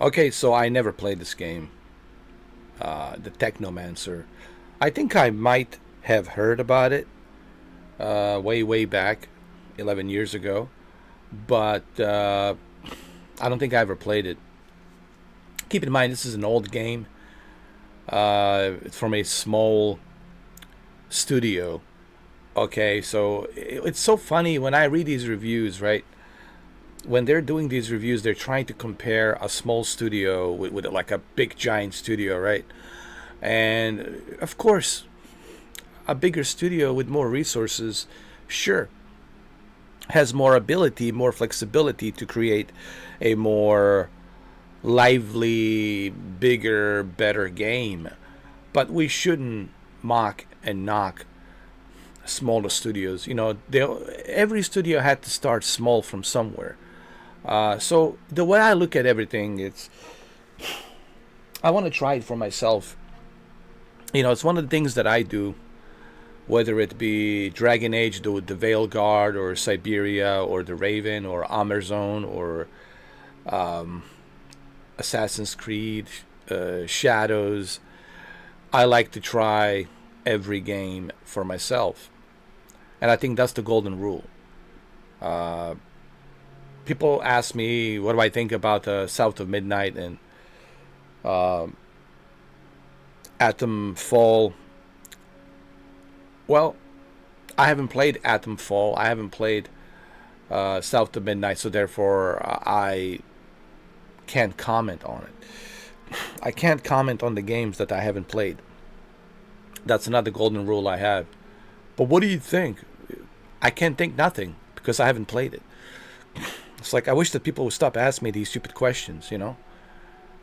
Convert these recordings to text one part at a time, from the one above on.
Okay, so I never played this game, the Technomancer. I think I might have heard about it way back, 11 years ago, but I don't think I ever played it. Keep in mind, this is an old game. It's from a small studio. Okay, so it's so funny when I read these reviews, right? When they're doing these reviews, they're trying to compare a small studio with like a big giant studio, right? And of course, a bigger studio with more resources, sure, has more ability, more flexibility to create a more lively, bigger, better game. But we shouldn't mock and knock smaller studios. Every studio had to start small from somewhere. So the way I look at everything, I want to try it for myself. It's one of the things that I do, whether it be Dragon Age, the Veil Guard, or Siberia, or the Raven, or Amazon, or Assassin's Creed, Shadows. I like to try every game for myself, and I think that's the golden rule. Uh, People ask me what do I think about South of Midnight and uh, Atom Fall. Well, I haven't played Atom Fall. I haven't played South of Midnight, so therefore I can't comment on it. I can't comment on the games that I haven't played. That's another golden rule I have. But what do you think? I can't think nothing because I haven't played it. It's like I wish that people would stop asking me these stupid questions.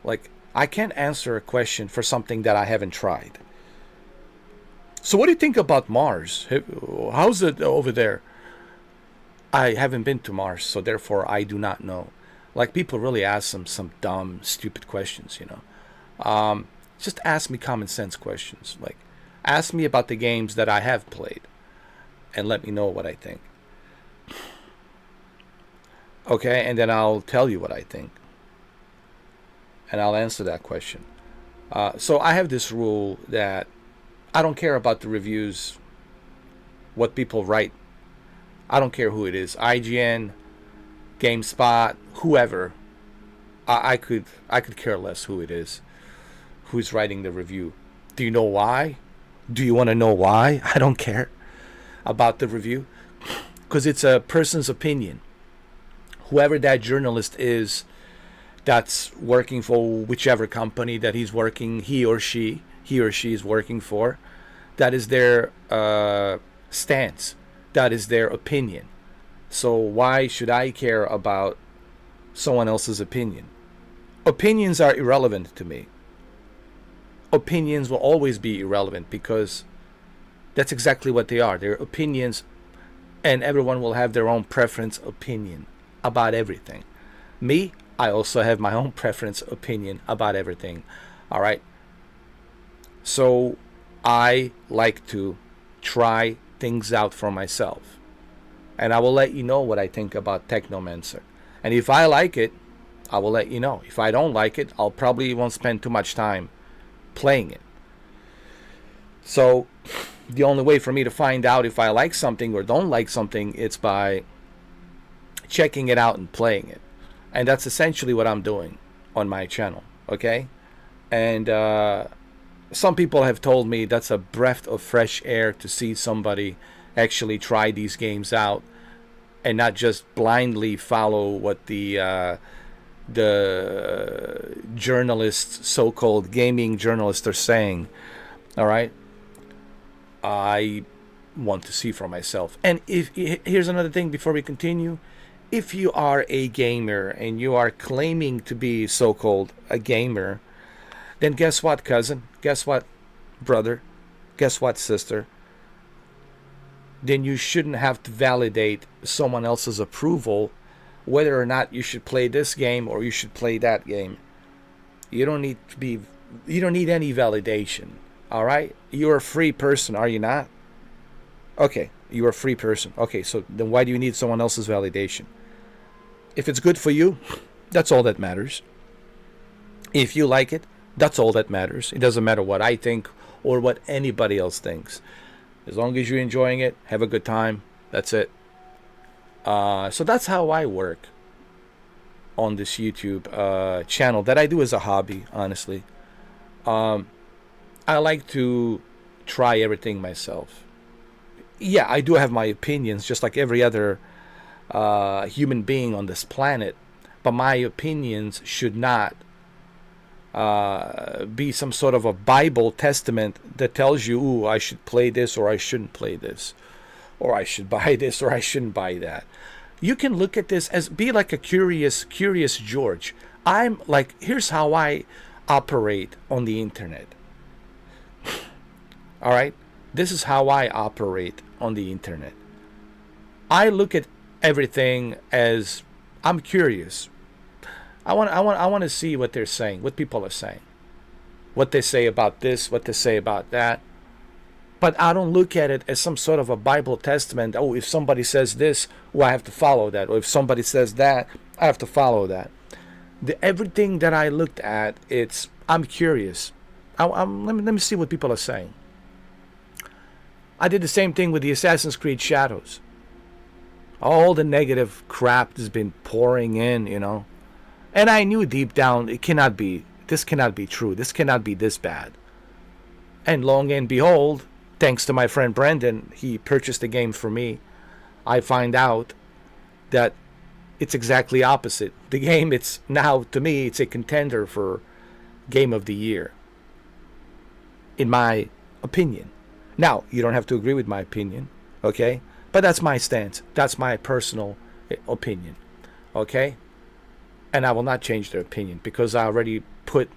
Like, I can't answer a question for something that I haven't tried. So what do you think about Mars? How's it over there? I haven't been to Mars, so therefore I do not know. Like, people really ask some dumb, stupid questions. Just ask me common sense questions. Like, ask me about the games that I have played and let me know what I think. Okay, and then I'll tell you what I think. And I'll answer that question. So I have this rule that I don't care about the reviews, what people write. I don't care who it is. IGN, GameSpot, whoever. I could care less who it is, who's writing the review. Do you know why? Do you want to know why? I don't care about the review because it's a person's opinion. Whoever that journalist is that's working for whichever company that he or she is working for, that is their stance. That is their opinion. So why should I care about someone else's opinion? Opinions are irrelevant to me. Opinions will always be irrelevant because that's exactly what they are. They're opinions, and everyone will have their own preference opinion about everything. Me, I also have my own preference opinion about everything. All right. So I like to try things out for myself. And I will let you know what I think about Technomancer. And if I like it, I will let you know. If I don't like it, I'll probably won't spend too much time playing it. So the only way for me to find out if I like something or don't like something, it's by checking it out and playing it. And that's essentially what I'm doing on my channel. Okay? And some people have told me that's a breath of fresh air to see somebody actually try these games out and not just blindly follow what the journalists, so-called gaming journalists, are saying. All right? I want to see for myself. And here's another thing before we continue. If you are a gamer and you are claiming to be so-called a gamer, then guess what, cousin? Guess what, brother? Guess what, sister? Then you shouldn't have to validate someone else's approval whether or not you should play this game or you should play that game. You don't need any validation. All right? You're a free person, are you not? Okay, you're a free person. Okay, so then why do you need someone else's validation? If it's good for you, that's all that matters. If you like it, that's all that matters. It doesn't matter what I think or what anybody else thinks. As long as you're enjoying it, have a good time. That's it. So that's how I work on this YouTube channel that I do as a hobby, honestly. I like to try everything myself. Yeah, I do have my opinions, just like every other human being on this planet. But my opinions should not be some sort of a Bible testament that tells you, ooh, I should play this or I shouldn't play this, or I should buy this or I shouldn't buy that. You can look at this as be like a curious George. I'm like, here's how I operate on the internet. All right, this is how I operate on the internet. I look at everything as I'm curious. I want to see what they're saying, what people are saying, what they say about this, what they say about that. But I don't look at it as some sort of a Bible testament. Oh, if somebody says this, well, I have to follow that. Or if somebody says that, I have to follow that. Everything that I looked at, I'm curious. Let me see what people are saying. I did the same thing with the Assassin's Creed Shadows. All the negative crap has been pouring in, And I knew deep down this cannot be true. This cannot be this bad. And long and behold, thanks to my friend Brendan, he purchased the game for me. I find out that it's exactly opposite. The game, it's now, to me, it's a contender for Game of the Year. In my opinion. Now, you don't have to agree with my opinion, okay? But that's my stance. That's my personal opinion, okay? And I will not change their opinion because I already put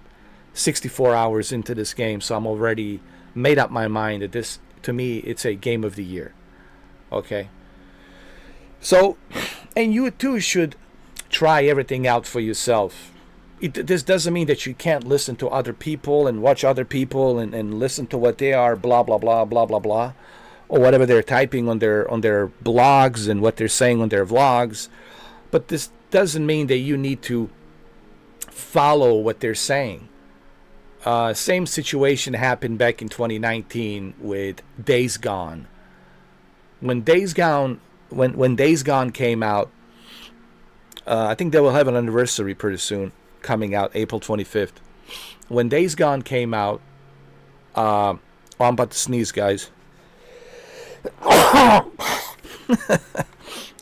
64 hours into this game, so I'm already made up my mind that this, to me, it's a Game of the Year, okay? So, and you too should try everything out for yourself. This doesn't mean that you can't listen to other people and watch other people and listen to what they are, blah, blah, blah, blah, blah, blah, or whatever they're typing on their blogs and what they're saying on their vlogs. But this doesn't mean that you need to follow what they're saying. Same situation happened back in 2019 with Days Gone. When Days Gone came out, I think they will have an anniversary pretty soon, coming out April 25th. When Days Gone came out, I'm about to sneeze, guys.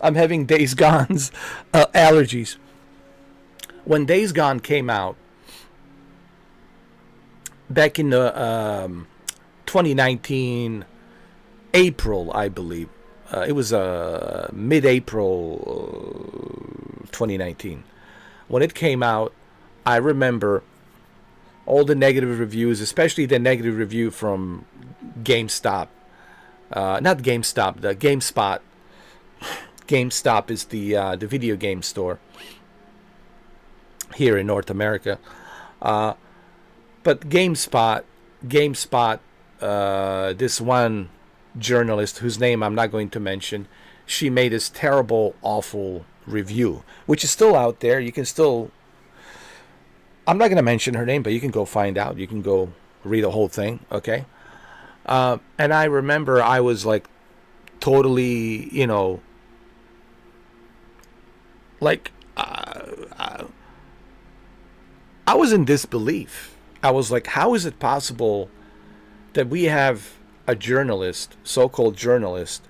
I'm having Days Gone's allergies. When Days Gone came out, back in the 2019 April, I believe. It was mid-April 2019. When it came out, I remember all the negative reviews, especially the negative review from GameStop. Not GameStop, the GameSpot. GameStop is the video game store here in North America. But GameSpot, this one journalist whose name I'm not going to mention, she made this terrible, awful review, which is still out there. You can still, I'm not going to mention her name, but you can go find out. You can go read the whole thing, okay? And I remember I was like totally, like I was in disbelief. I was like, how is it possible that we have a journalist, so-called journalist,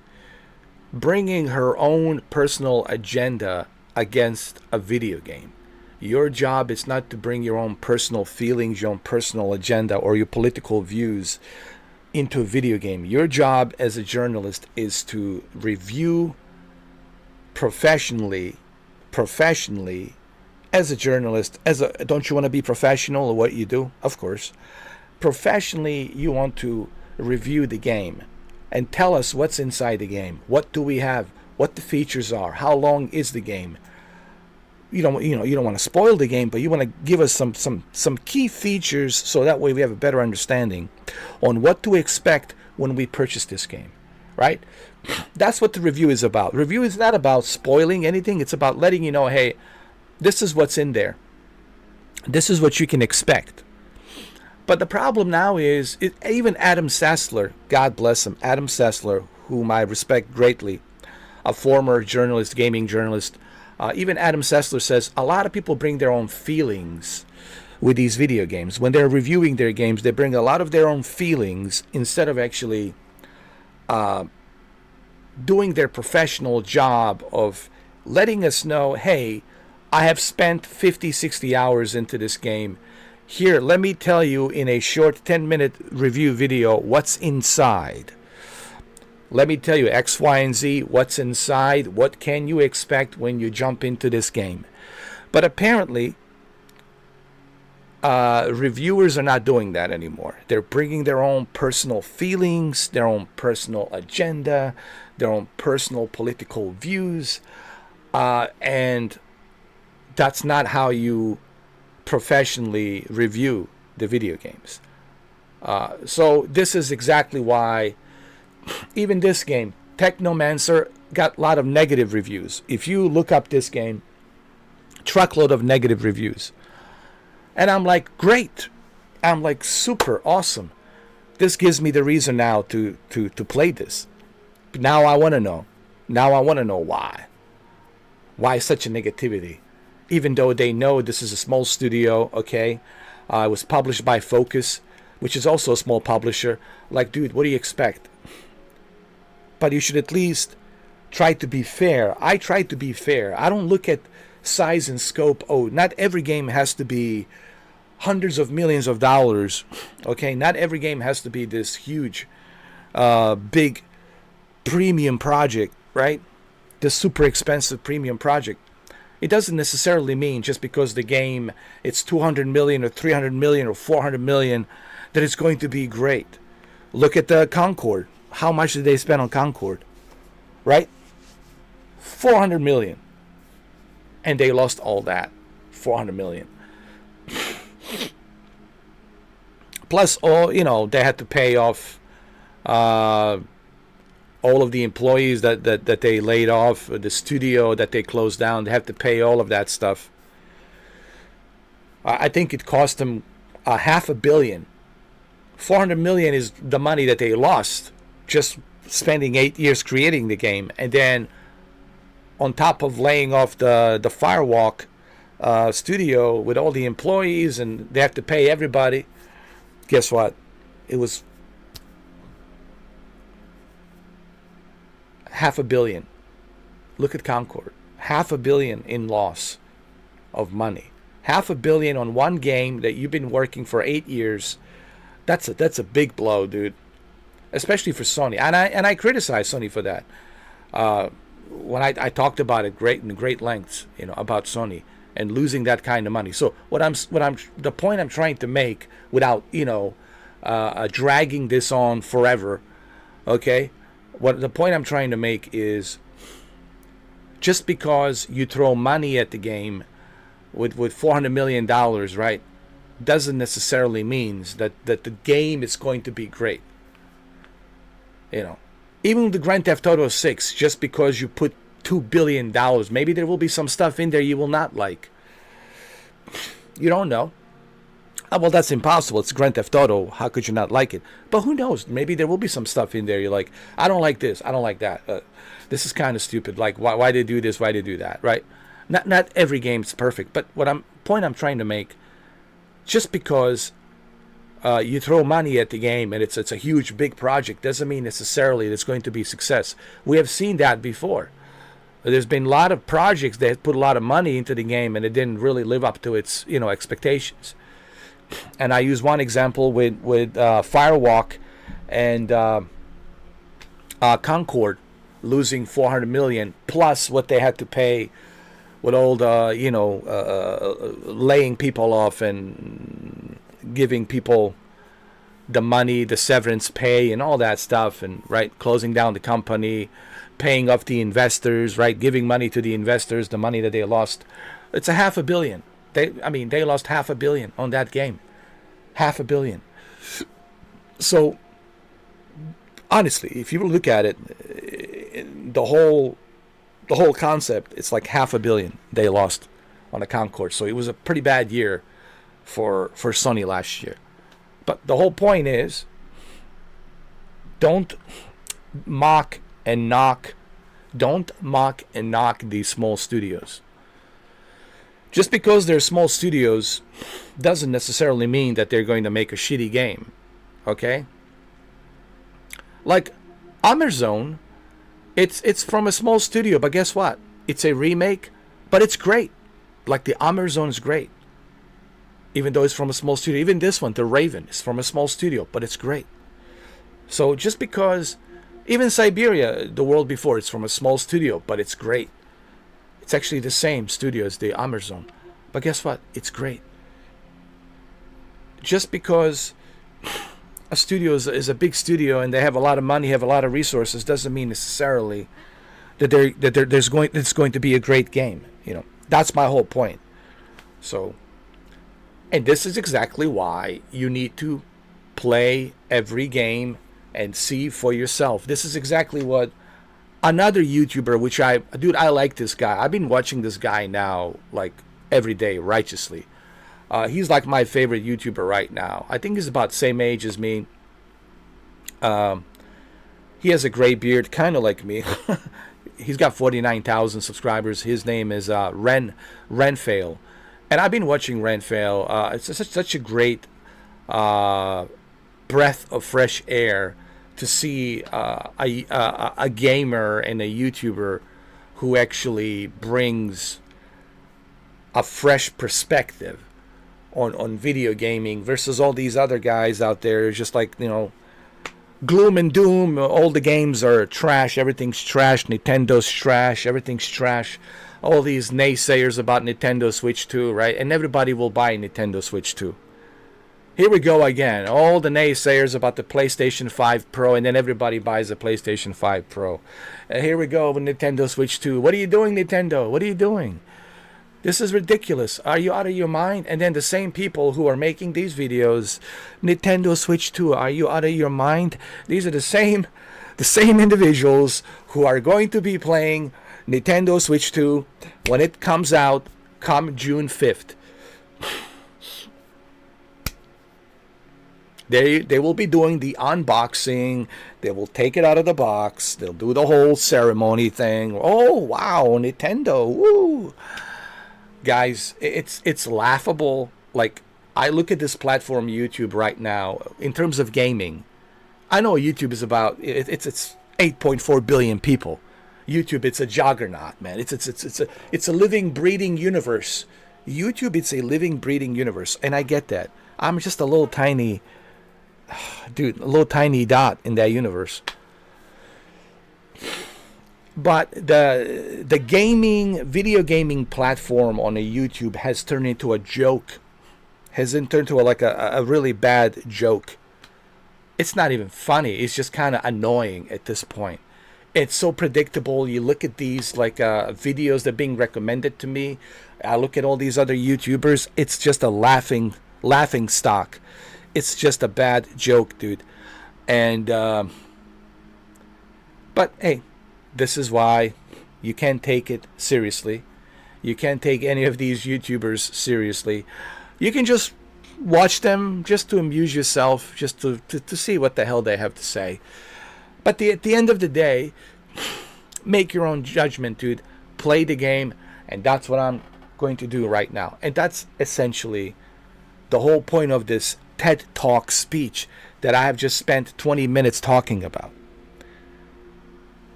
bringing her own personal agenda against a video game? Your job is not to bring your own personal feelings, your own personal agenda, or your political views into a video game. Your job as a journalist is to review professionally as a journalist. Don't you want to be professional at what you do? Of course. Professionally, you want to review the game and tell us what's inside the game. What do we have? What the features are? How long is the game? You don't want to spoil the game, but you want to give us some key features so that way we have a better understanding on what to expect when we purchase this game, right? That's what the review is about. Review is not about spoiling anything. It's about letting you know, hey, this is what's in there. This is what you can expect. But the problem now is, even Adam Sessler, God bless him, Adam Sessler, whom I respect greatly, a former journalist, gaming journalist, even Adam Sessler says a lot of people bring their own feelings with these video games. When they're reviewing their games, they bring a lot of their own feelings instead of actually doing their professional job of letting us know, hey, I have spent 50, 60 hours into this game. Here, let me tell you in a short 10-minute review video what's inside. Let me tell you X, Y, and Z, what's inside, what can you expect when you jump into this game. But apparently, reviewers are not doing that anymore. They're bringing their own personal feelings, their own personal agenda, their own personal political views, and that's not how you professionally review the video games. So this is exactly why even this game, Technomancer, got a lot of negative reviews. If you look up this game, truckload of negative reviews. And I'm like, great. I'm like, super awesome. This gives me the reason now to play this. Now I want to know. Now I want to know why. Why such a negativity? Even though they know this is a small studio, okay? It was published by Focus, which is also a small publisher. Like, dude, what do you expect? But you should at least try to be fair. I try to be fair. I don't look at size and scope. Oh, not every game has to be hundreds of millions of dollars, okay? Not every game has to be this huge, big premium project, right? This super expensive premium project. It doesn't necessarily mean just because the game, it's 200 million or 300 million or 400 million, that it's going to be great. Look at the Concord. How much did they spend on Concord? Right? 400 million. And they lost all that. 400 million. Plus, they had to pay off all of the employees that they laid off, the studio that they closed down. They have to pay all of that stuff. I think it cost them $500 million. 400 million is the money that they lost just spending 8 years creating the game, and then on top of laying off the Firewalk studio with all the employees, and they have to pay everybody. Guess what? It was $500 million. Look at Concord. $500 million in loss of money. $500 million on one game that you've been working for 8 years. That's a big blow, dude. Especially for Sony. And I criticize Sony for that. When I talked about it in great lengths, about Sony and losing that kind of money. So the point I'm trying to make, without dragging this on forever, okay? The point I'm trying to make is, just because you throw money at the game with $400 million, right, doesn't necessarily means that the game is going to be great. Even the Grand Theft Auto 6, just because you put $2 billion, maybe there will be some stuff in there you will not like. You don't know. Well, that's impossible. It's Grand Theft Auto. How could you not like it? But who knows? Maybe there will be some stuff in there you're like, I don't like this. I don't like that. This is kind of stupid. Like, why they do this? Why they do that? Right? Not every game's perfect. But point I'm trying to make, just because you throw money at the game and it's a huge, big project, doesn't mean necessarily it's going to be success. We have seen that before. There's been a lot of projects that put a lot of money into the game and it didn't really live up to its expectations. And I use one example with Firewalk and Concord losing 400 million plus what they had to pay with all the laying people off and giving people the money, the severance pay and all that stuff, and right, closing down the company, paying off the investors, right, giving money to the investors, the money that they lost. It's $500 million. They lost $500 million on that game. $500 million. So honestly, if you look at it, the whole concept, it's like $500 million they lost on the Concord. So it was a pretty bad year for Sony last year. But the whole point is, don't mock and knock these small studios. Just because they're small studios doesn't necessarily mean that they're going to make a shitty game. Okay? Like Amazon, it's from a small studio, but guess what? It's a remake, but it's great. Like the Amazon is great. Even though it's from a small studio. Even this one, The Raven, is from a small studio, but it's great. So just because, even Siberia, The World Before, it's from a small studio, but it's great. It's actually the same studio as the Amazon. But guess what? It's great. Just because a studio is a big studio and they have a lot of money, have a lot of resources, doesn't mean necessarily that it's going to be a great game. You know, that's my whole point. So, and this is exactly why you need to play every game and see for yourself. This is exactly what another YouTuber, which I like this guy. I've been watching this guy now like every day righteously. He's like my favorite YouTuber right now. I think he's about the same age as me. He has a gray beard, kind of like me. He's got 49,000 subscribers. His name is Renfail. And I've been watching Renfail. It's such a great breath of fresh air to see a gamer and a YouTuber who actually brings a fresh perspective on video gaming versus all these other guys out there, just like, you know, gloom and doom. All the games are trash. Everything's trash. Nintendo's trash. Everything's trash. All these naysayers about Nintendo Switch 2, right? And everybody will buy Nintendo Switch 2. Here we go again. All the naysayers about the PlayStation 5 Pro, and then everybody buys a PlayStation 5 Pro. And here we go with Nintendo Switch 2. What are you doing, Nintendo? What are you doing? This is ridiculous. Are you out of your mind? And then the same people who are making these videos, Nintendo Switch 2, are you out of your mind? These are the same individuals who are going to be playing Nintendo Switch 2 when it comes out come June 5th. They will be doing the unboxing. They will take it out of the box. They'll do the whole ceremony thing. Oh, wow, Nintendo. Woo. Guys, it's laughable. Like, I look at this platform YouTube right now in terms of gaming. I know YouTube is about it's 8.4 billion people. YouTube, it's a juggernaut, man. It's a living, breathing universe. YouTube, it's a living, breathing universe, and I get that. I'm just a little tiny dot in that universe. But the video gaming platform on a YouTube has turned into a joke. Has turned into a really bad joke. It's not even funny. It's just kind of annoying at this point. It's so predictable. You look at these videos that are being recommended to me. I look at all these other YouTubers. It's just a laughing stock. It's just a bad joke, dude. And but hey, this is why you can't take it seriously. You can't take any of these YouTubers seriously. You can just watch them just to amuse yourself, just to see what the hell they have to say. But at the end of the day, make your own judgment, dude. Play the game, and that's what I'm going to do right now. And that's essentially the whole point of this TED Talk speech that I have just spent 20 minutes talking about.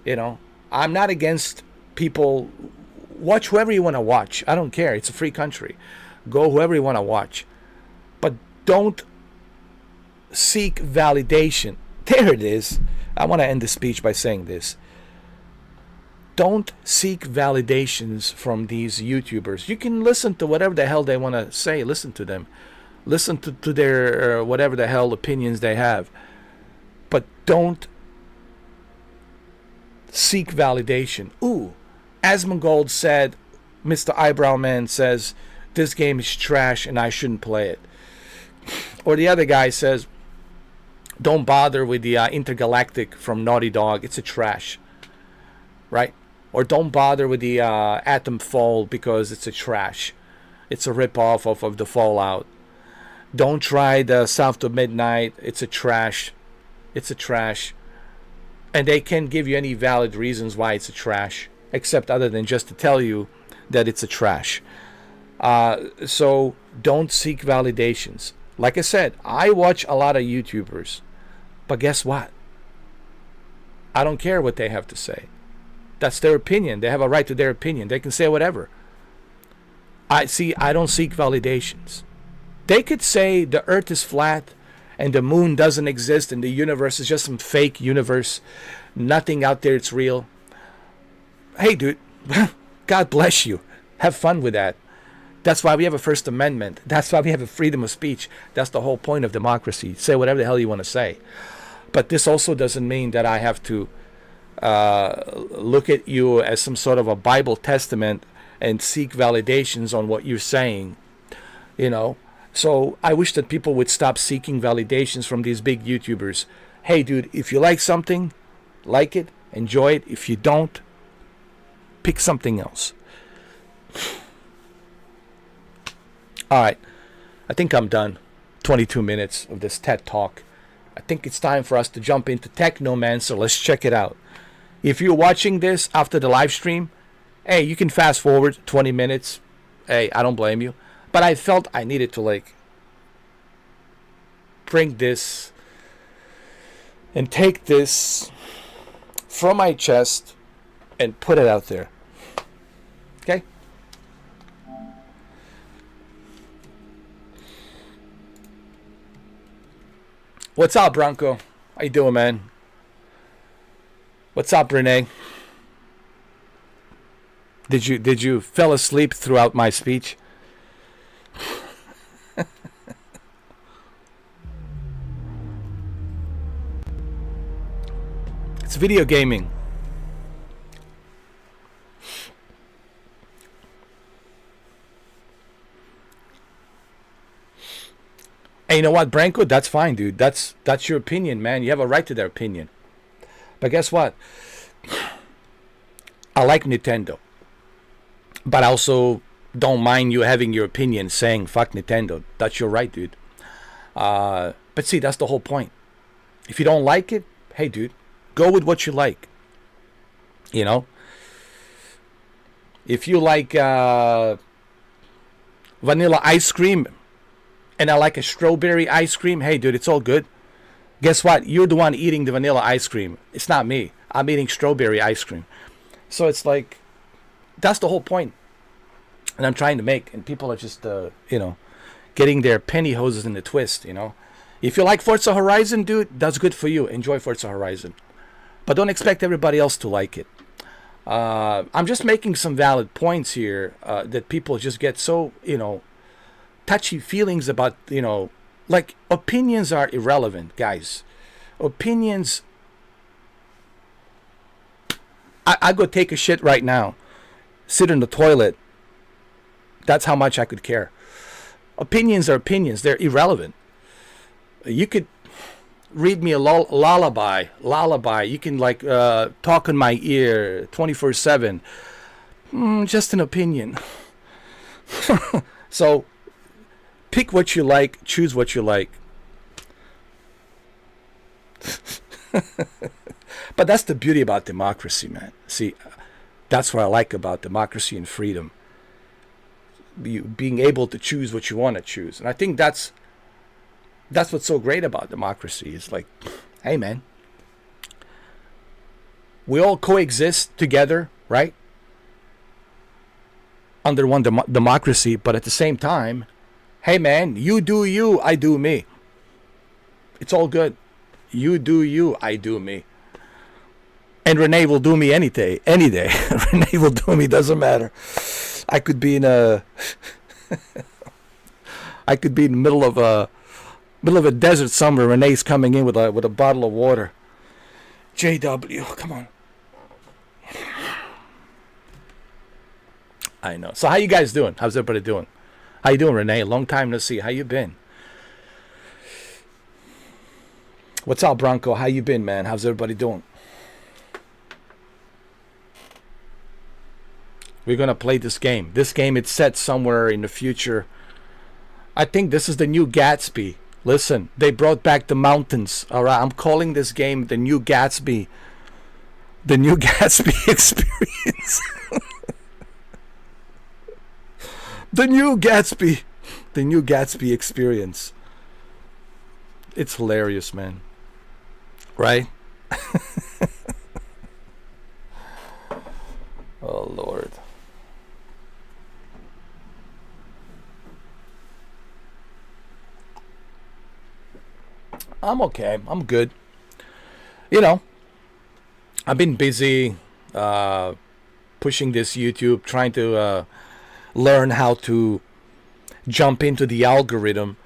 You know, I'm not against people. Watch whoever you want to watch. I don't care. It's a free country. Go whoever you want to watch. But don't seek validation. There it is. I want to end the speech by saying this. Don't seek validations from these YouTubers. You can listen to whatever the hell they want to say. Listen to them. Listen to their whatever the hell opinions they have. But don't seek validation. Ooh, Asmongold said, Mr. Eyebrow Man says, this game is trash and I shouldn't play it. Or the other guy says, don't bother with the Intergalactic from Naughty Dog. It's a trash. Right? Or don't bother with the Atom Fall because it's a trash. It's a rip-off of the Fallout. Don't try the South of Midnight. It's a trash. It's a trash. And they can't give you any valid reasons why it's a trash, except other than just to tell you that it's a trash. So don't seek validations. Like I said, I watch a lot of YouTubers, but guess what? I don't care what they have to say. That's their opinion. They have a right to their opinion. They can say whatever. I don't seek validations. They could say the earth is flat and the moon doesn't exist and the universe is just some fake universe. Nothing out there is real. Hey, dude, God bless you. Have fun with that. That's why we have a First Amendment. That's why we have a freedom of speech. That's the whole point of democracy. Say whatever the hell you want to say. But this also doesn't mean that I have to look at you as some sort of a Bible testament and seek validations on what you're saying. You know? So I wish that people would stop seeking validations from these big YouTubers. Hey, dude, if you like something, like it, enjoy it. If you don't, pick something else. All right, I think I'm done. 22 minutes of this TED Talk. I think it's time for us to jump into Technomancer. Let's check it out. If you're watching this after the live stream, hey, you can fast forward 20 minutes. Hey, I don't blame you. But I felt I needed to bring this and take this from my chest and put it out there. Okay? What's up, Bronco? How you doing, man? What's up, Renee? Did you fell asleep throughout my speech? It's video gaming. Hey, you know what, Branko? That's fine, dude. That's your opinion, man. You have a right to their opinion. But guess what? I like Nintendo. But I also don't mind you having your opinion saying fuck Nintendo. That's your right, dude. But see, that's the whole point. If you don't like it, hey, dude, go with what you like. You know? If you like vanilla ice cream and I like a strawberry ice cream, hey, dude, it's all good. Guess what? You're the one eating the vanilla ice cream. It's not me. I'm eating strawberry ice cream. So it's like, that's the whole point. And I'm trying to make, and people are just, getting their pantyhoses in the twist, you know. If you like Forza Horizon, dude, that's good for you. Enjoy Forza Horizon. But don't expect everybody else to like it. I'm just making some valid points here that people just get so, touchy feelings about, like opinions are irrelevant, guys. Opinions. I go take a shit right now, sit in the toilet. That's how much I could care. Opinions are opinions. They're irrelevant. You could read me a lullaby. You can talk in my ear 24/7. Just an opinion. So pick what you like. Choose what you like. But that's the beauty about democracy, man. See, that's what I like about democracy and freedom. Being able to choose what you want to choose. And I think that's what's so great about democracy. It's like, hey, man, we all coexist together, right? Under one democracy, but at the same time, hey, man, you do you, I do me. It's all good. You do you, I do me. And Renee will do me any day. Renee will do me, doesn't matter. I could be in the middle of a desert somewhere. Renee's coming in with a bottle of water. JW, come on. I know. So how you guys doing? How's everybody doing? How you doing, Renee? Long time no see. How you been? What's up, Bronco? How you been, man? How's everybody doing? We're gonna play this game. This game, it's set somewhere in the future. I think this is the new Gatsby. Listen, they brought back the mountains. All right, I'm calling this game the new Gatsby. The new Gatsby experience. The new Gatsby. The new Gatsby experience. It's hilarious, man. Right? Oh, Lord. I'm okay. I'm good. You know, I've been busy pushing this YouTube, trying to learn how to jump into the algorithm.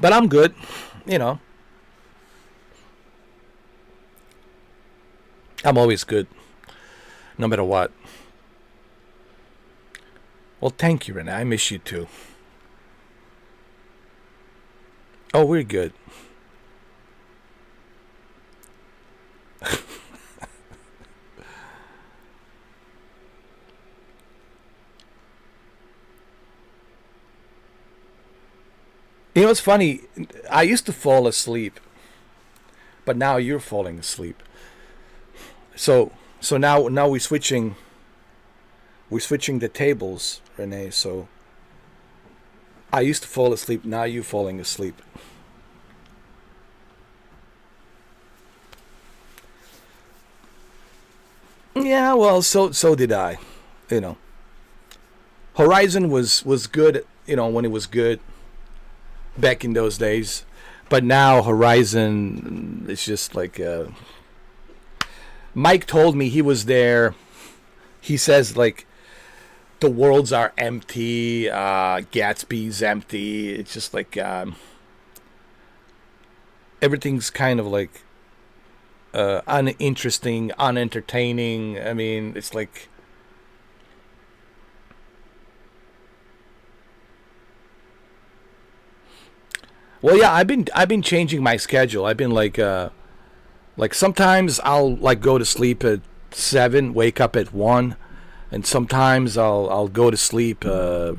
But I'm good, you know. I'm always good, no matter what. Well, thank you, Renee. I miss you too. Oh, we're good. You know, it's funny. I used to fall asleep, but now you're falling asleep. So now we're switching the tables, Renee. So I used to fall asleep. Now you're falling asleep. Yeah, well, so did I. You know, Horizon was good. You know, when it was good back in those days, but now Horizon is just like. Mike told me he was there. He says like the worlds are empty. Gatsby's empty. It's just like everything's kind of like uninteresting, unentertaining. I mean, it's like well, yeah. I've been changing my schedule. I've been like sometimes I'll like go to sleep at 7, wake up at 1, and sometimes I'll go to sleep at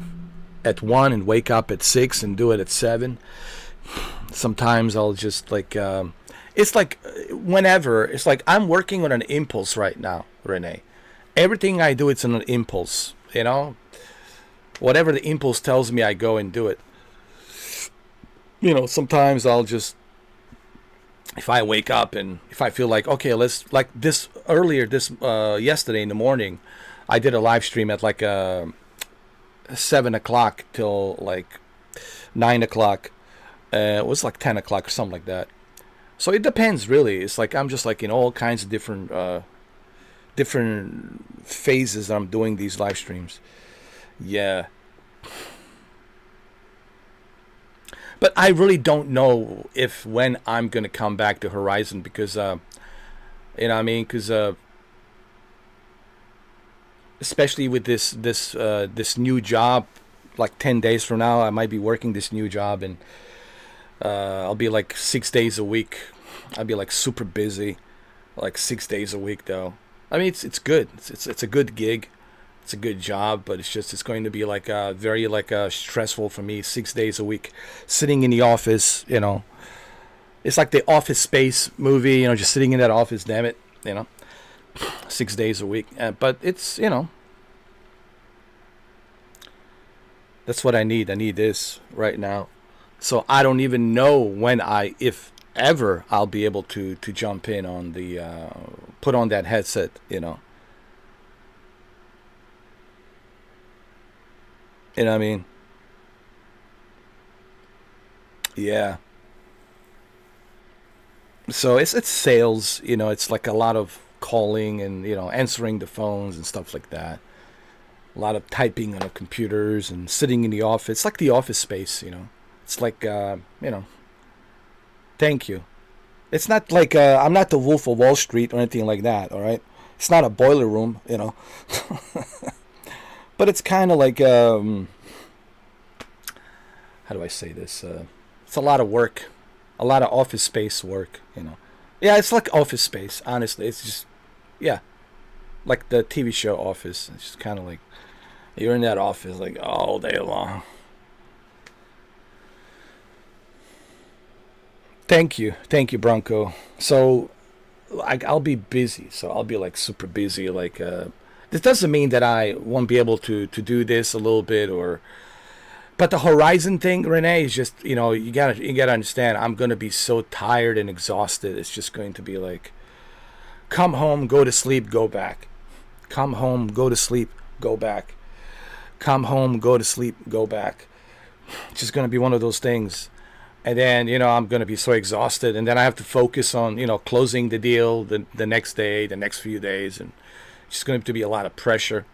1 and wake up at 6 and do it at 7. Sometimes I'll just like it's like whenever it's like I'm working on an impulse right now, Renee. Everything I do it's on an impulse, you know. Whatever the impulse tells me, I go and do it. You know, sometimes I'll just if I wake up and if I feel like okay, let's like this earlier this yesterday in the morning, I did a live stream at like 7 o'clock till like 9 o'clock. It was like 10 o'clock or something like that. So it depends really. It's like I'm just like in all kinds of different phases that I'm doing these live streams. Yeah. But I really don't know if when I'm gonna come back to Horizon because you know what I mean because especially with this new job, like 10 days from now I might be working this new job and I'll be like 6 days a week. I'll be like super busy, like 6 days a week though. I mean it's good. It's a good gig. It's a good job, but it's going to be like very like stressful for me. 6 days a week, sitting in the office. You know, it's like the Office Space movie. You know, just sitting in that office. Damn it. You know, 6 days a week. But it's that's what I need. I need this right now. So I don't even know when if ever, I'll be able to jump in on the put on that headset. You know what I mean? Yeah. So it's sales. It's like a lot of calling and answering the phones and stuff like that. A lot of typing on the computers and sitting in the office. It's like the office space. It's like thank you. It's not like I'm not the Wolf of Wall Street or anything like that. All right. It's not a boiler room. But it's kind of like how do I say this? It's a lot of work, a lot of office space work. Yeah, it's like office space. Honestly, it's just yeah, like the TV show Office. It's just kind of like You're in that office like all day long. Thank you, Bronco. So I'll be busy. So I'll be like super busy. Like this doesn't mean that I won't be able to do this a little bit or. But the Horizon thing, Renee, is just you gotta understand. I'm gonna be so tired and exhausted. It's just going to be like, come home, go to sleep, go back. Come home, go to sleep, go back. Come home, go to sleep, go back. It's just gonna be one of those things. And then I'm gonna be so exhausted, and then I have to focus on closing the deal the next day, the next few days, and it's just going to be a lot of pressure.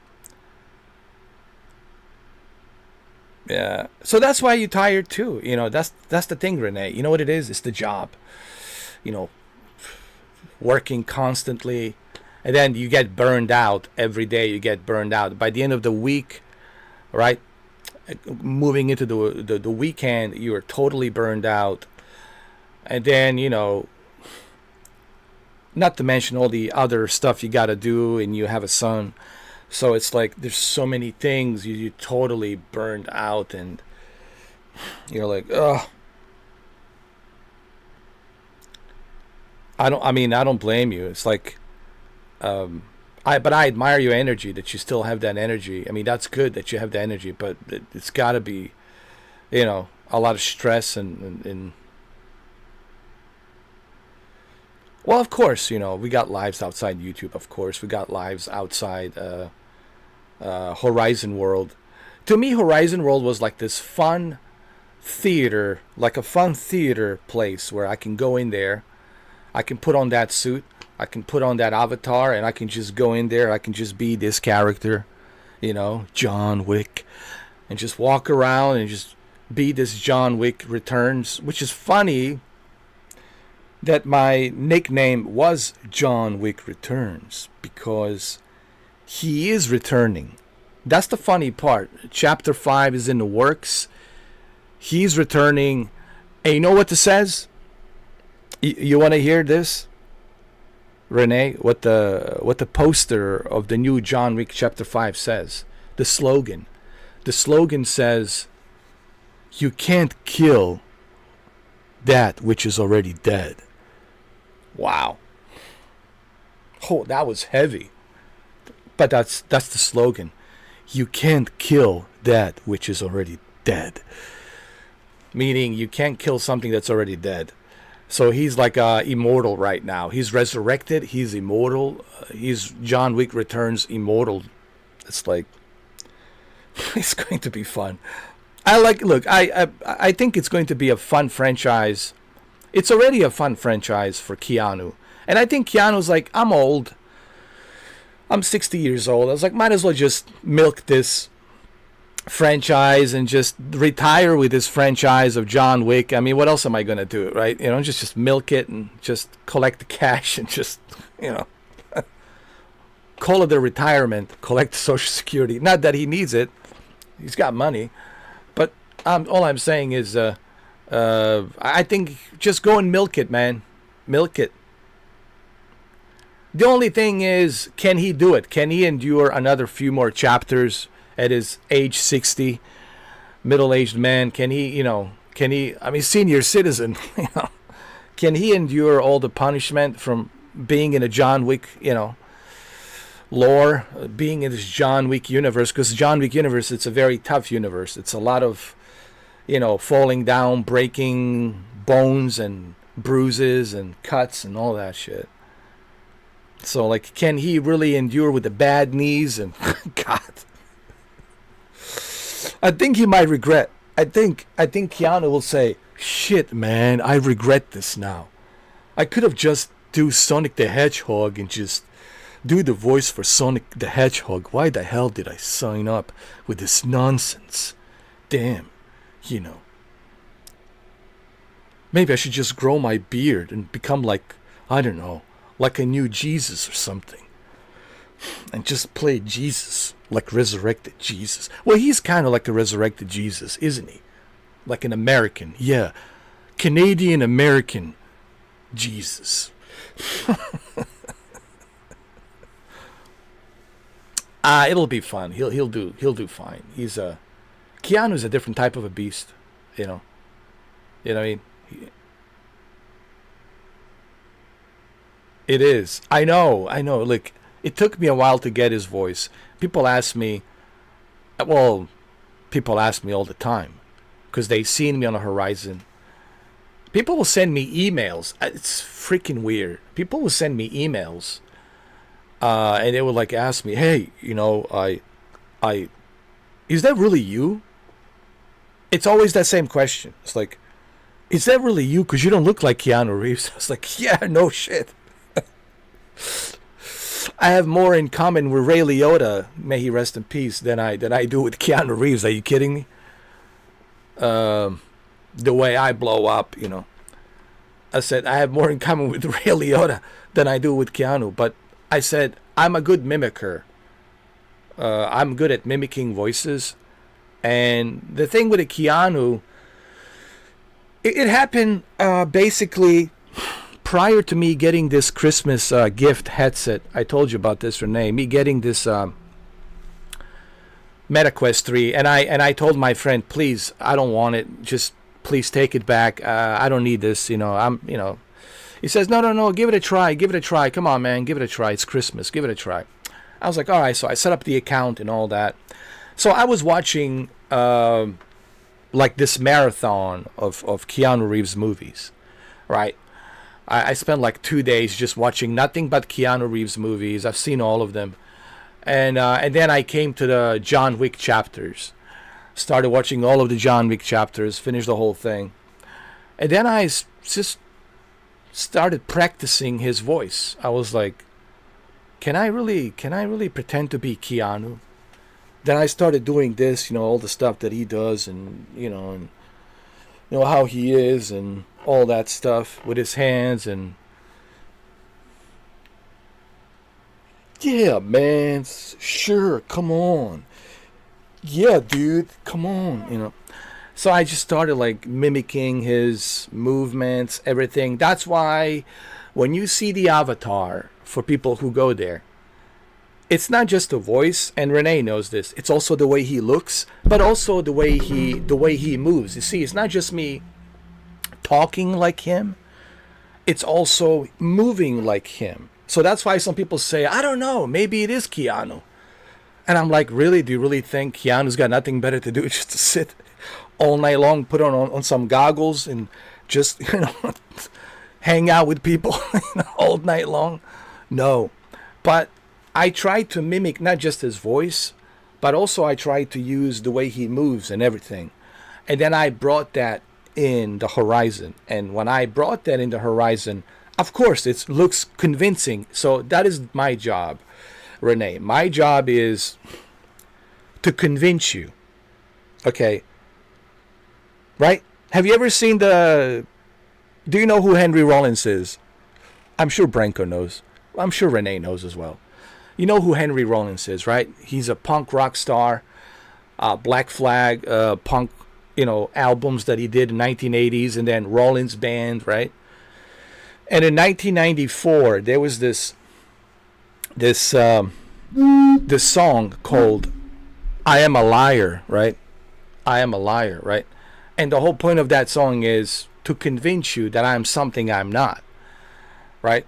Yeah. So that's why you're tired too. That's the thing, Renee. You know what it is? It's the job. You know, working constantly, and then you get burned out every day. You get burned out by the end of the week, right? Moving into the weekend, you are totally burned out, and then not to mention all the other stuff you got to do, and you have a son. So it's like there's so many things you totally burned out, and you're like, ugh. I don't blame you. It's like, but I admire your energy, that you still have that energy. I mean, that's good that you have the energy, but it's got to be, a lot of stress and well, of course, we got lives outside YouTube. Of course, we got lives outside Horizon World. To me, Horizon World was like this fun theater, like a fun theater place where I can go in there, I can put on that suit, I can put on that avatar, and I can just go in there. I can just be this character, John Wick, and just walk around and just be this John Wick Returns, which is funny that my nickname was John Wick Returns because he is returning. That's the funny part. Chapter 5 is in the works. He's returning. And you know what this says? You want to hear this? Renee, what the poster of the new John Wick Chapter 5 says. The slogan. The slogan says, "You can't kill that which is already dead." Wow. Oh, that was heavy. But that's the slogan. You can't kill that which is already dead. Meaning you can't kill something that's already dead. So he's like immortal right now. He's resurrected. He's immortal. He's John Wick Returns immortal. It's like it's going to be fun. I think it's going to be a fun franchise. It's already a fun franchise for Keanu. And I think Keanu's like, I'm old. I'm 60 years old. I was like, might as well just milk this franchise and just retire with this franchise of John Wick. I mean, what else am I going to do, right? Just milk it and just collect the cash and just, call it a retirement, collect Social Security. Not that he needs it. He's got money. But all I'm saying is I think just go and milk it, man. Milk it. The only thing is, can he do it? Can he endure another few more chapters at his age 60, middle-aged man? Can he, senior citizen, can he endure all the punishment from being in a John Wick, lore, being in this John Wick universe? Because John Wick universe, it's a very tough universe. It's a lot of, falling down, breaking bones and bruises and cuts and all that shit. So, like, can he really endure with the bad knees and God? I think he might regret. I think Keanu will say, "Shit, man, I regret this now. I could have just do Sonic the Hedgehog and just do the voice for Sonic the Hedgehog. Why the hell did I sign up with this nonsense? Damn, Maybe I should just grow my beard and become like, I don't know, like a new Jesus or something. And just play Jesus, like resurrected Jesus." Well, he's kind of like a resurrected Jesus, isn't he? Like an American, yeah. Canadian American Jesus. It'll be fun. He'll do fine. Keanu's a different type of a beast, you know. You know what I mean? It is. I know. Like, it took me a while to get his voice. People ask me, well, people ask me all the time because they seen me on the horizon. People will send me emails. It's freaking weird. People will send me emails, and they would like ask me, "Hey, is that really you?" It's always that same question. It's like, "Is that really you? Because you don't look like Keanu Reeves." I was like, "Yeah, no shit." I have more in common with Ray Liotta, may he rest in peace, than I do with Keanu Reeves. Are you kidding me? The way I blow up, I said I have more in common with Ray Liotta than I do with Keanu. But I said I'm a good mimicker. I'm good at mimicking voices. And the thing with the Keanu, it happened basically prior to me getting this Christmas gift headset. I told you about this, Renee. Me getting this MetaQuest 3, and I told my friend, please, I don't want it. Just please take it back. I don't need this. He says, no, give it a try. Give it a try. Come on, man, give it a try. It's Christmas. Give it a try. I was like, all right. So I set up the account and all that. So I was watching like this marathon of Keanu Reeves movies, right? I spent like 2 days just watching nothing but Keanu Reeves movies. I've seen all of them. And then I came to the John Wick chapters. Started watching all of the John Wick chapters. Finished the whole thing. And then I just started practicing his voice. I was like, can I really pretend to be Keanu? Then I started doing this, all the stuff that he does, and how he is, and all that stuff with his hands, and yeah, man, sure, come on, yeah, dude, come on, So I just started like mimicking his movements, everything. That's why when you see the avatar, for people who go there, it's not just the voice, and Renee knows this. It's also the way he looks, but also the way he moves. You see, it's not just me talking like him. It's also moving like him. So that's why some people say, I don't know, maybe it is Keanu. And I'm like, really? Do you really think Keanu's got nothing better to do just to sit all night long, put on some goggles, and just hang out with people all night long? No. But I tried to mimic not just his voice, but also I tried to use the way he moves and everything. And then I brought that in the horizon. And when I brought that in the horizon, of course, it looks convincing. So that is my job, Renee. My job is to convince you. Okay. Right? Have you ever seen do you know who Henry Rollins is? I'm sure Branko knows. I'm sure Renee knows as well. You know who Henry Rollins is, right? He's a punk rock star, Black Flag, punk, albums that he did in 1980s, and then Rollins Band, right? And in 1994, there was this song called "I Am a Liar," right? I am a liar, right? And the whole point of that song is to convince you that I'm something I'm not, right?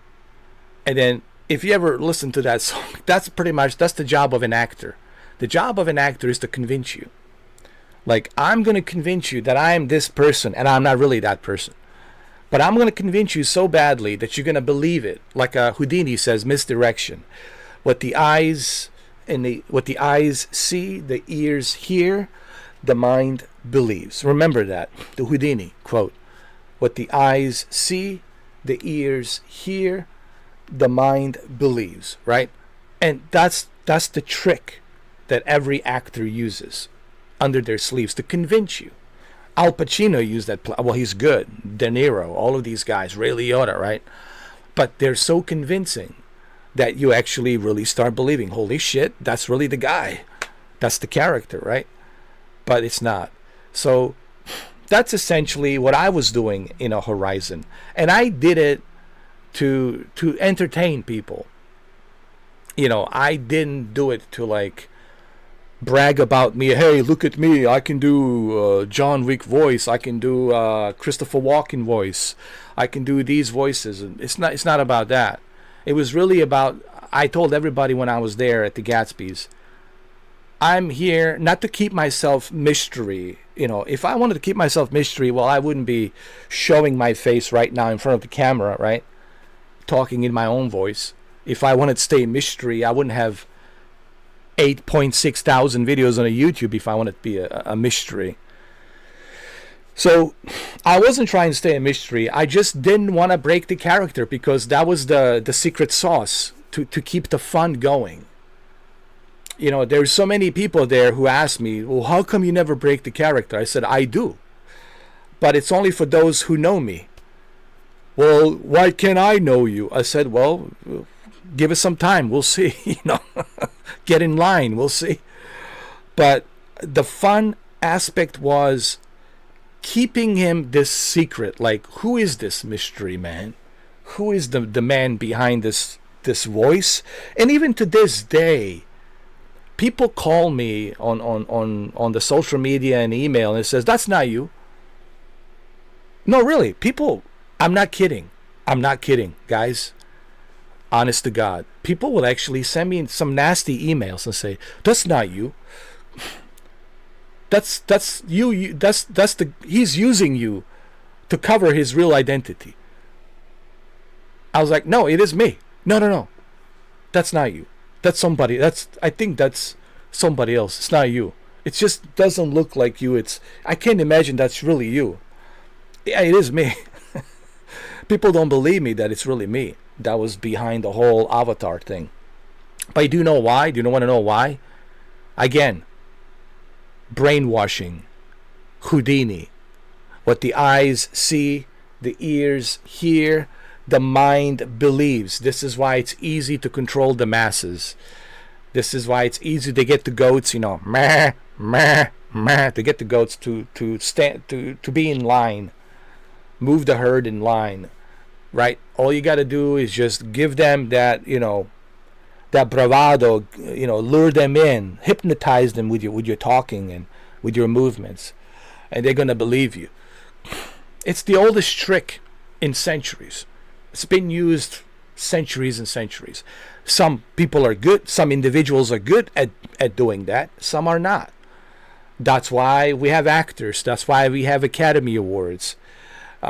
And then if you ever listen to that song, that's the job of an actor. The job of an actor is to convince you. Like, I'm going to convince you that I am this person and I'm not really that person. But I'm going to convince you so badly that you're going to believe it. Like Houdini says, misdirection. What the eyes see, the ears hear, the mind believes. Remember that, the Houdini quote. What the eyes see, the ears hear, the mind believes, right? And that's the trick that every actor uses under their sleeves to convince you. Al Pacino used that. Well, he's good. De Niro, all of these guys, Ray Liotta, right? But they're so convincing that you actually really start believing, holy shit, that's really the guy. That's the character, right? But it's not. So that's essentially what I was doing in a Horizon. And I did it to entertain people. I didn't do it to like brag about me. Hey, look at me! I can do John Wick voice. I can do Christopher Walken voice. I can do these voices. And it's not. It's not about that. It was really about. I told everybody when I was there at the Gatsby's, I'm here not to keep myself mystery. If I wanted to keep myself mystery, well, I wouldn't be showing my face right now in front of the camera, right? Talking in my own voice. If I wanted to stay mystery, I wouldn't have 8.6 thousand videos on a YouTube if I wanted to be a mystery. So I wasn't trying to stay a mystery. I just didn't want to break the character because that was the secret sauce to keep the fun going. There's so many people there who ask me, well, how come you never break the character? I said, I do. But it's only for those who know me. Well, why can't I know you? I said, well, give us some time. We'll see. Get in line. We'll see. But the fun aspect was keeping him this secret. Like, who is this mystery man? Who is the man behind this voice? And even to this day, people call me on the social media and email and it says, that's not you. No, really. People, I'm not kidding. I'm not kidding, guys. Honest to God. People will actually send me some nasty emails and say, that's not you. That's you. He's using you to cover his real identity. I was like, no, it is me. No. That's not you. That's somebody. I think that's somebody else. It's not you. It just doesn't look like you. I can't imagine that's really you. Yeah, it is me. People don't believe me that it's really me that was behind the whole avatar thing. But do you know why? Do you want to know why? Again, brainwashing, Houdini. What the eyes see, the ears hear, the mind believes. This is why it's easy to control the masses. This is why it's easy to get the goats, meh, meh, meh, to get the goats to stand to be in line. Move the herd in line. Right? All you got to do is just give them that, that bravado, lure them in, hypnotize them with your talking and with your movements, and they're going to believe you. It's the oldest trick in centuries. It's been used centuries and centuries. Some people are good, some individuals are good at doing that, some are not. That's why we have actors, that's why we have Academy Awards.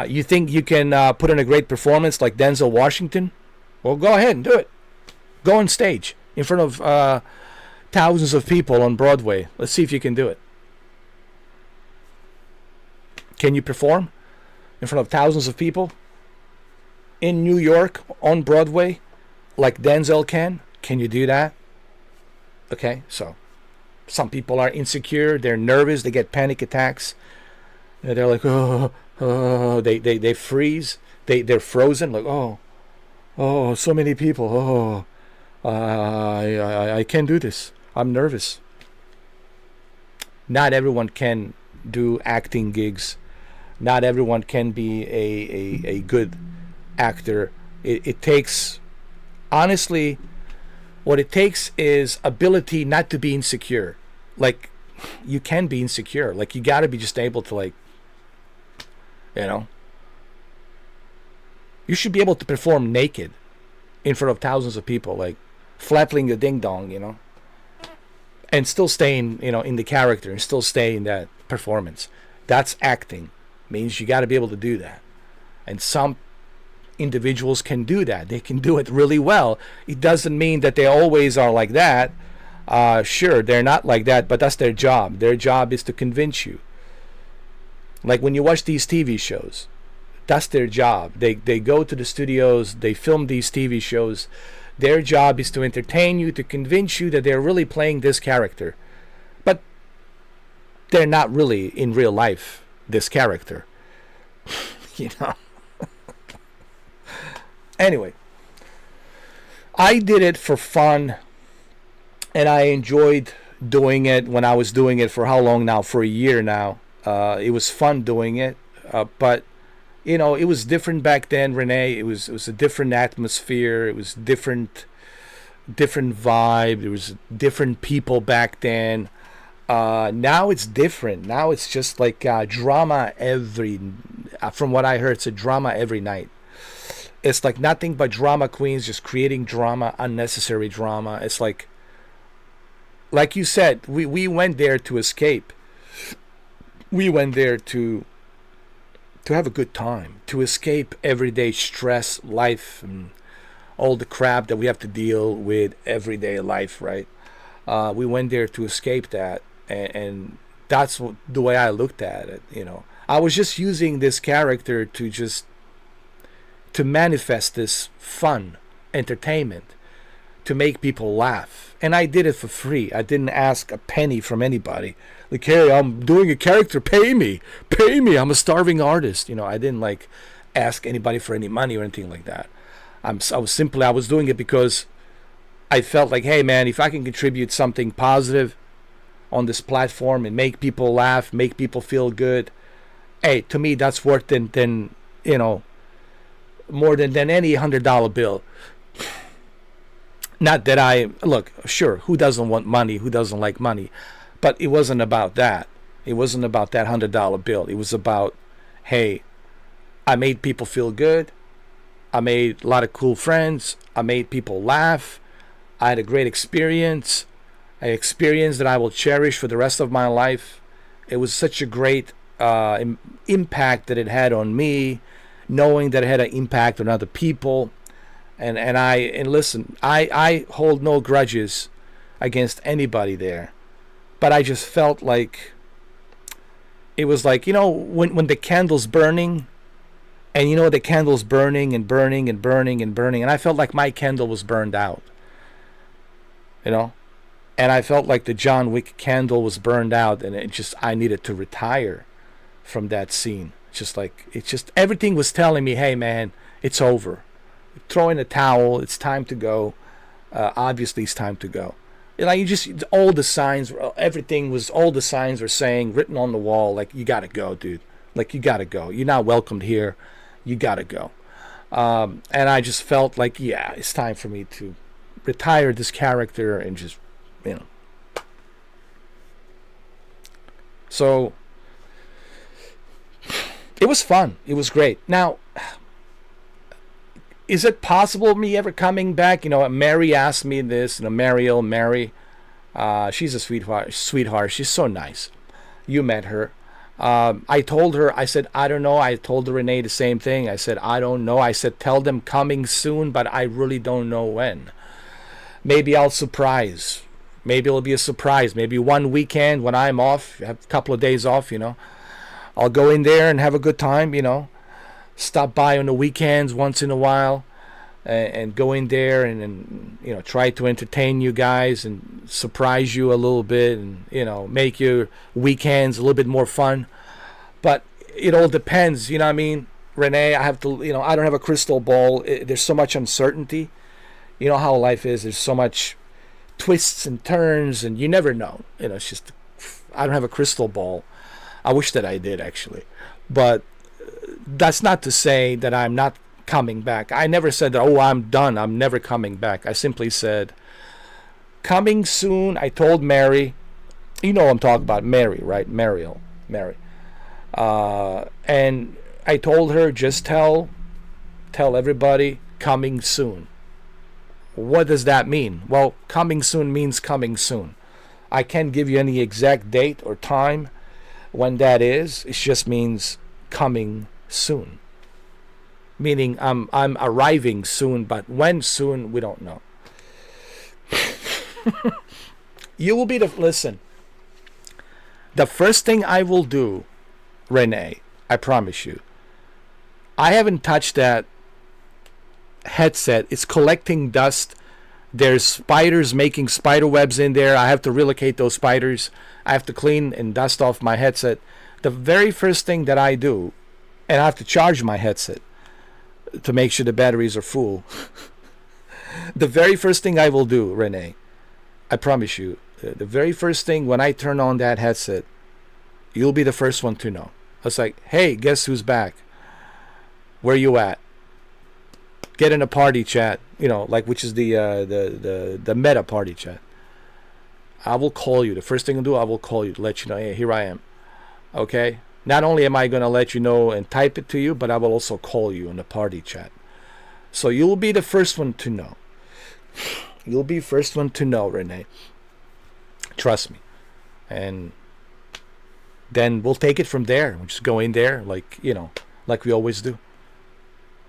You think you can put in a great performance like Denzel Washington? Well, go ahead and do it. Go on stage in front of thousands of people on Broadway. Let's see if you can do it. Can you perform in front of thousands of people in New York on Broadway like Denzel can? Can you do that? Okay, so some people are insecure. They're nervous. They get panic attacks. They're like, they freeze. They're frozen. Like, so many people. I can't do this. I'm nervous. Not everyone can do acting gigs. Not everyone can be a good actor. It takes, honestly, what it takes is ability not to be insecure. Like, you can be insecure. Like, you got to be just able to, like, you should be able to perform naked in front of thousands of people, like flapping a ding dong, and still staying, in the character and still stay in that performance. That's acting. Means you got to be able to do that. And some individuals can do that. They can do it really well. It doesn't mean that they always are like that. Sure, they're not like that, but that's their job. Their job is to convince you. Like when you watch these TV shows, that's their job. They go to the studios, they film these TV shows. Their job is to entertain you, to convince you that they're really playing this character. But they're not really in real life this character. Anyway, I did it for fun, and I enjoyed doing it when I was doing it for how long now? For a year now. It was fun doing it, but it was different back then, Renee. It was a different atmosphere. It was different. different vibe. There was different people back then. Now it's different. Now it's just like drama every. From what I heard, it's a drama every night. It's like nothing but drama queens just creating drama, unnecessary drama. It's like you said, we went there to escape. We went there to have a good time, to escape everyday stress, life, and all the crap that we have to deal with everyday life, right? We went there to escape that, and that's the way I looked at it. I was just using this character to manifest this fun, entertainment, to make people laugh, and I did it for free. I didn't ask a penny from anybody. Like, hey, I'm doing a character, pay me. I'm a starving artist. I didn't like ask anybody for any money or anything like that. I was doing it because I felt like, hey man, if I can contribute something positive on this platform and make people laugh, make people feel good, hey, to me that's worth than more than any $100 bill. Not that I look, sure, who doesn't want money? Who doesn't like money? But it wasn't about that. It wasn't about that $100 bill. It was about, hey, I made people feel good. I made a lot of cool friends. I made people laugh. I had a great experience. An experience that I will cherish for the rest of my life. It was such a great impact that it had on me, knowing that it had an impact on other people. And listen, I hold no grudges against anybody there. But I just felt like it was like, when the candle's burning, and the candle's burning and burning and burning and burning, and I felt like my candle was burned out. And I felt like the John Wick candle was burned out, and I needed to retire from that scene. Everything was telling me, hey man, it's over. Throw in the towel, it's time to go. Obviously it's time to go. All the signs were saying, written on the wall, like, you gotta go, dude. Like, you gotta go. You're not welcomed here. You gotta go. And I just felt like, yeah, it's time for me to retire this character and just, So, it was fun. It was great. Now, is it possible me ever coming back? Mary asked me this. Mary, she's a sweetheart. She's so nice. You met her. I told her, I said, I don't know. I told Renee the same thing. I said, I don't know. I said, tell them coming soon, but I really don't know when. Maybe I'll surprise. Maybe it'll be a surprise. Maybe one weekend when I'm off, have a couple of days off, I'll go in there and have a good time, Stop by on the weekends once in a while, and go in there and try to entertain you guys and surprise you a little bit, and make your weekends a little bit more fun. But it all depends, what I mean, Renee. I have to, I don't have a crystal ball. There's so much uncertainty. You know how life is. There's so much twists and turns, and you never know. It's just, I don't have a crystal ball. I wish that I did, actually, but that's not to say that I'm not coming back. I never said that, oh, I'm done, I'm never coming back. I simply said, coming soon. I told Mary, I'm talking about Mary, right? Mary. And I told her, just tell everybody, coming soon. What does that mean? Well, coming soon means coming soon. I can't give you any exact date or time when that is. It just means coming soon, meaning I'm arriving soon, but when soon, we don't know. You will be listen, the first thing I will do, Renee, I promise you, I haven't touched that headset. It's collecting dust. There's spiders making spider webs in there. I have to relocate those spiders. I have to clean and dust off my headset. The very first thing that I do, and I have to charge my headset to make sure the batteries are full. The very first thing I will do, Renee, I promise you, the very first thing when I turn on that headset, you'll be the first one to know. I was like, hey, guess who's back? Where you at? get in a party chat, you know, like which is the meta party chat. I will call you. The first thing I'll do, I will call you to let you know, hey, here I am. Okay? Not only am I going to let you know and type it to you, but I will also call you in the party chat. So you'll be the first one to know. You'll be first one to know, Renee. Trust me. And then we'll take it from there. We'll just go in there like, you know, like we always do.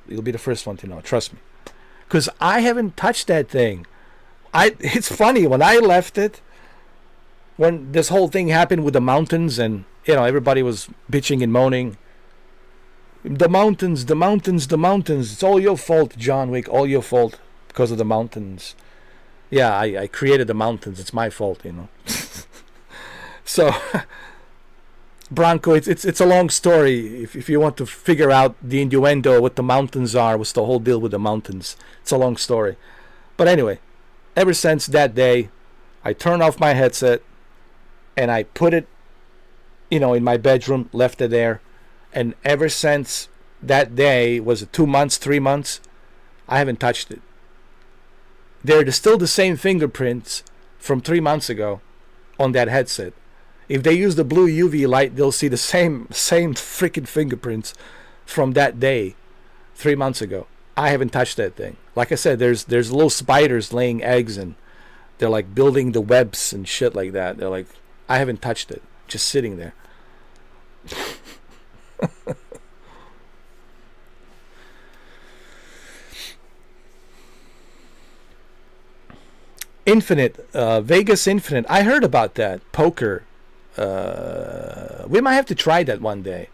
You'll be the first one to know. Trust me. Because I haven't touched that thing. It's funny, when I left it, when this whole thing happened with the mountains and, you know, everybody was bitching and moaning. The mountains, the mountains, the mountains. It's all your fault, John Wick. All your fault because of the mountains. Yeah, I created the mountains. It's my fault, you know. So, Bronco, it's a long story. If you want to figure out the innuendo, what the mountains are, what's the whole deal with the mountains. It's a long story. But anyway, ever since that day, I turned off my headset and I put it, you know, in my bedroom, left it there. And ever since that day, was it 2 months, 3 months, I haven't touched it. They're still the same fingerprints from 3 months ago on that headset. If they use the blue UV light, they'll see the same freaking fingerprints from that day, 3 months ago. I haven't touched that thing. Like I said, there's little spiders laying eggs and they're like building the webs and shit like that. They're like, I haven't touched it. Just sitting there. Infinite, Vegas Infinite. I heard about that. Poker. We might have to try that one day.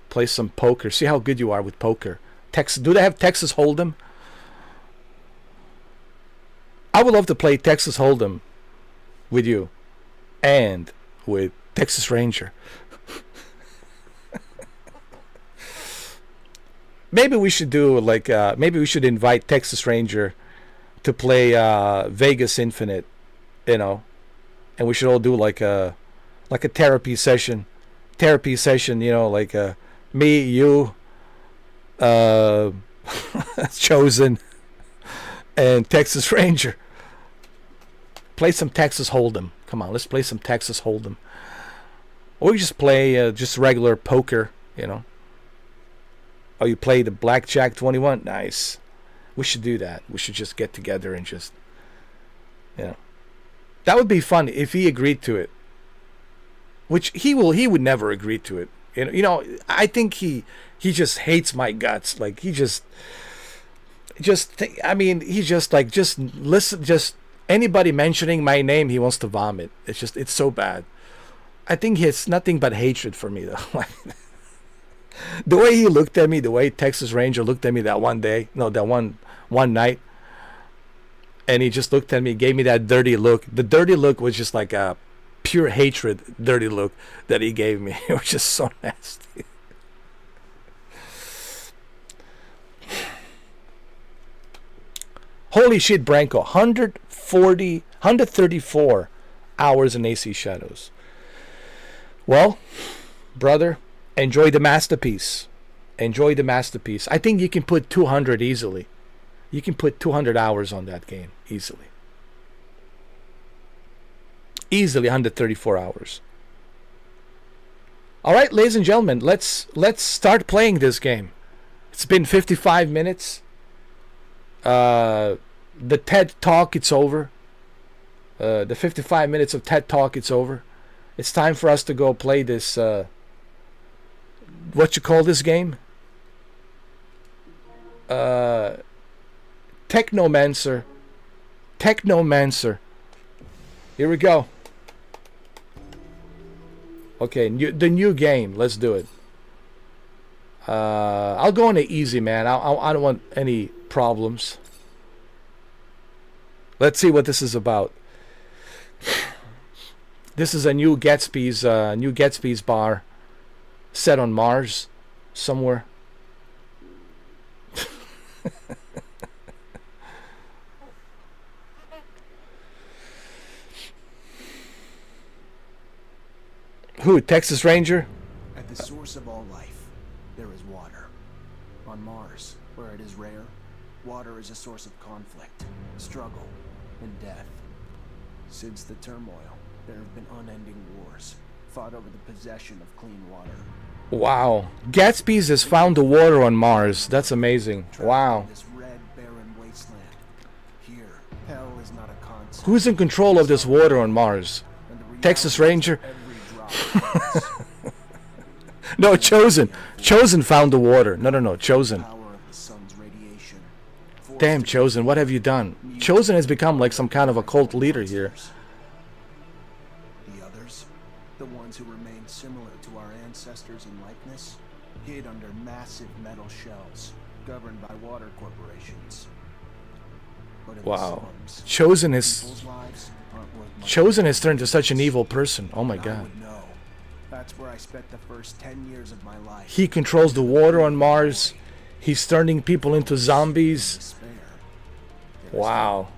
Play some poker. See how good you are with poker. Do they have Texas Hold'em? I would love to play Texas Hold'em with you. And with Texas Ranger. Maybe we should do like maybe we should invite Texas Ranger to play Vegas Infinite, you know, and we should all do like a therapy session, you know, like me, you, Chosen, and Texas Ranger. Play some Texas Hold'em. Come on, let's play some Texas Hold'em. Or we just play just regular poker, you know. Oh, you play the Blackjack 21? Nice. We should do that. We should just get together and just, you know. That would be fun if he agreed to it. Which he would never agree to it. You know, I think he just hates my guts. Like he just I mean, he just like just listen, just anybody mentioning my name, he wants to vomit. It's so bad. I think he has nothing but hatred for me though. Like the way he looked at me, the way Texas Ranger looked at me that one day, no, that one night, and he just looked at me, gave me that dirty look. The dirty look was just like a pure hatred, dirty look that he gave me. It was just so nasty. Holy shit, Branko, 134 hours in AC Shadows. Well, brother, enjoy the masterpiece. Enjoy the masterpiece. I think you can put 200 easily. You can put 200 hours on that game easily. Easily 134 hours. All right, ladies and gentlemen, let's start playing this game. It's been 55 minutes. The TED Talk, it's over. The 55 minutes of TED Talk, it's over. It's time for us to go play this, what you call this game? Technomancer. Technomancer. Here we go. Okay, the new game. Let's do it. I'll go on the easy, man. I don't want any problems. Let's see what this is about. This is a new Gatsby's bar set on Mars somewhere. Who? Texas Ranger? At the source of all life, there is water. On Mars, where it is rare, Water is a source of conflict, struggle, and death. Since the turmoil, there have been unending wars, fought over the possession of clean water. Wow. Gatsby's has found the water on Mars. That's amazing. Wow. This red, barren wasteland. Here, hell is not a concept. Who's in control of this water on Mars? Texas Ranger? No, Chosen. Chosen found the water. No, Chosen. Damn, Chosen, what have you done? Chosen has become like some kind of a cult leader here. The others, the ones who remain similar to our ancestors in likeness, hid under massive metal shells, governed by water corporations. But in Wow. the slums, Chosen has people's lives aren't worth much. Chosen has turned to such an evil person. Oh my I god. would know. That's where I spent the first 10 years of my life. He controls the water on Mars. He's turning people into zombies. Despair. Wow.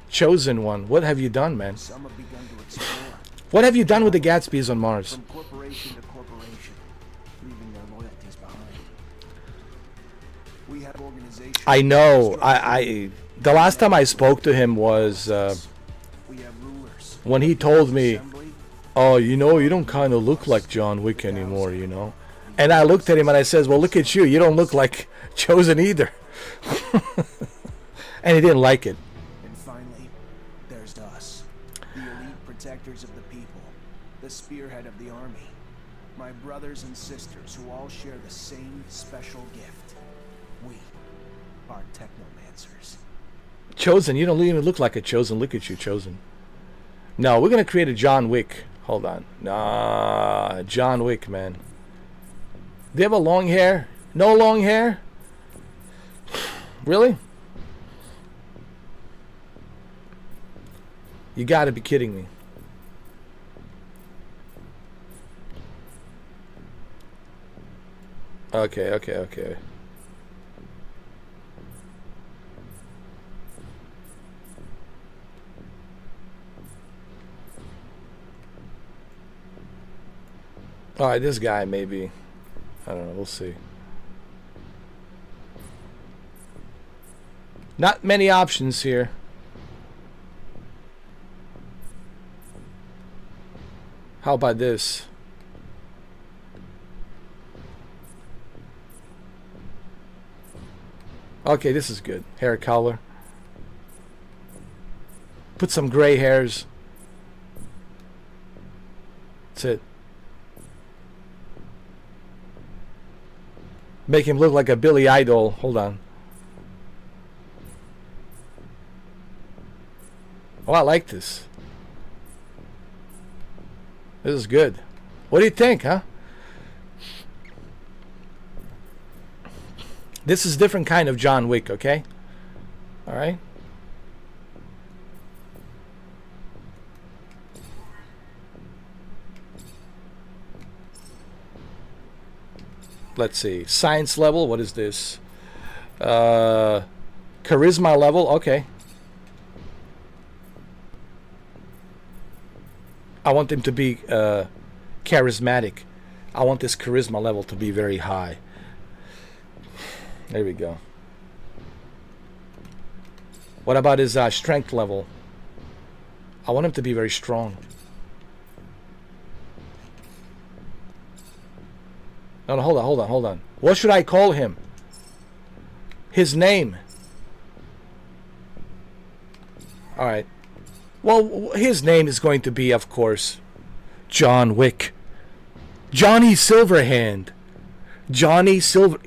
Chosen one. What have you done, man? Some have begun to explore. What have you done with the Gatsbys on Mars? From corporation to corporation, leaving their loyalties behind. We have organizations. I know. The last time I spoke to him was We have rulers. when he told me, Assembly. "Oh, you know, you don't kind of look like John Wick anymore, you know." And I looked at him and I says, "Well, look at you. You don't look like Chosen either." And he didn't like it. And finally, there's us, the elite protectors of the people, the spearhead of the army, my brothers and sisters who all share the same special gift. We are Technomancers. Chosen, you don't even look like a Chosen. Look at you, Chosen. No, we're gonna create a John Wick. Hold on. Nah, John Wick, man. Do you have a long hair? No long hair? Really? You gotta be kidding me. Okay. Alright, this guy maybe. I don't know, we'll see. Not many options here. How about this? Okay, this is good. Hair color. Put some gray hairs. That's it. Make him look like a Billy Idol. Hold on. Oh, I like this. This is good. What do you think, huh? This is different kind of John Wick, okay? All right. Let's see. Science level. What is this? Charisma level. Okay. I want him to be charismatic. I want this charisma level to be very high. There we go. What about his strength level? I want him to be very strong. No, hold on. What should I call him? His name. All right. Well, his name is going to be, of course, John Wick. Johnny Silverhand. Johnny Silverhand.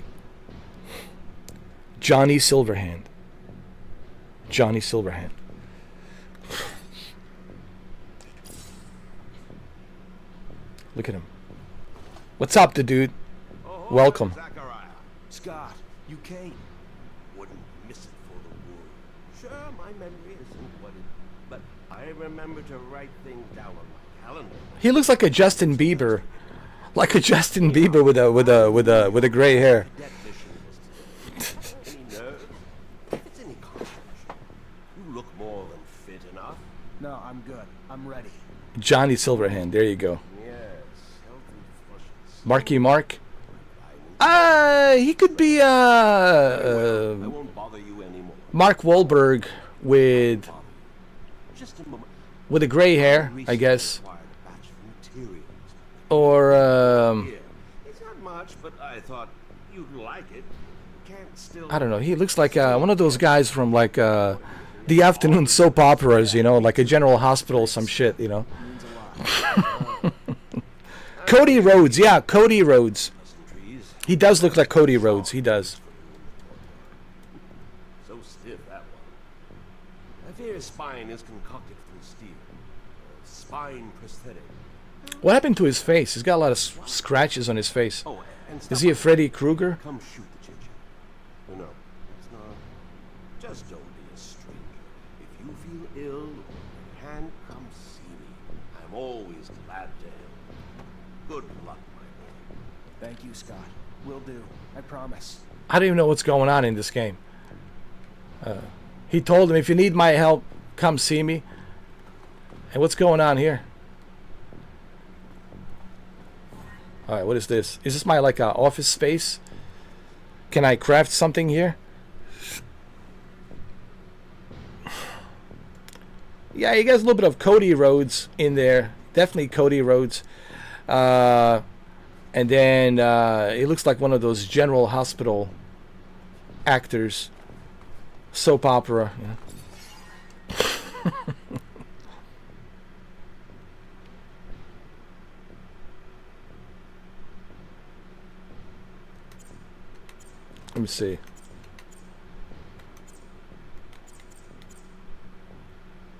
Look at him. What's up, dude? Welcome. Scott, you came. Wouldn't miss it for the world. Sure, my memory isn't what it, but I remember to write things down on my calendar. He looks like a Justin Bieber, with a gray hair. Debt mission was any nerves? If it's any consolation, you look more than fit enough. No, I'm good. I'm ready. Johnny Silverhand. There you go. Yes, healthy flushes. Marky Mark. He could be I won't bother you Mark Wahlberg with Just a moment. the gray hair, I Recently guess, acquired a batch of materials. or Here. It's not much, but I thought you'd like it. Can't still. I don't know. He looks like one of those guys from like the afternoon soap operas, you know, like a General Hospital, some shit, you know. Means a lot. Cody Rhodes, yeah, Cody Rhodes. Trees. He does look like Cody Rhodes. He does. So stiff, that one. I fear his spine is concocted from steel. A spine prosthetic. What happened to his face? He's got a lot of scratches on his face. Oh, and Is he a Freddy Krueger? Come shoot the ginger. No, it's not. Just don't be a stranger. If you feel ill or can't come see me, I'm always glad to help. Good luck, my boy. Thank you, Scott. Will do. I promise. I don't even know what's going on in this game. He told him, if you need my help, come see me. And what's going on here? All right, what is this? Is this my like office space? Can I craft something here? Yeah, you got a little bit of Cody Rhodes in there. Definitely Cody Rhodes. And then it looks like one of those General Hospital actors. Soap opera. Yeah. Let me see.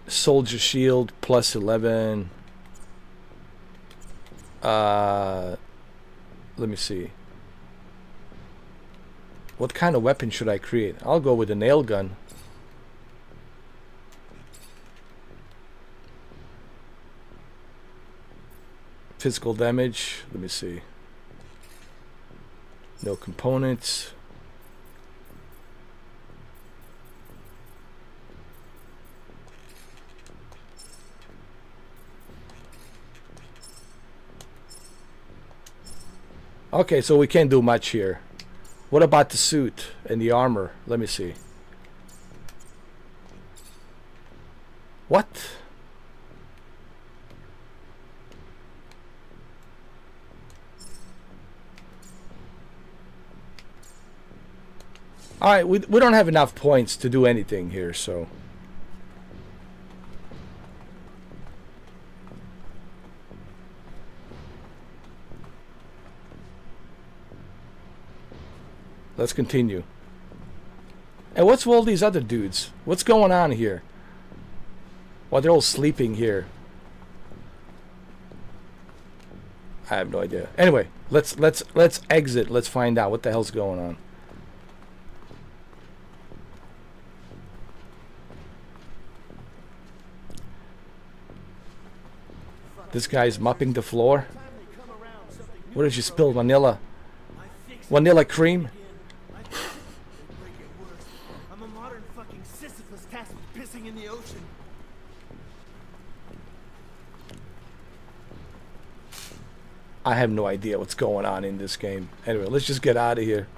Soldier Shield plus 11. Let me see. What kind of weapon should I create? I'll go with a nail gun. Physical damage. Let me see. No components. Okay, so we can't do much here. What about the suit and the armor? Let me see. What? Alright, we don't have enough points to do anything here, so... Let's continue. And what's with all these other dudes? What's going on here? Well, they're all sleeping here. I have no idea. Anyway, let's exit. Let's find out what the hell's going on. This guy's mopping the floor. What did you spill? Vanilla? Vanilla cream? I'm a modern fucking Sisyphus tasked with pissing in the ocean. I have no idea what's going on in this game. Anyway, let's just get out of here.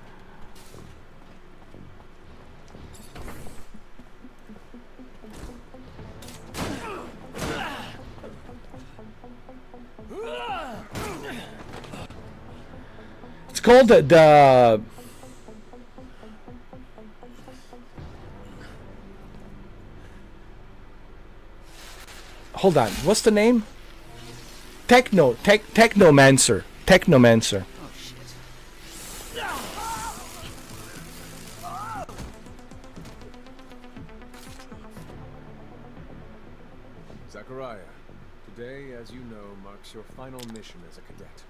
It's called the hold on, what's the name? Technomancer. Technomancer. Oh, shit. Zachariah, today, as you know, marks your final mission as a cadet.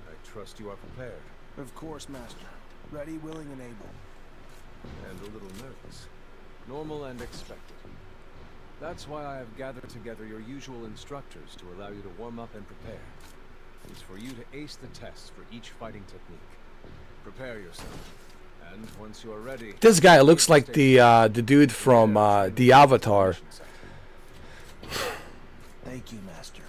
I trust you are prepared Of course, Master. Ready, willing, and able. and a little nervous. Normal and expected. That's why I have gathered together your usual instructors to allow you to warm up and prepare. It's for you to ace the tests for each fighting technique. Prepare yourself, and once you are ready... This guy looks like the dude from the Avatar. Thank you, Master.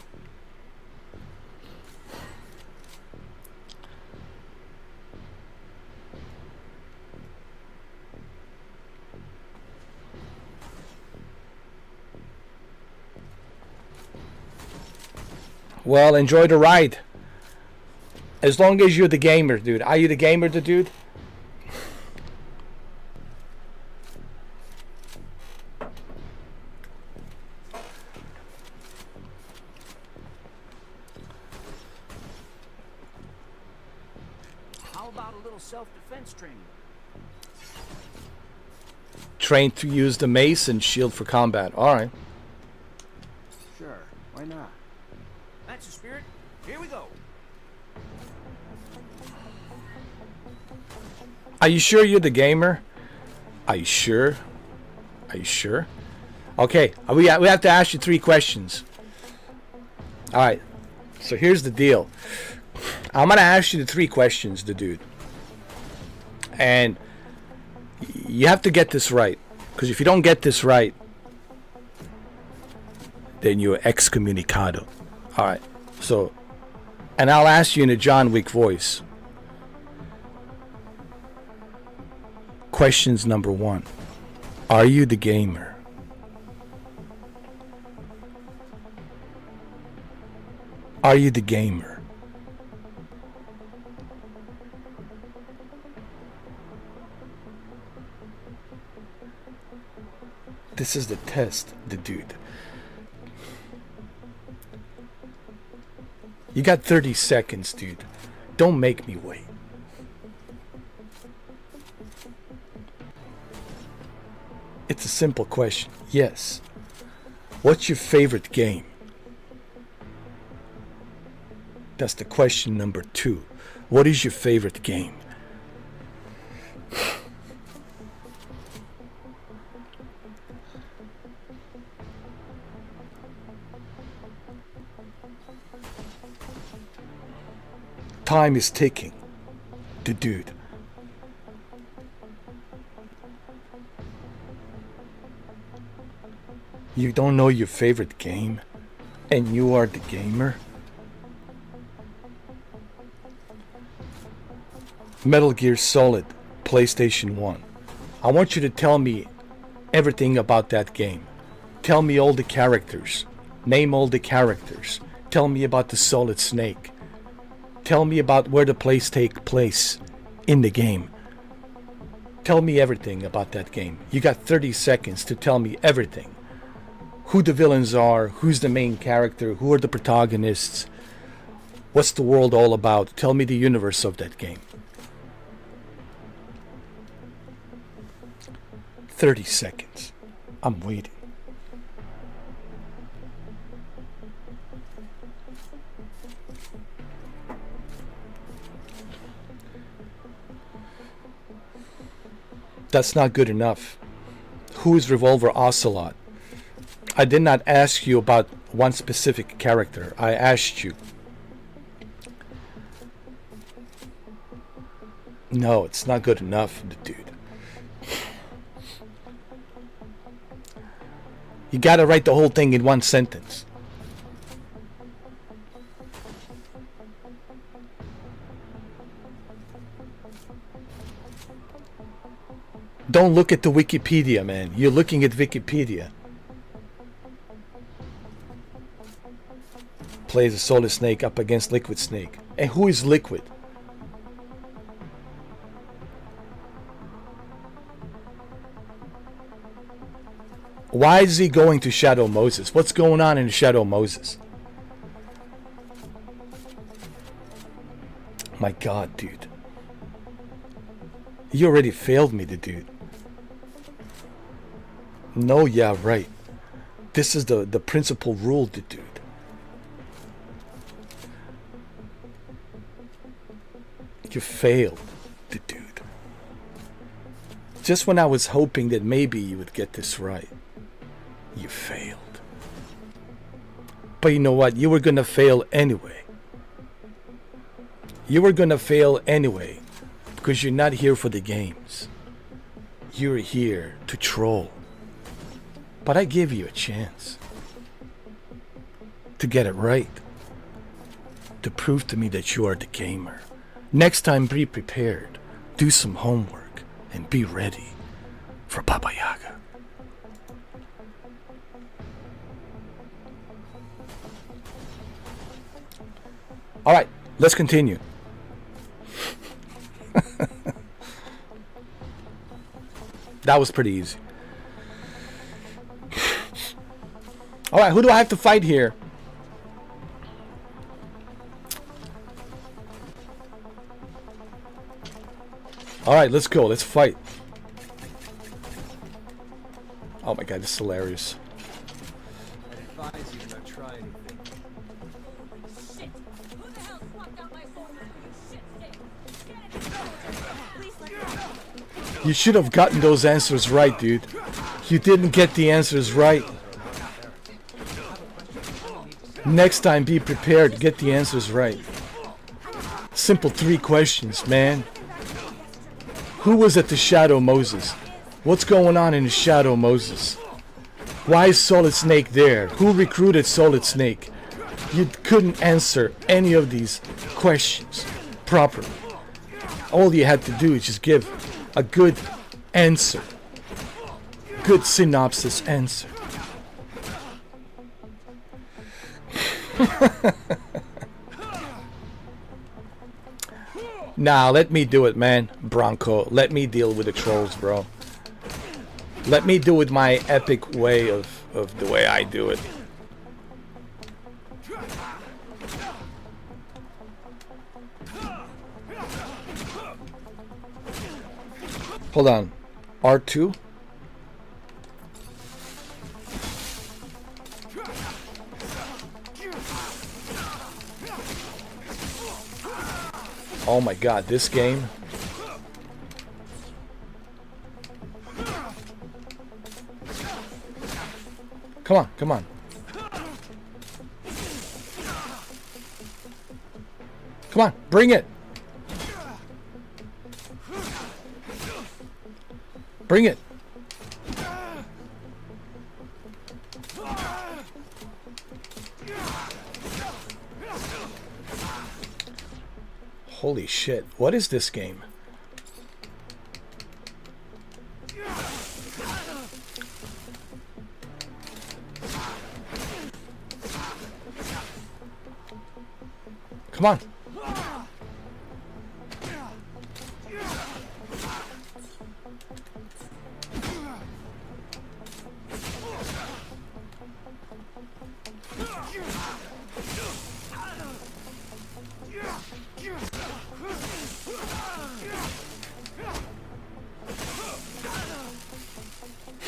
Well, enjoy the ride. As long as you're the gamer, dude. Are you the gamer, the dude? How about a little self-defense training? Trained to use the mace and shield for combat. Alright. Sure, why not? That's the spirit. Here we go. Are you sure you're the gamer? Are you sure? Are you sure? Okay, we have to ask you 3 questions. Alright, so here's the deal. I'm going to ask you the 3 questions, the dude. And you have to get this right. Because if you don't get this right, then you're excommunicado. Alright, so, and I'll ask you in a John Wick voice. Questions number 1. Are you the gamer? Are you the gamer? This is the test, the dude. You got 30 seconds, dude. Don't make me wait. It's a simple question. Yes. What's your favorite game? That's the question number 2. What is your favorite game? Time is ticking. The dude. You don't know your favorite game? And you are the gamer? Metal Gear Solid, PlayStation 1. I want you to tell me everything about that game. Tell me all the characters. Name all the characters. Tell me about the Solid Snake. Tell me about where the plays take place in the game. Tell me everything about that game. You got 30 seconds to tell me everything. Who the villains are, who's the main character, who are the protagonists, what's the world all about. Tell me the universe of that game. 30 seconds. I'm waiting. That's not good enough. Who is Revolver Ocelot? I did not ask you about one specific character. I asked you. No, it's not good enough, dude. You gotta write the whole thing in one sentence. Don't look at the Wikipedia, man. You're looking at Wikipedia. Plays a Solid Snake up against Liquid Snake. And who is Liquid? Why is he going to Shadow Moses? What's going on in Shadow Moses? My God, dude. You already failed me, the dude. No, yeah, right. This is the principal rule, the dude. You failed, the dude. Just when I was hoping that maybe you would get this right, you failed. But you know what? You were gonna fail anyway. You were gonna fail anyway because you're not here for the games. You're here to troll. But I give you a chance to get it right, to prove to me that you are the gamer. Next time, be prepared, do some homework, and be ready for Baba Yaga. All right, let's continue. That was pretty easy. All right, who do I have to fight here? All right, let's go. Let's fight. Oh my god, this is hilarious. I advise you not try anything. Shit! Who the hell swapped out my soldiers for you shit stick? Please let me. You should have gotten those answers right, dude. You didn't get the answers right. Next time, be prepared. Get the answers right. Simple 3 questions, man. Who was at the Shadow Moses? What's going on in the Shadow Moses? Why is Solid Snake there? Who recruited Solid Snake? You couldn't answer any of these questions properly. All you had to do is just give a good answer. Good synopsis answer. Nah, let me do it, man. Bronco, let me deal with the trolls, bro. Let me do it my epic way of the way I do it. Hold on. R2? Oh my god, this game. Come on, come on. Come on, bring it. Bring it. Holy shit, what is this game? Come on.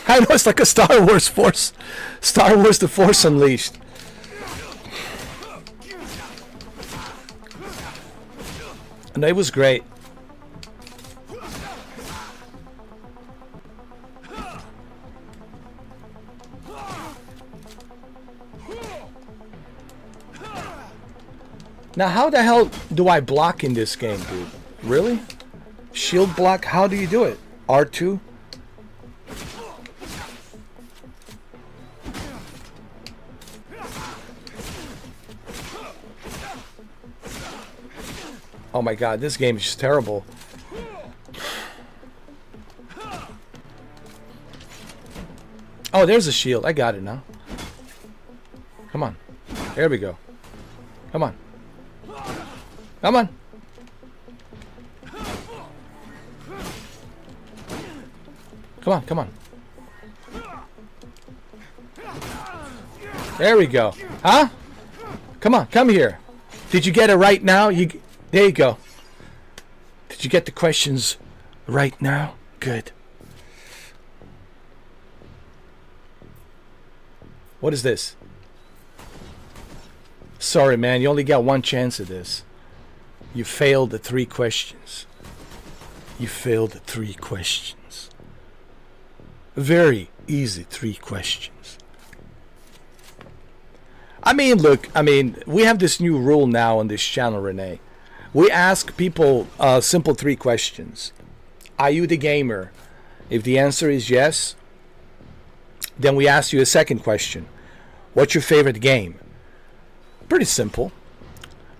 I know, it's like a Star Wars Force. Star Wars The Force Unleashed. And it was great. Now, how the hell do I block in this game, dude? Really? Shield block? How do you do it? R2? Oh my god, this game is just terrible. Oh, there's a shield. I got it now. Come on. There we go. Come on. Come on. Come on, come on. There we go. Huh? Come on, come here. Did you get it right now? There you go. Did you get the questions right now? Good. What is this? Sorry, man. You only got one chance at this. You failed the 3 questions. You failed the 3 questions. Very easy 3 questions. I mean, look. I mean, we have this new rule now on this channel, Renee. We ask people simple 3 questions. Are you the gamer? If the answer is yes, then we ask you a second question. What's your favorite game? Pretty simple.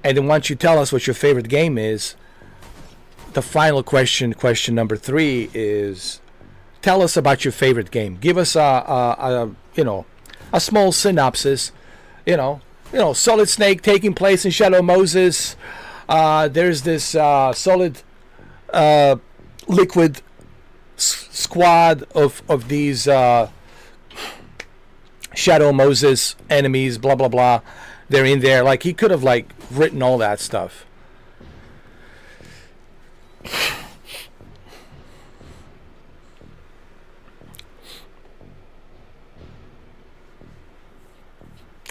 And then once you tell us what your favorite game is, the final question, question number 3, is tell us about your favorite game. Give us a small synopsis, Solid Snake taking place in Shadow Moses. There's this solid liquid squad of these Shadow Moses enemies, blah blah blah. They're in there. Like, he could have like written all that stuff.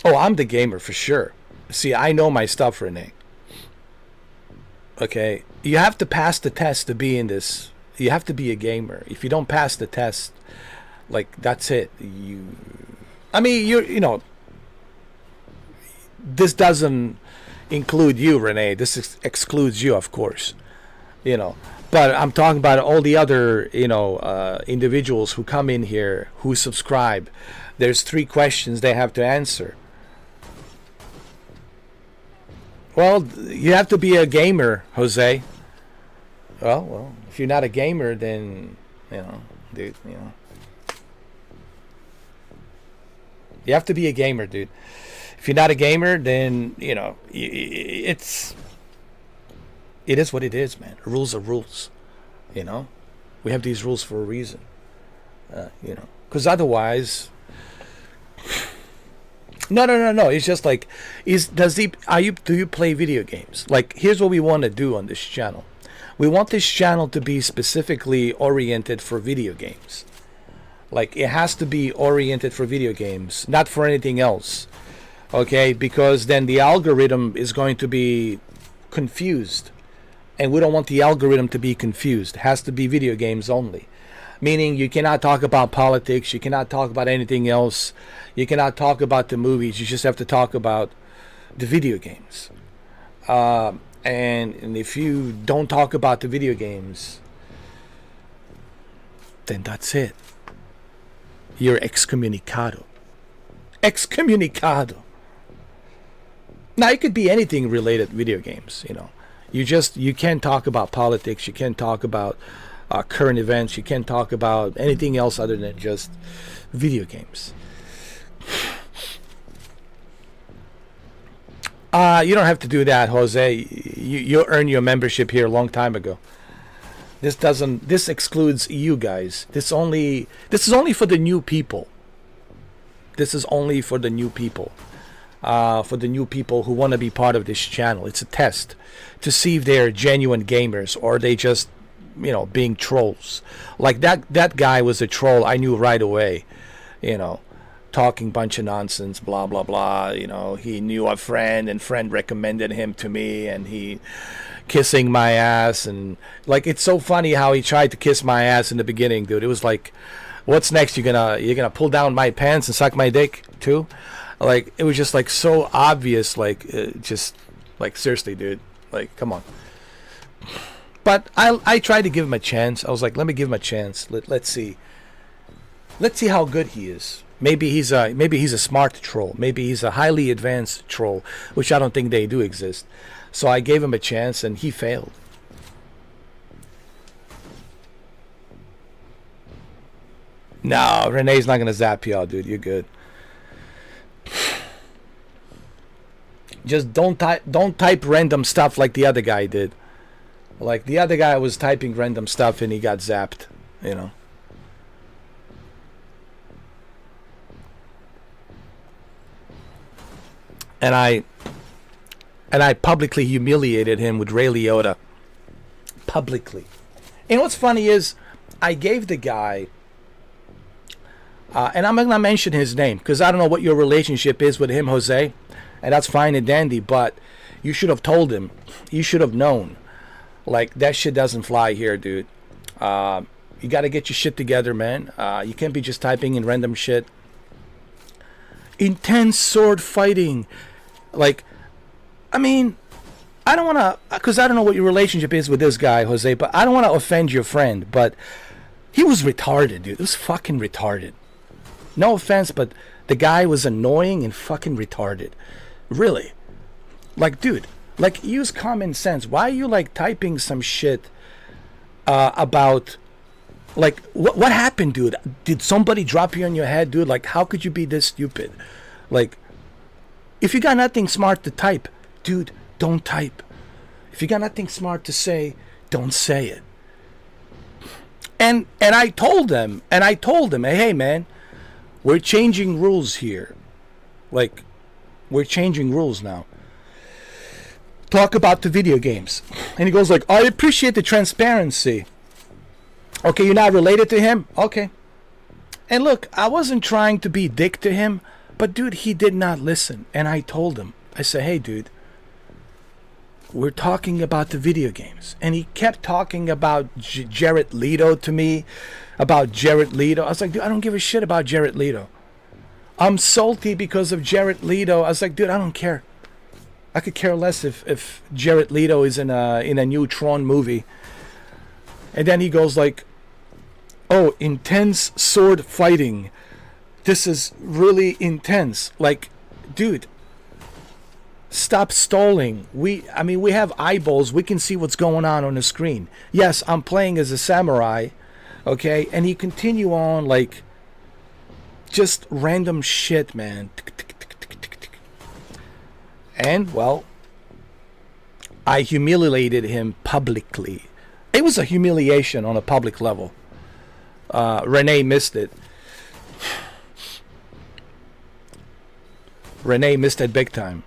Oh, I'm the gamer for sure. See, I know my stuff, Renee. Okay, you have to pass the test to be in this. You have to be a gamer. If you don't pass the test, like, that's it. I mean, this doesn't include you, Renee. This excludes you, of course. But I'm talking about all the other, individuals who come in here, who subscribe. There's 3 questions they have to answer. Well, you have to be a gamer, Jose. Well, if you're not a gamer, then, dude, you have to be a gamer, dude. If you're not a gamer, then, it is what it is, man. Rules are rules, We have these rules for a reason, because otherwise... No. It's just like, do you play video games? Like, here's what we want to do on this channel. We want this channel to be specifically oriented for video games. Like, it has to be oriented for video games, not for anything else. Okay? Because then the algorithm is going to be confused. And we don't want the algorithm to be confused. It has to be video games only. Meaning, you cannot talk about politics, you cannot talk about anything else, you cannot talk about the movies, you just have to talk about the video games. And if you don't talk about the video games, then that's it. You're excommunicado. Excommunicado. Now, it could be anything related to video games, You can't talk about politics, you can't talk about current events, you can't talk about anything else other than just video games. You don't have to do that, Jose. You earned your membership here a long time ago. This excludes you guys. This is only for the new people. This is only for the new people. For the new people who want to be part of this channel. It's a test to see if they're genuine gamers or they just being trolls. Like that guy was a troll. I knew right away, talking bunch of nonsense, blah blah blah. He knew a friend and friend recommended him to me, and he kissing my ass, and like, it's so funny how he tried to kiss my ass in the beginning, dude. It was like, what's next? You're gonna pull down my pants and suck my dick too? Like, it was just like so obvious, like, just like, seriously, dude, like, come on. But I tried to give him a chance. I was like, let me give him a chance. Let's see how good he is. Maybe he's a smart troll. Maybe he's a highly advanced troll, which I don't think they do exist. So I gave him a chance, and he failed. No, Renee's not gonna zap you out, dude. You're good. Just don't type random stuff like the other guy did. Like, the other guy was typing random stuff and he got zapped, And I publicly humiliated him with Ray Liotta. Publicly. And what's funny is, I gave the guy, and I'm not going to mention his name, because I don't know what your relationship is with him, Jose, and that's fine and dandy, but you should have told him. You should have known. Like, that shit doesn't fly here, dude. You got to get your shit together, man. You can't be just typing in random shit. Intense sword fighting. Like, I mean, I don't want to, because I don't know what your relationship is with this guy, Jose, but I don't want to offend your friend, but he was retarded, dude. It was fucking retarded. No offense, but the guy was annoying and fucking retarded. Really. Like, dude. Like, use common sense. Why are you, like, typing some shit about, like, what happened, dude? Did somebody drop you on your head, dude? Like, how could you be this stupid? Like, If you got nothing smart to type, dude, don't type. If you got nothing smart to say, don't say it. And I told them, hey man, we're changing rules here. Like, we're changing rules now. Talk about the video games. And he goes like, I appreciate the transparency. Okay, you're not related to him? Okay. And look, I wasn't trying to be dick to him, but dude, he did not listen. And I told him, I said, hey dude, we're talking about the video games. And he kept talking about Jared Leto to me, about Jared Leto. I was like, dude, I don't give a shit about Jared Leto. I'm salty because of Jared Leto. I was like, dude, I don't care. I could care less if Jared Leto is in a new Tron movie. And then he goes like, oh, intense sword fighting. This is really intense. Like, dude, stop stalling. We have eyeballs. We can see what's going on the screen. Yes, I'm playing as a samurai, okay? And he continue on like just random shit, man. And, well, I humiliated him publicly. It was a humiliation on a public level. Renee missed it. Renee missed it big time.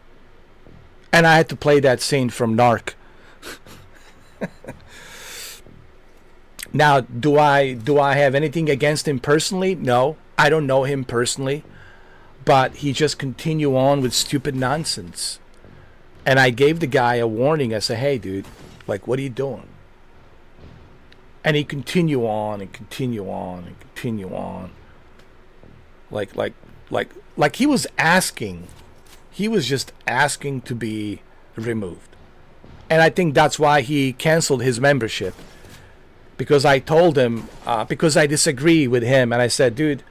And I had to play that scene from Narc. Now, do I have anything against him personally? No. I don't know him personally. But he just continue on with stupid nonsense. And I gave the guy a warning. I said, hey, dude, like, what are you doing? And he continue on and continue on and continue on. Like he was asking. He was just asking to be removed. And I think that's why he canceled his membership. Because I told him, because I disagree with him. And I said, dude,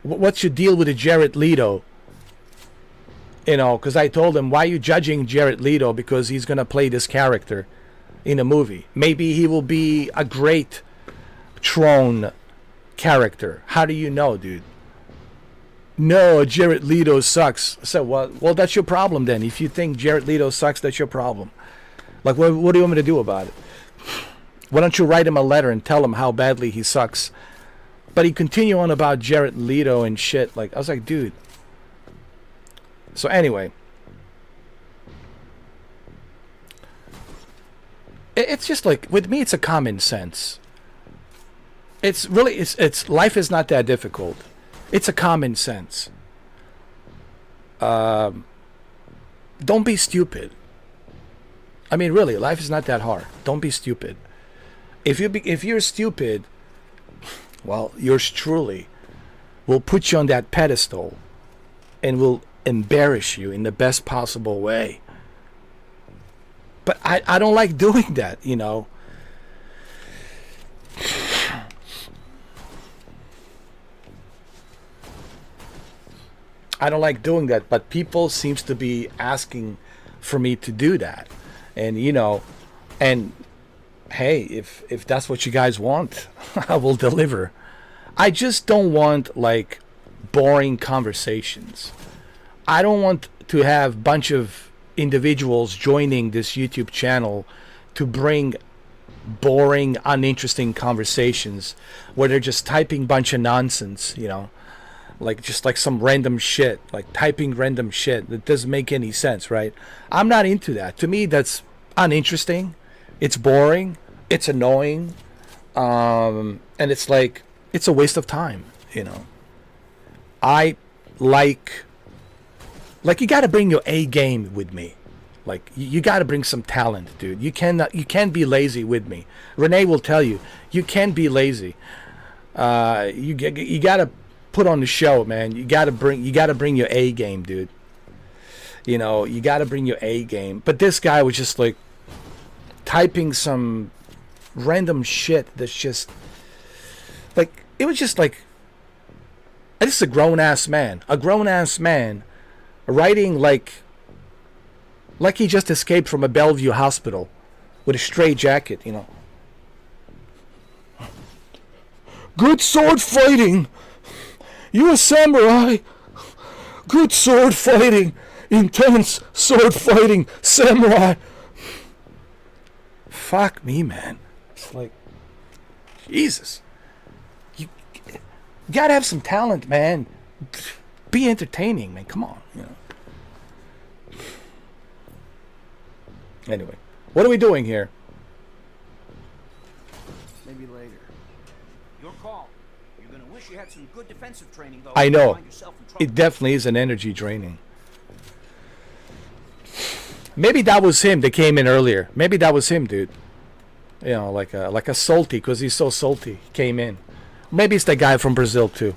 what's your deal with the Jared Leto? You know, because I told him, why are you judging Jared Leto? Because he's going to play this character in a movie. Maybe he will be a great Tron character. How do you know, dude? No, Jared Leto sucks. So, well, that's your problem then. If you think Jared Leto sucks, that's your problem. Like, what do you want me to do about it? Why don't you write him a letter and tell him how badly he sucks? But he continued on about Jared Leto and shit. Like, I was like, dude. So anyway, it's just like, with me, it's a common sense. It's really, it's life is not that difficult. It's a common sense. Don't be stupid. I mean, really, life is not that hard. Don't be stupid. If you're stupid, well, yours truly will put you on that pedestal and will embarrass you in the best possible way. But I don't like doing that, you know. I don't like doing that, but people seems to be asking for me to do that. And, you know, and hey, if that's what you guys want, I will deliver. I just don't want, like, boring conversations. I don't want to have a bunch of individuals joining this YouTube channel to bring boring, uninteresting conversations where they're just typing a bunch of nonsense, you know. Like, just like some random shit, like typing random shit that doesn't make any sense, right? I'm not into that. To me, that's uninteresting. It's boring. It's annoying. And it's like, it's a waste of time, you know. I like you got to bring your A game with me. Like, you got to bring some talent, dude. You can't be lazy with me. Renee will tell you, you can't be lazy. You got to put on the show, man. You got to bring your A game, dude. You know, you got to bring your A game. But this guy was just like typing some random shit that's just like, it was just like, this is a grown-ass man writing like he just escaped from a Bellevue hospital with a straight jacket, you know. Good sword fighting. You a samurai. good sword fighting, intense sword fighting, samurai. Fuck me, man. It's like, Jesus. You gotta have some talent, man. Be entertaining, man. Come on, you know. Anyway, what are we doing here? Maybe later. Your call. You're gonna wish you had some good defensive training, though. I know. Find yourself in trouble. It definitely is an energy draining. Maybe that was him that came in earlier. Maybe that was him, dude. You know, like a salty, because he's so salty. He came in. Maybe it's the guy from Brazil too.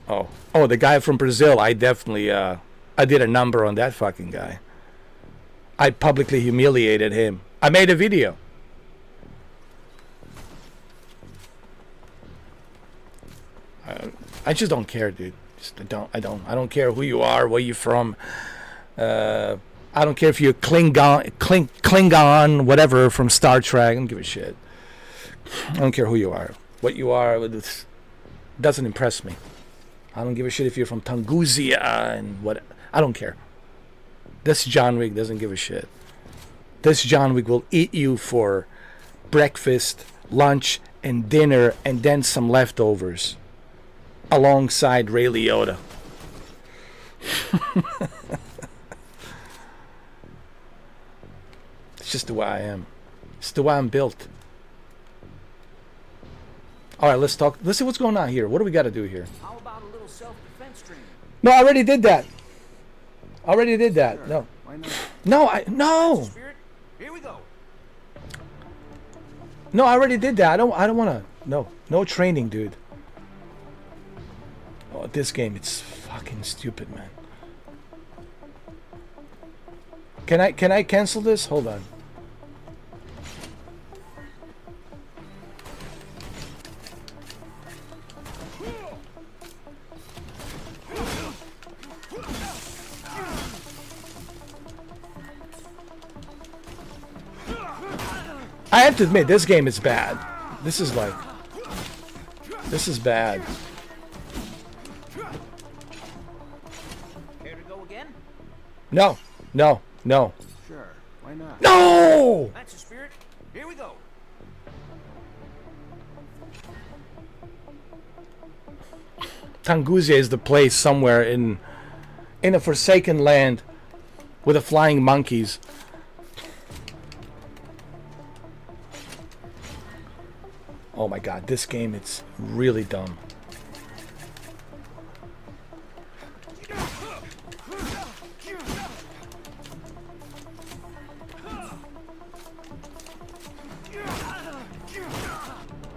Oh, the guy from Brazil. I definitely I did a number on that fucking guy. I publicly humiliated him. I made a video. I just don't care, dude. I don't care who you are, where you're from. I don't care if you're Klingon, whatever, from Star Trek. I don't give a shit. I don't care who you are, what you are. It doesn't impress me. I don't give a shit if you're from Tungusia and what. I don't care. This John Wick doesn't give a shit. This John Wick will eat you for breakfast, lunch, and dinner, and then some leftovers, alongside Ray Liotta. It's just the way I am. It's the way I'm built. All right, let's talk. Let's see what's going on here. What do we got to do here? How about a little self-defense training? No, I already did that. Already did that. Sure. No. Why not? No. Spirit, here we go. No, I already did that. I don't want to. No training, dude. Oh, this game, it's fucking stupid, man. Can I cancel this? Hold on. I have to admit, this game is bad. This is bad. Care to go again? No. Sure. Why not? No! That's the spirit. Here we go. Tungusia is the place somewhere in a forsaken land with the flying monkeys. Oh my god, this game, it's really dumb.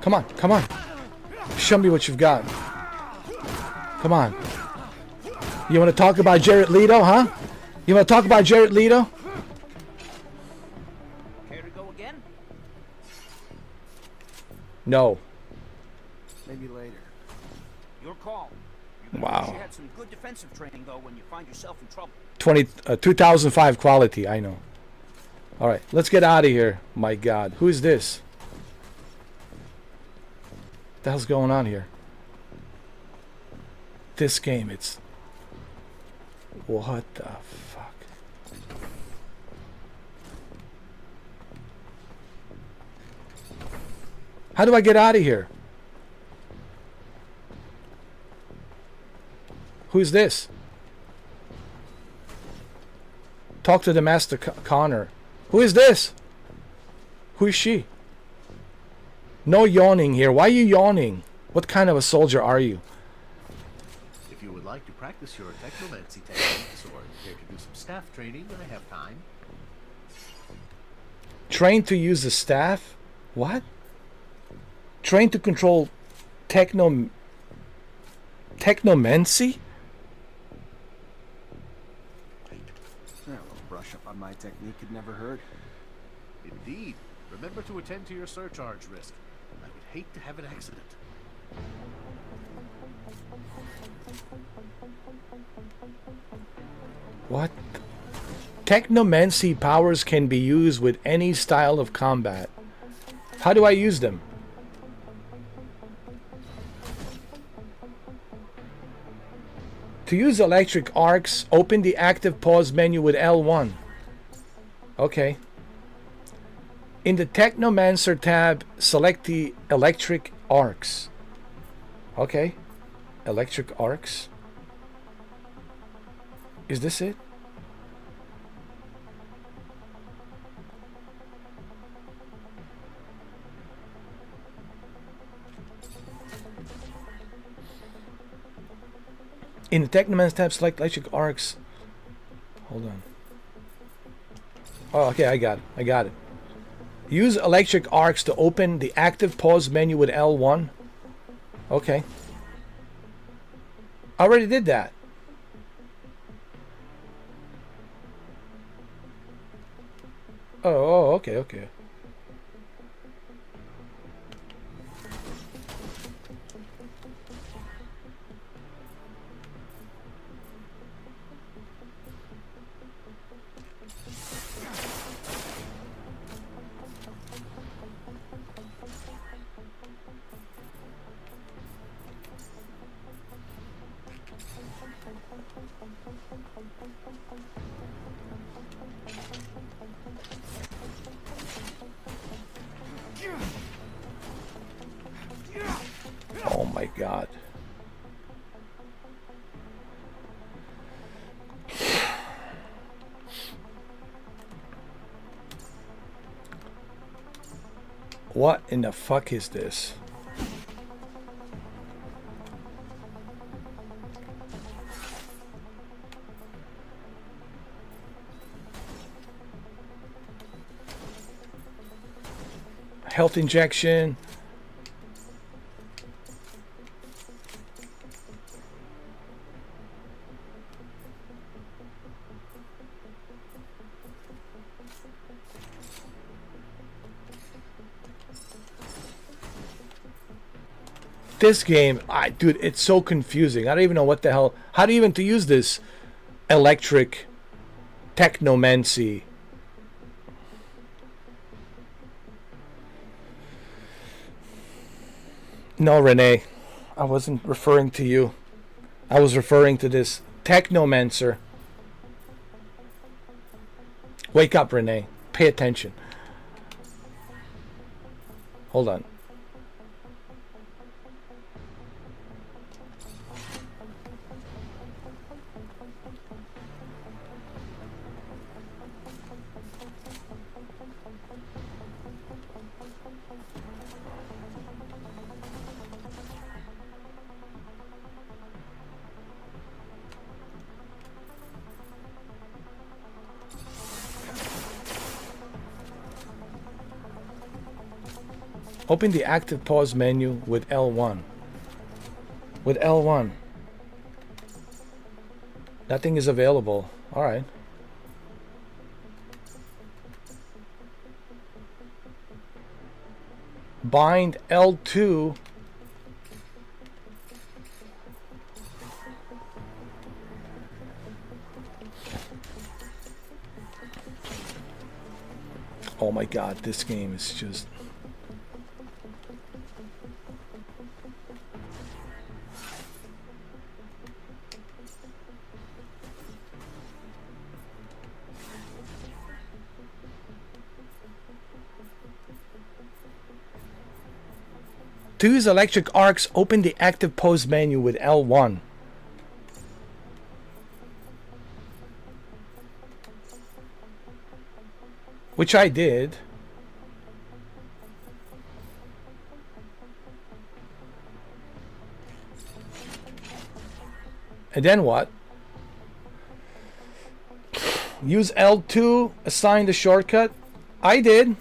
Come on. Show me what you've got. Come on. You want to talk about Jared Leto, huh? You want to talk about Jared Leto? Care to go again? No. Maybe later. Your call. You're gonna Wow. wish you had some good defensive training, though, when you find yourself in trouble. 2005 quality, I know. All right, let's get out of here. My god, who is this? What the hell's going on here? This game, it's... What the fuck? How do I get out of here? Who's this? Talk to the Master Connor. Who is this? Who is she? No yawning here. Why are you yawning? What kind of a soldier are you? If you would like to practice your technomancy techniques or care to do some staff training, I have time. Train to use the staff? What? Train to control technomancy? A little brush up on my technique could never hurt. Indeed. Remember to attend to your surcharge risk. I would hate to have an accident. What? Technomancy powers can be used with any style of combat. How do I use them? To use electric arcs, open the active pause menu with L1. Okay. In the Technomancer tab, select the electric arcs. Okay. Electric arcs. Is this it? In the Technomancer tab, select electric arcs. Hold on. Oh, okay, I got it. Use electric arcs to open the active pause menu with L1. Okay. I already did that. Oh, okay. Oh my God. What in the fuck is this? Health injection. This game, dude, it's so confusing. I don't even know what the hell, how do you even to use this electric technomancy. No, Renee, I wasn't referring to you. I was referring to this Technomancer. Wake up, Renee. Pay attention. Hold on. Open the active pause menu with L1. With L1. Nothing is available. Alright. Bind L2. Oh my God, this game is just... To use electric arcs, open the active pose menu with L1. Which I did. And then what? Use L2, assign the shortcut. I did.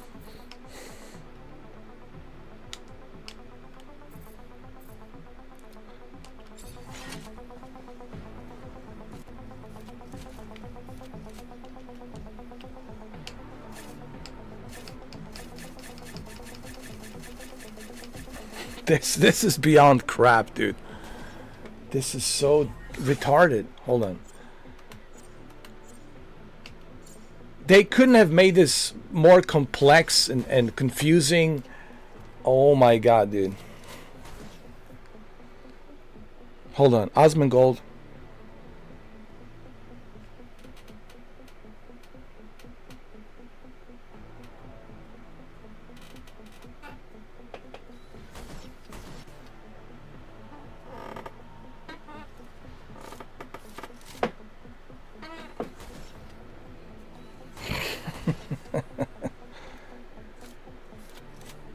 This is beyond crap, dude. This is so retarded. Hold on. They couldn't have made this more complex and confusing. Oh my God, dude. Hold on. Osmongold.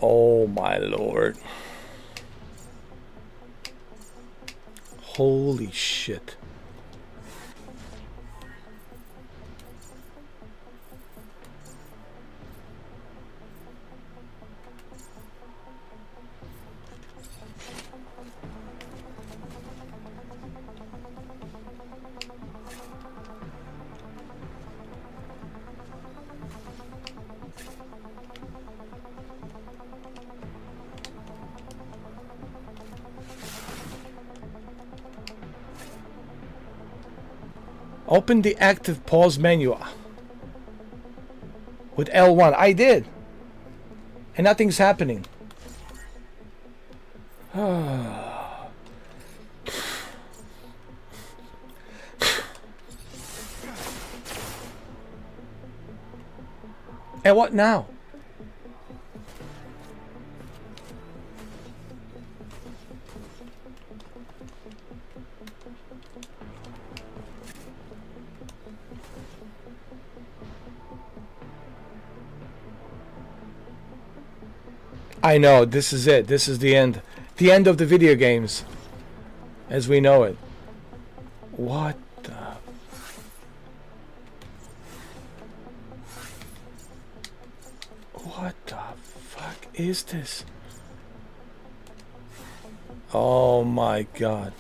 Oh my lord. Holy shit. Open the active pause menu with L1. I did. And nothing's happening. And what now? I know, this is it. This is the end. The end of the video games as we know it. What the... What the fuck is this? Oh my god.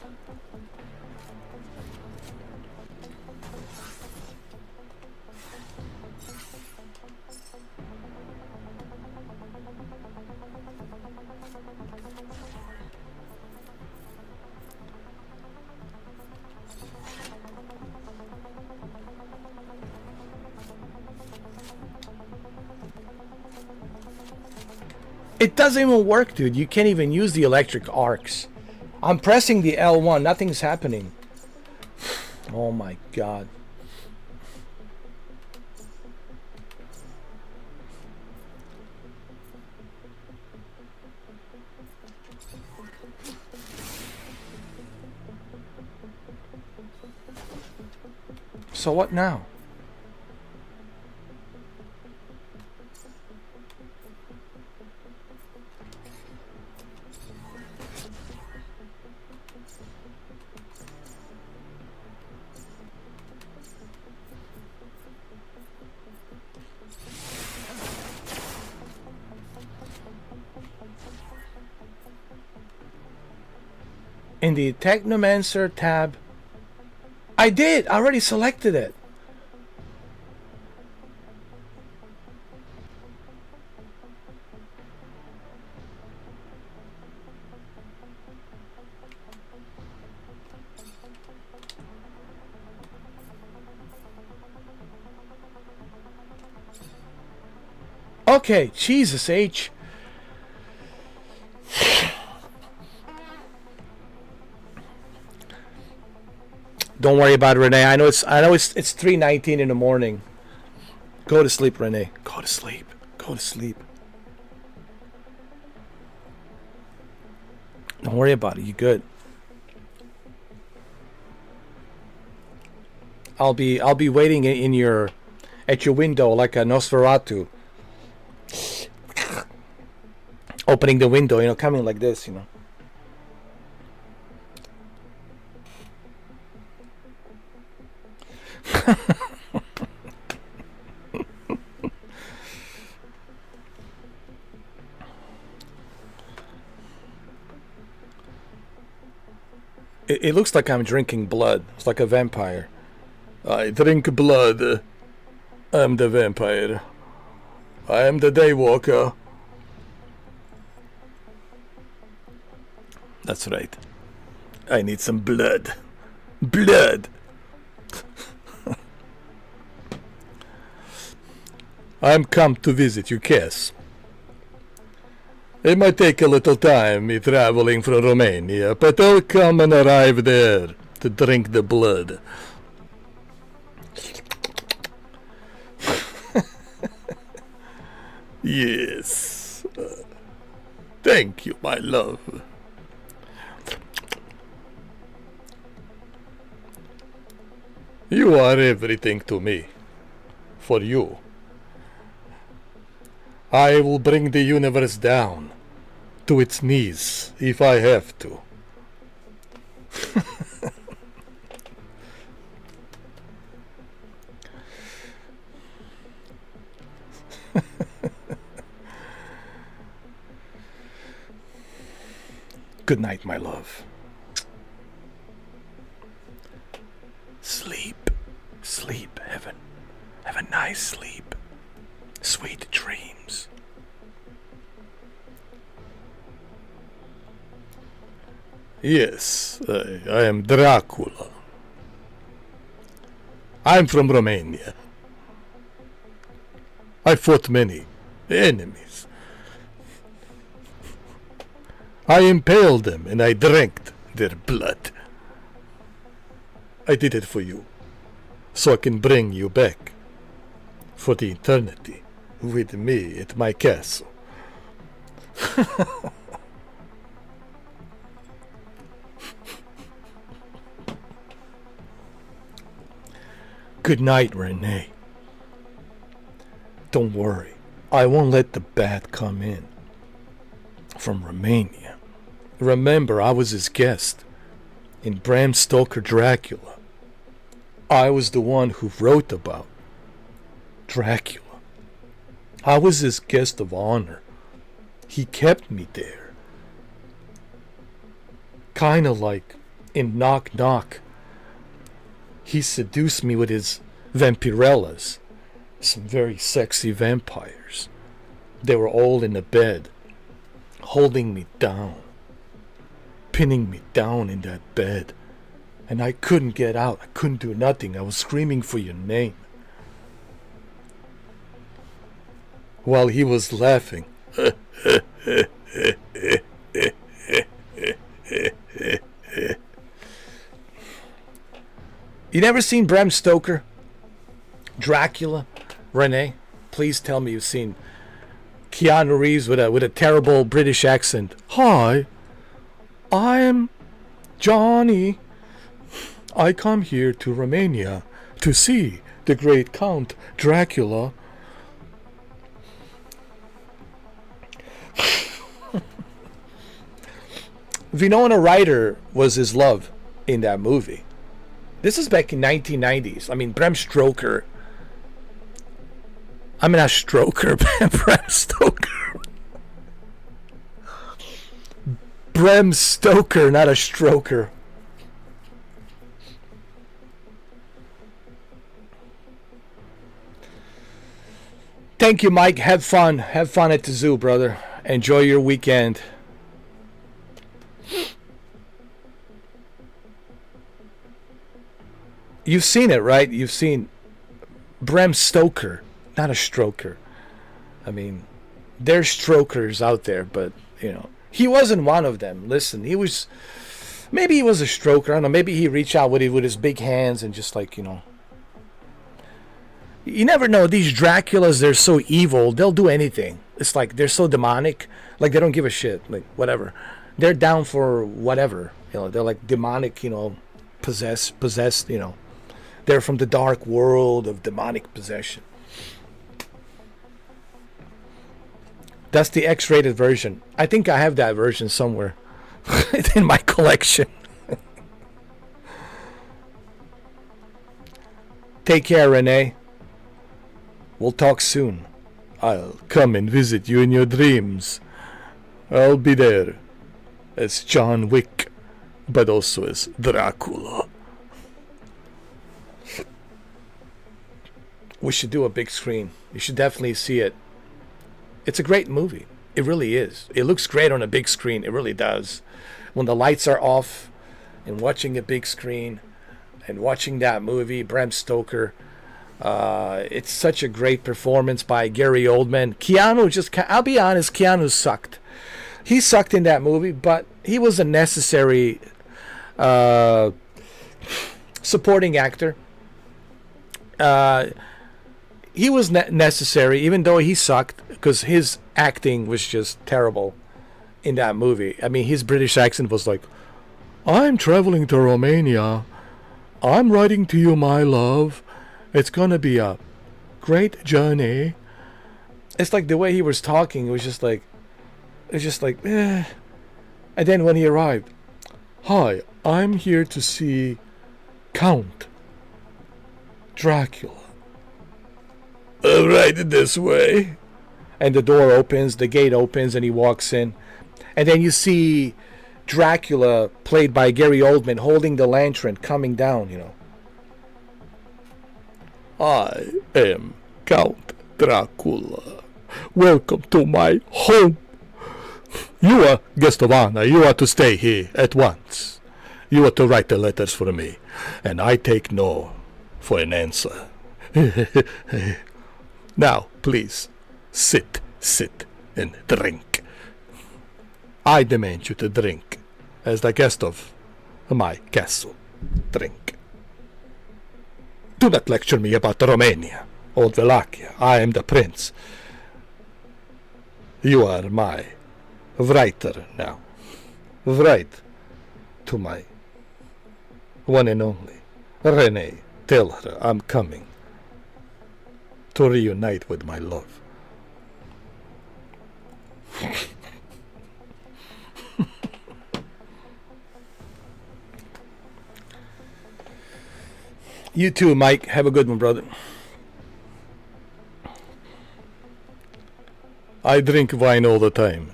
It doesn't even work, dude. You can't even use the electric arcs. I'm pressing the L1. Nothing's happening. Oh my god. So what now? In the Technomancer tab, I did. I already selected it. Okay, Jesus H. Don't worry about it, Renee. I know it's 3:19 in the morning. Go to sleep, Renee. Go to sleep. Go to sleep. Don't worry about it. You good. I'll be waiting in your at your window like a Nosferatu. Opening the window, you know, coming like this, you know. It looks like I'm drinking blood. It's like a vampire. I drink blood. I'm the vampire. I am the daywalker. That's right. I need some blood. Blood! I'm come to visit you, Cass. It might take a little time, me traveling from Romania, but I'll come and arrive there to drink the blood. Yes. Thank you, my love. You are everything to me. For you, I will bring the universe down to its knees if I have to. Good night, my love. Sleep. Sleep, Heaven. Have a nice sleep. Sweet dreams. Yes, I am Dracula. I'm from Romania. I fought many enemies. I impaled them and I drank their blood. I did it for you, so I can bring you back for the eternity with me at my castle. Good night, Renee. Don't worry, I won't let the bat come in from Romania. Remember, I was his guest in Bram Stoker Dracula. I was the one who wrote about Dracula. I was his guest of honor. He kept me there. Kinda like in Knock Knock. He seduced me with his vampirellas. Some very sexy vampires. They were all in the bed, holding me down, pinning me down in that bed. And I couldn't get out. I couldn't do nothing. I was screaming for your name. While he was laughing. You never seen Bram Stoker? Dracula? Renee? Please tell me you've seen Keanu Reeves with a terrible British accent. Hi, I'm Johnny. I come here to Romania to see the great Count Dracula. Winona Ryder was his love in that movie. This is back in 1990s. I mean, Bram Stoker. I mean, not Stroker, Bram Stoker. Bram Stoker, not a stroker. Thank you, Mike. Have fun. Have fun at the zoo, brother. Enjoy your weekend. You've seen it, right? You've seen Bram Stoker, not a stroker. I mean, there's strokers out there, but, you know, he wasn't one of them. Listen, he was, maybe he was a stroker. I don't know. Maybe he reached out with his big hands and just like, you know. You never know. These Draculas, they're so evil. They'll do anything. It's like they're so demonic. Like they don't give a shit. Like whatever. They're down for whatever. You know, they're like demonic, you know, possessed, you know. They're from the dark world of demonic possession. That's the X-rated version. I think I have that version somewhere. It's in my collection. Take care, Renee. We'll talk soon. I'll come and visit you in your dreams. I'll be there as John Wick, but also as Dracula. We should do a big screen. You should definitely see it. It's a great movie. It really is. It looks great on a big screen. It really does. When the lights are off and watching a big screen and watching that movie, Bram Stoker, it's such a great performance by Gary Oldman. I'll be honest, Keanu sucked. He sucked in that movie, but he was a necessary supporting actor. He was necessary, even though he sucked, because his acting was just terrible in that movie. I mean, his British accent was like, I'm traveling to Romania. I'm writing to you, my love. It's going to be a great journey. it's like the way he was talking. It was just like, eh. And then when he arrived, hi, I'm here to see Count Dracula. Right this way. And the door opens, the gate opens, and he walks in. And then you see Dracula, played by Gary Oldman, holding the lantern, coming down, you know. I am Count Dracula. Welcome to my home. You are guest of honor. You are to stay here at once. You are to write the letters for me, and I take no for an answer. Now, please, sit, and drink. I demand you to drink, as the guest of my castle. Drink. Do not lecture me about Romania or Wallachia. I am the prince. You are my writer now. Write to my one and only Renee. Tell her I'm coming to reunite with my love. You too, Mike. Have a good one, brother. I drink wine all the time.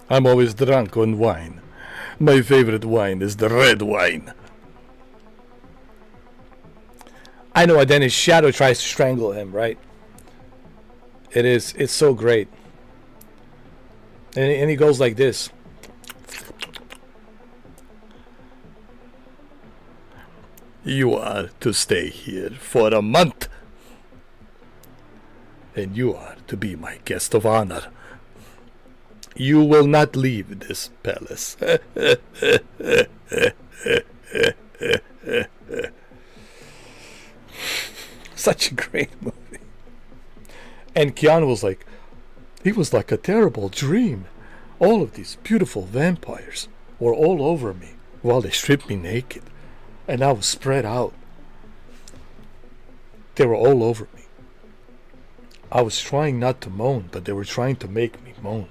I'm always drunk on wine. My favorite wine is the red wine. I know, and then his shadow tries to strangle him, right? It's so great. And he goes like this. You are to stay here for a month. And you are to be my guest of honor. You will not leave this palace. Such a great movie. And Keanu was like, it was like a terrible dream. All of these beautiful vampires were all over me while they stripped me naked. And I was spread out. They were all over me. I was trying not to moan, but they were trying to make me moan.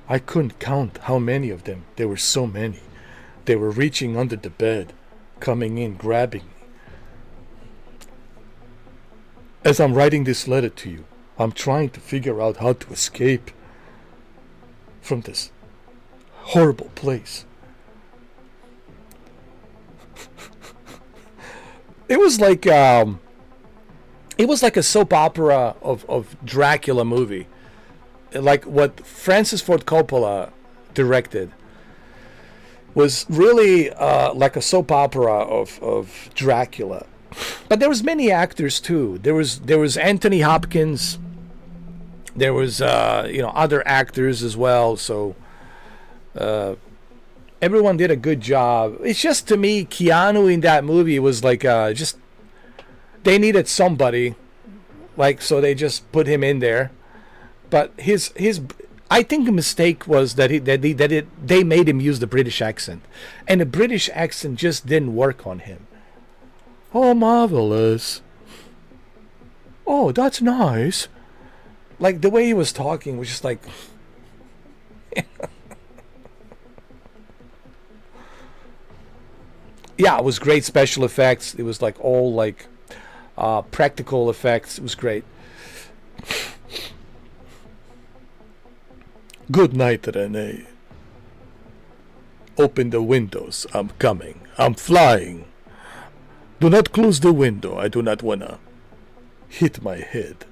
I couldn't count how many of them. There were so many. They were reaching under the bed, coming in, grabbing me. As I'm writing this letter to you, I'm trying to figure out how to escape from this horrible place. It was like a soap opera of Dracula movie, like what Francis Ford Coppola directed. Was really like a soap opera of Dracula, but there was many actors too. There was Anthony Hopkins. There was other actors as well. So everyone did a good job. It's just, to me, Keanu in that movie was like just, they needed somebody, like, so they just put him in there. But his I think the mistake was that they made him use the British accent, and the British accent just didn't work on him. Oh, marvelous. Oh, that's nice. Like, the way he was talking was just like yeah, it was great special effects. It was like all like practical effects. It was great. Good night, Renee. Open the windows. I'm coming. I'm flying. Do not close the window. I do not wanna hit my head.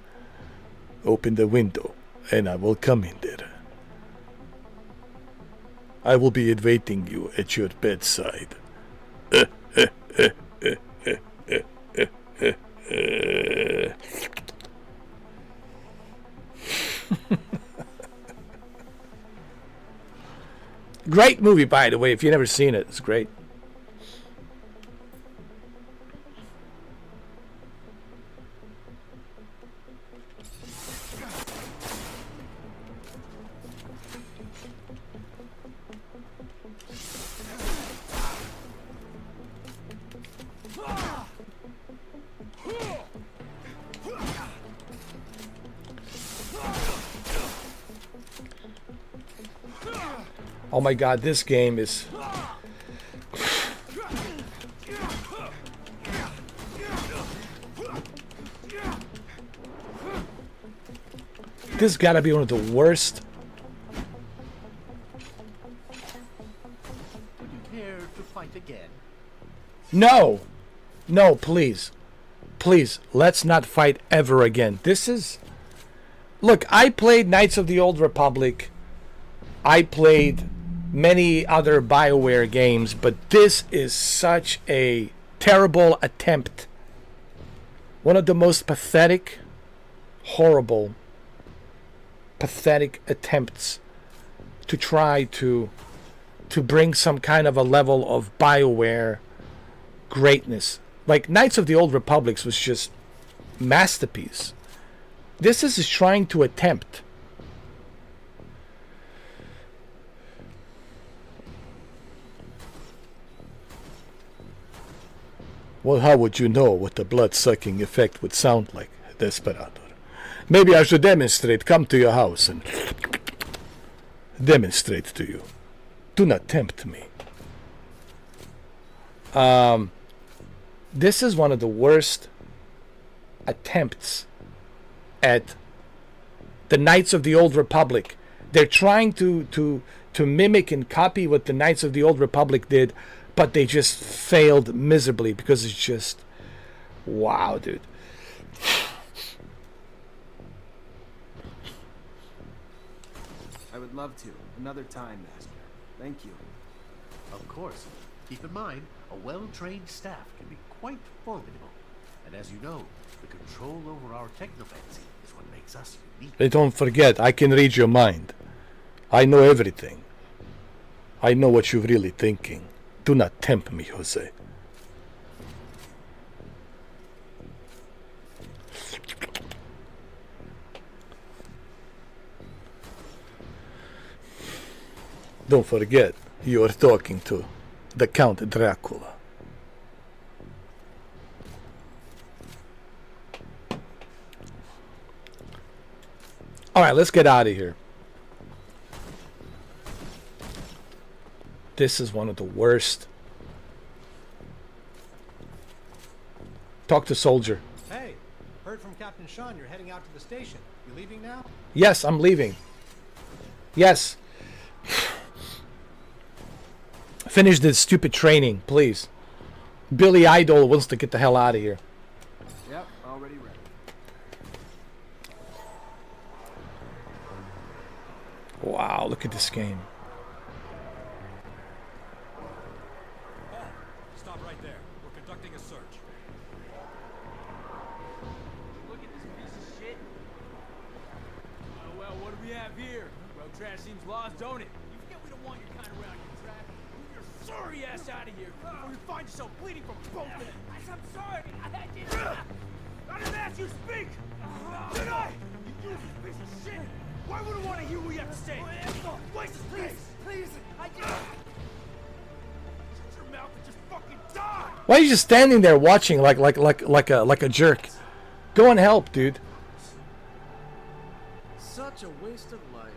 Open the window and I will come in there. I will be awaiting you at your bedside. Great movie, by the way. If you've never seen it, it's great. Oh my god, this game is... This gotta be one of the worst. Would you care to fight again? No! No, please. Please, let's not fight ever again. This is... Look, I played Knights of the Old Republic. I played many other BioWare games, but this is such a terrible attempt. One of the most pathetic, horrible, pathetic attempts to try to bring some kind of a level of BioWare greatness. Like Knights of the Old Republic was just masterpiece. This is trying to attempt. Well, how would you know what the blood-sucking effect would sound like, Desperado? Maybe I should demonstrate. Come to your house and demonstrate to you. Do not tempt me. This is one of the worst attempts at the Knights of the Old Republic. They're trying to mimic and copy what the Knights of the Old Republic did, but they just failed miserably because it's just... Wow, dude. I would love to. Another time, Master. Thank you. Of course. Keep in mind, a well-trained staff can be quite formidable. And as you know, the control over our technomancy is what makes us unique. Hey, don't forget, I can read your mind. I know everything. I know what you're really thinking. Do not tempt me, Jose. Don't forget, you are talking to the Count Dracula. Alright, let's get out of here. This is one of the worst. Talk to Soldier. Hey, heard from Captain Sean you're heading out to the station. You leaving now? Yes, I'm leaving. Yes. Finish this stupid training, please. Billy Idol wants to get the hell out of here. Yep, already ready. Wow, look at this game. Stop right there. We're conducting a search. Look at this piece of shit. Oh, well, what do we have here? Well, trash seems lost, don't it? You forget we don't want your kind around here, trash. Move your sorry ass out of here before you find yourself bleeding from both of them. I'm sorry. I didn't ask you to speak. Did I? You useless piece of shit. Why would I want to hear what you have to say? Waste of space. Please, I just... Shut your mouth and just fucking die. Why are you just standing there watching like a jerk? Go and help, dude. Such a waste of life,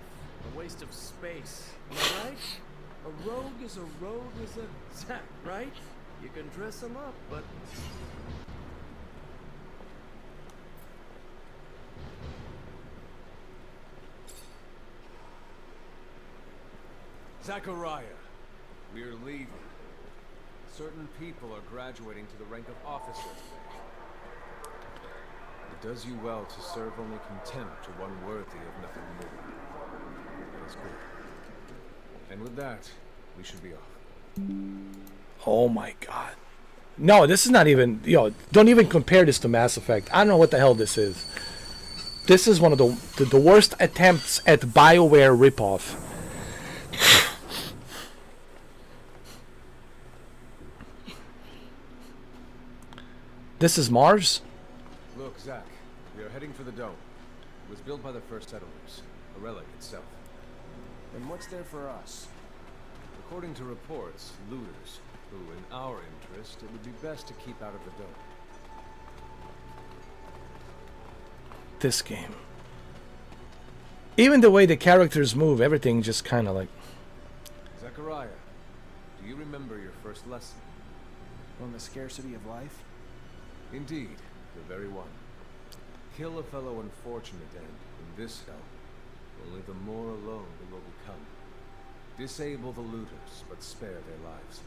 a waste of space. Am I right? A rogue is a Zach, right? You can dress him up, but Zachariah, we're leaving. Certain people are graduating to the rank of officer today. It does you well to serve only contempt to one worthy of nothing more. That is good. And with that, we should be off. Oh my god. No, this is not even... don't even compare this to Mass Effect. I don't know what the hell this is. This is one of the worst attempts at BioWare ripoff. This is Mars? Look, Zach, we are heading for the dome. It was built by the first settlers, a relic itself. And what's there for us? According to reports, looters, who in our interest, it would be best to keep out of the dome. This game. Even the way the characters move, everything just kind of like... Zachariah, do you remember your first lesson? On the scarcity of life? Indeed, the very one. Kill a fellow unfortunate and, in this hell, only the more alone they will become. Disable the looters, but spare their lives.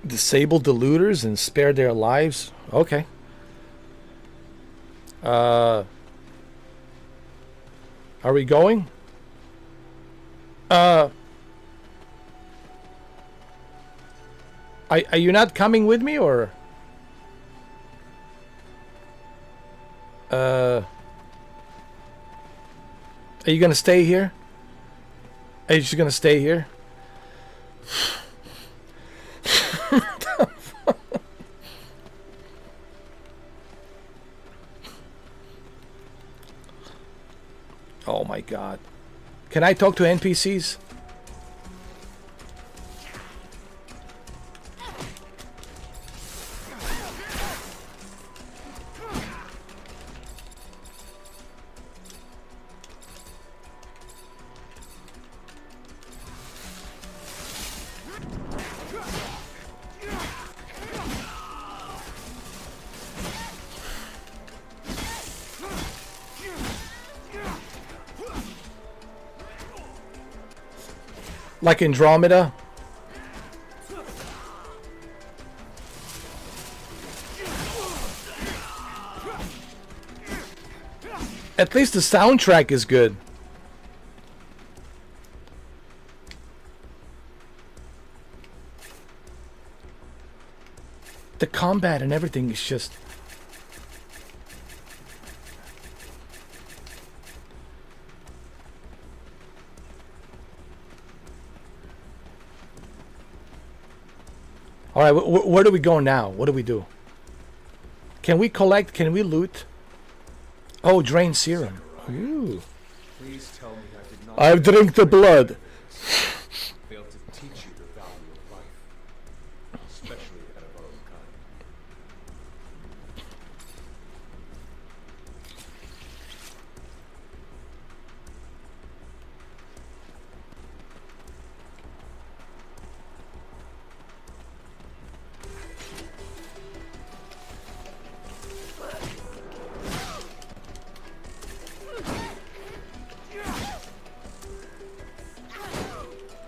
Disable the looters and spare their lives? Okay. Are we going? Are you not coming with me, or? Are you gonna stay here? Are you just gonna stay here? Oh my god. Can I talk to NPCs? Like Andromeda? At least the soundtrack is good. The combat and everything is just... Alright, where do we go now? What do we do? Can we collect? Can we loot? Oh, drain serum. Ooh. Please tell me I did not... I drink the blood. Failed to teach you the value of life, especially that of our own kind.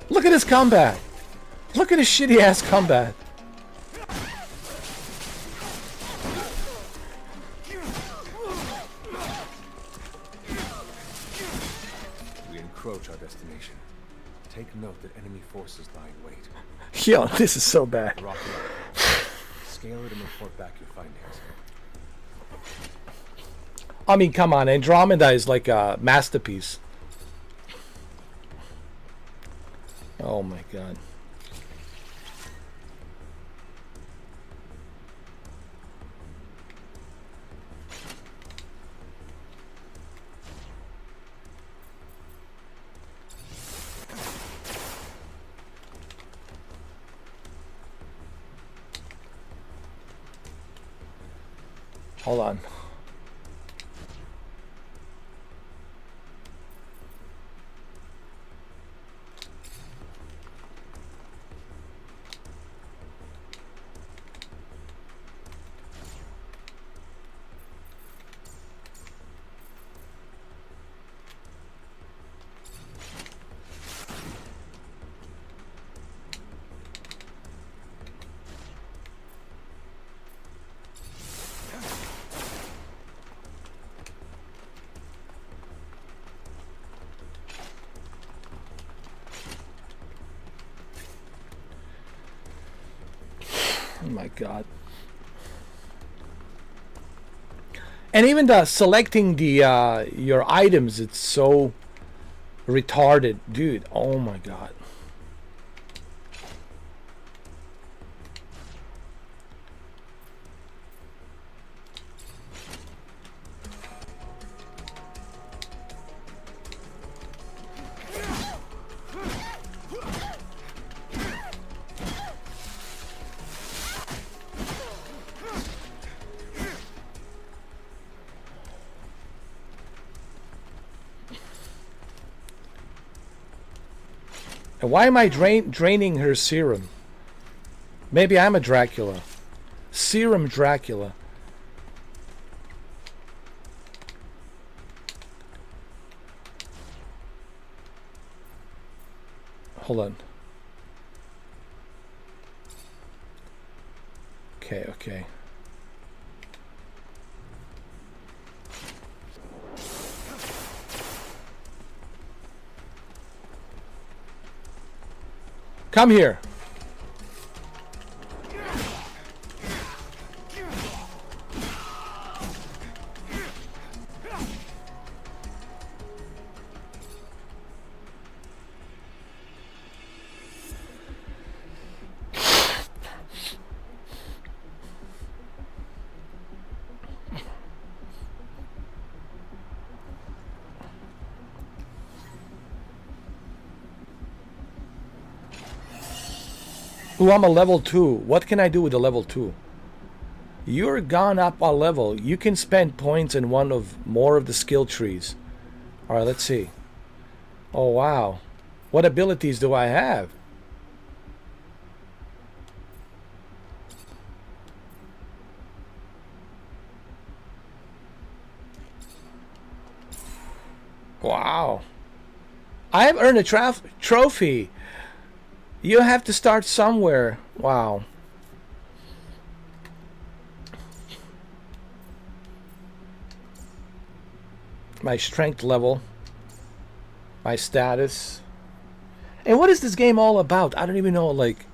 Look at his combat. Look at his shitty ass combat. We encroach our destination. Take note that enemy forces lie in wait. Yo, this is so bad. Rock it up. Scale it and report back your findings. I mean, come on. Andromeda is like a masterpiece. Oh my god. Hold on. Oh my god. And even the selecting the your items, it's so retarded, dude. Oh my god. And why am I draining her serum? Maybe I'm a Dracula. Serum Dracula. Hold on. Okay, okay. Come here. Ooh, I'm a level 2. What can I do with a level 2? You're gone up a level. You can spend points in one of more of the skill trees. Alright, let's see. Oh, wow. What abilities do I have? Wow. I have earned a trophy. You have to start somewhere. Wow. My strength level. My status. And what is this game all about? I don't even know, like...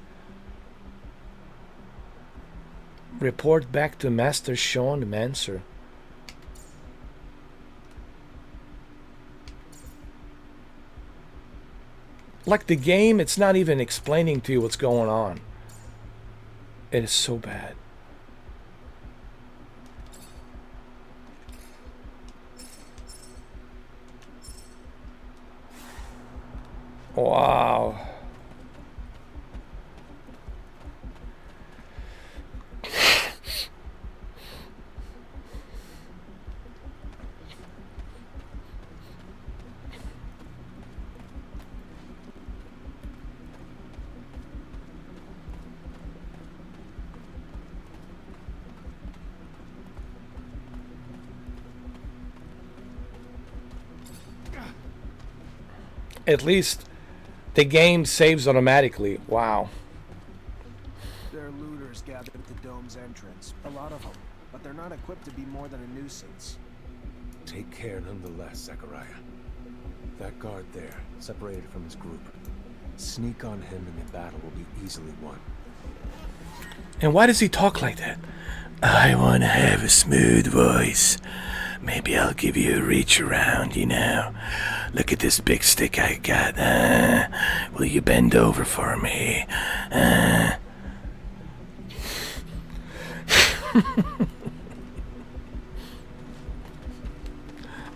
Report back to Master Technomancer. Like the game, it's not even explaining to you what's going on. It is so bad. Wow. At least the game saves automatically. Wow. There are looters gathered at the dome's entrance. A lot of them. But they're not equipped to be more than a nuisance. Take care nonetheless, Zachariah. That guard there, separated from his group. Sneak on him and the battle will be easily won. And why does he talk like that? I want to have a smooth voice. Maybe I'll give you a reach around, you know. Look at this big stick I got. Will you bend over for me? I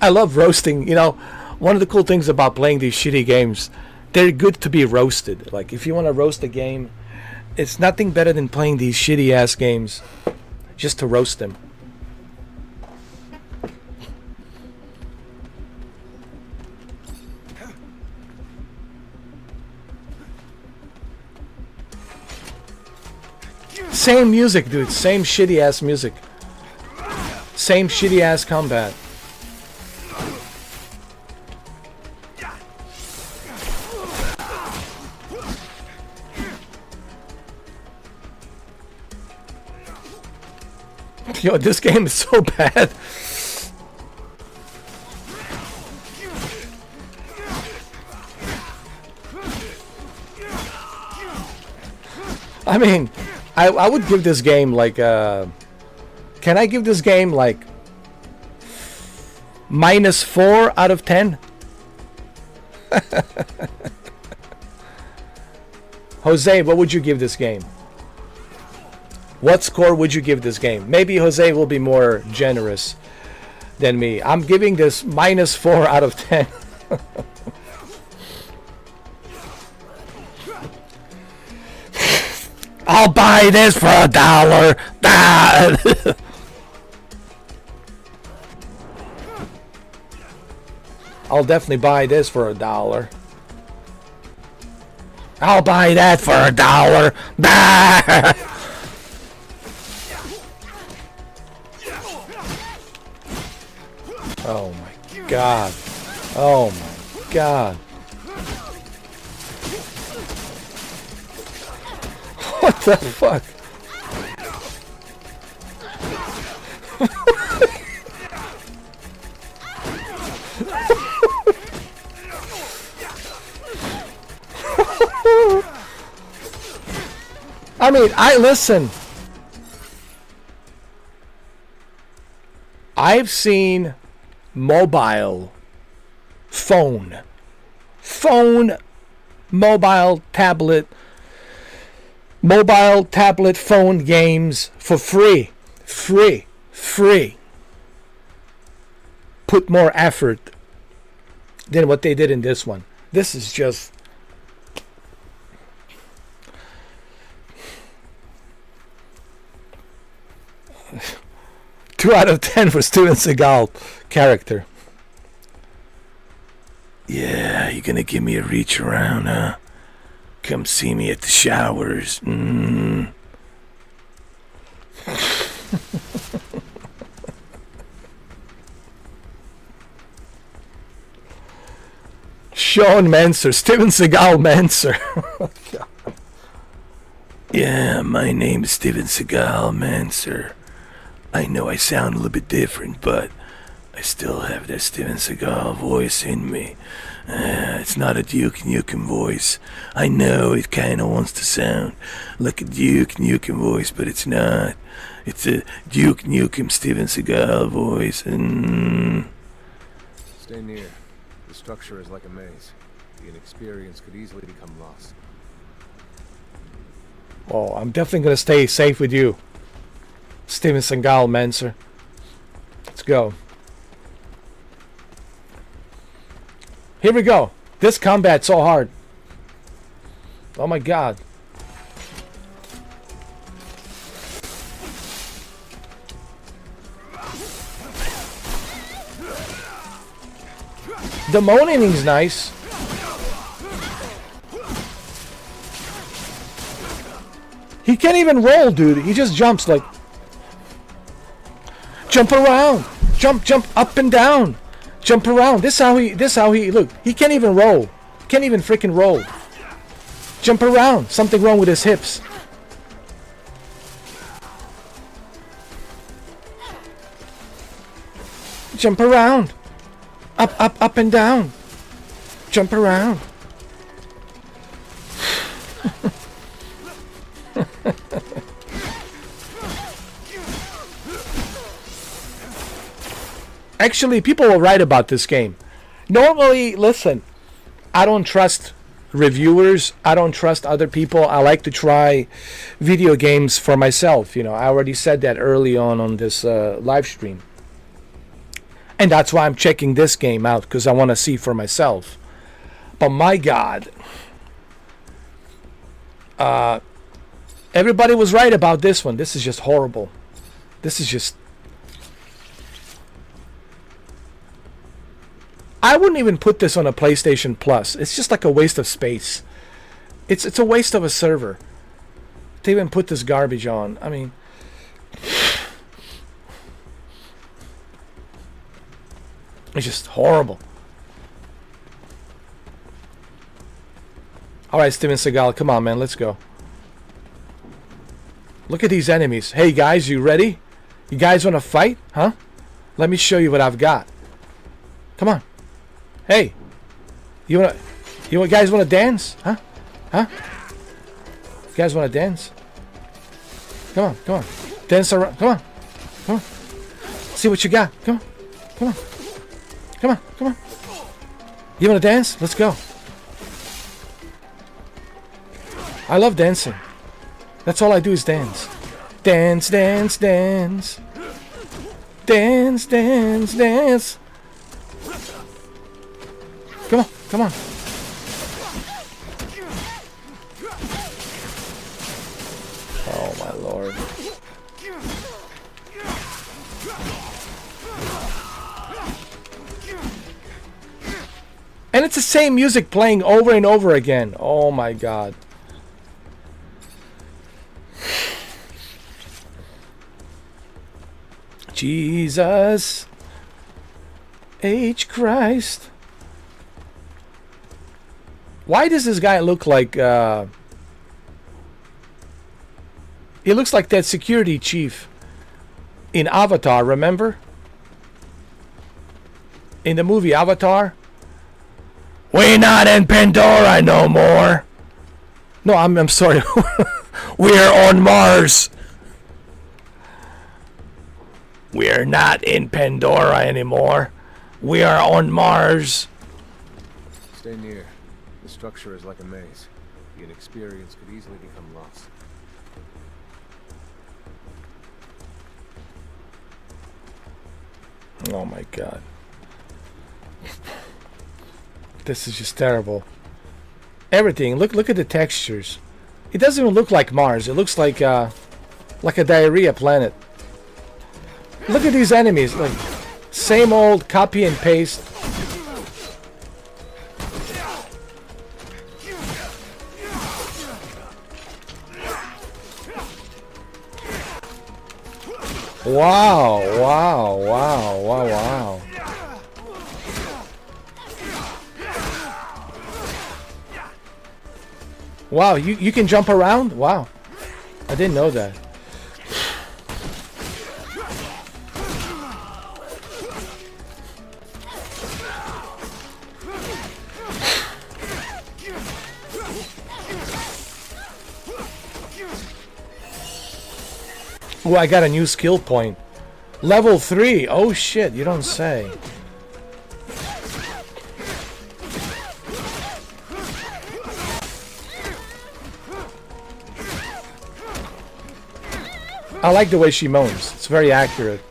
love roasting. You know, one of the cool things about playing these shitty games, they're good to be roasted. Like, if you want to roast a game, it's nothing better than playing these shitty ass games just to roast them. Same music, dude. Same shitty ass music. Same shitty ass combat. Yo, this game is so bad. I mean, I would give this game like can I give this game like -4 out of 10? Jose, what would you give this game? What score would you give this game? Maybe Jose will be more generous than me. I'm giving this -4 out of 10. I'll buy this for $1. I'll definitely buy this for $1. I'll buy that for $1. Bah! Oh my god. Oh my god. What the fuck? I mean, listen. I've seen mobile phone, mobile tablet phone games for free. Put more effort than what they did in this one. This is just... Two out of 10 for Steven Seagal character. Yeah, you gonna give me a reach around, huh? Come see me at the showers. Sean Manser, Steven Seagal Manser. Yeah, my name is Steven Seagal Manser. I know I sound a little bit different, but I still have that Steven Seagal voice in me. It's not a Duke Nukem voice. I know it kind of wants to sound like a Duke Nukem voice, but it's not. It's a Duke Nukem Steven Seagal voice. Stay near. The structure is like a maze. The inexperience could easily become lost. Oh, I'm definitely going to stay safe with you, Steven Seagal Manser. Let's go. Here we go. This combat's so hard. Oh my god. The moaning's nice. He can't even roll, dude. He just jumps like... Jump around. Jump up and down. Jump around. This how he look. He can't even roll. Can't even freaking roll. Jump around. Something wrong with his hips. Jump around. Up and down. Jump around. Actually, people will write about this game. Normally, listen, I don't trust reviewers. I don't trust other people. I like to try video games for myself. You know, I already said that early on this live stream. And that's why I'm checking this game out, because I want to see for myself. But my God, everybody was right about this one. This is just horrible. This is just... I wouldn't even put this on a PlayStation Plus. It's just like a waste of space. It's a waste of a server to even put this garbage on. I mean... It's just horrible. Alright, Steven Seagal, come on, man, let's go. Look at these enemies. Hey, guys, you ready? You guys want to fight? Huh? Let me show you what I've got. Come on. Hey. You guys want to dance? Huh? Huh? You guys want to dance? Come on, come on. Dance around. Come on. Come on. See what you got. Come on. Come on. Come on, come on. You want to dance? Let's go. I love dancing. That's all I do is dance. Dance, dance, dance. Dance, dance, dance. Come on, come on. Oh my Lord. And it's the same music playing over and over again. Oh my god. Jesus H. Christ. Why does this guy look like he looks like that security chief in Avatar, remember? In the movie Avatar? We're not in Pandora no more. No, I'm sorry. We're on Mars. We're not in Pandora anymore. We are on Mars. Stay near. The structure is like a maze. The inexperience could easily become lost. Oh my god. This is just terrible. Everything. Look at the textures. It doesn't even look like Mars. It looks like a diarrhea planet. Look at these enemies. Like same old copy and paste. Wow, wow, wow, wow, wow. Wow, you can jump around? Wow. I didn't know that. Oh, I got a new skill point. Level 3. Oh shit, you don't say. I like the way she moans. It's very accurate.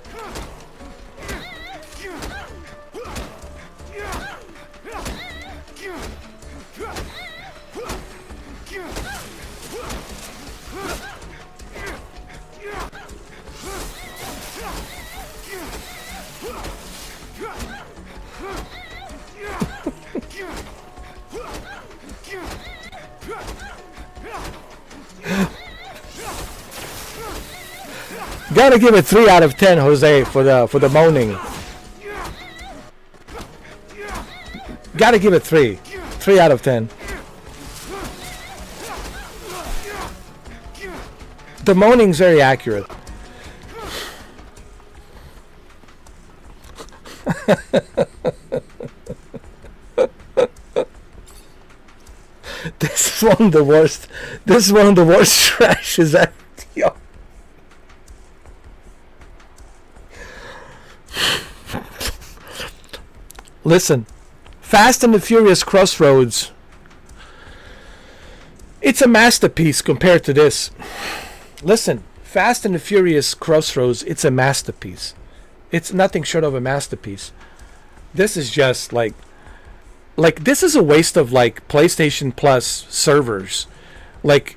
Gotta give it 3 out of 10, Jose, for the moaning. Gotta give it 3. 3 out of 10. The moaning's very accurate. This is one of the worst. This is one of the worst trashes ever. Yo. Listen, Fast and the Furious Crossroads, it's a masterpiece compared to this. Listen, Fast and the Furious Crossroads, it's a masterpiece. It's nothing short of a masterpiece. This is just like this is a waste of like PlayStation Plus servers. Like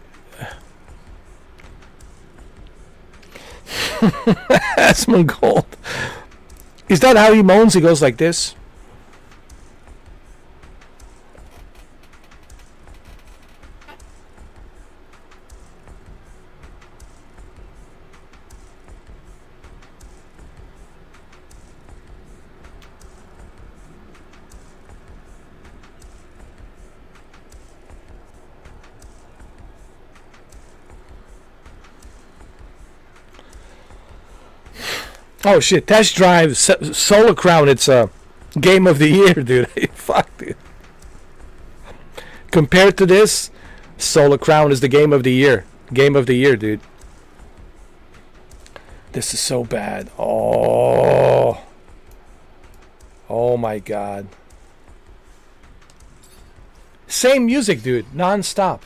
Asmongold. Is that how he moans? He goes like this. Oh shit, Test Drive, Solar Crown, it's a game of the year, dude. Fuck, dude. Compared to this, Solar Crown is the game of the year. Game of the year, dude. This is so bad. Oh. Oh my god. Same music, dude, non-stop.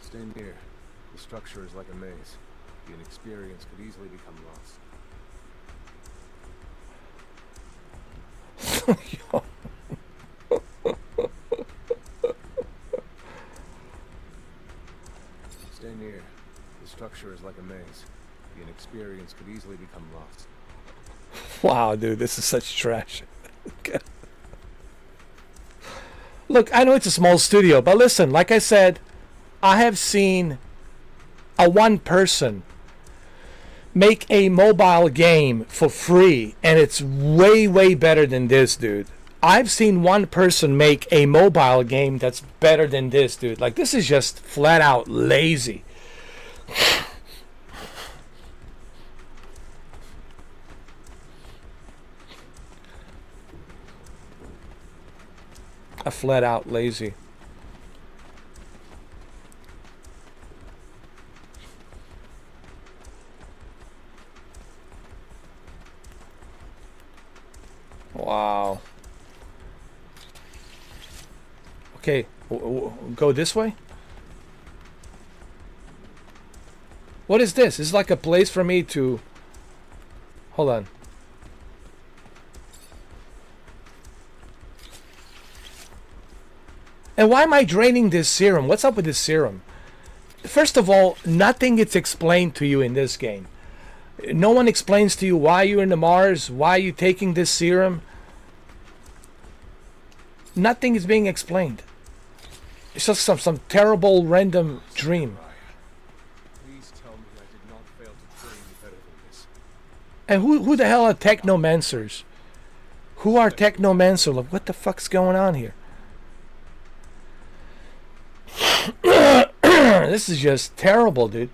Stay near. The structure is like a maze. The inexperience could easily become lost. Stay near. The structure structure is like a maze. The inexperience could easily become lost. Wow, dude, this is such trash. Look, I know it's a small studio, but listen, like I said, I have seen a one person make a mobile game for free, and it's way, way better than this, dude. I've seen one person make a mobile game that's better than this, dude. Like, this is just flat out lazy. A flat out lazy. Wow. Okay, go this way? What is this? It's like a place for me to... Hold on. And why am I draining this serum? What's up with this serum? First of all, nothing gets explained to you in this game. No one explains to you why you're in the Mars, why you're taking this serum. Nothing is being explained. It's just some terrible random dream. Please tell me I did not fail to train you better than this. And who the hell are Technomancers? Who are Technomancer? Like, what the fuck's going on here? This is just terrible, dude.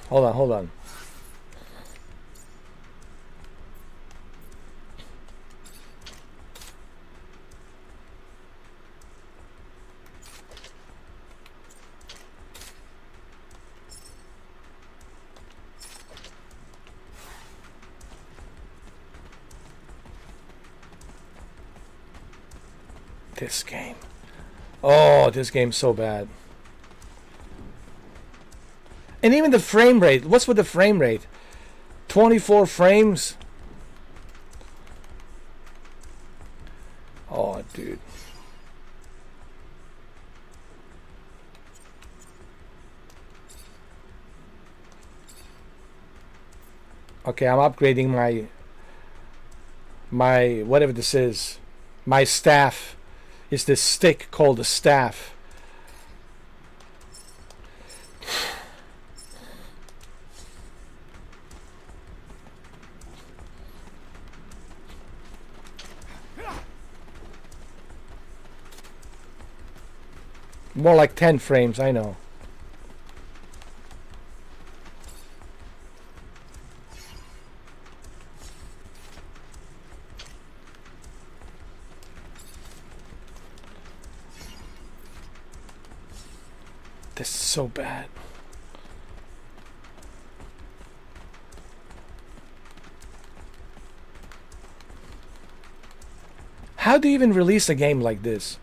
Hold on. This game. Oh, this game's so bad. And even the frame rate. What's with the frame rate? 24 frames? Oh, dude. Okay, I'm upgrading my whatever this is. My staff is this stick called a staff. More like 10 frames, I know. This is so bad. How do you even release a game like this?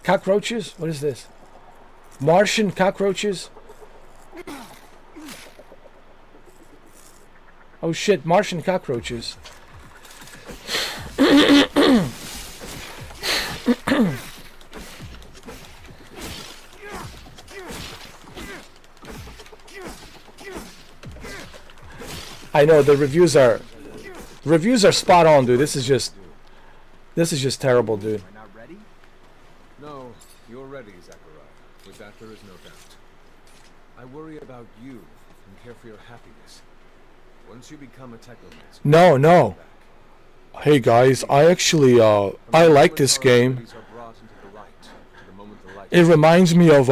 Cockroaches? What is this? Martian cockroaches? Oh shit, Martian cockroaches. I know the reviews are spot on, dude. This is just terrible, dude. No, you're ready, Zachariah. With that, there is no doubt. I worry about you and care for your happiness. Once you become a Technomancer... No. Hey guys, I actually, I like this game. It reminds me of,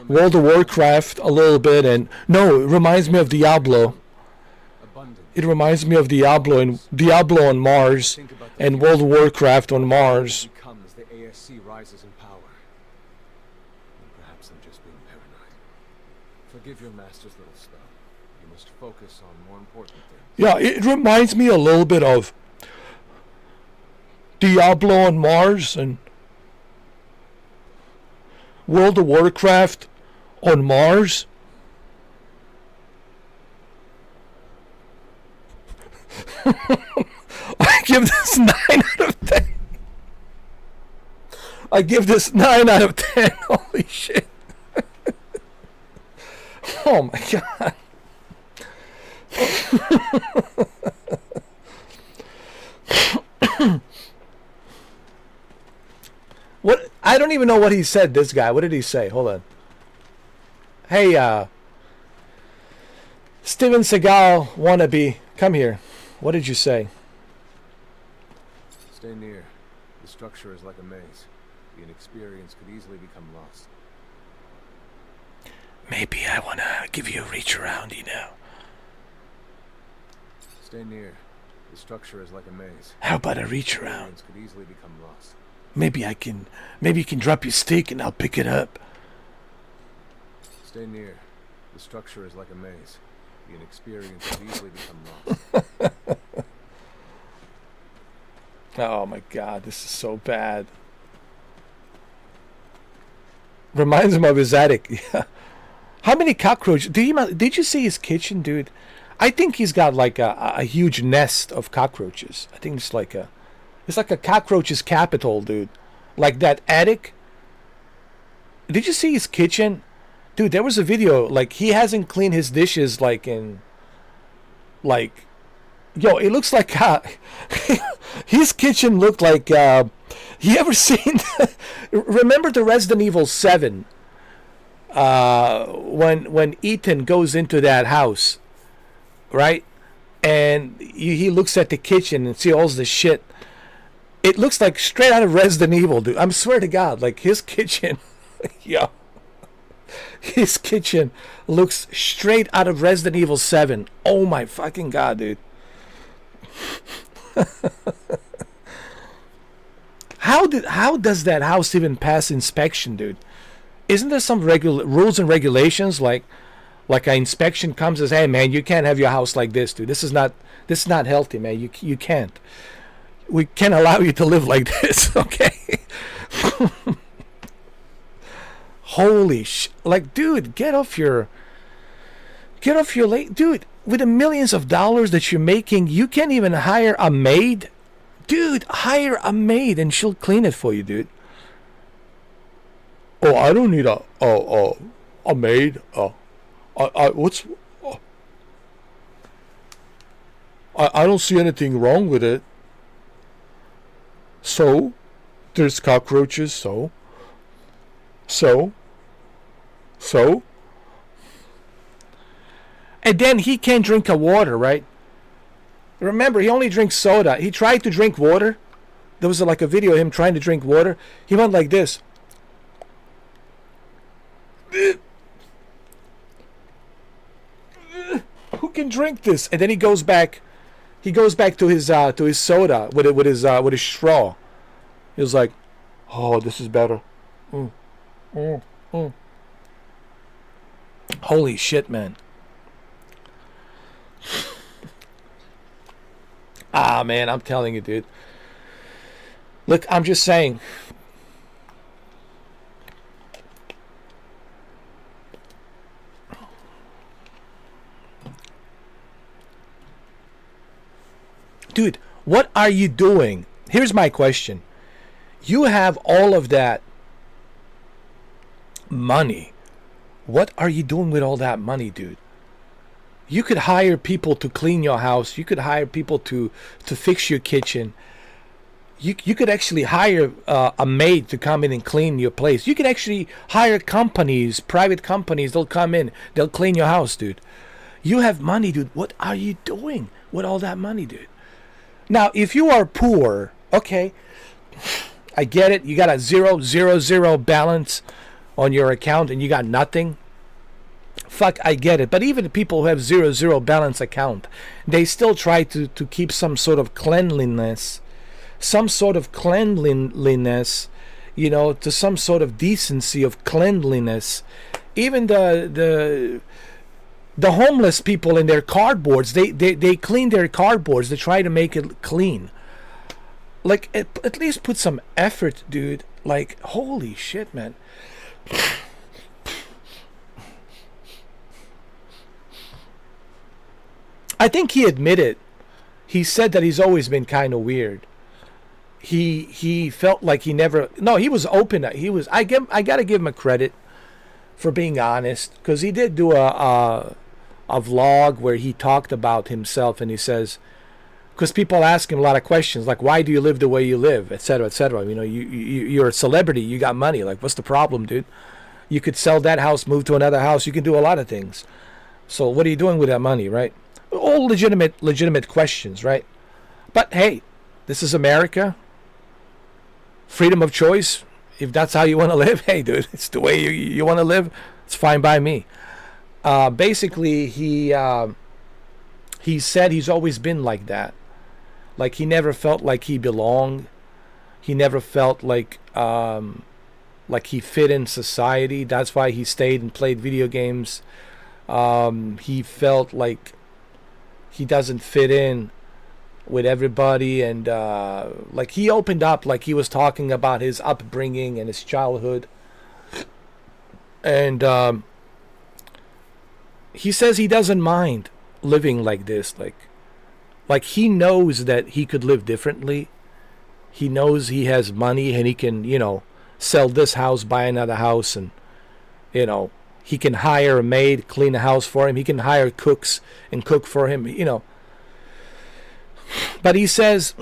World of Warcraft a little bit, and no, it reminds me of Diablo. Abundance. It reminds me of Diablo on Mars, and World of Warcraft on Mars. Become as the ASC rises in power. And perhaps I'm just being paranoid. Forgive your master's little spell. You must focus on more important things. Yeah, it reminds me a little bit of Diablo on Mars and World of Warcraft on Mars. I give this 9 out of 10. I give this 9 out of 10. Holy shit. Oh my god. What? I don't even know what he said, this guy. What did he say? Hold on. Hey, Steven Seagal wannabe, come here. What did you say? Stay near. The structure is like a maze. The inexperienced could easily become lost. Maybe I want to give you a reach around, you know. Stay near. The structure is like a maze. How about a reach around? Inexperienced could easily become lost. Maybe you can drop your stick and I'll pick it up. Stay near. The structure is like a maze. The inexperienced could easily become lost. Oh my god, this is so bad. Reminds him of his attic. Yeah. How many cockroaches? Did you see his kitchen, dude? I think he's got like a huge nest of cockroaches. I think it's like a cockroach's capital, dude. Like that attic. Did you see his kitchen? Dude, there was a video, like he hasn't cleaned his dishes like in yo, it looks like his kitchen looked like you ever seen remember the Resident Evil 7 when Ethan goes into that house, right? And he looks at the kitchen and see all the shit. It looks like straight out of Resident Evil, dude. I'm swear to God, like his kitchen, yo, his kitchen looks straight out of Resident Evil 7. Oh my fucking God, dude. How does that house even pass inspection, dude? Isn't there some rules and regulations like an inspection comes and says, hey man, you can't have your house like this, dude. This is not healthy, man. You can't. We can't allow you to live like this, okay? Holy like, dude, get off your late, dude. With the millions of dollars that you're making, you can't even hire a maid, dude. Hire a maid and she'll clean it for you, dude. Oh, I don't need a maid. I don't see anything wrong with it. So, there's cockroaches. So. And then he can't drink a water, right? Remember, he only drinks soda. He tried to drink water. There was like a video of him trying to drink water. He went like this. Who can drink this? And then he goes back. He goes back to his soda with his straw. He was like, "Oh, this is better." Holy shit, man. Ah, man, I'm telling you, dude. Look, I'm just saying. Dude, what are you doing? Here's my question. You have all of that money. What are you doing with all that money, dude? You could hire people to clean your house. You could hire people to fix your kitchen. You could actually hire a maid to come in and clean your place. You could actually hire companies, private companies. They'll come in. They'll clean your house, dude. You have money, dude. What are you doing with all that money, dude? Now, if you are poor, okay, I get it. You got a 0, 0, 0 balance on your account and you got nothing. Fuck, I get it. But even the people who have zero balance account, they still try to keep some sort of cleanliness, you know, to some sort of decency of cleanliness. Even the homeless people in their cardboards, they clean their cardboards. They try to make it clean. Like, at least put some effort, dude. Like, holy shit, man. I think he admitted. He said that he's always been kind of weird. He felt like he never. No, he was open. He was. I gotta give him a credit for being honest, because he did do a vlog where he talked about himself, and he says, because people ask him a lot of questions like, why do you live the way you live, etc., etc. You know, you're a celebrity. You got money. Like, what's the problem, dude? You could sell that house, move to another house. You can do a lot of things. So what are you doing with that money, right? All legitimate questions, right? But hey, this is America. Freedom of choice. If that's how you want to live, hey, dude, it's the way you want to live. It's fine by me. Basically, he said he's always been like that. Like, he never felt like he belonged. He never felt like he fit in society. That's why he stayed and played video games. He felt like he doesn't fit in with everybody, and like, he opened up, like he was talking about his upbringing and his childhood, and he says he doesn't mind living like this, like he knows that he could live differently. He knows he has money and he can, you know, sell this house, buy another house, and, you know, he can hire a maid, clean the house for him. He can hire cooks and cook for him, you know. But he says,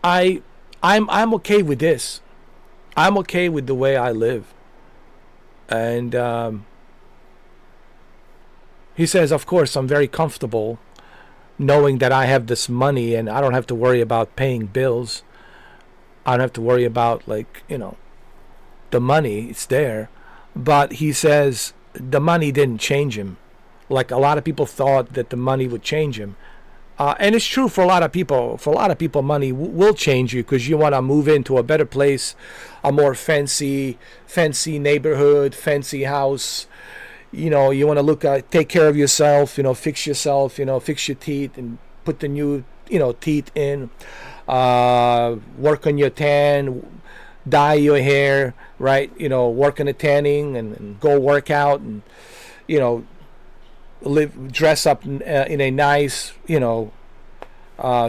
I'm okay with this. I'm okay with the way I live. And he says, of course, I'm very comfortable knowing that I have this money and I don't have to worry about paying bills. I don't have to worry about, like, you know, the money. It's there. But he says the money didn't change him. Like, a lot of people thought that the money would change him. And it's true for a lot of people. For a lot of people, money will change you, because you want to move into a better place, a more fancy neighborhood, fancy house. You know, you want to take care of yourself, you know, fix yourself, you know, fix your teeth and put the new, you know, teeth in, work on your tan, dye your hair, right? You know, work on the tanning and go work out and, you know, dress up in a nice, you know,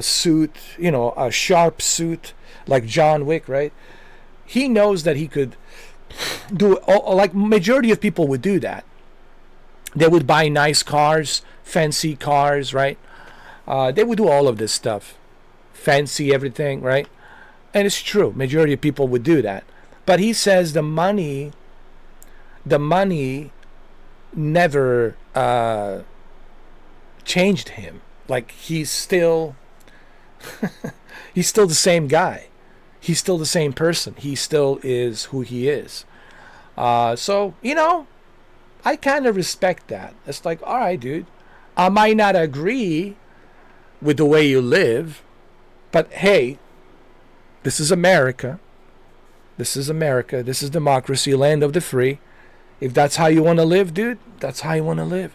suit, you know, a sharp suit like John Wick, right? He knows that he could do, like majority of people would do that. They would buy nice cars, fancy cars, right? They would do all of this stuff, fancy everything, right? And it's true, majority of people would do that. But he says the money never changed him. Like, he's still he's still the same guy. He's still the same person. He still is who he is. So, you know, I kind of respect that. It's like, all right, dude, I might not agree with the way you live, but hey, this is America. This is America. This is democracy, land of the free. If that's how you want to live, dude, that's how you want to live.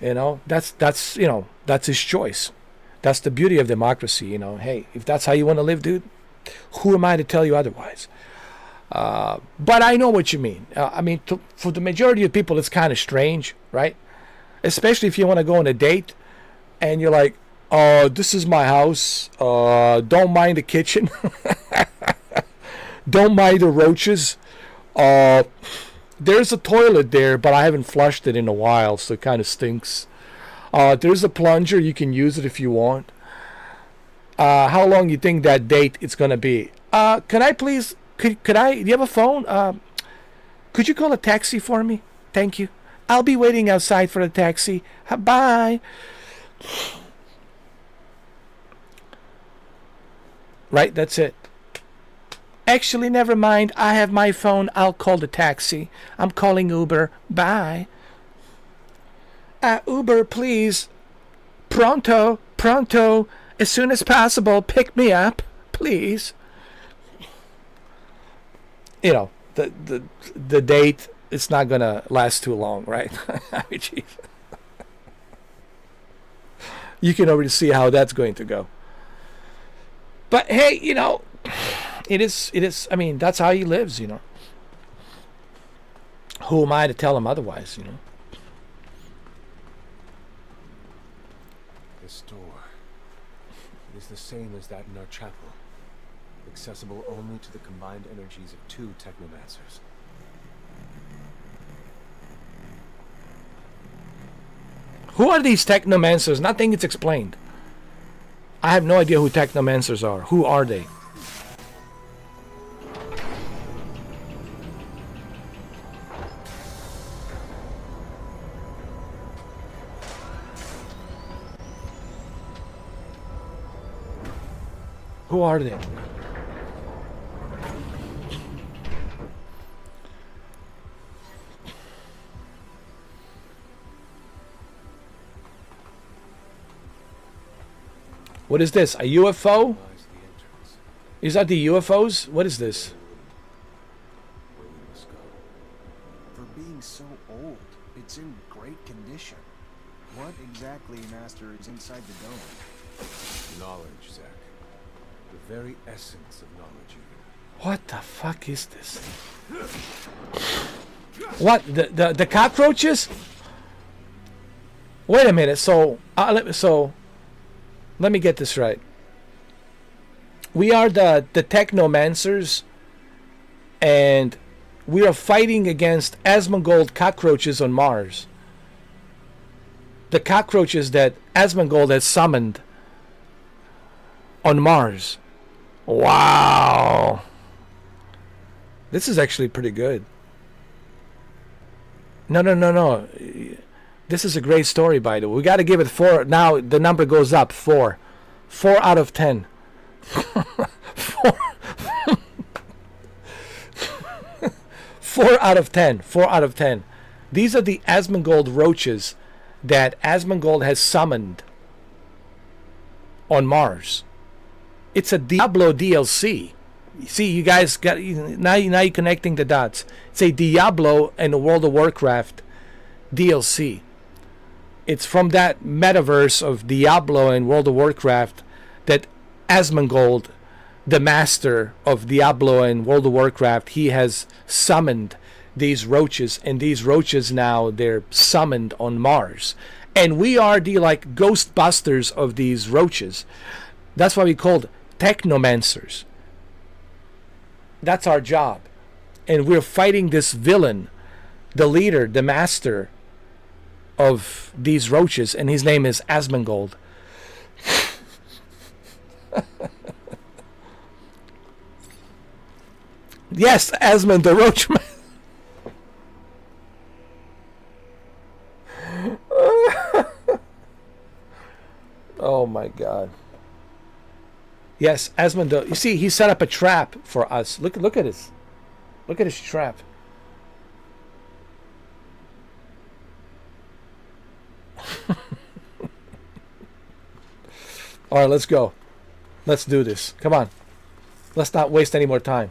You know, that's you know, that's his choice. That's the beauty of democracy, you know. Hey, if that's how you want to live, dude, who am I to tell you otherwise? But I know what you mean. I mean, for the majority of people, it's kind of strange, right? Especially if you want to go on a date and you're like, this is my house. Don't mind the kitchen. Don't mind the roaches. There's a toilet there, but I haven't flushed it in a while, so it kind of stinks. There's a plunger. You can use it if you want. How long you think that date it's going to be? Can I please... Could I... Do you have a phone? Could you call a taxi for me? Thank you. I'll be waiting outside for the taxi. Bye. Right? That's it. Actually, never mind. I have my phone. I'll call the taxi. I'm calling Uber. Bye. Uber, please. Pronto. Pronto. As soon as possible, pick me up. Please. You know, the date, it's not going to last too long, right? I mean, geez. You can already see how that's going to go. But hey, you know, it is, I mean, that's how he lives, you know. Who am I to tell him otherwise, you know? This door, it is the same as that in our chapel. Accessible only to the combined energies of 2 Technomancers. Who are these Technomancers? Nothing is explained. I have no idea who Technomancers are. Who are they? Who are they? What is this? A UFO? Is that the UFOs? What is this? For being so old, it's in great condition. What exactly, Master, is inside the dome? Knowledge, Zach. The very essence of knowledge. What the fuck is this? What? The cockroaches? Wait a minute. So let me get this right. We are the Technomancers, and we are fighting against Asmongold cockroaches on Mars. The cockroaches that Asmongold has summoned on Mars. Wow. This is actually pretty good. No. This is a great story, by the way. We got to give it 4. Now the number goes up. 4. 4 out of 10. 4 out of 10. 4 out of 10. These are the Asmongold roaches that Asmongold has summoned on Mars. It's a Diablo DLC. See, you guys got now you're connecting the dots. It's a Diablo and a World of Warcraft DLC. It's from that metaverse of Diablo and World of Warcraft that Asmongold, the master of Diablo and World of Warcraft, he has summoned these roaches, and these roaches now they're summoned on Mars. And we are the like Ghostbusters of these roaches. That's why we called Technomancers. That's our job. And we're fighting this villain, the leader, the master of these roaches, and his name is Asmongold. Yes, Asmond the Roachman. Oh my God. Yes, Asmond. You see, he set up a trap for us. Look at his. Look at his trap. All right, let's go. Let's do this. Come on. Let's not waste any more time.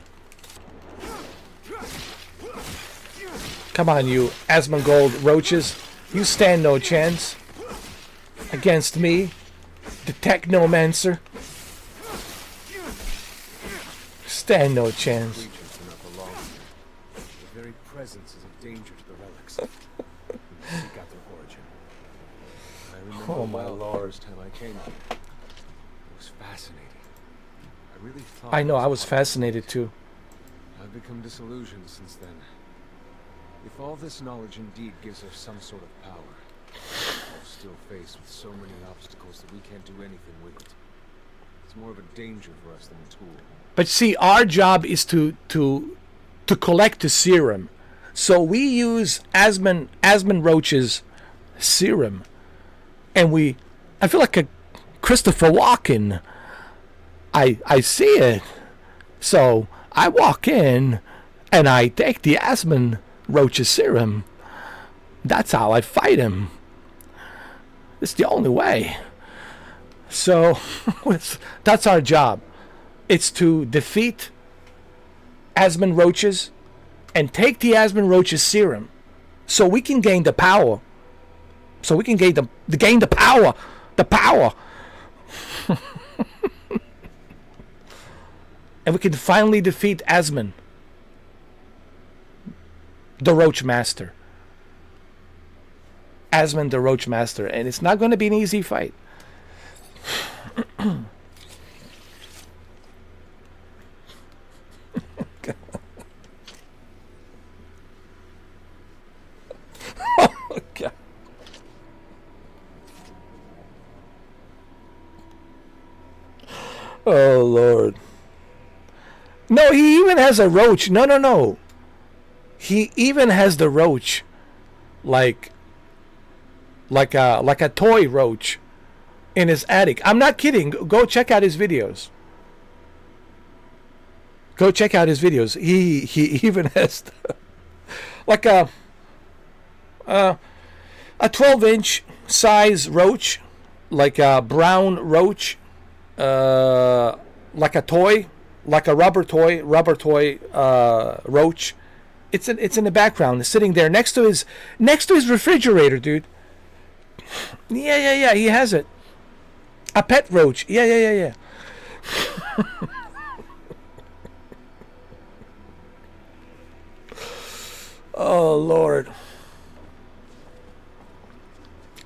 Come on, you Asmongold roaches. You stand no chance against me, the Technomancer. Stand no chance. The very presence is a danger to the relics. Seek out their origin. I remember Oh my well the Lord. first time I came here. It was fascinating. I really thought I know, I was part of fascinated it. too. I've become disillusioned since then. If all this knowledge indeed gives us some sort of power, we're still faced with so many obstacles that we can't do anything with it. It's more of a danger for us than a tool. But see, our job is to collect the serum. So we use Asmon Roach's serum, and I feel like a Christopher Walken. I see it. So I walk in and I take the Asmon Roach's serum. That's how I fight him. It's the only way. So that's our job. It's to defeat Asmon Roaches and take the Asmon Roach's serum so we can gain the power. So we can gain the power. The power. And we can finally defeat Asmon, the Roach Master. Asmon, the Roach Master. And it's not going to be an easy fight. Oh, God. Oh, Lord. No, he even has a roach. No. He even has the roach like a toy roach in his attic. I'm not kidding. Go check out his videos. Go check out his videos. He even has like a 12-inch size roach, like a brown roach, like a toy, like a rubber toy roach. It's in the background. It's sitting there next to his refrigerator, dude. Yeah. He has it. A pet roach. Yeah. Oh, Lord.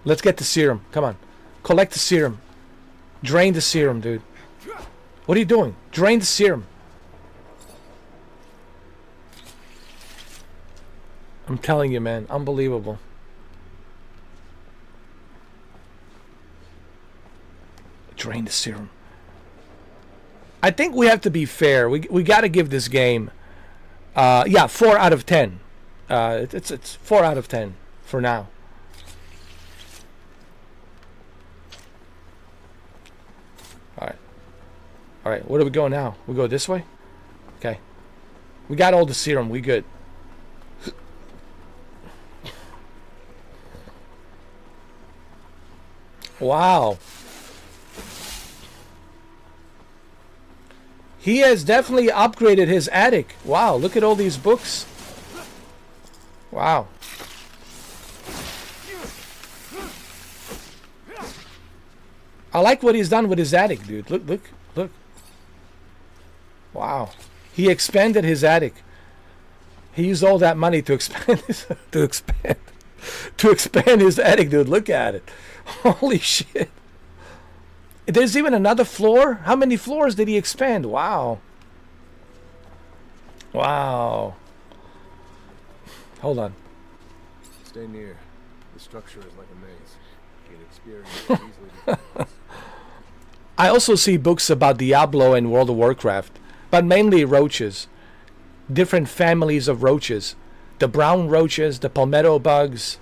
Let's get the serum. Come on. Collect the serum. Drain the serum, dude. What are you doing? Drain the serum. I'm telling you, man. Unbelievable. Drain the serum. I think we have to be fair. We got to give this game 4 out of 10. It's 4 out of 10 for now. All right, where do we go now? We go this way? Okay. We got all the serum. We good. Wow. He has definitely upgraded his attic. Wow, look at all these books. Wow. I like what he's done with his attic, dude. Look. Wow. He expanded his attic. He used all that money to expand his attic, dude. Look at it. Holy shit. There's even another floor? How many floors did he expand? Wow. Wow. Hold on. Stay near. The structure is like a maze. You'd experience it easily. I also see books about Diablo and World of Warcraft, but mainly roaches. Different families of roaches. The brown roaches, the palmetto bugs,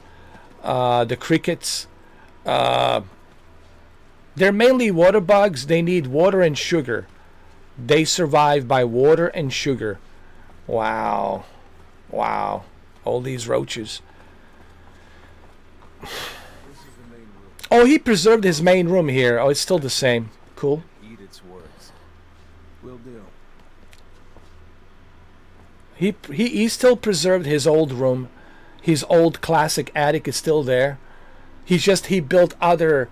the crickets. They're mainly water bugs. They need water and sugar. They survive by water and sugar. Wow. Wow. All these roaches. Oh, he preserved his main room here. Oh, it's still the same. Cool. Eat its words. Will do. He still preserved his old room. His old classic attic is still there. He built other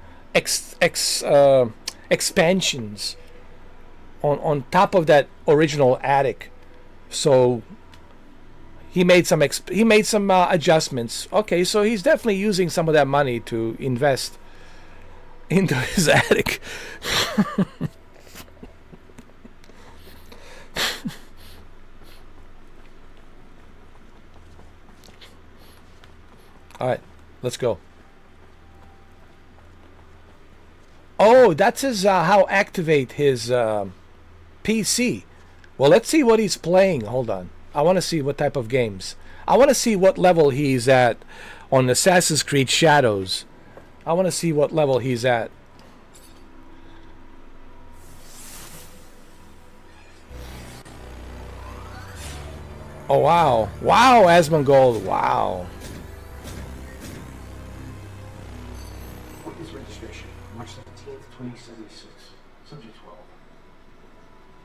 expansions on top of that original attic. So he made some adjustments. Okay, so he's definitely using some of that money to invest into his attic. All right, let's go. Oh, that's his how activate his PC. Well, let's see what he's playing. Hold on. I want to see what type of games. I want to see what level he's at on Assassin's Creed Shadows. I want to see what level he's at. Oh wow. Wow, Asmongold. Wow. Witness registration, March 17th, 2076. Subject 12.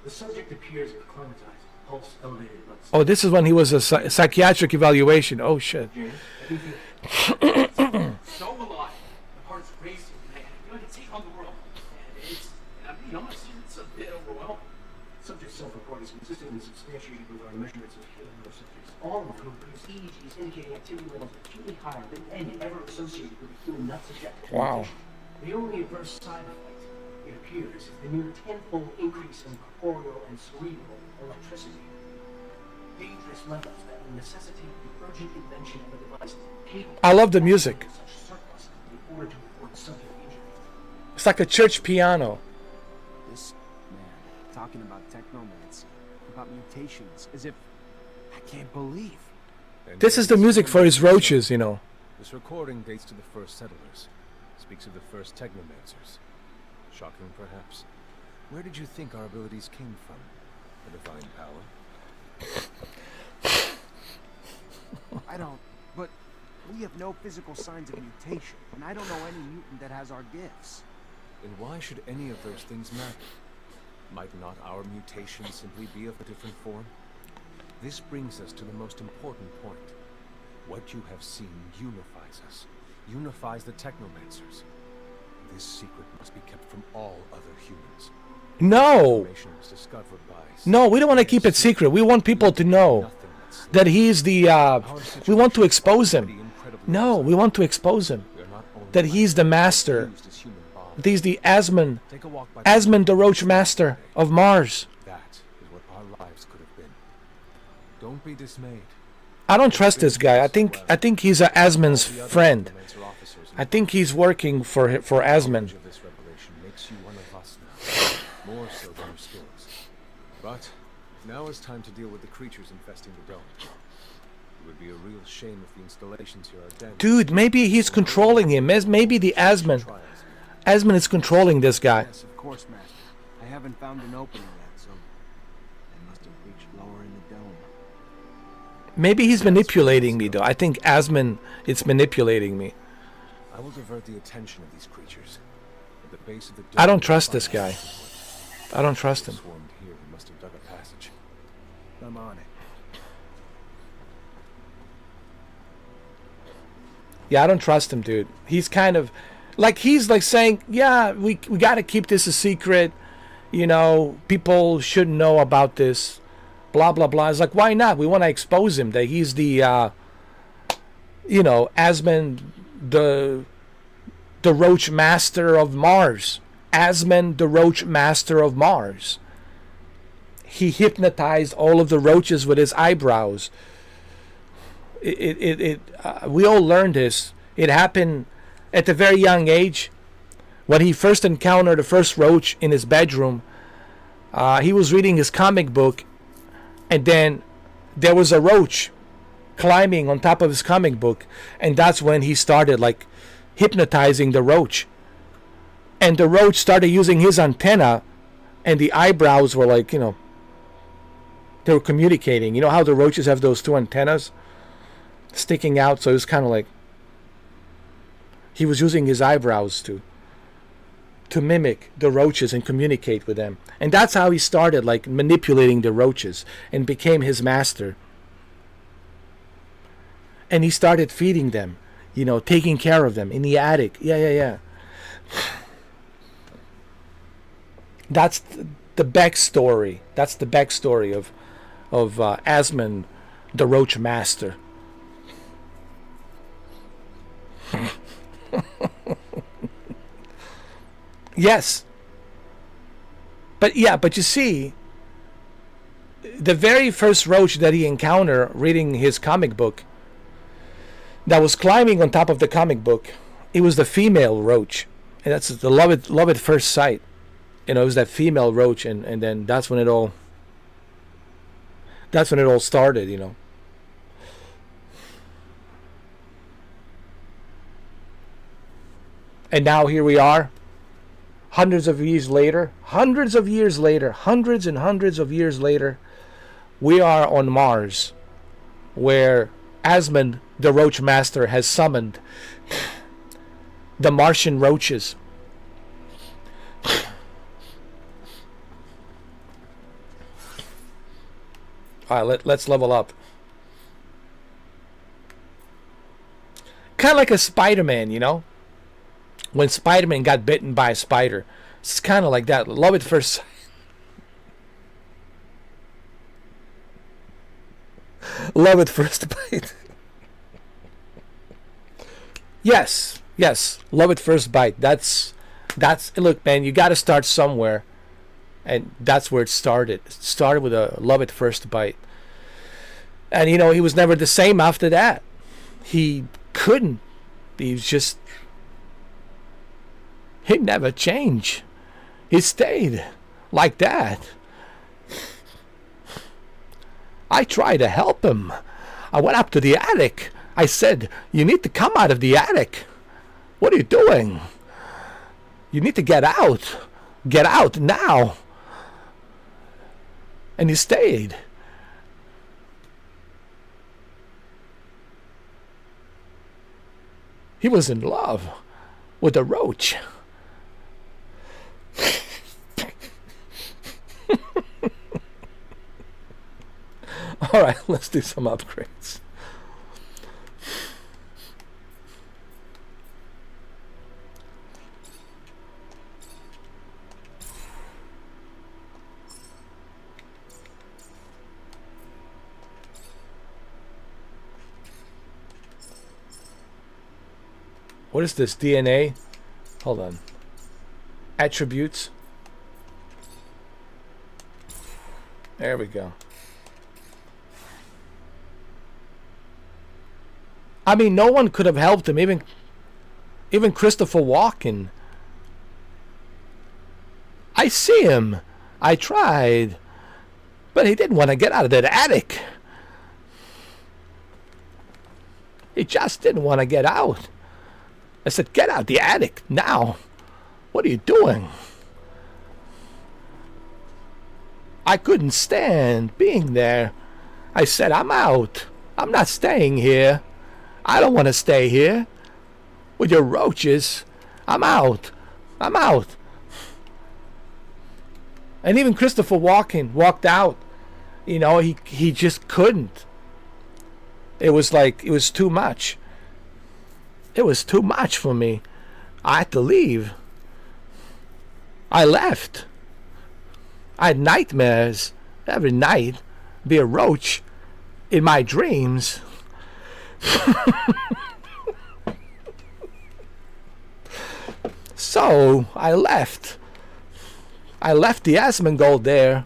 The subject appears acclimatized, pulse elevated, but Oh, this is when he was a psychiatric evaluation. Oh shit. so alive. The heart's racing, man. You know, to take on the world. And it's, and I'm being honest, it's a bit overwhelming. Subject's self-report is consistent and substantiated with our measurements of human receptors, all of whom produce EEGs indicating activity levels acutely higher than any ever associated with a human nut subject. Wow. The only adverse side effect, it appears, is the near tenfold increase in corporeal and cerebral electricity. Dangerous levels that will necessitate the urgent invention of a device capable I love the music. of such surplus in order to avoid subject injury. It's like a church piano. This man talking about technomancy, about mutations, as if I can't believe. And This is the music for his roaches, you know. This recording dates to the first settlers. Speaks of the first Technomancers. Shocking, perhaps. Where did you think our abilities came from? A divine power? I don't, but we have no physical signs of mutation, and I don't know any mutant that has our gifts. Then why should any of those things matter? Might not our mutation simply be of a different form? This brings us to the most important point. What you have seen unifies us. Unifies the Technomancers. This secret must be kept from all other humans. No. Information was discovered by No, we don't want to keep it secret. We want people to know that he's the, we want to expose him. No, we want to expose him. That he's the master. He's the Asmon the Roach Master of Mars. That is what our lives could have been. Don't be dismayed. I don't trust this guy. I think he's a Asmon's friend. I think he's working for Asmon. Knowledge of this revelation makes you one of us now, more so than your skills. But now is time to deal with the creatures infesting the dome. It would be a real shame if the installations here are damaged. Dude, maybe he's controlling him. Maybe the Asmon is controlling this guy. Yes, of course, Master. I haven't found an opening yet, so they must have reached lower in the dome. Maybe he's manipulating me, though. I think Asmon is manipulating me. I will divert the attention of these creatures. At the base of the dome, I don't trust this guy. I don't trust him. Swarmed here, he must have dug a passage. I'm on it. Yeah, I don't trust him, dude. He's kind of like, he's like saying, yeah, we got to keep this a secret. You know, people shouldn't know about this. Blah, blah, blah. It's like, why not? We want to expose him that he's the, you know, Asmon, the Roach Master of Mars. Asmon, the Roach Master of Mars. He hypnotized all of the roaches with his eyebrows. We all learned this. It happened at a very young age. When he first encountered the first roach in his bedroom, he was reading his comic book, and then there was a roach climbing on top of his comic book, and that's when he started like hypnotizing the roach. And the roach started using his antenna, and the eyebrows were like, you know, they were communicating. You know how the roaches have those two antennas sticking out? So it was kind of like he was using his eyebrows to mimic the roaches and communicate with them. And that's how he started like manipulating the roaches and became his master. And he started feeding them, you know, taking care of them in the attic. Yeah. That's the backstory. That's the backstory of Asmon, the Roach Master. Yes. But you see, the very first roach that he encountered reading his comic book, that was climbing on top of the comic book, it was the female roach. And that's the love at first sight. You know, it was that female roach, and then that's when it all started, you know. And now here we are, hundreds and hundreds of years later, we are on Mars. where Asmund, the Roach Master, has summoned the Martian roaches. Alright, let's level up. Kind of like a Spider-Man, you know? When Spider-Man got bitten by a spider. It's kind of like that. Love at first sight. Love at first bite. Yes. Love at first bite. That's look, man, you got to start somewhere. And that's where it started. It started with a love at first bite. And, you know, he was never the same after that. He couldn't. He was just... He never changed. He stayed like that. I tried to help him. I went up to the attic. I said, you need to come out of the attic. What are you doing? You need to get out. Get out now. And he stayed. He was in love with a roach. Alright, let's do some upgrades. What is this? DNA? Hold on. Attributes. There we go. I mean, no one could have helped him. Even Christopher Walken. I see him. I tried. But he didn't want to get out of that attic. He just didn't want to get out. I said, get out the attic now. What are you doing? I couldn't stand being there. I said, I'm out. I'm not staying here. I don't want to stay here with your roaches. I'm out. I'm out. And even Christopher Walken walked out. You know, he just couldn't. It was like, it was too much. It was too much for me. I had to leave. I left. I had nightmares every night. Be a roach in my dreams. So I left. I left the Asmongold there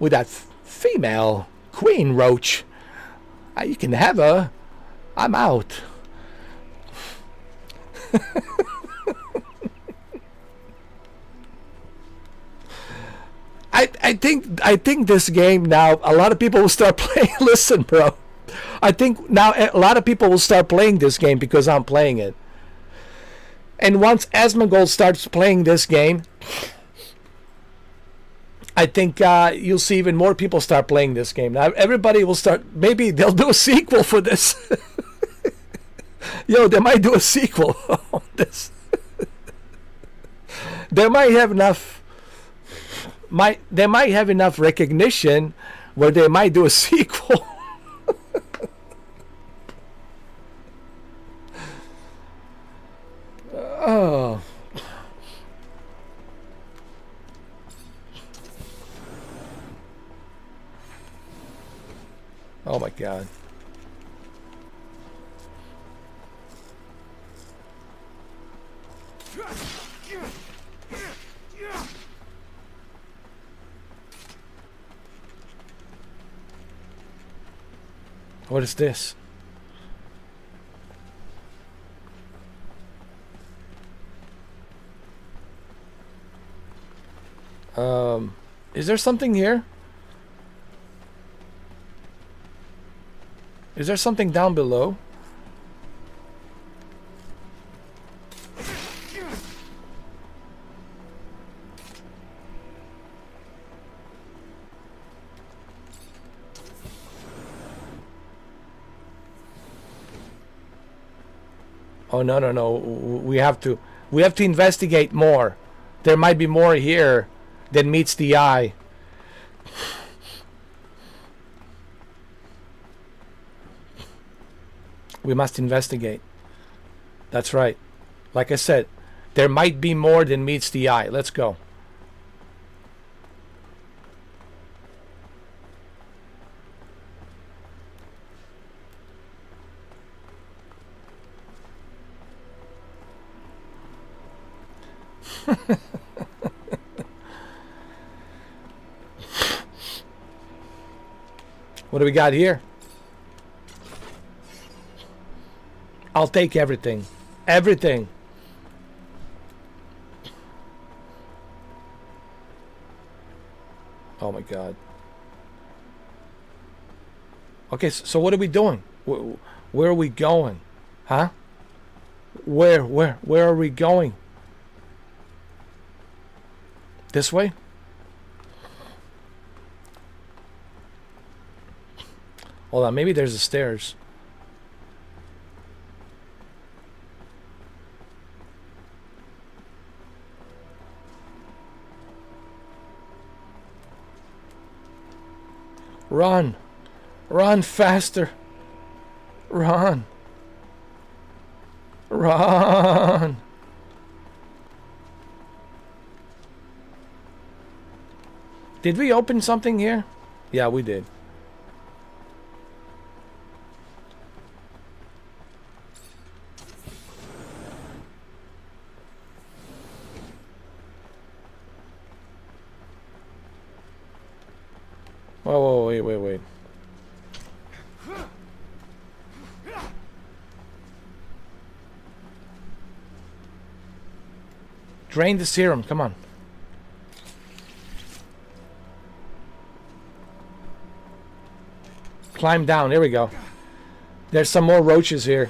with that female queen roach. You can have her. I'm out. I think this game now, a lot of people will start playing. Listen, bro. I think now a lot of people will start playing this game because I'm playing it. And once Asmongold starts playing this game, I think you'll see even more people start playing this game. Now everybody will start, maybe they'll do a sequel for this. Yo, they might do a sequel on this. They might have enough recognition where they might do a sequel. Oh. Oh my God. What is this? Is there something here? Is there something down below? Oh, no, no, no. We have to investigate more. There might be more here than meets the eye. We must investigate. That's right. Like I said, there might be more than meets the eye. Let's go. What do we got here? I'll take everything. Everything. Oh my God. Okay, so what are we doing? Where are we going? Huh? Where are we going? This way? Hold on, maybe there's the stairs. Run! Run faster! Run! Run! Did we open something here? Yeah, we did. Whoa, wait. Drain the serum, come on. Climb down, here we go. There's some more roaches here.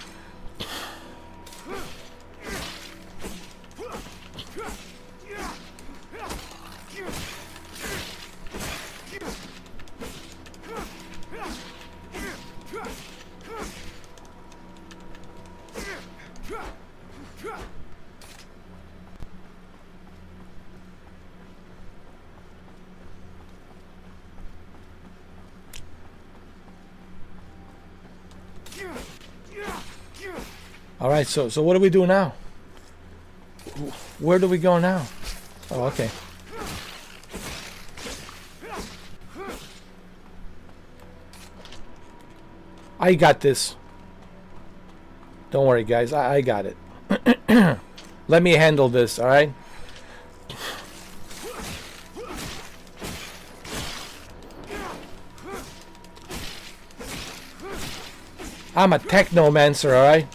Alright, so what do we do now? Where do we go now? Oh, okay. I got this. Don't worry, guys. I got it. Let me handle this, alright? I'm a Technomancer, alright?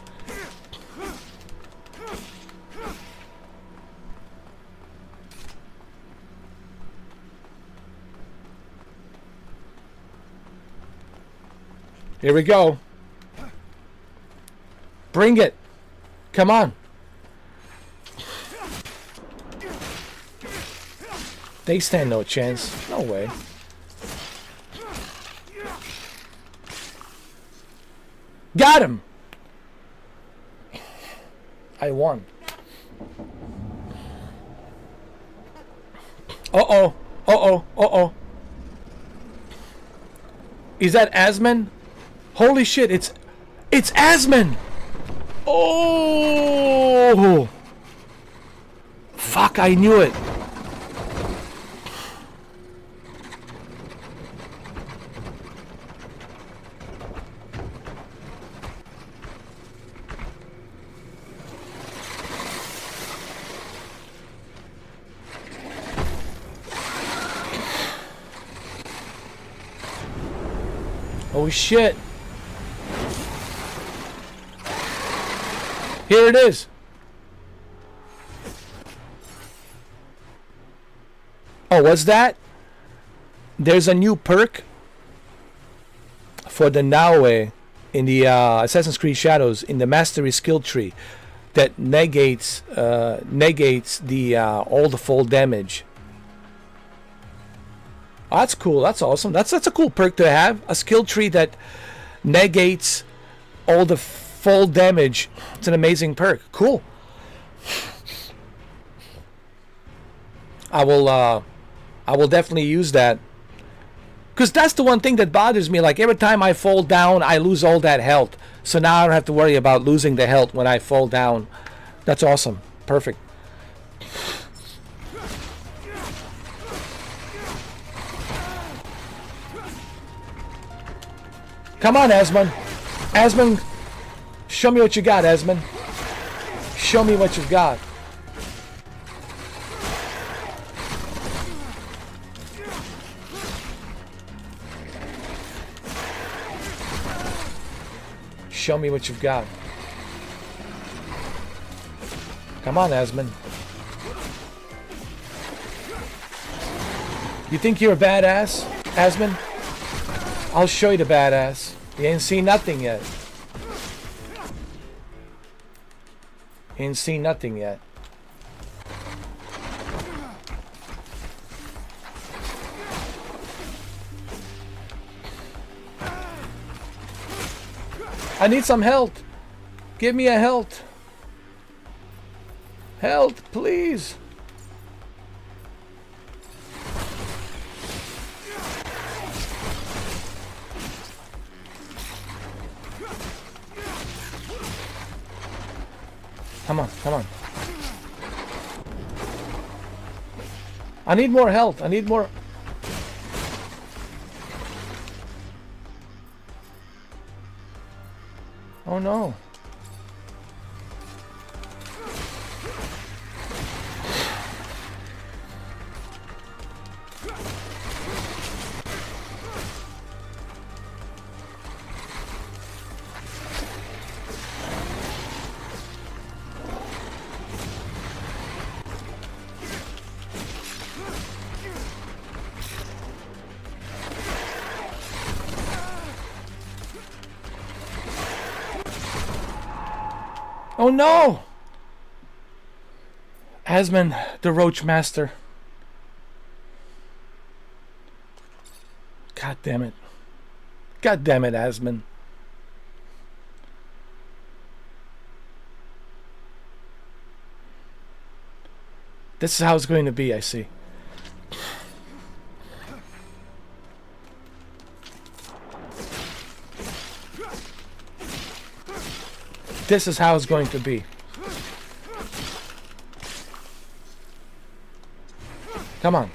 Here we go. Bring it. Come on. They stand no chance. No way. Got him. I won. Uh-oh. Uh-oh. Uh-oh. Is that Asman? Holy shit, it's Asman! Oh! Fuck, I knew it. Oh shit. Here it is. Oh, what's that? There's a new perk for the Naue in the Assassin's Creed Shadows in the Mastery skill tree that negates the all the full damage. Oh, that's cool. That's awesome. That's a cool perk to have. A skill tree that negates all the full damage. It's an amazing perk. Cool. I will definitely use that. Because that's the one thing that bothers me. Like, every time I fall down, I lose all that health. So now I don't have to worry about losing the health when I fall down. That's awesome. Perfect. Come on, Asmund. Asmund, show me what you got, Asmund. Show me what you've got. Show me what you've got. Come on, Asmund. You think you're a badass, Asmund? I'll show you the badass. You ain't seen nothing yet. You ain't seen nothing yet. I need some health. Give me a health. Health, please. Come on, come on. I need more health. I need more. Oh no. Oh no! Asmund, the Roach Master. God damn it. God damn it, Asmund. This is how it's going to be, I see. This is how it's going to be. Come on.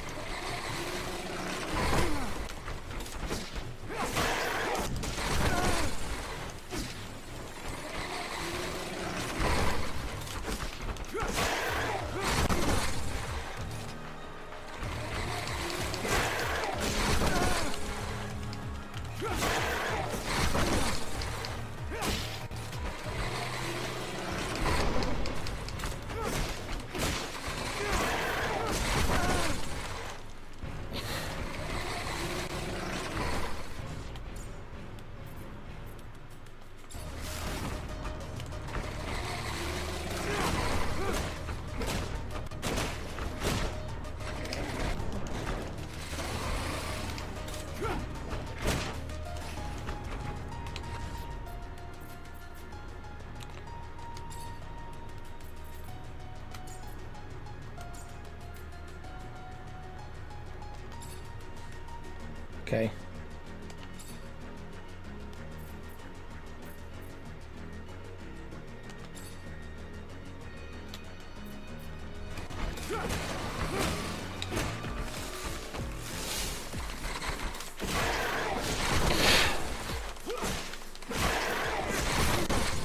Okay.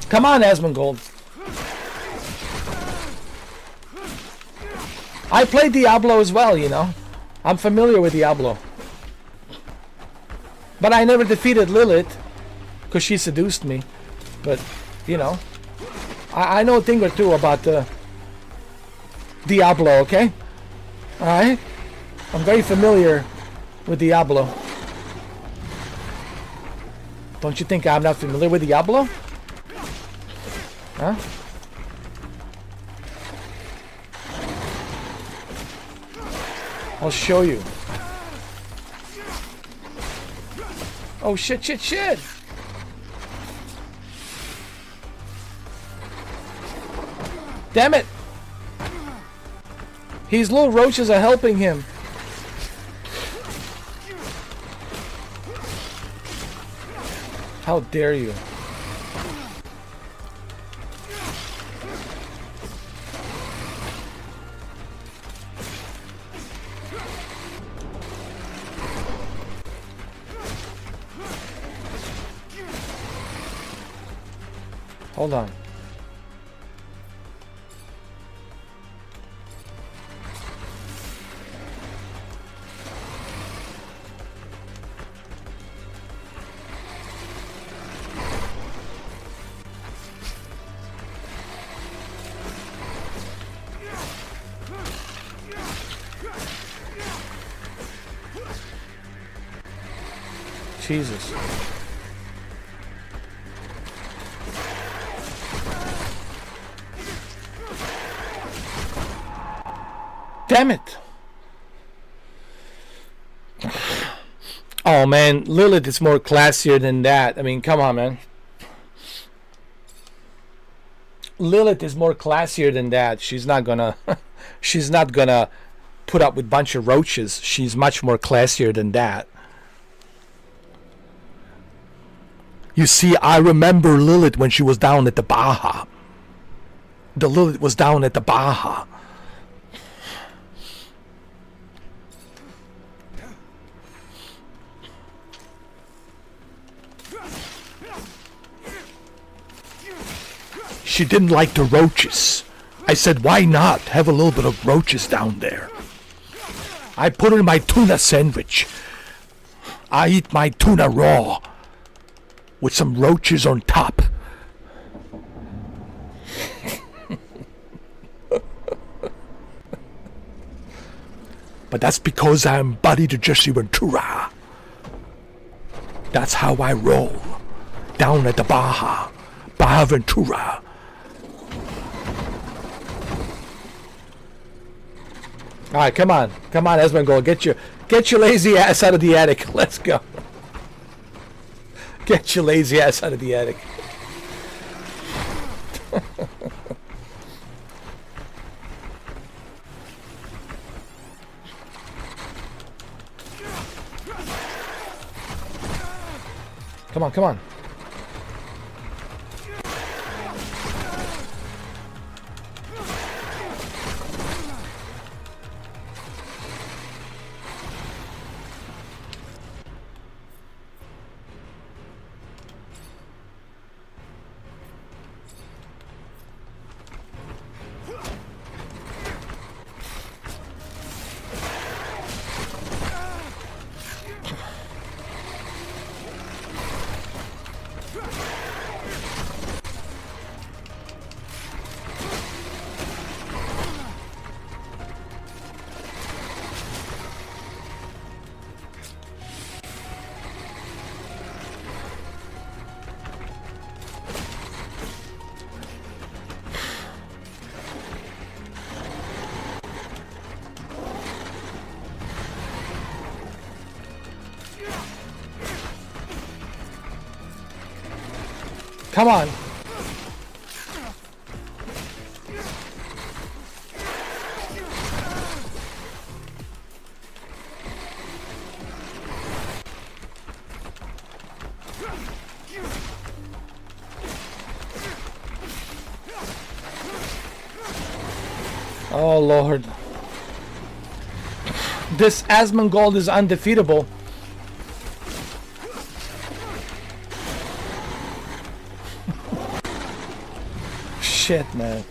Come on, Asmongold. I played Diablo as well, you know. I'm familiar with Diablo. But I never defeated Lilith, because she seduced me. But, you know, I know a thing or two about Diablo, okay? Alright? I'm very familiar with Diablo. Don't you think I'm not familiar with Diablo? Huh? I'll show you. Oh shit, shit, shit! Damn it! His little roaches are helping him. How dare you? Hold on. Jesus. Damn it. Oh man, Lilith is more classier than that. I mean, come on, man. Lilith is more classier than that. She's not gonna she's not gonna put up with a bunch of roaches. She's much more classier than that. You see, I remember Lilith when she was down at the Baja. The Lilith was down at the Baja. She didn't like the roaches. I said, why not have a little bit of roaches down there? I put it in my tuna sandwich. I eat my tuna raw with some roaches on top. But that's because I'm buddy to Jesse Ventura. That's how I roll. Down at the Baja. Baja Ventura. Alright, come on. Come on, Esmondgold. Get your lazy ass out of the attic. Let's go. Get your lazy ass out of the attic. Come on, come on. Come on. Oh Lord. This Asmongold is undefeatable. Shit, man.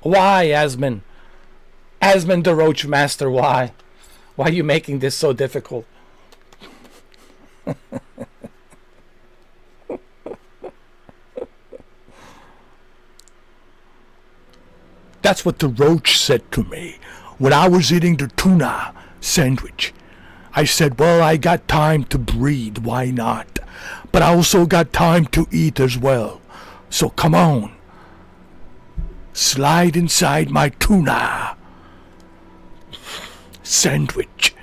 Why, Asmund? Asmund the Roach Master, why? Why are you making this so difficult? That's what the roach said to me when I was eating the tuna sandwich. I said, well, I got time to breathe, why not? But I also got time to eat as well. So come on. Slide inside my tuna sandwich.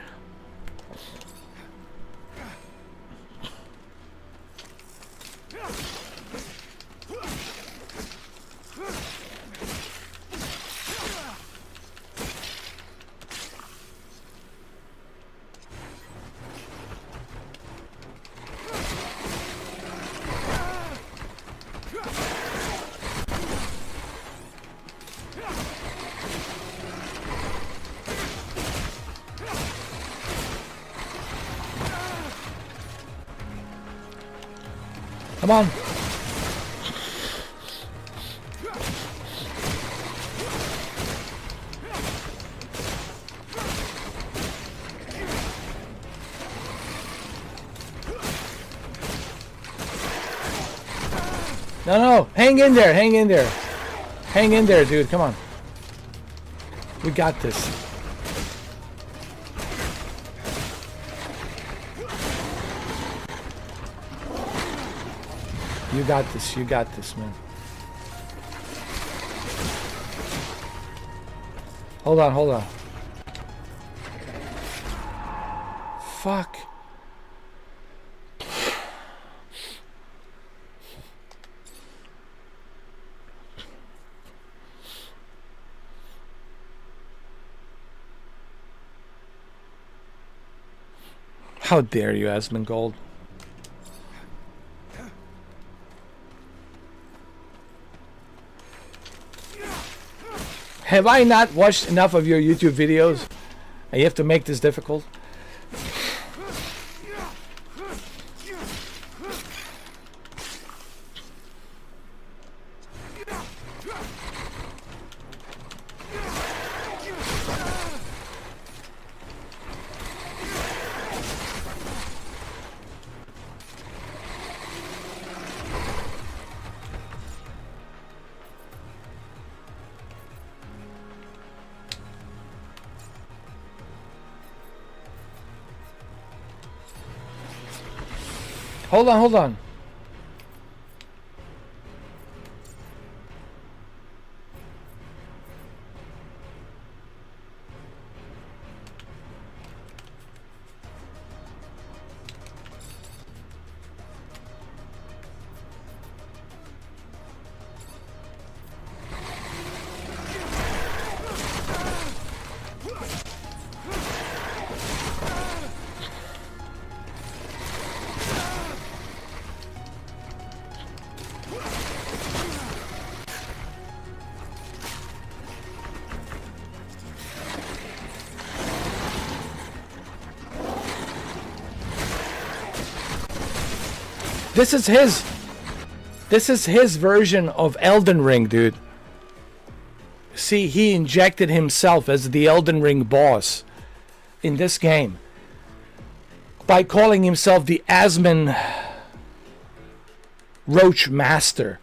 Come on. No, hang in there, hang in there. Hang in there, dude, come on. We got this. You got this, man. Hold on. Fuck. How dare you, Asmongold? Have I not watched enough of your YouTube videos? And you have to make this difficult? Hold on. This is his version of Elden Ring, dude. See, he injected himself as the Elden Ring boss in this game by calling himself the Asmund Roach Master.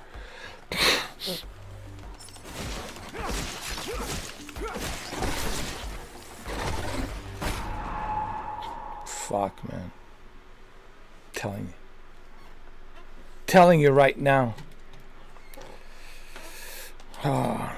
Fuck, man. Telling you right now. Oh.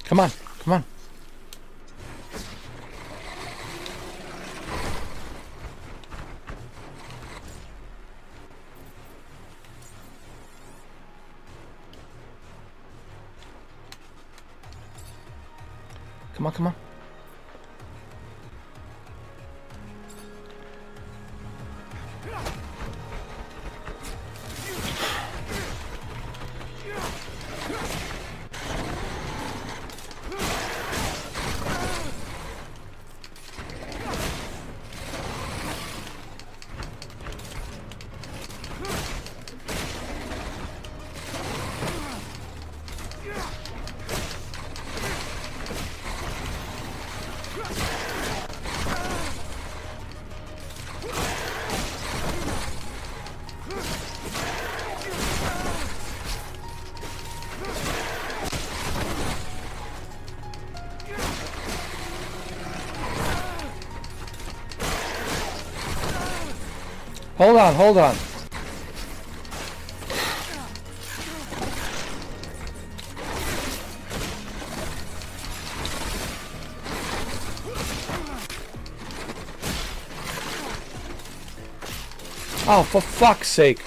Come on. Come on. Hold on, hold on. Oh, for fuck's sake.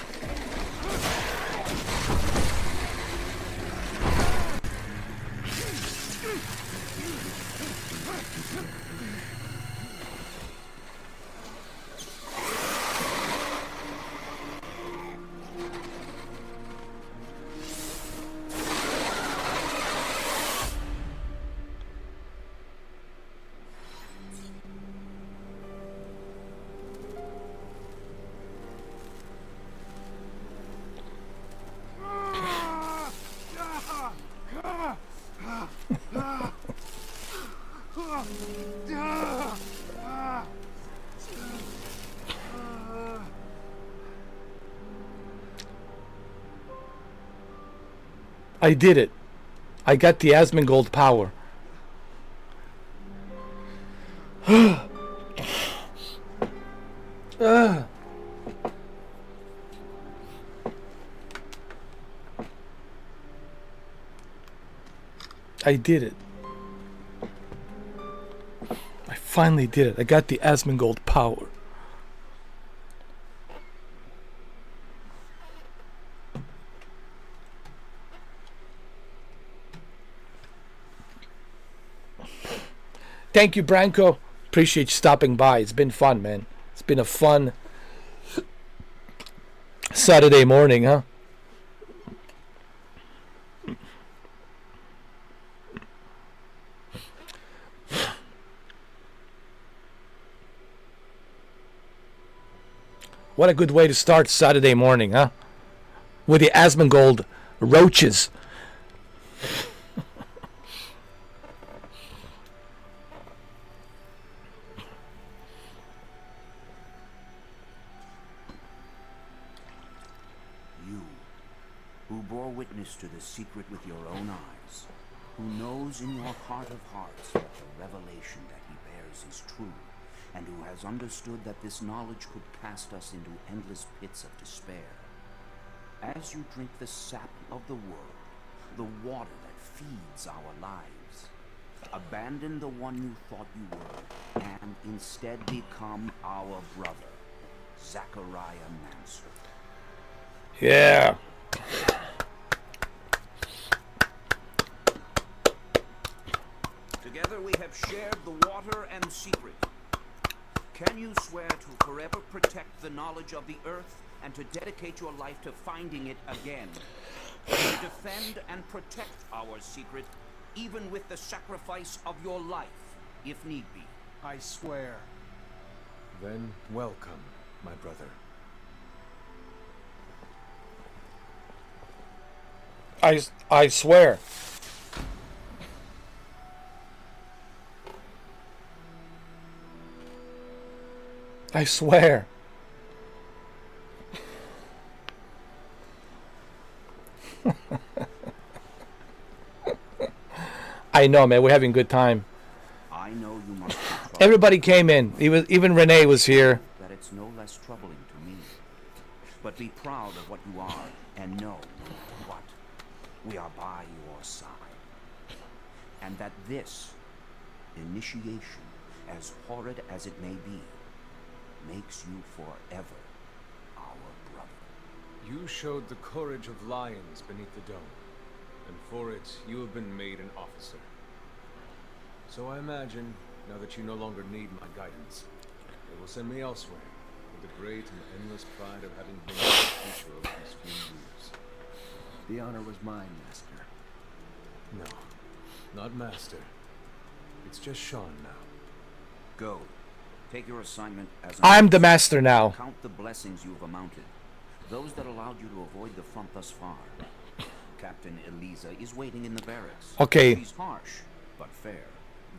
I did it. I got the Asmongold power. I did it. I finally did it. I got the Asmongold power. Thank you, Branko. Appreciate you stopping by. It's been fun, man. It's been a fun Saturday morning, huh? What a good way to start Saturday morning, huh? With the Asmongold roaches. Witness to the secret with your own eyes, who knows in your heart of hearts that the revelation that he bears is true, and who has understood that this knowledge could cast us into endless pits of despair. As you drink the sap of the world, the water that feeds our lives, abandon the one you thought you were, and instead become our brother, Zachariah Manser. Yeah. Together we have shared the water and secret. Can you swear to forever protect the knowledge of the earth and to dedicate your life to finding it again? To defend and protect our secret, even with the sacrifice of your life, if need be. I swear. Then welcome, my brother. I swear. I swear. I know, man. We're having a good time. I know you must be troubled. Everybody came in. Even Renee was here. That it's no less troubling to me. But be proud of what you are and know what we are by your side. And that this initiation, as horrid as it may be, makes you forever our brother. You showed the courage of lions beneath the dome, and for it you have been made an officer. So I imagine, now that you no longer need my guidance, they will send me elsewhere, with the great and endless pride of having been the future of these few years. The honor was mine, Master. No, not Master. It's just Sean now. Go. Take your assignment as I'm the master now. Count the blessings you've amounted. Those that allowed you to avoid the front thus far. Captain Eliza is waiting in the barracks. Okay. She's harsh, but fair.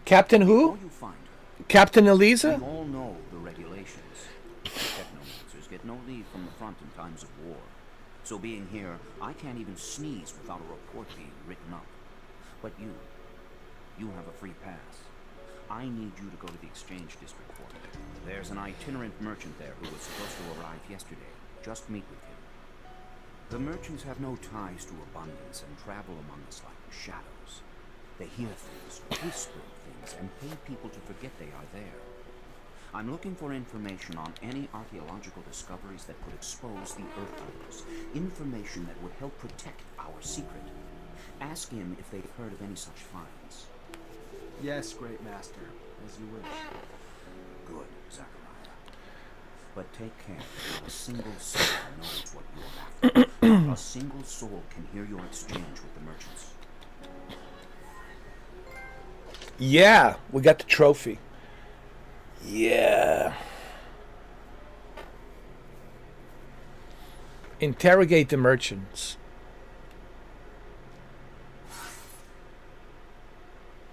Captain who? Before you find her, Captain Eliza? We all know the regulations. Technomancers get no leave from the front in times of war. So being here, I can't even sneeze without a report being written up. But you have a free pass. I need you to go to the exchange district for me. There's an itinerant merchant there who was supposed to arrive yesterday. Just meet with him. The merchants have no ties to abundance and travel among us like shadows. They hear things, whisper things, and pay people to forget they are there. I'm looking for information on any archaeological discoveries that could expose the Earthlanders. Information that would help protect our secret. Ask him if they've heard of any such finds. Yes, Great Master, as you wish. Good, Zachariah. But take care that not a single soul knows what you're after. Not a single soul can hear your exchange with the merchants. Yeah, we got the trophy. Yeah. Interrogate the merchants.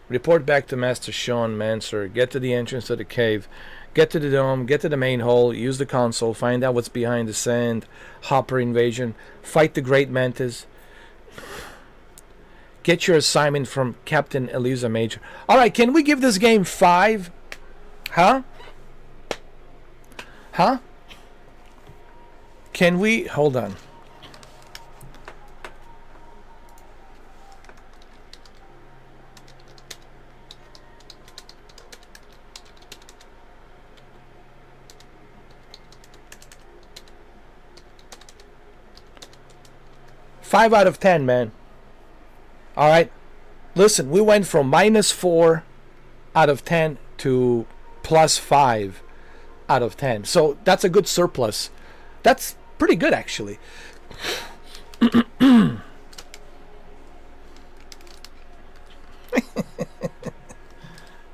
Report back to Master Technomancer. Get to the entrance of the cave. Get to the dome. Get to the main hall. Use the console. Find out what's behind the sand hopper invasion. Fight the Great Mantis. Get your assignment from Captain Eliza Major. Alright, can we give this game 5? Huh? Huh? Can we... Hold on. Five out of 10, man. Alright. Listen, we went from -4 out of 10 to +5 out of 10. So that's a good surplus. That's pretty good, actually.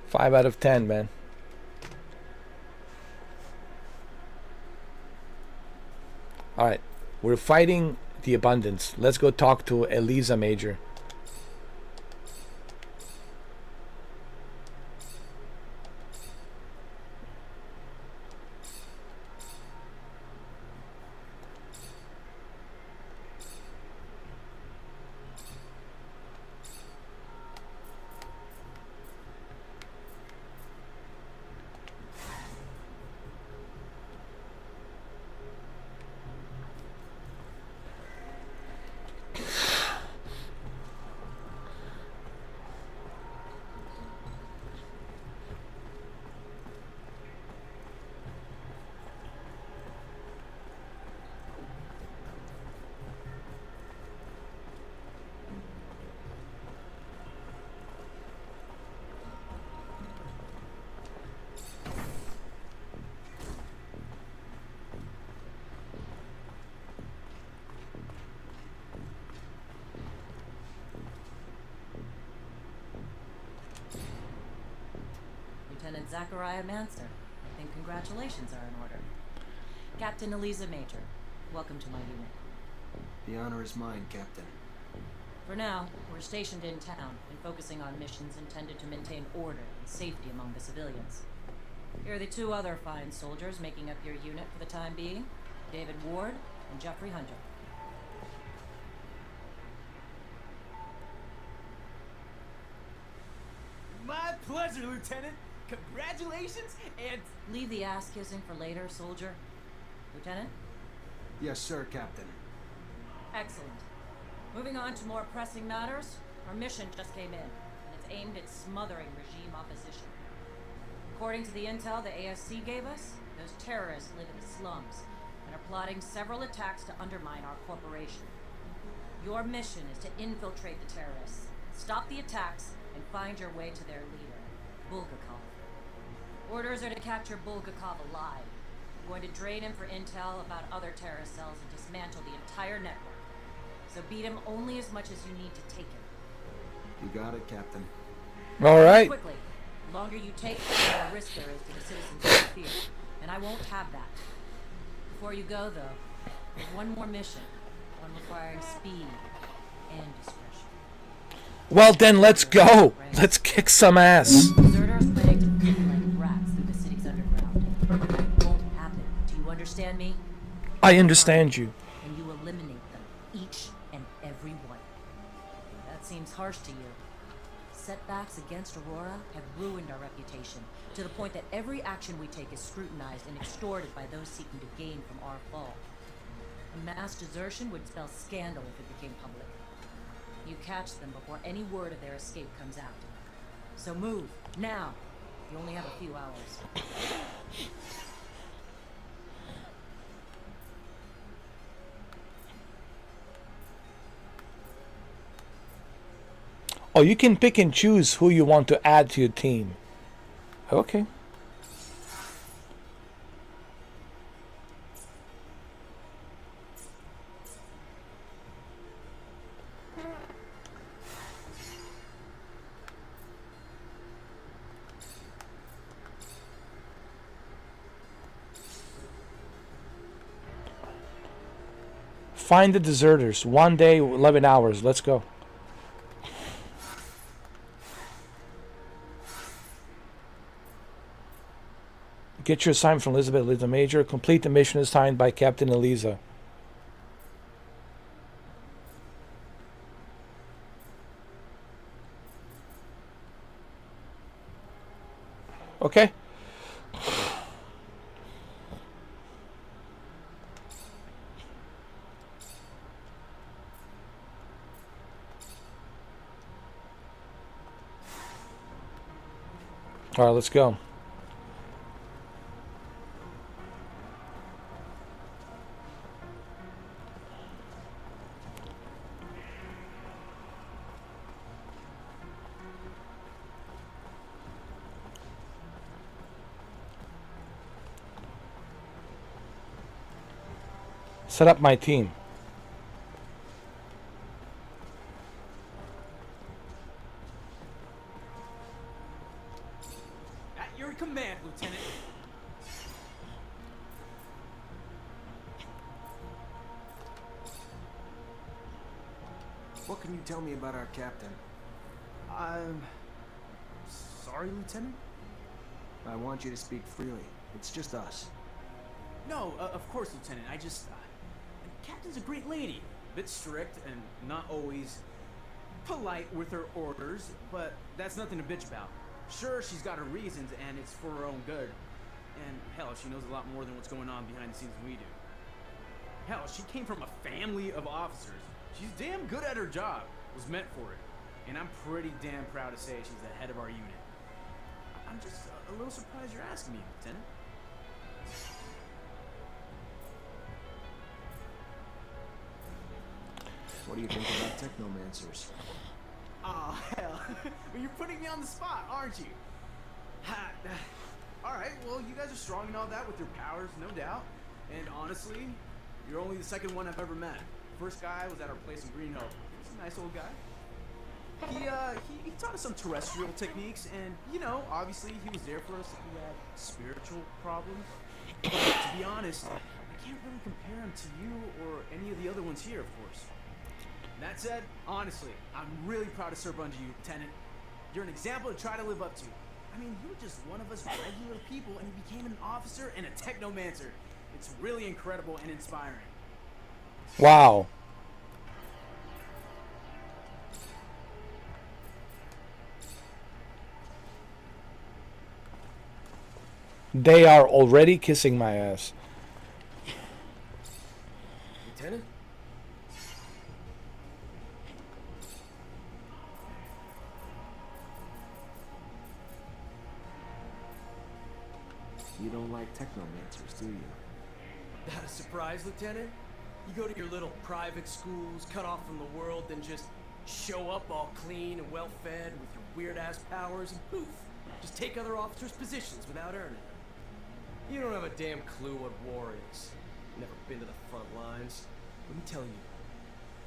5 out of 10, man. Alright. We're fighting the abundance. Let's go talk to Eliza Major. Lieutenant Zachariah Mancer. I think congratulations are in order. Captain Eliza Major, welcome to my unit. The honor is mine, Captain. For now, we're stationed in town and focusing on missions intended to maintain order and safety among the civilians. Here are the 2 other fine soldiers making up your unit for the time being, David Ward and Jeffrey Hunter. My pleasure, Lieutenant. Congratulations, and... Leave the ass-kissing for later, soldier. Lieutenant? Yes, sir, Captain. Excellent. Moving on to more pressing matters, our mission just came in, and it's aimed at smothering regime opposition. According to the intel the ASC gave us, those terrorists live in the slums and are plotting several attacks to undermine our corporation. Your mission is to infiltrate the terrorists, stop the attacks, and find your way to their leader, Bulgakov. Orders are to capture Bulgakov alive. We're going to drain him for intel about other terrorist cells and dismantle the entire network. So beat him only as much as you need to take him. You got it, Captain. All right. Quickly. The longer you take, the more risk there is to the citizens of the field. And I won't have that. Before you go, though, there's one more mission. One requiring speed and discretion. Well, then let's go. Let's kick some ass. Deserters planning to flee like rats. understand me? I understand you. And you eliminate them, each and every one. That seems harsh to you. Setbacks against Aurora have ruined our reputation, to the point that every action we take is scrutinized and extorted by those seeking to gain from our fall. A mass desertion would spell scandal if it became public. You catch them before any word of their escape comes out. So move, now. You only have a few hours. Oh, you can pick and choose who you want to add to your team. Okay. Find the deserters. 1 day, 11 hours. Let's go. Get your assignment from Elizabeth Eliza Major. Complete the mission assigned by Captain Eliza. Okay. All right, let's go. Set up my team. At your command, Lieutenant. What can you tell me about our captain? I'm sorry, Lieutenant? I want you to speak freely. It's just us. No, of course, Lieutenant. I just... Captain's a great lady. A bit strict and not always polite with her orders, but that's nothing to bitch about. Sure, she's got her reasons, and it's for her own good. And hell, she knows a lot more than what's going on behind the scenes than we do. Hell, she came from a family of officers. She's damn good at her job. Was meant for it. And I'm pretty damn proud to say she's the head of our unit. I'm just a little surprised you're asking me, Lieutenant. What do you think about Technomancers? Oh, hell. You're putting me on the spot, aren't you? Alright, well, you guys are strong and all that with your powers, no doubt. And honestly, you're only the second one I've ever met. First guy was at our place in Green Hill. He's a nice old guy. He taught us some terrestrial techniques, and, you know, obviously he was there for us if we had spiritual problems. But to be honest, I can't really compare him to you or any of the other ones here, of course. That said, honestly, I'm really proud to serve under you, Lieutenant. You're an example to try to live up to. I mean, you were just one of us regular people, and you became an officer and a Technomancer. It's really incredible and inspiring. Wow. They are already kissing my ass. Lieutenant? You don't like Technomancers, do you? Not a surprise, Lieutenant? You go to your little private schools, cut off from the world, then just show up all clean and well-fed with your weird-ass powers, and poof, just take other officers' positions without earning them. You don't have a damn clue what war is. Never been to the front lines. Let me tell you,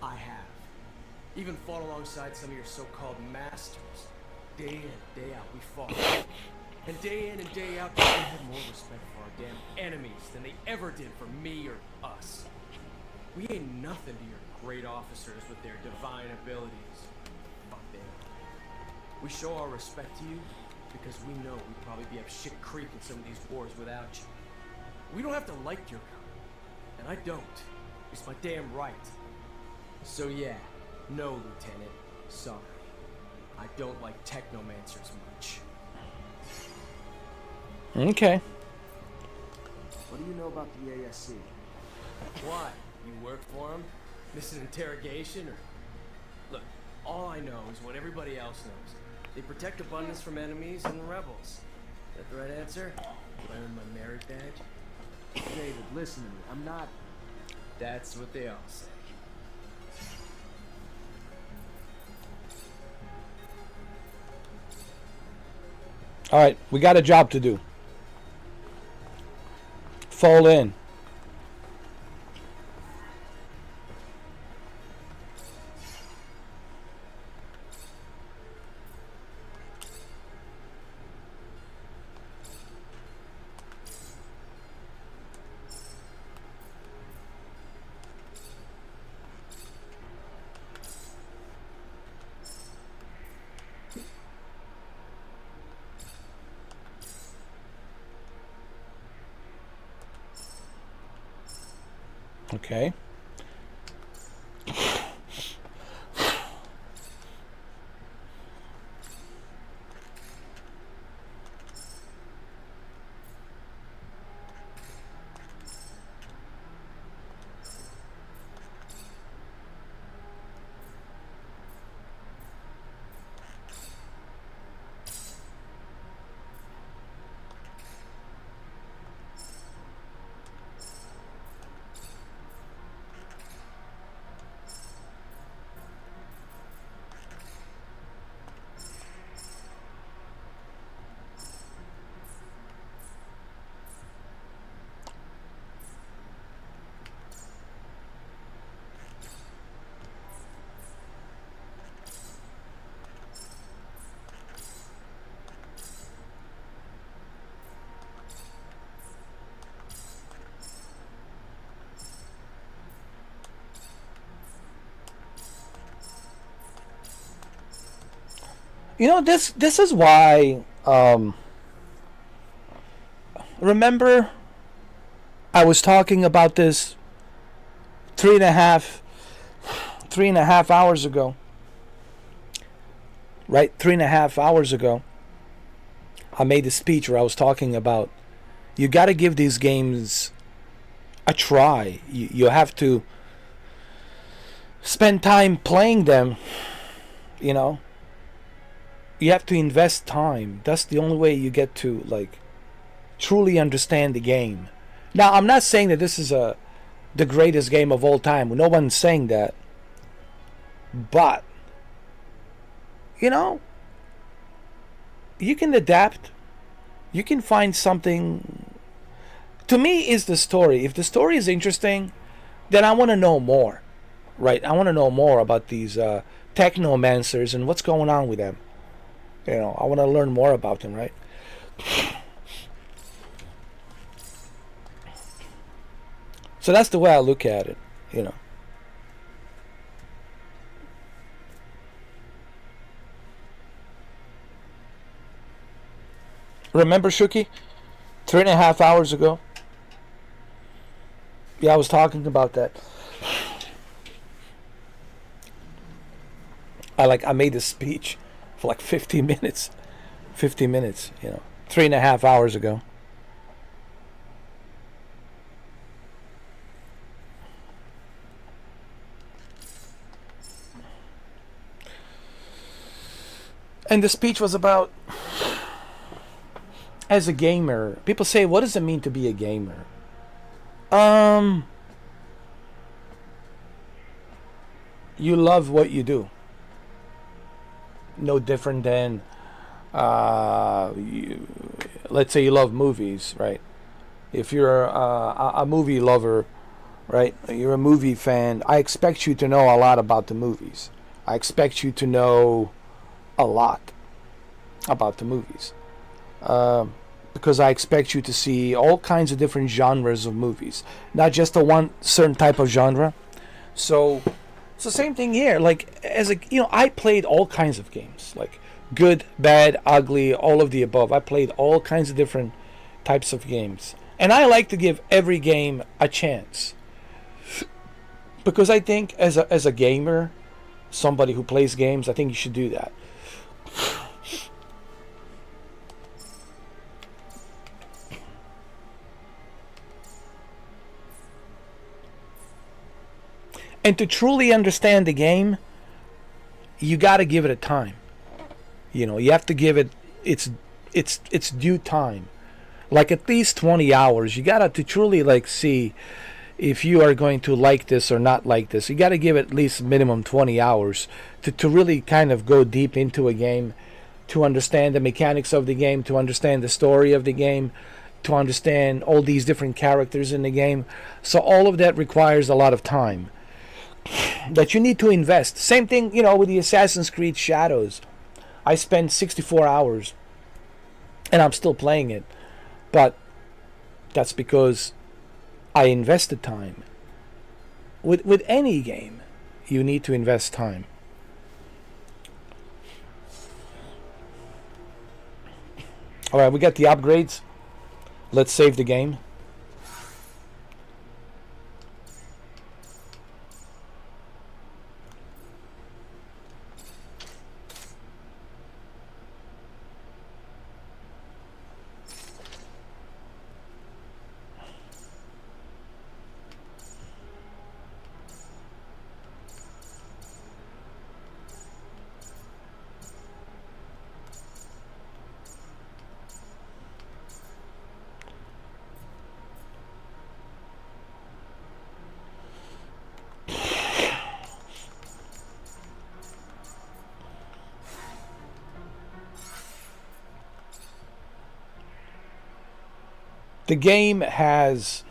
I have. Even fought alongside some of your so-called masters. Day in, day out, we fought. And day in and day out, they had more respect for our damn enemies than they ever did for me or us. We ain't nothing to your great officers with their divine abilities. Fuck them. We show our respect to you because we know we'd probably be up shit creek in some of these wars without you. We don't have to like your gun. And I don't. It's my damn right. So yeah, no, Lieutenant. Sorry. I don't like Technomancers much. Okay. What do you know about the ASC? Why? You work for them? This an interrogation or... Look, all I know is what everybody else knows. They protect abundance from enemies and rebels. Is that the right answer? Do I earn my merit badge? David, listen to me. I'm not... That's what they all say. All right, we got a job to do. Fall in. Okay. You know, this is why remember I was talking about this 3.5 hours ago. Right? 3.5 hours ago. I made a speech where I was talking about you gotta give these games a try. You have to spend time playing them, you know. You have to invest time. That's the only way you get to like truly understand the game. Now, I'm not saying that this is the greatest game of all time. No one's saying that. But you know, you can adapt. You can find something. To me, is the story. If the story is interesting, then I want to know more. Right? I want to know more about these Technomancers and what's going on with them. You know, I want to learn more about them, right? So that's the way I look at it, you know. Remember, Shuki? 3.5 hours ago? Yeah, I was talking about that. I made this speech for like 50 minutes. 50 minutes, you know. 3.5 hours ago. And the speech was about, as a gamer, people say, what does it mean to be a gamer? You love what you do. No different than, let's say you love movies, right? If you're a movie lover, right? You're a movie fan. I expect you to know a lot about the movies. I expect you to know a lot about the movies. Because I expect you to see all kinds of different genres of movies, not just the one certain type of genre. So same thing here. Like, as a, you know, I played all kinds of games, like good, bad, ugly, all of the above. I played all kinds of different types of games. And I like to give every game a chance. Because I think as a gamer, somebody who plays games, I think you should do that. And to truly understand the game, you got to give it a time. You know, you have to give it its due time. Like at least 20 hours. You got to truly like see if you are going to like this or not like this. You got to give it at least minimum 20 hours to really kind of go deep into a game, to understand the mechanics of the game, to understand the story of the game, to understand all these different characters in the game. So all of that requires a lot of time that you need to invest. Same thing, you know, with the Assassin's Creed Shadows. I spent 64 hours and I'm still playing it. But that's because I invested time. With any game, you need to invest time. Alright, we got the upgrades. Let's save the game. The game has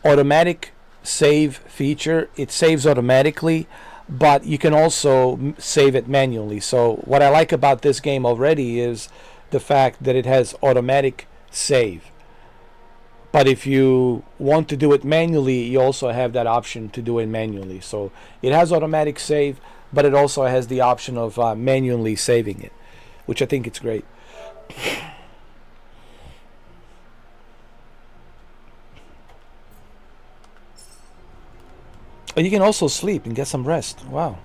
automatic save feature. It saves automatically, but you can also save it manually. So what I like about this game already is the fact that it has automatic save. But if you want to do it manually, you also have that option to do it manually. So it has automatic save, but it also has the option of manually saving it, which I think it's great. And you can also sleep and get some rest. Wow.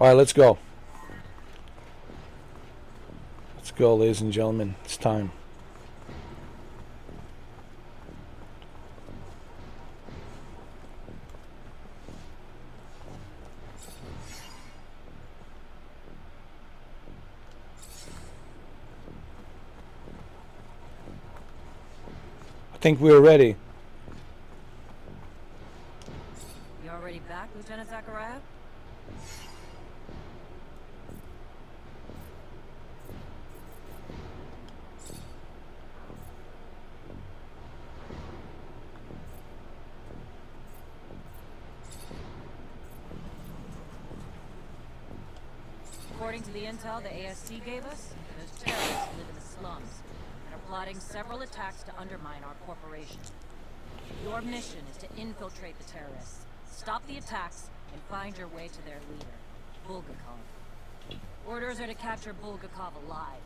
All right, let's go. Let's go, ladies and gentlemen. It's time. I think we're ready. You already back, Lieutenant Zachariah? According to the intel the ASC gave us, those terrorists live in the slums and are plotting several attacks to undermine our corporation. Your mission is to infiltrate the terrorists, stop the attacks, and find your way to their leader, Bulgakov. Orders are to capture Bulgakov alive.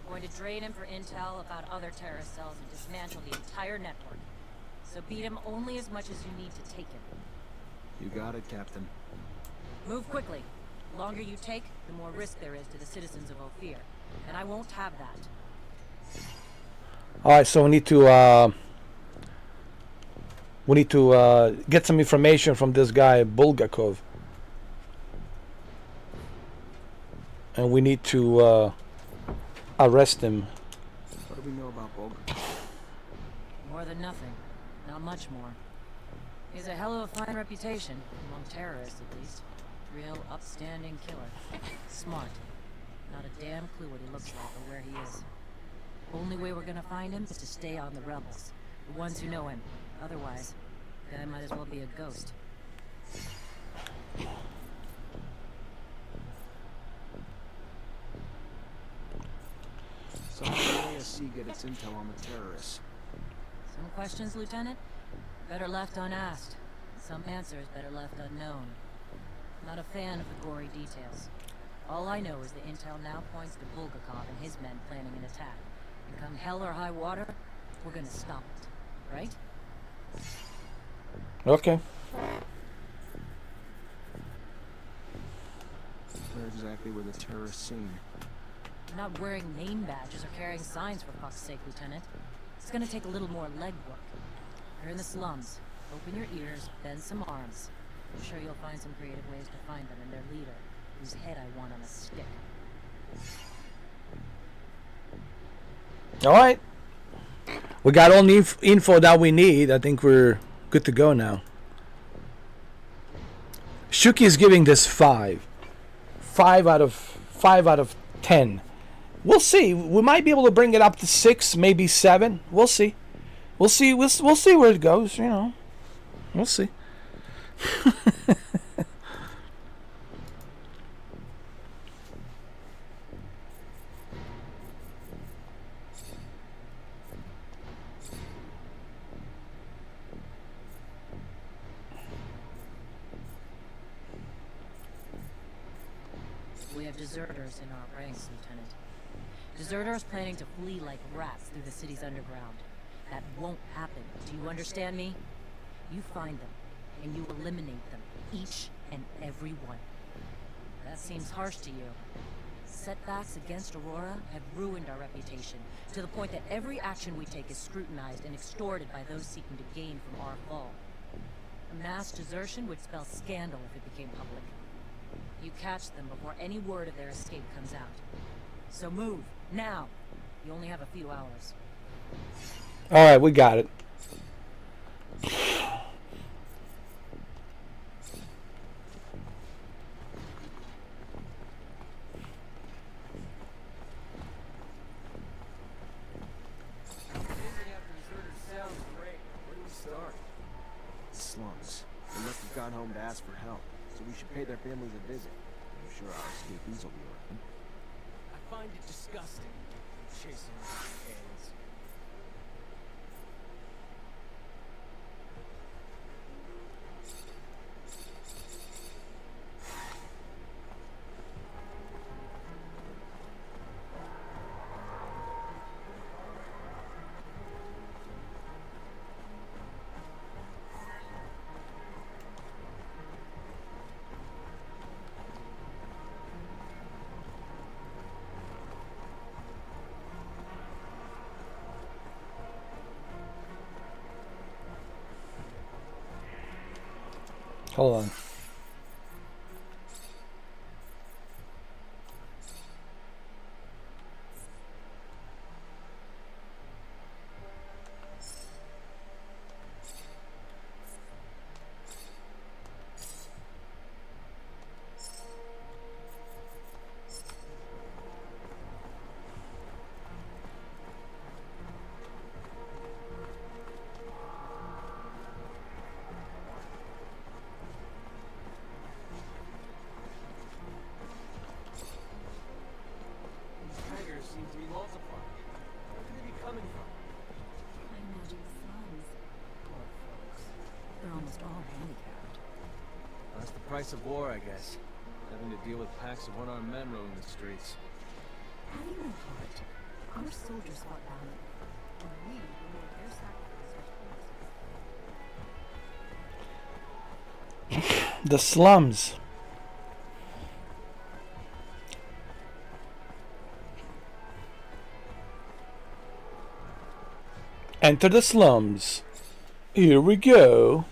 We're going to drain him for intel about other terrorist cells and dismantle the entire network. So beat him only as much as you need to take him. You got it, Captain. Move quickly. The longer you take, the more risk there is to the citizens of Ophir. And I won't have that. Alright, so we need to get some information from this guy Bulgakov. And we need to arrest him. What do we know about Bulgakov? More than nothing. Not much more. He's a hell of a fine reputation, among terrorists at least. Real upstanding killer. Smart. Not a damn clue what he looks like or where he is. Only way we're gonna find him is to stay on the rebels. The ones who know him. Otherwise, the guy might as well be a ghost. ASC get its intel on the terrorists? Some questions, Lieutenant, better left unasked. Some answers better left unknown. Not a fan of the gory details. All I know is the intel now points to Bulgakov and his men planning an attack. And come hell or high water, we're gonna stop it. Right? Okay. Where exactly were the terrorists seen? They're not wearing name badges or carrying signs, for fuck's sake, Lieutenant. It's gonna take a little more legwork. They're in the slums. Open your ears, bend some arms. I'm sure you'll find some creative ways to find them and their leader, whose head I want on a stick. Alright. We got all the info that we need. I think we're good to go now. Shuki is giving this 5. 5 out of 10. We'll see. We might be able to bring it up to 6, maybe 7. We'll see. We'll see. We'll see where it goes. You know. We'll see. We have deserters in our ranks, Lieutenant. Deserters planning to flee like rats through the city's underground. That won't happen. Do you understand me? You find them, and you eliminate them. Each and every one. That seems harsh to you. Setbacks against Aurora have ruined our reputation, to the point that every action we take is scrutinized and extorted by those seeking to gain from our fall. A mass desertion would spell scandal if it became public. You catch them before any word of their escape comes out. So move, now. You only have a few hours. Alright, we got it. Slums. They must have gone home to ask for help, so we should pay their families a visit. I'm sure our escapees will be around. I find it disgusting. Chasing hands. Hold on. Seem to be multiplying. Where could they be coming from? I imagine slums. Poor folks. They're almost all handicapped. That's the price of war, I guess. Having to deal with packs of one-armed men roaming the streets. Having no heart. Our soldiers fought valiantly, and we reward their sacrifice. The slums. Enter the slums. Here we go.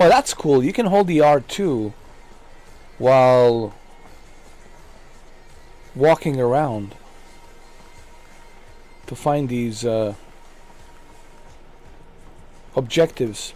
Oh, that's cool. You can hold the R2 while walking around to find these objectives.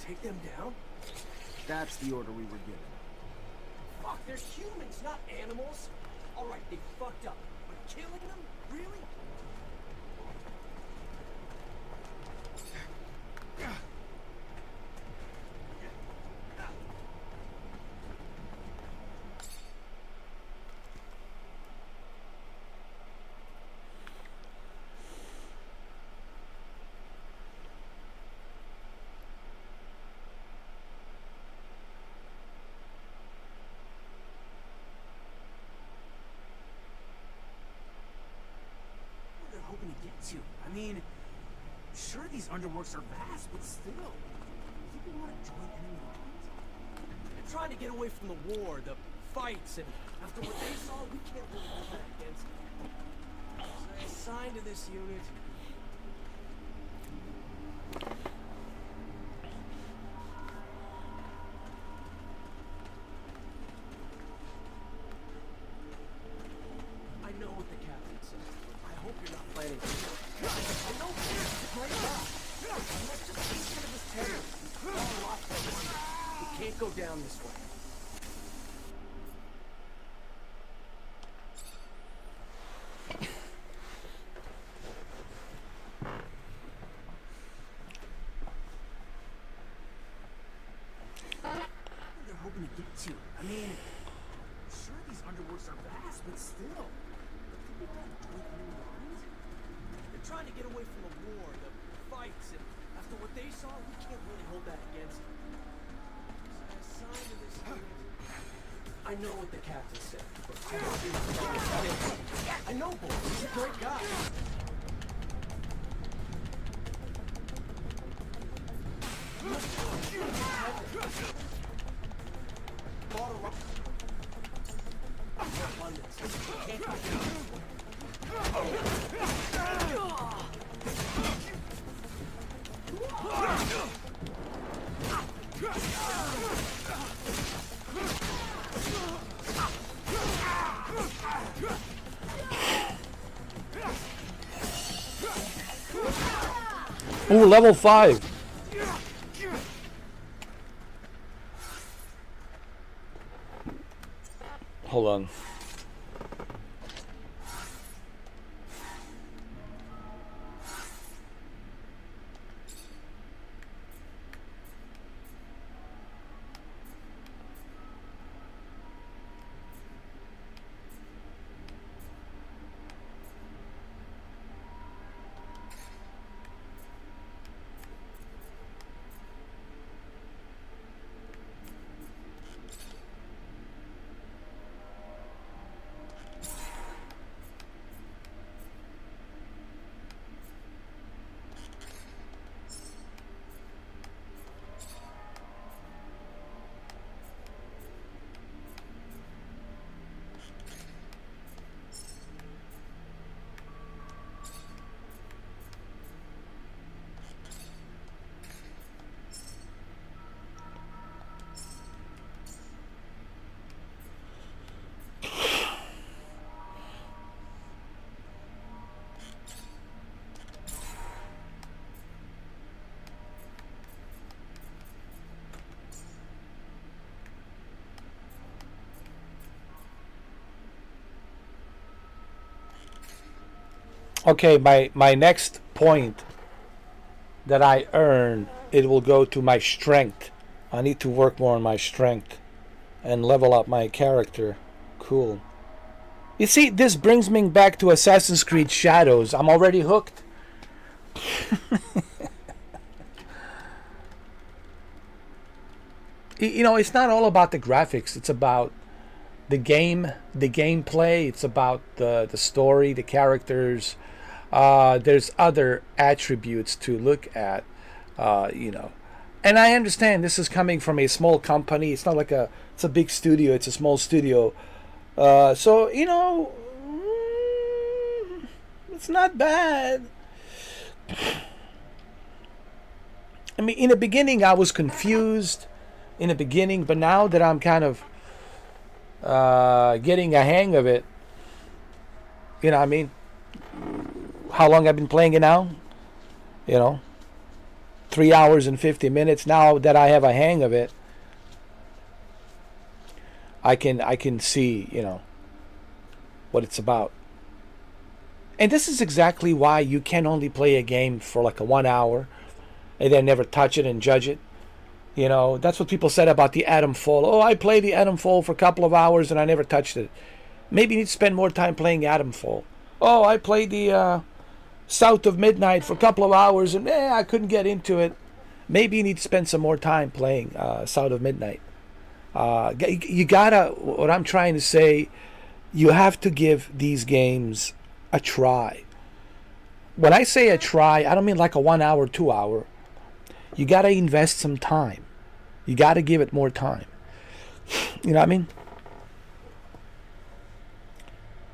Take them down? That's the order we were given. Fuck, they're humans, not animals. All right, they fucked up, but killing them? Really? Hoping to get to. I mean, sure these underworks are vast, but still. People want to join enemy lines? They're trying to get away from the war, the fights, and after what they saw, we can't really hold that against them. So I assigned to this unit. I know what the captain said. I hope you're not planning to. I know it's a great guy. I'm not just being kind of his terror. We can't go down this way. They're hoping to get to. I mean, sure these underworks are vast, but still. People want to join enemy lines? They're trying to get away from the war, the fights, and after what they saw, we can't really hold that against them. So I assigned to this unit. I know what the captain said. I know, boy. He's a great guy. Bottle up. Abundance. Can't go down. Ooh, level 5. Hold on. Okay, my next point that I earn, it will go to my strength. I need to work more on my strength and level up my character. Cool. You see, this brings me back to Assassin's Creed Shadows. I'm already hooked. You know, it's not all about the graphics. It's about the game, the gameplay. It's about the story, the characters. There's other attributes to look at, you know. And I understand this is coming from a small company. It's not like it's a big studio. It's a small studio. So, you know, it's not bad. I mean, in the beginning, I was confused in the beginning, but now that I'm kind of getting a hang of it, you know what I mean? How long I've been playing it now? You know, 3 hours and 50 minutes. Now that I have a hang of it, I can see, you know, what it's about. And this is exactly why you can only play a game for like 1 hour and then never touch it and judge it. You know, that's what people said about the Atom Fall. Oh, I played the Atom Fall for a couple of hours and I never touched it. Maybe you need to spend more time playing Atom Fall. Oh, I played the South of Midnight for a couple of hours and I couldn't get into it. Maybe you need to spend some more time playing South of Midnight. You gotta, what I'm trying to say, you have to give these games a try. When I say a try, I don't mean like a 1 hour, 2 hour. You gotta invest some time. You gotta give it more time. You know what I mean?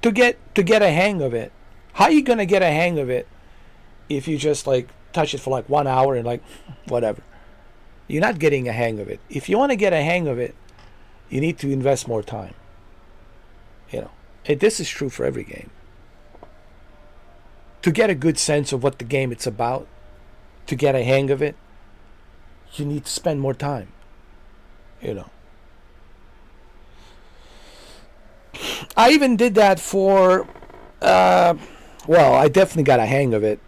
To get a hang of it. How are you gonna get a hang of it if you just like touch it for like 1 hour and like whatever? You're not getting a hang of it. If you want to get a hang of it, you need to invest more time. You know, and this is true for every game. To get a good sense of what the game it's about, to get a hang of it, you need to spend more time. You know. I even did that for, well, I definitely got a hang of it.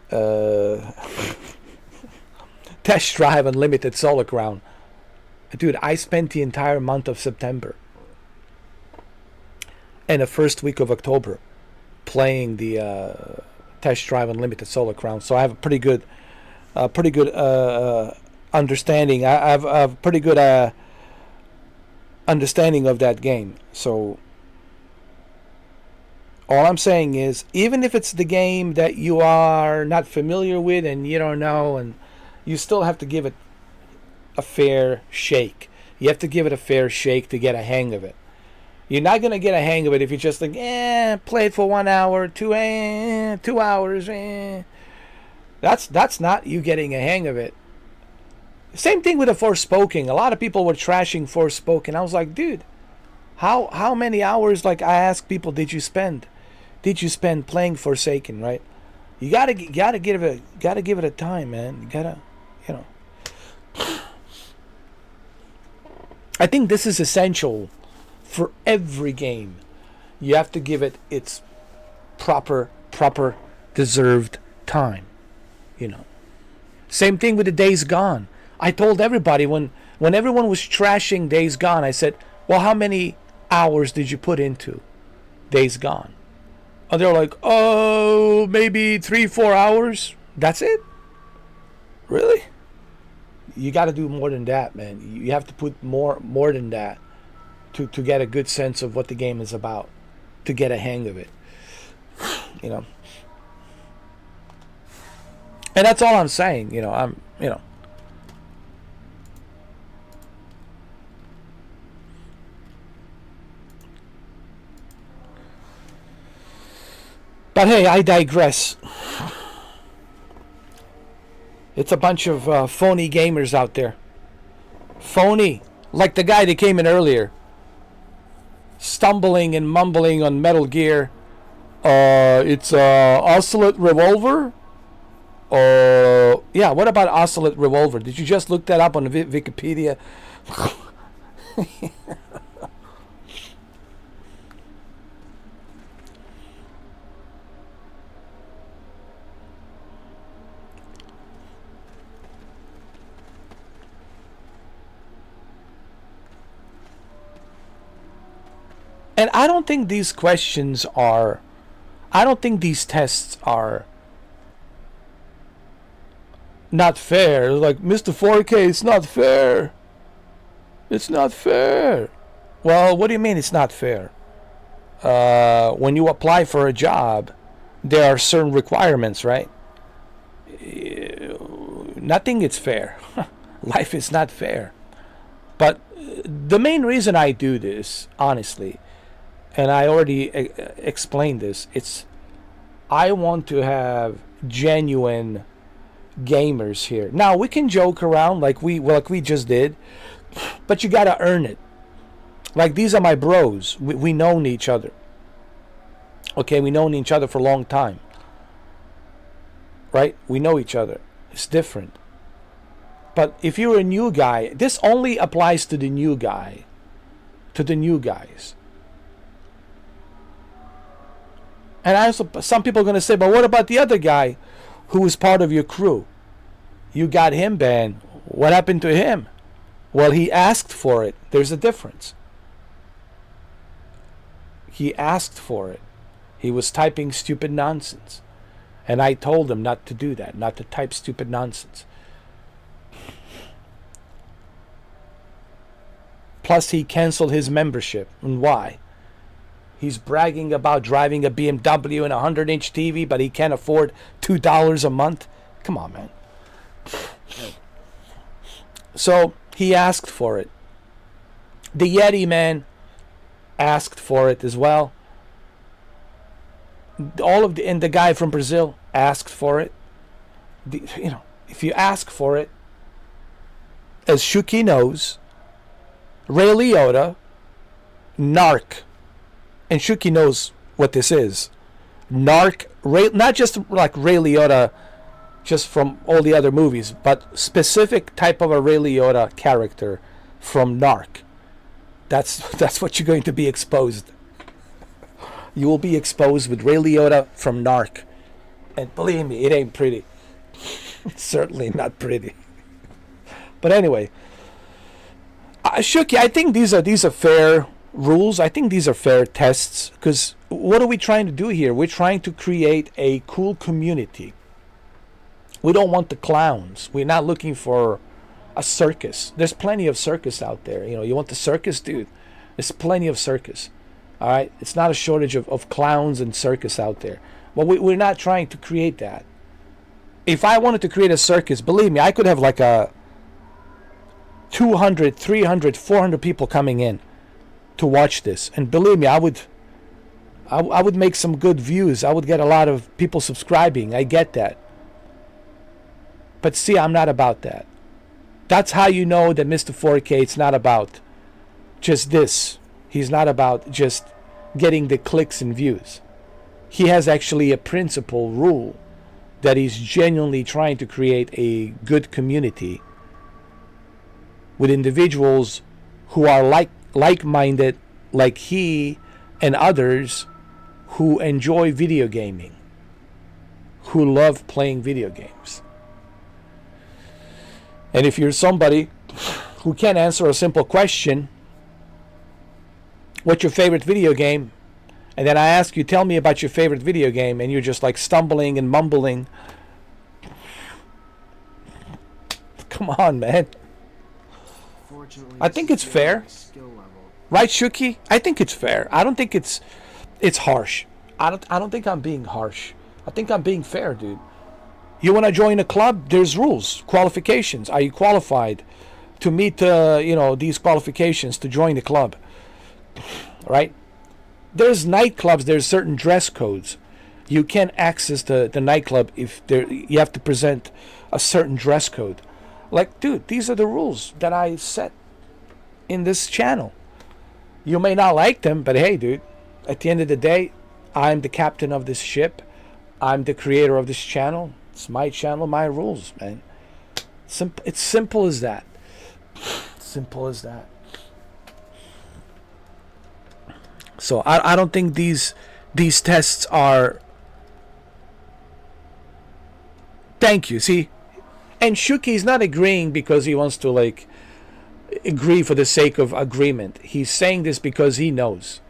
Test Drive Unlimited Solar Crown. Dude, I spent the entire month of September and the first week of October playing the Test Drive Unlimited Solar Crown. So I have a pretty good understanding. I have a pretty good understanding of that game. So all I'm saying is, even if it's the game that you are not familiar with and you don't know, and you still have to give it a fair shake. You have to give it a fair shake to get a hang of it. You're not going to get a hang of it if you're just like, play it for 1 hour, 2 hours. That's not you getting a hang of it. Same thing with the Forspoken. A lot of people were trashing Forspoken. I was like, dude, how many hours, like I asked people, did you spend playing Forsaken, right? You gotta give it a time, man. You gotta, you know. I think this is essential for every game. You have to give it its proper deserved time. You know. Same thing with the Days Gone. I told everybody when everyone was trashing Days Gone, I said, well, how many hours did you put into Days Gone? And they're like, oh, maybe 3-4 hours. That's it? Really? You got to do more than that, man. You have to put more than that to get a good sense of what the game is about, to get a hang of it. You know. And that's all I'm saying. You know, But hey, I digress. It's a bunch of phony gamers out there. Phony. Like the guy that came in earlier. Stumbling and mumbling on Metal Gear. It's Oscillate Revolver? Yeah, what about Oscillate Revolver? Did you just look that up on Wikipedia? And I don't think these questions are... I don't think these tests are not fair. Like, Mr. 4K, it's not fair. It's not fair. Well, what do you mean it's not fair? When you apply for a job, there are certain requirements, right? Nothing is fair. Life is not fair. But the main reason I do this, honestly, and I already explained this, it's I want to have genuine gamers here. Now we can joke around like we just did, but you gotta earn it. Like, these are my bros. We known each other. Okay, we known each other for a long time. Right? We know each other. It's different. But if you're a new guy, this only applies to the new guy, to the new guys. And also, some people are going to say, but what about the other guy who was part of your crew? You got him banned. What happened to him? Well, he asked for it. There's a difference. He asked for it. He was typing stupid nonsense. And I told him not to do that, not to type stupid nonsense. Plus, he canceled his membership. And why? He's bragging about driving a BMW and a 100-inch TV, but he can't afford $2 a month. Come on, man. So he asked for it. The Yeti man asked for it as well. And the guy from Brazil asked for it. If you ask for it, as Shuki knows, Ray Liotta, Narc. And Shuki knows what this is. Narc, not just like Ray Liotta, just from all the other movies, but specific type of a Ray Liotta character from Narc. That's what you're going to be exposed. You will be exposed with Ray Liotta from Narc. And believe me, it ain't pretty. It's certainly not pretty. But anyway, Shuki, I think these are fair rules. I think these are fair tests, because what are we trying to do here? We're trying to create a cool community. We don't want the clowns. We're not looking for a circus. There's plenty of circus out there. You want the circus, dude? There's plenty of circus. All right, it's not a shortage of clowns and circus out there. But we're not trying to create that. If I wanted to create a circus, believe me, I could have like a 200, 300, 400 people coming in to watch this, and believe me, I would make some good views. I would get a lot of people subscribing. I get that. But see, I'm not about that. That's how you know that Mr. 4K, it's not about just this. He's not about just getting the clicks and views. He has actually a principle rule that is genuinely trying to create a good community with individuals who are like-minded, like he and others who enjoy video gaming, who love playing video games. And if you're somebody who can't answer a simple question, what's your favorite video game? And then I ask you, tell me about your favorite video game, and you're just like stumbling and mumbling. Come on, man. I think it's fair. Right, Shuki? I think it's fair. I don't think it's harsh. I don't think I'm being harsh. I think I'm being fair, dude. You want to join a club? There's rules, qualifications. Are you qualified to meet these qualifications to join the club? Right? There's nightclubs, there's certain dress codes. You can't access the nightclub if you have to present a certain dress code. Like, dude, these are the rules that I set in this channel. You may not like them, but hey, dude, at the end of the day, I'm the captain of this ship. I'm the creator of this channel. It's my channel, my rules, man. It's simple as that. Simple as that. So I don't think these tests are. Thank you. See, and Shuki's not agreeing because he wants to like agree for the sake of agreement. He's saying this because he knows.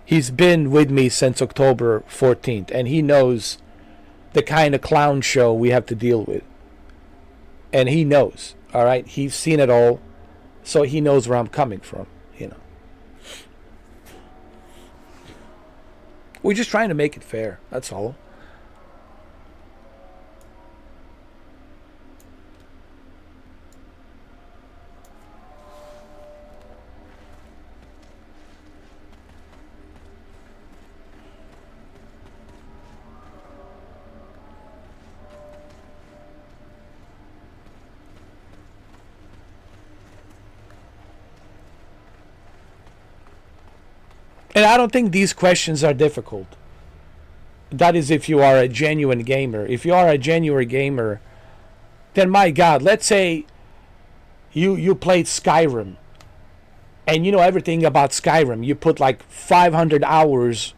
He's been with me since October 14th, and he knows the kind of clown show we have to deal with. And he knows, all right? He's seen it all, so he knows where I'm coming from, you know. We're just trying to make it fair, that's all. And I don't think these questions are difficult. That is if you are a genuine gamer. If you are a genuine gamer, then my God, let's say you played Skyrim and you know everything about Skyrim. You put like 500 hours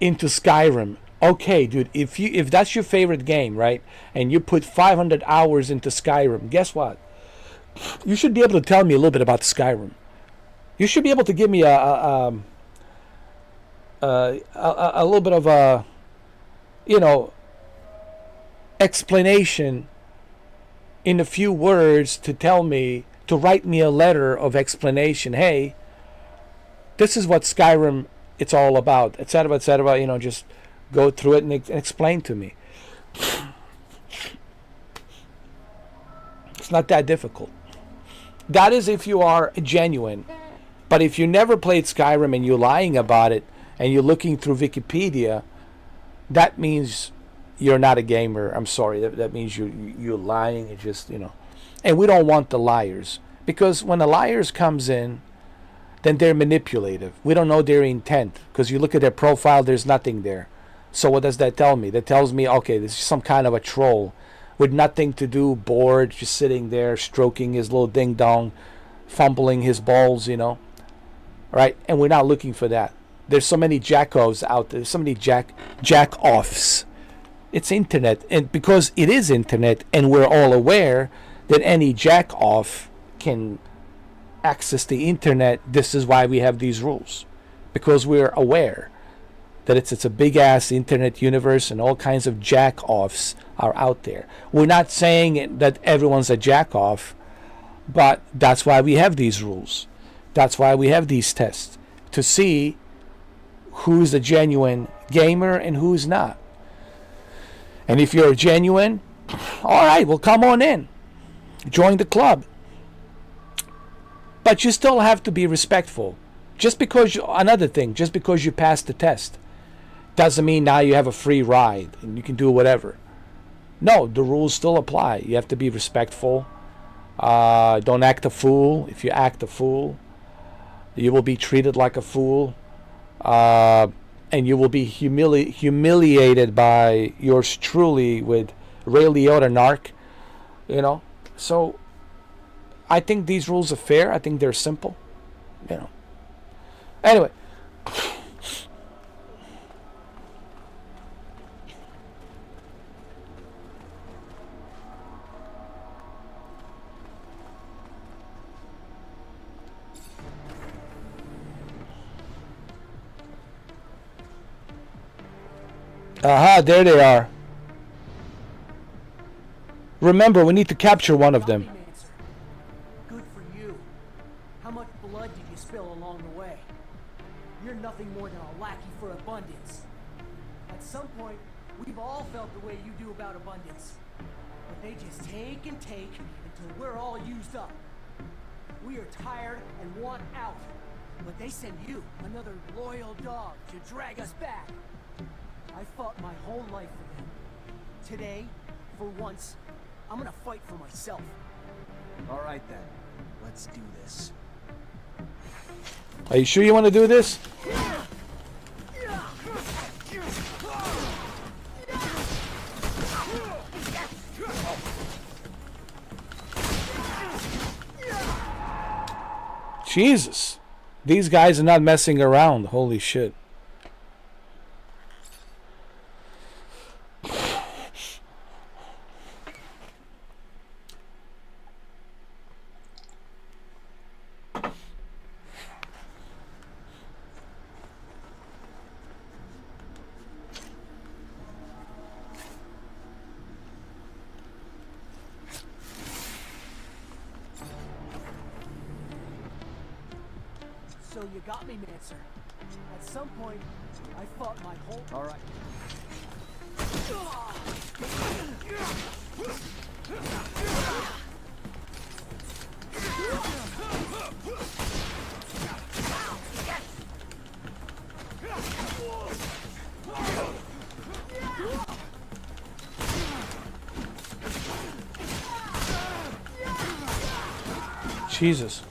into Skyrim. Okay, dude, if that's your favorite game, right? And you put 500 hours into Skyrim, guess what? You should be able to tell me a little bit about Skyrim. You should be able to give me a little bit of a, explanation in a few words to tell me, to write me a letter of explanation. Hey, this is what Skyrim it's all about, etc., etc. Just go through it and explain to me. It's not that difficult. That is if you are genuine. But if you never played Skyrim and you're lying about it, and you're looking through Wikipedia, that means you're not a gamer. I'm sorry. That means you're lying. It's just, And we don't want the liars. Because when the liars comes in, then they're manipulative. We don't know their intent. Because you look at their profile, there's nothing there. So what does that tell me? That tells me, okay, this is some kind of a troll with nothing to do, bored, just sitting there, stroking his little ding-dong, fumbling his balls, Right? And we're not looking for that. There's so many jack-offs out there. So many jack-offs. It's internet. And because it is internet, and we're all aware that any jack-off can access the internet, this is why we have these rules. Because we're aware that it's a big-ass internet universe and all kinds of jack-offs are out there. We're not saying that everyone's a jack-off, but that's why we have these rules. That's why we have these tests. To see who's a genuine gamer and who's not. And if you're genuine, all right, well, come on in. Join the club. But you still have to be respectful. Just because you passed the test doesn't mean now you have a free ride and you can do whatever. No, the rules still apply. You have to be respectful. Don't act a fool. If you act a fool, you will be treated like a fool. and you will be humiliated by yours truly with Ray Liotta narc, you know. So I think these rules are fair. I think they're simple, you know. Anyway. Aha, there they are. Remember, we need to capture one of them. Good for you. How much blood did you spill along the way? You're nothing more than a lackey for abundance. At some point, we've all felt the way you do about abundance. But they just take and take until we're all used up. We are tired and want out. But they send you, another loyal dog, to drag us back. I fought my whole life for them. Today, for once, I'm gonna fight for myself. All right then, let's do this. Are you sure you want to do this? Jesus. These guys are not messing around. Holy shit. So you got me, Mancer. At some point, I fought my whole... All right. Jesus.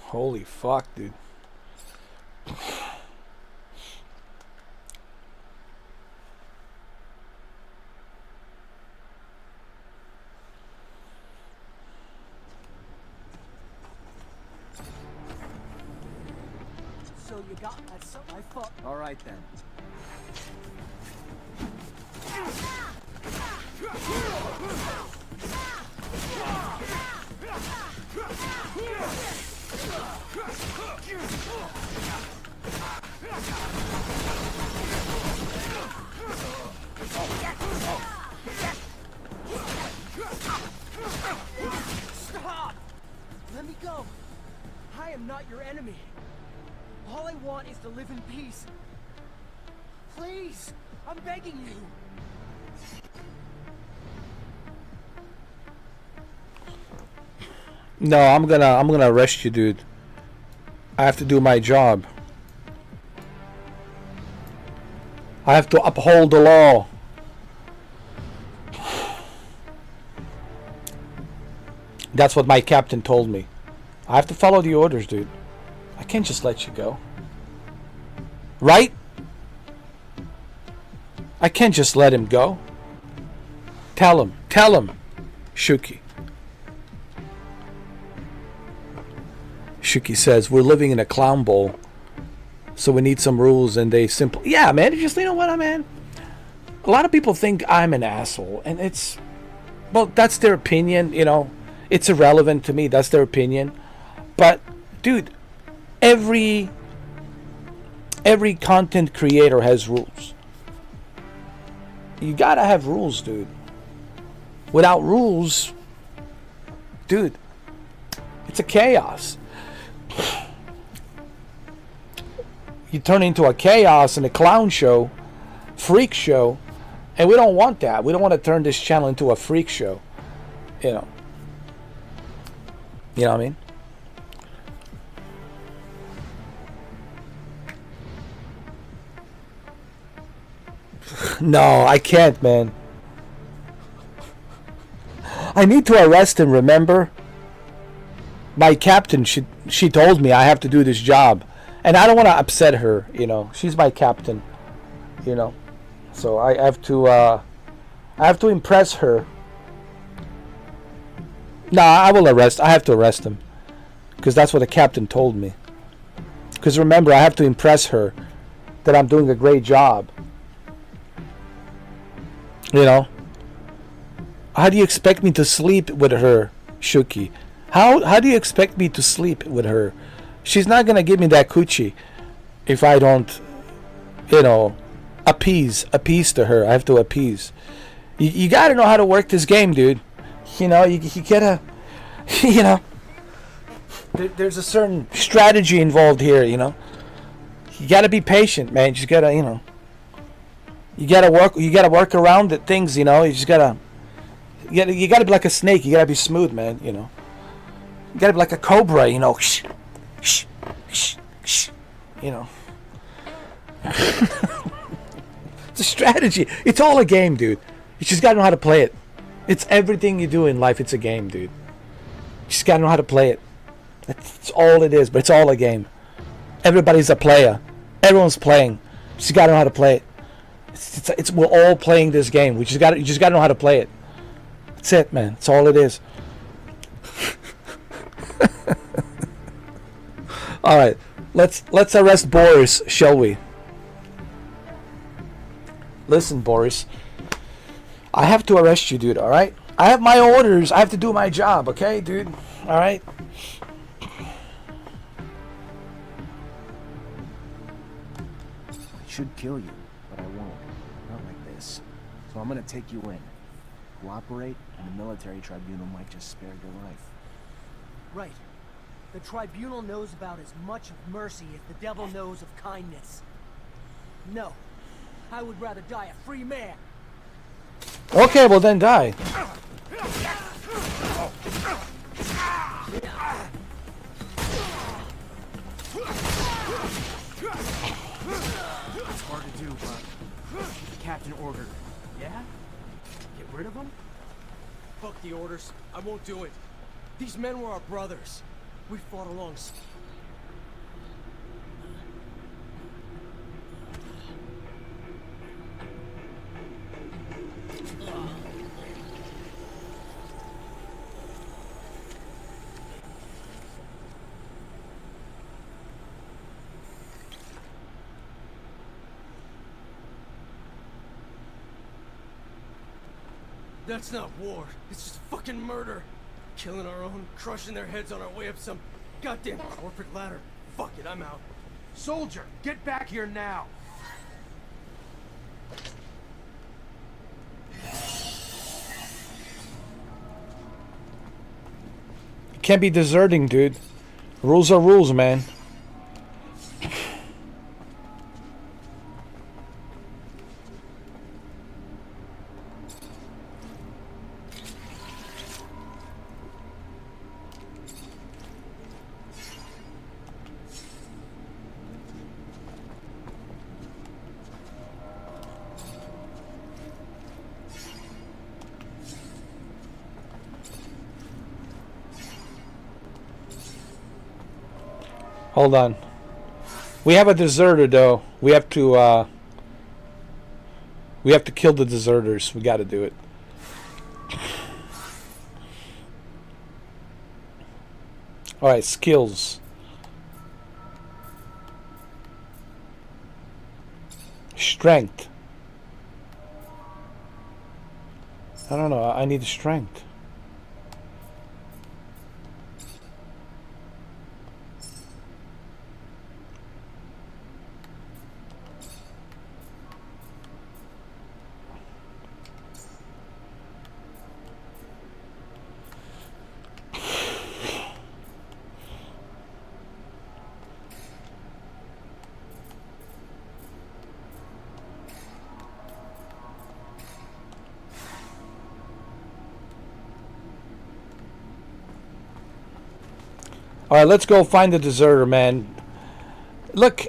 Holy fuck, dude. So you got... At some... I fought... All right then. Stop! Let me go. I am not your enemy. All I want is to live in peace. Please, I'm begging you. No, I'm gonna arrest you, dude. I have to do my job. I have to uphold the law. That's what my captain told me. I have to follow the orders, dude. I can't just let you go. Right? I can't just let him go. Tell him, Shuki. Shuki says, we're living in a clown bowl, so we need some rules, and they simply... Yeah, man, just, you know what, man? A lot of people think I'm an asshole, and it's... Well, that's their opinion, you know. It's irrelevant to me, that's their opinion. But, dude, every content creator has rules. You gotta have rules, dude. Without rules, dude, it's a chaos. You turn into a chaos and a clown show, freak show, and we don't want that. We don't want to turn this channel into a freak show. You know. You know what I mean? No, I can't, man. I need to arrest him, remember? My captain, she told me I have to do this job. And I don't want to upset her, you know. She's my captain, you know. So I have to impress her. Nah, I have to arrest him. Because that's what the captain told me. Because remember, I have to impress her that I'm doing a great job. You know? How do you expect me to sleep with her, Shuki? How do you expect me to sleep with her? She's not going to give me that coochie if I don't, you know, appease to her. I have to appease. You got to know how to work this game, dude. You know, you gotta, you know, there's a certain strategy involved here, you know. You gotta be patient, man. You just gotta, you know, you gotta work around the things, you know. You gotta be like a snake. You gotta be smooth, man, you know. You gotta be like a cobra, you know. You know. It's a strategy. It's all a game, dude. You just gotta know how to play it. It's everything you do in life. It's a game, dude. You just gotta know how to play it. That's all it is, but it's all a game. Everybody's a player. Everyone's playing. You just gotta know how to play it. We're all playing this game. You just gotta know how to play it. That's it, man. That's all it is. All right, let's arrest Boris, shall we? Listen, Boris. I have to arrest you, dude. All right. I have my orders. I have to do my job. Okay, dude. All right. I should kill you, but I won't. Not like this. So I'm gonna take you in. Cooperate, and the military tribunal might just spare your life. Right. The tribunal knows about as much of mercy as the devil knows of kindness. No. I would rather die a free man. Okay, well then die. It's hard to do, but the captain ordered. Yeah? Get rid of them? Fuck the orders. I won't do it. These men were our brothers. We fought alongside. That's not war. It's just fucking murder. Killing our own, crushing their heads on our way up some goddamn corporate ladder. Fuck it, I'm out. Soldier, get back here now! You can't be deserting, dude. Rules are rules, man. Hold on. We have a deserter, though. We have to kill the deserters. We got to do it. All right, skills. Strength. I don't know. I need strength. All right, let's go find the deserter, man. Look,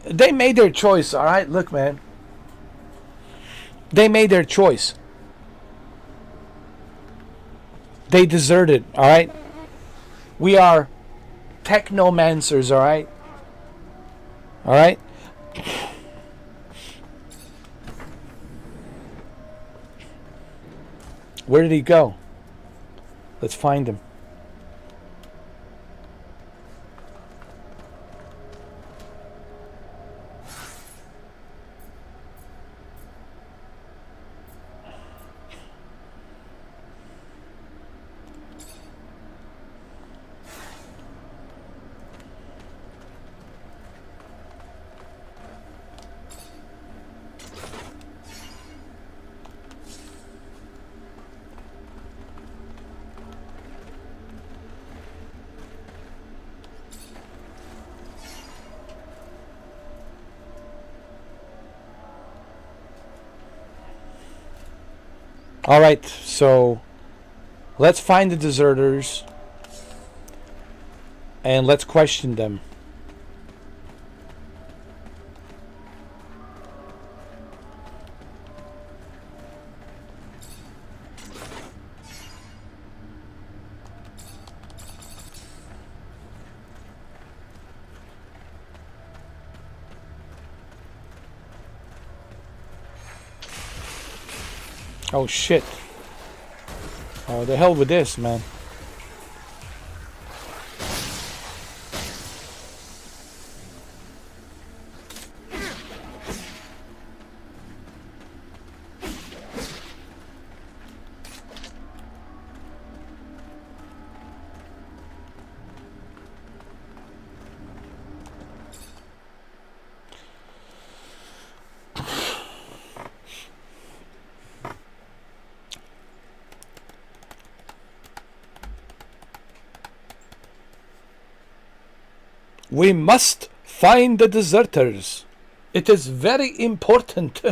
they made their choice, all right? Look, man. They made their choice. They deserted, alright? We are Technomancers, alright? Alright? Where did he go? Let's find him. Alright, so let's find the deserters and let's question them. Oh shit. Oh, the hell with this, man. We must find the deserters. It is very important.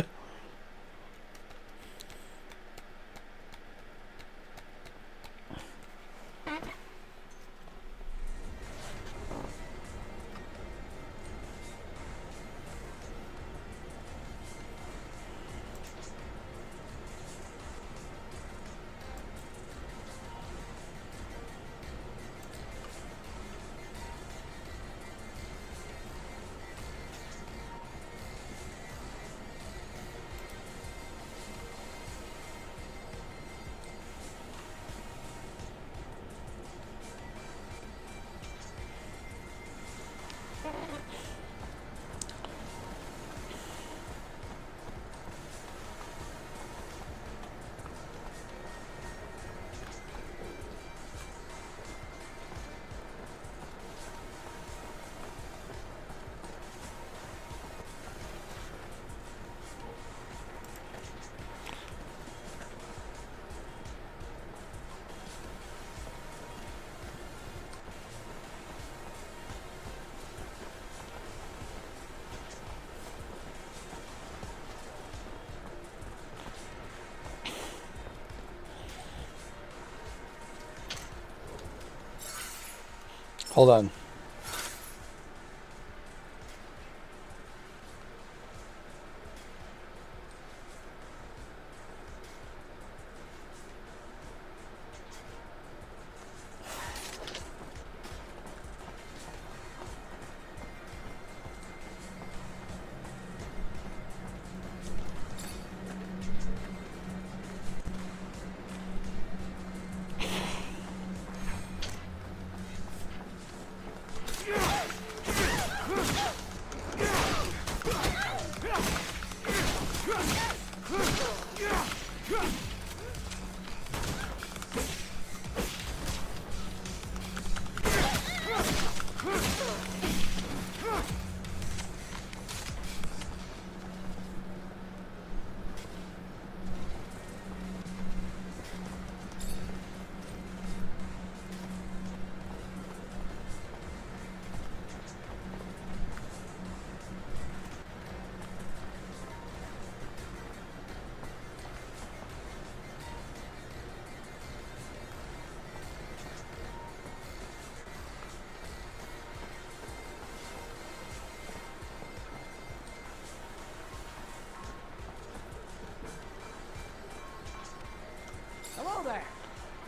Hold on.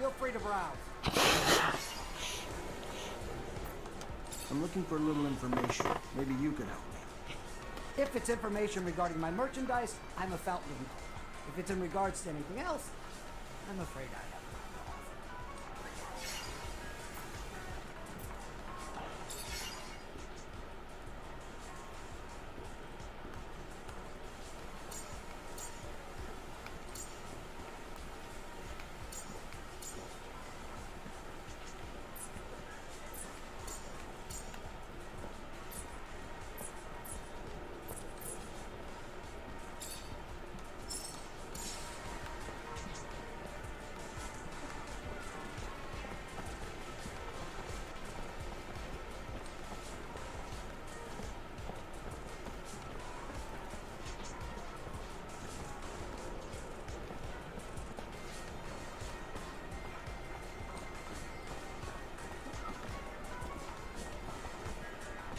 Feel free to browse. I'm looking for a little information. Maybe you could help me. If it's information regarding my merchandise, I'm a fountain of knowledge. If it's in regards to anything else, I'm afraid I have none to offer.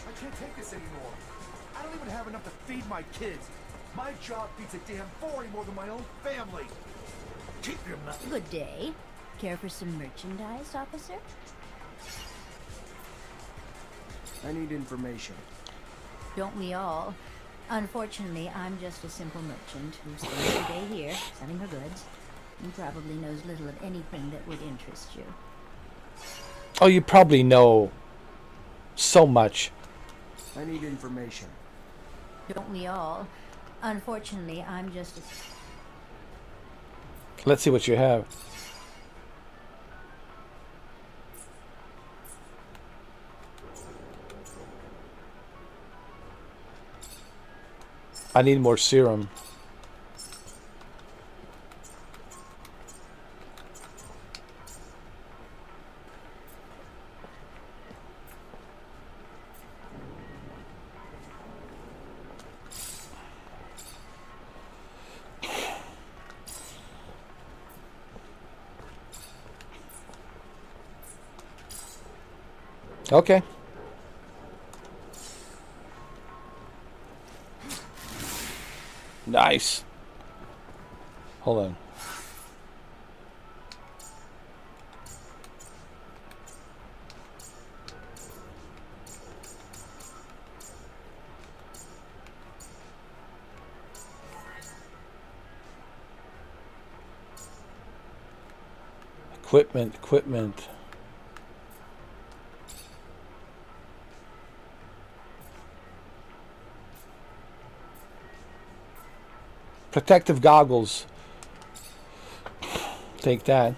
I can't take this anymore. I don't even have enough to feed my kids. My job feeds a damn 40 more than my own family. Keep your mouth. Good day. Care for some merchandise, officer? I need information. Don't we all? Unfortunately, I'm just a simple merchant who spends her day here selling her goods and probably knows little of anything that would interest you. Oh, you probably know so much. I need information. Don't we all? Unfortunately, I'm just a... Let's see what you have. I need more serum. Okay. Nice. Hold on. Equipment. Protective goggles. Take that.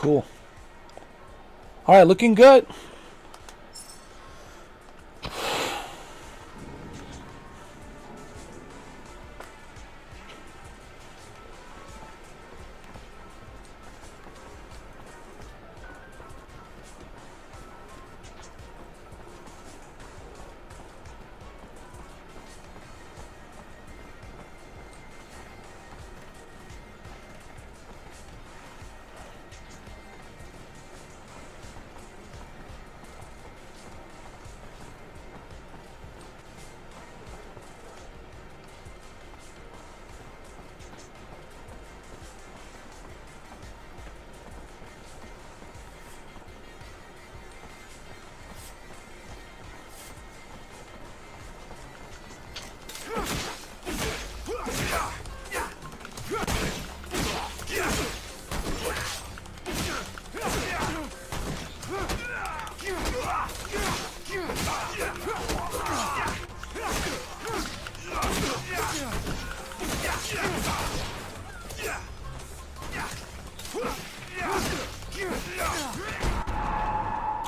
Cool. All right, looking good.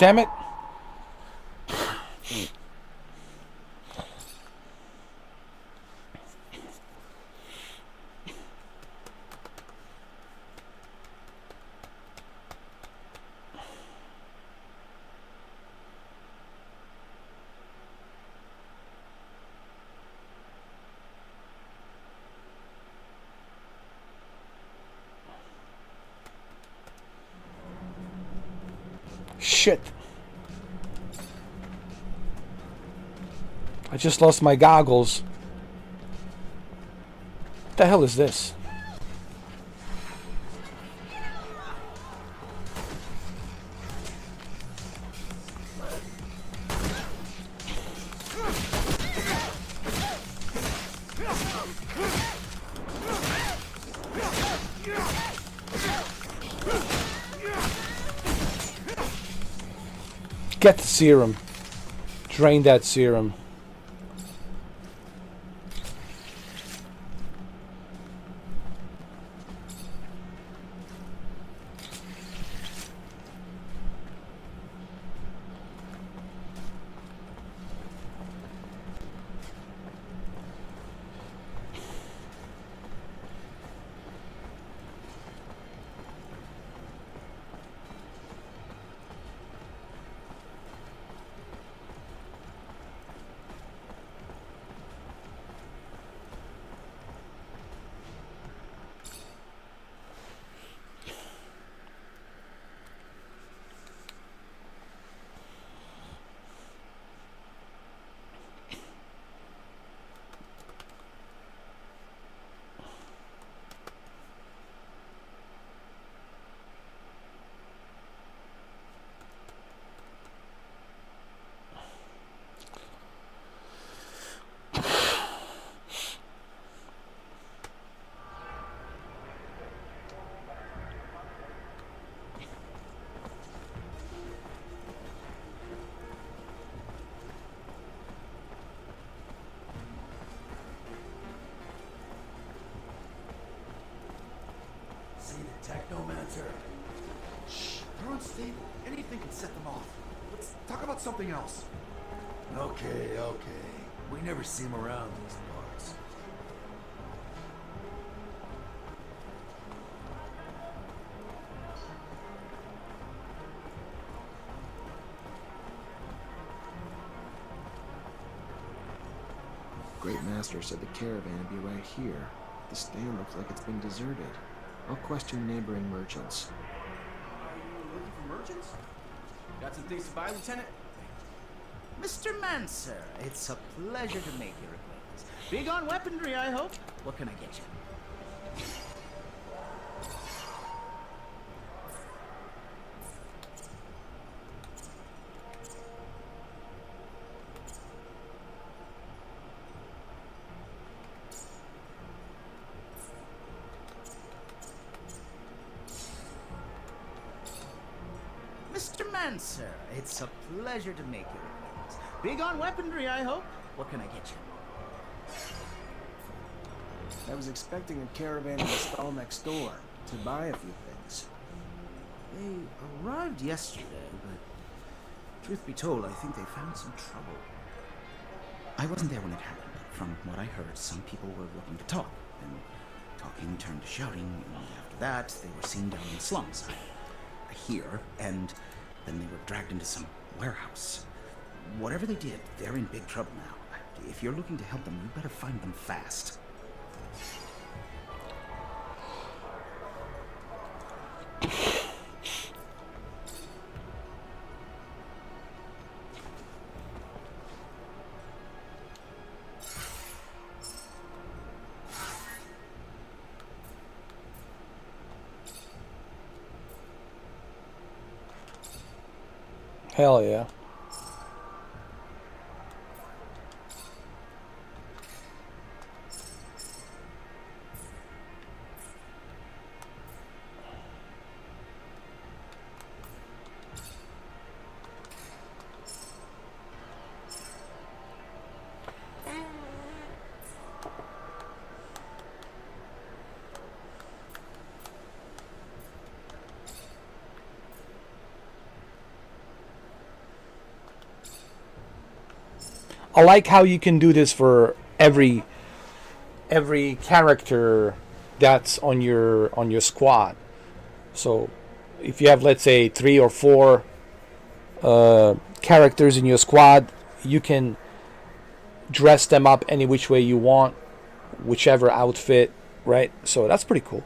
Damn it. Shit. I just lost my goggles. What the hell is this? Get the serum. Drain that serum. See the Technomancer? Shh, they're unstable. Anything can set them off. Let's talk about something else. Okay. We never see him around these parts. Great Master said the caravan would be right here. The stand looks like it's been deserted. I'll question neighboring merchants. Are you looking for merchants? Got some things to buy, Lieutenant? Mr. Mancer, it's a pleasure to make your acquaintance. Big on weaponry, I hope. What can I get you? Mr. Mancer, it's a pleasure to make your acquaintance. Big on weaponry, I hope. What can I get you? I was expecting a caravan in the stall next door to buy a few things. They arrived yesterday, but truth be told, I think they found some trouble. I wasn't there when it happened, but from what I heard, some people were looking to talk, and talking turned to shouting, and after that, they were seen down in the slums. I hear, and then they were dragged into some warehouse. Whatever they did, they're in big trouble now. If you're looking to help them, you better find them fast. Hell yeah. I like how you can do this for every character that's on your squad. So if you have, let's say, 3 or 4 characters in your squad, you can dress them up any which way you want, whichever outfit, right? So that's pretty cool.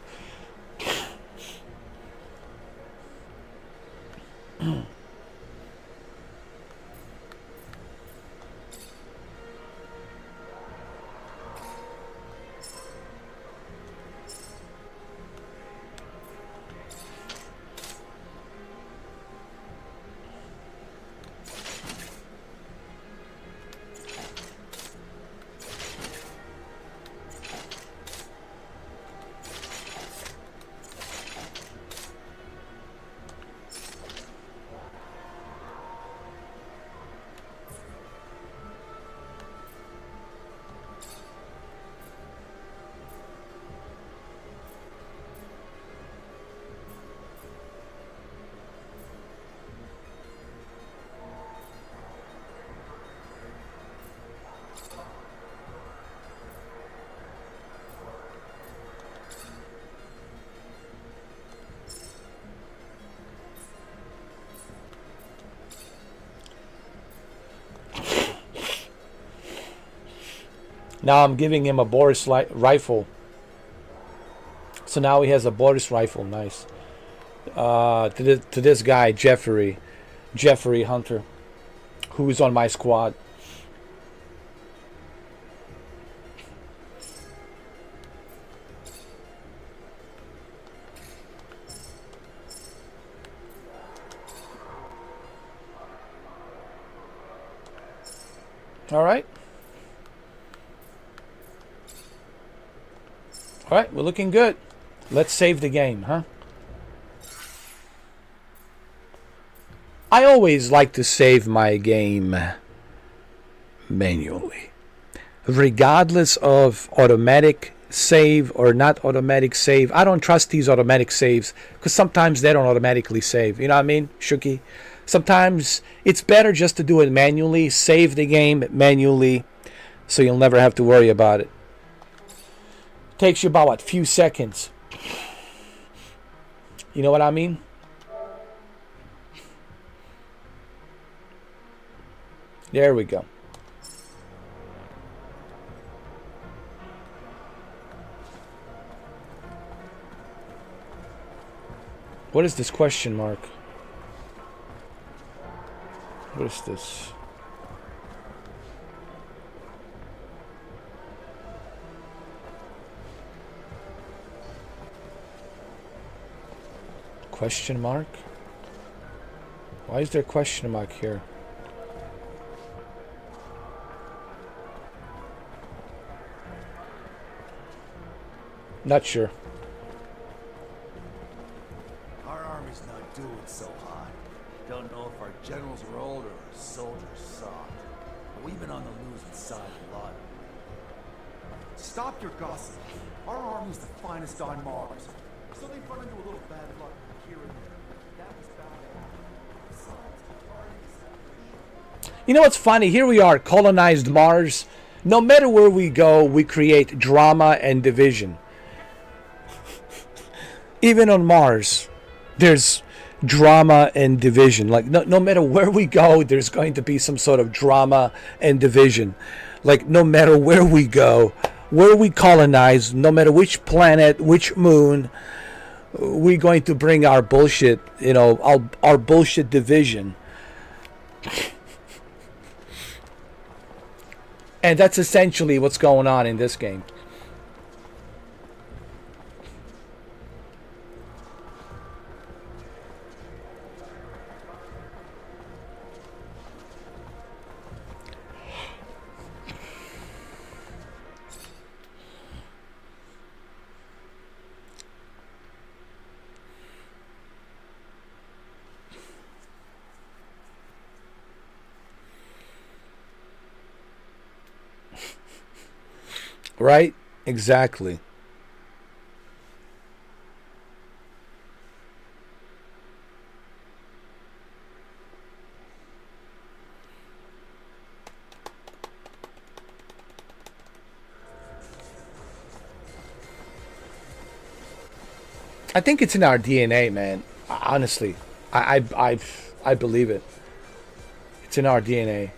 Now I'm giving him a Boris rifle. So now he has a Boris rifle. Nice. To this guy, Jeffrey Hunter, who's on my squad. All right. All right, we're looking good. Let's save the game, huh? I always like to save my game manually, regardless of automatic save or not automatic save. I don't trust these automatic saves because sometimes they don't automatically save. You know what I mean, Shuki? Sometimes it's better just to do it manually, save the game manually, so you'll never have to worry about it. Takes you about, what, few seconds. You know what I mean? There we go. What is this question mark? What is this? Question mark? Why is there a question mark here? Not sure. Our army's not doing so hot. Don't know if our generals are old or our soldiers soft. But we've been on the losing side a lot. Stop your gossip. Our army's the finest on Mars. So they've run into a little bad luck here and there. That was bad. Besides, our army's... You know what's funny? Here we are, colonized Mars. No matter where we go, we create drama and division. Even on Mars, there's drama and division. Like, no matter where we go, there's going to be some sort of drama and division. Like, no matter where we go, where we colonize, no matter which planet, which moon, we're going to bring our bullshit, you know, our bullshit division. And that's essentially what's going on in this game. Right? Exactly. I think it's in our DNA, man. Honestly, I believe it. It's in our DNA.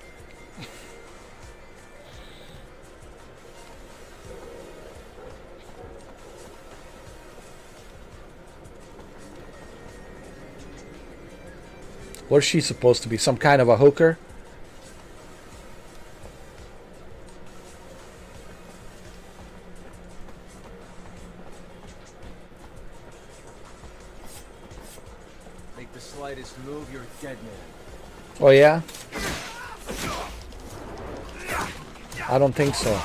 What's she supposed to be? Some kind of a hooker? Make the slightest move, you're a dead man. Oh yeah? I don't think so.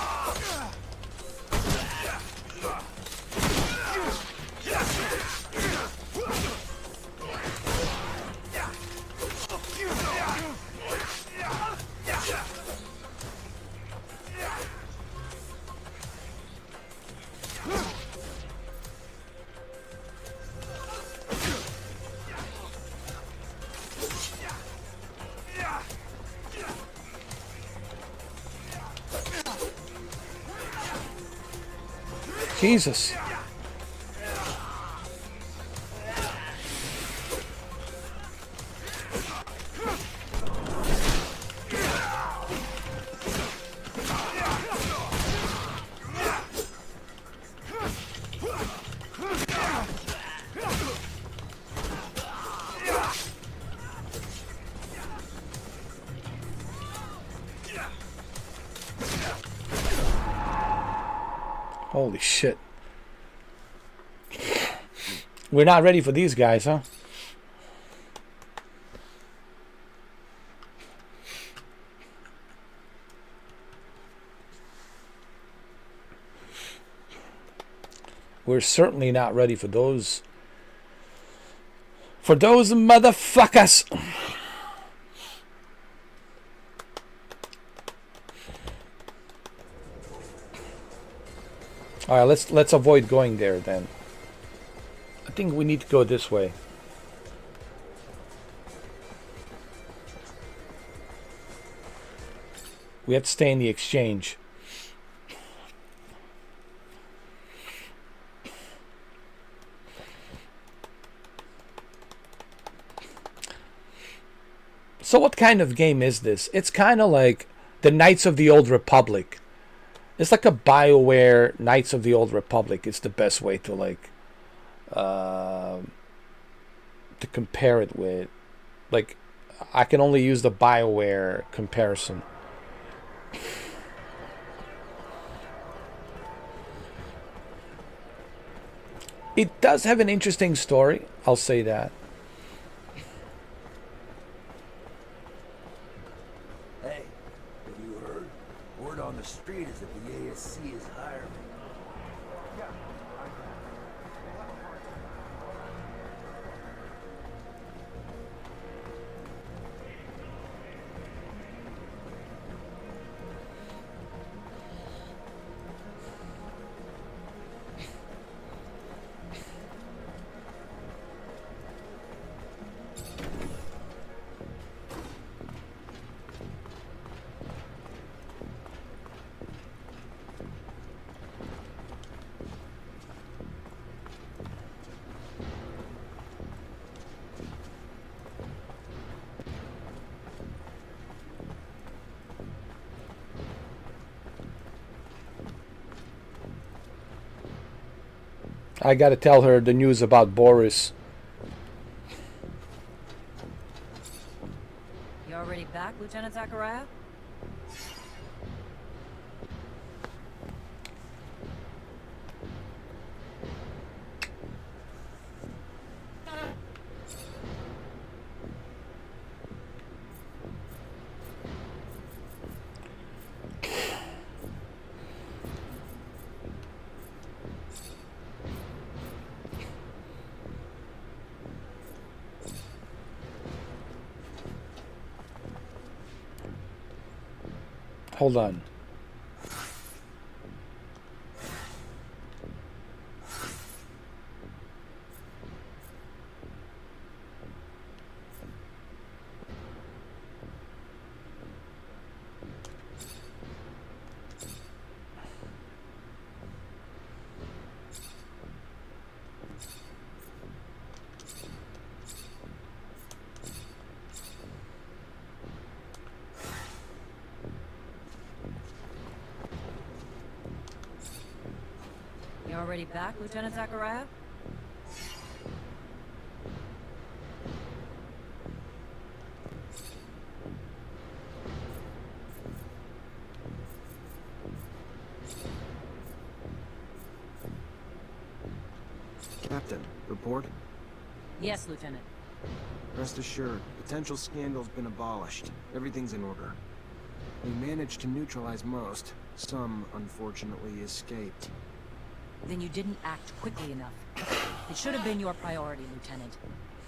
Jesus. Holy shit. We're not ready for these guys, huh? We're certainly not ready for those. For those motherfuckers. All right, let's avoid going there then. I think we need to go this way. We have to stay in the exchange. So what kind of game is this? It's kind of like the Knights of the Old Republic. It's like a BioWare Knights of the Old Republic. It's the best way to like to compare it with. Like, I can only use the BioWare comparison. It does have an interesting story, I'll say that. Hey, have you heard? Word on the street is that the ASC is hiring. I gotta tell her the news about Boris. You already back, Lieutenant Zachariah? Hold on. already back, Lieutenant Zachariah? Captain, report? Yes, Lieutenant. Rest assured, potential scandal's been abolished. Everything's in order. We managed to neutralize most. Some, unfortunately, escaped. Then you didn't act quickly enough. It should have been your priority, Lieutenant.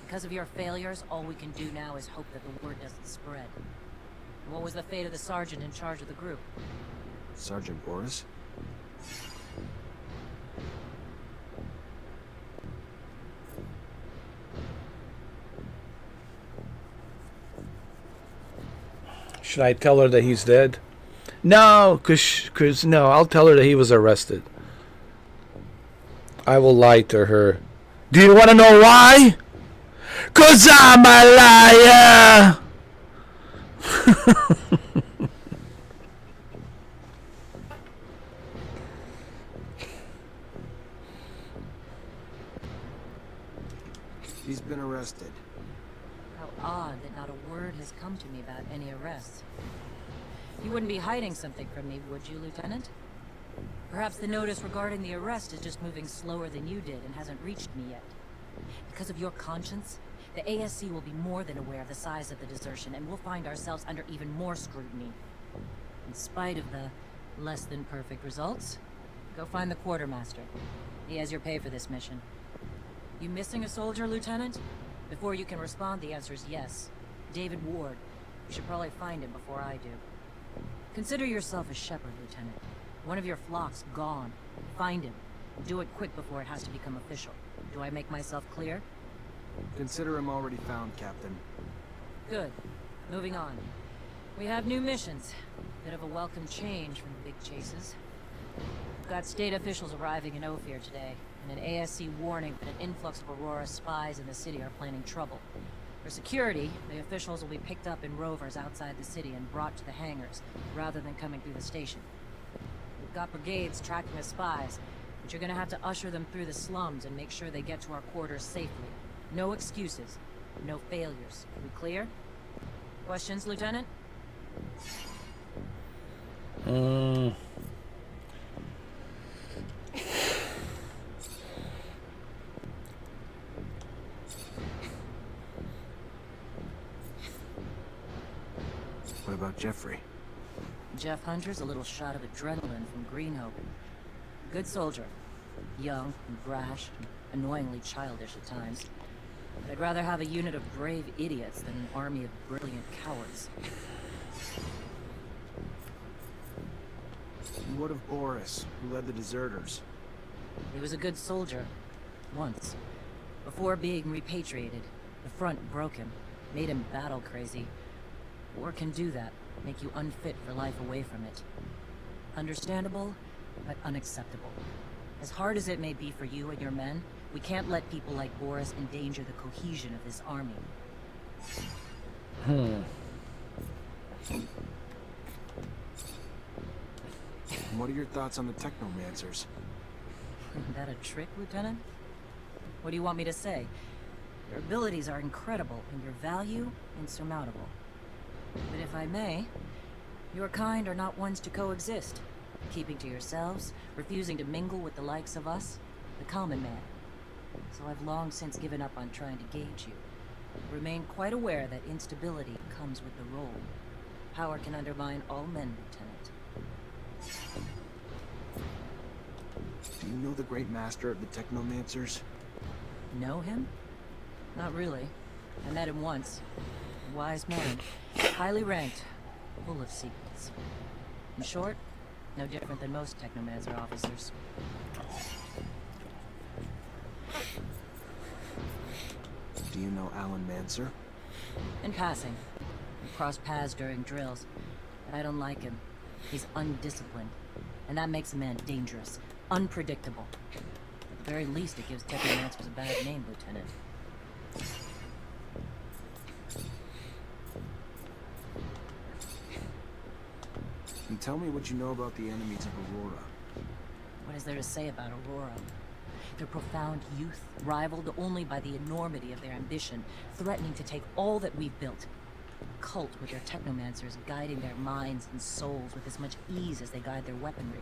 Because of your failures, all we can do now is hope that the word doesn't spread. What was the fate of the sergeant in charge of the group? Sergeant Boris? Should I tell her that he's dead? No, cause no, I'll tell her that he was arrested. I will lie to her. Do you want to know why? 'Cause I'm a liar! He's been arrested. How odd that not a word has come to me about any arrests. You wouldn't be hiding something from me, would you, Lieutenant? Perhaps the notice regarding the arrest is just moving slower than you did and hasn't reached me yet. Because of your conscience, the ASC will be more than aware of the size of the desertion, and we'll find ourselves under even more scrutiny. In spite of the less than perfect results, go find the quartermaster. He has your pay for this mission. You missing a soldier, Lieutenant? Before you can respond, the answer is yes. David Ward. You should probably find him before I do. Consider yourself a shepherd, Lieutenant. One of your flock's gone. Find him. Do it quick before it has to become official. Do I make myself clear? Consider him already found, Captain. Good. Moving on. We have new missions. Bit of a welcome change from the big chases. We've got state officials arriving in Ophir today, and an ASC warning that an influx of Aurora spies in the city are planning trouble. For security, the officials will be picked up in rovers outside the city and brought to the hangars, rather than coming through the station. We've got brigades tracking the spies, but you're gonna have to usher them through the slums and make sure they get to our quarters safely. No excuses. No failures. We clear? Questions, Lieutenant? What about Jeffrey? Jeff Hunter's a little shot of adrenaline from Greenhope. Good soldier. Young and brash, and annoyingly childish at times. But I'd rather have a unit of brave idiots than an army of brilliant cowards. And what of Boris, who led the deserters? He was a good soldier. Once. Before being repatriated, the front broke him, made him battle crazy. War can do that, make you unfit for life away from it. Understandable, but unacceptable. As hard as it may be for you and your men, we can't let people like Boris endanger the cohesion of this army. What are your thoughts on the Technomancers? That a trick, Lieutenant? What do you want me to say? Your abilities are incredible, and your value insurmountable. But if I may, your kind are not ones to coexist. Keeping to yourselves, refusing to mingle with the likes of us, the common man. So I've long since given up on trying to gauge you. Remain quite aware that instability comes with the role. Power can undermine all men, Lieutenant. Do you know the great master of the Technomancers? Know him? Not really. I met him once. A wise man. Highly ranked. Full of secrets. In short, no different than most Technomancer officers. Do you know Alan Mancer? In passing. We crossed paths during drills. But I don't like him. He's undisciplined. And that makes a man dangerous. Unpredictable. At the very least, it gives Technomancers a bad name, Lieutenant. And tell me what you know about the enemies of Aurora. What What is there to say about Aurora? Their profound youth, rivaled only by the enormity of their ambition, threatening to take all that we've built. A cult with their technomancers guiding their minds and souls with as much ease as they guide their weaponry.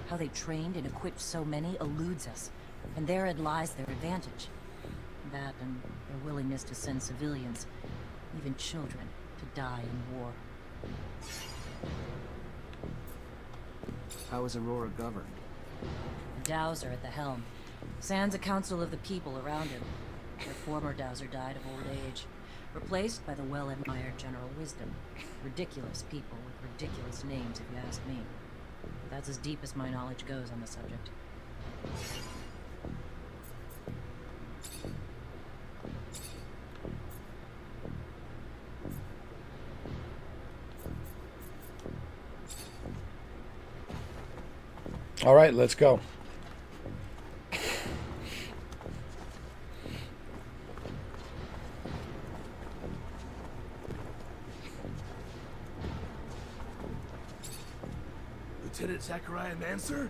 How they trained and equipped so many eludes us, and therein lies their advantage. That and their willingness to send civilians, even children, to die in war. How is Aurora governed? The Dowser at the helm. Sans a council of the people around him. Their former Dowser died of old age, replaced by the well-admired General Wisdom. Ridiculous people with ridiculous names, if you ask me. But that's as deep as my knowledge goes on the subject. All right, let's go. Lieutenant Zachariah Manser? Your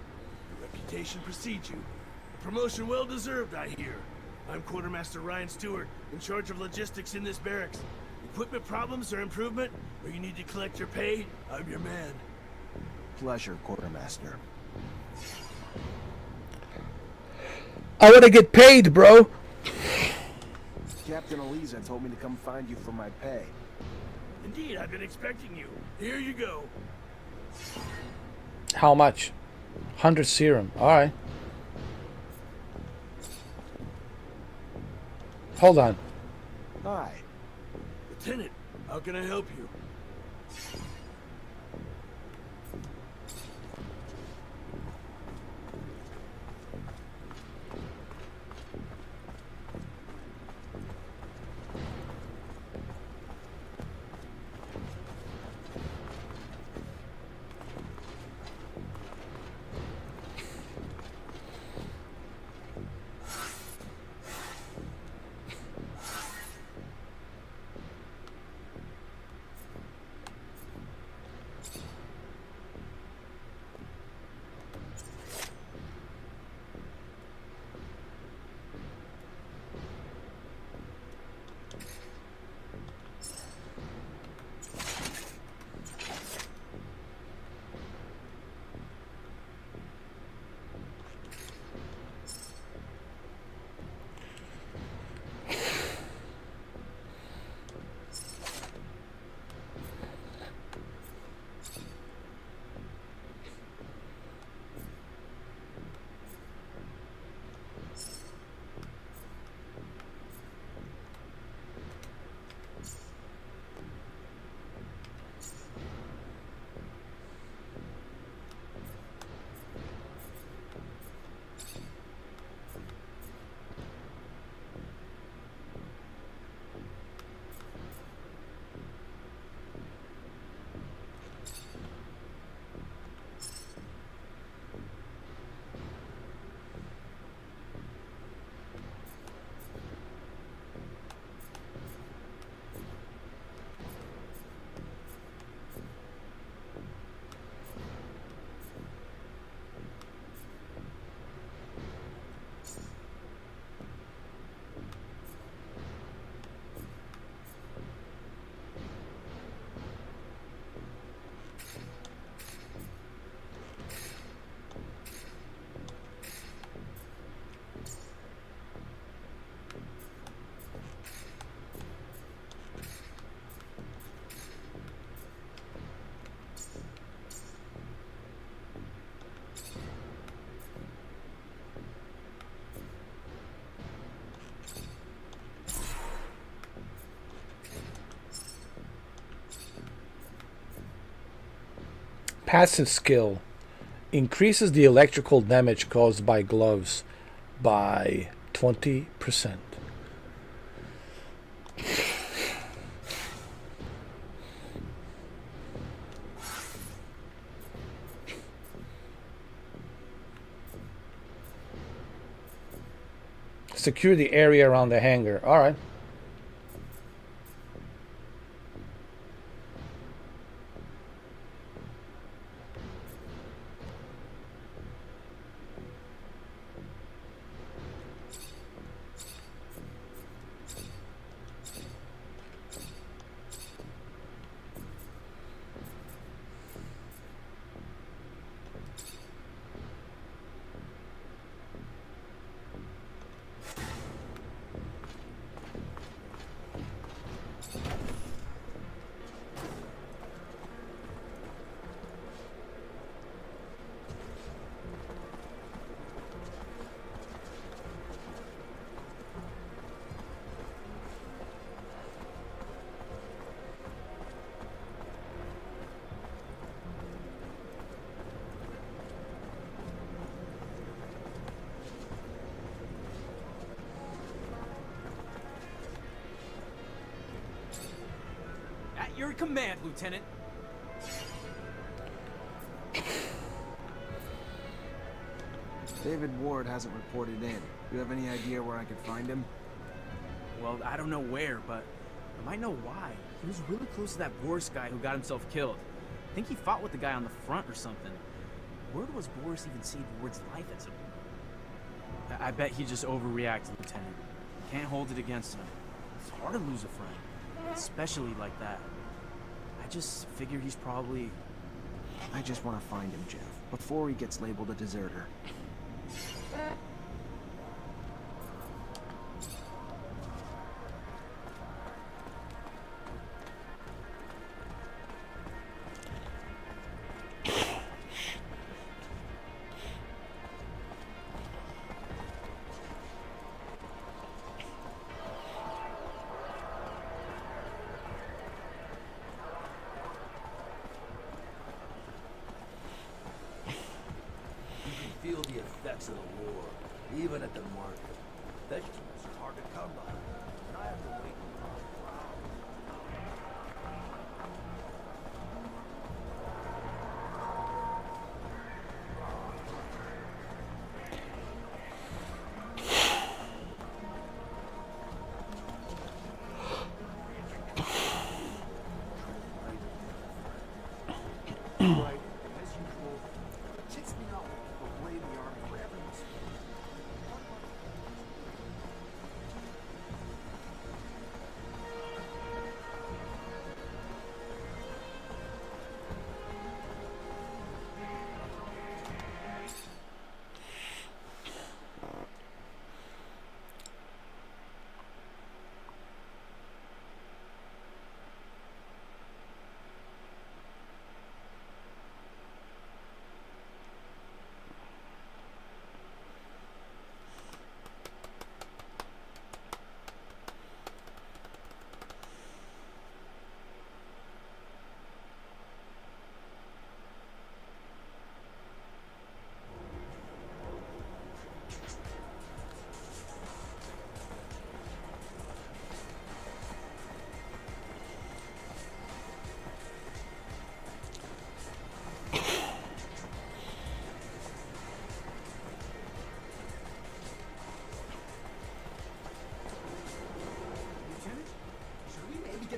reputation precedes you. A promotion well deserved, I hear. I'm Quartermaster Ryan Stewart, in charge of logistics in this barracks. Equipment problems or improvement, or you need to collect your pay, I'm your man. Pleasure, Quartermaster. I want to get paid, bro. Captain Eliza told me to come find you for my pay. Indeed, I've been expecting you. Here you go. How much? 100 serum. All right. Hold on. Hi. Lieutenant, how can I help you? Passive skill increases the electrical damage caused by gloves by 20%. Secure the area around the hangar. All right. You're in command, Lieutenant. David Ward hasn't reported in. You have any idea where I could find him? Well, I don't know where, but I might know why. He was really close to that Boris guy who got himself killed. I think he fought with the guy on the front or something. Word was Boris even saved Ward's life at some point. I bet he just overreacted, Lieutenant. Can't hold it against him. It's hard to lose a friend, especially like that. I just figure he's probably... I just want to find him, Jeff, before he gets labeled a deserter. Feel the effects of the war, even at the market. Vegetables are hard to come by, and I have to wait. Right, as usual, it takes me out to blame the army for every mistake.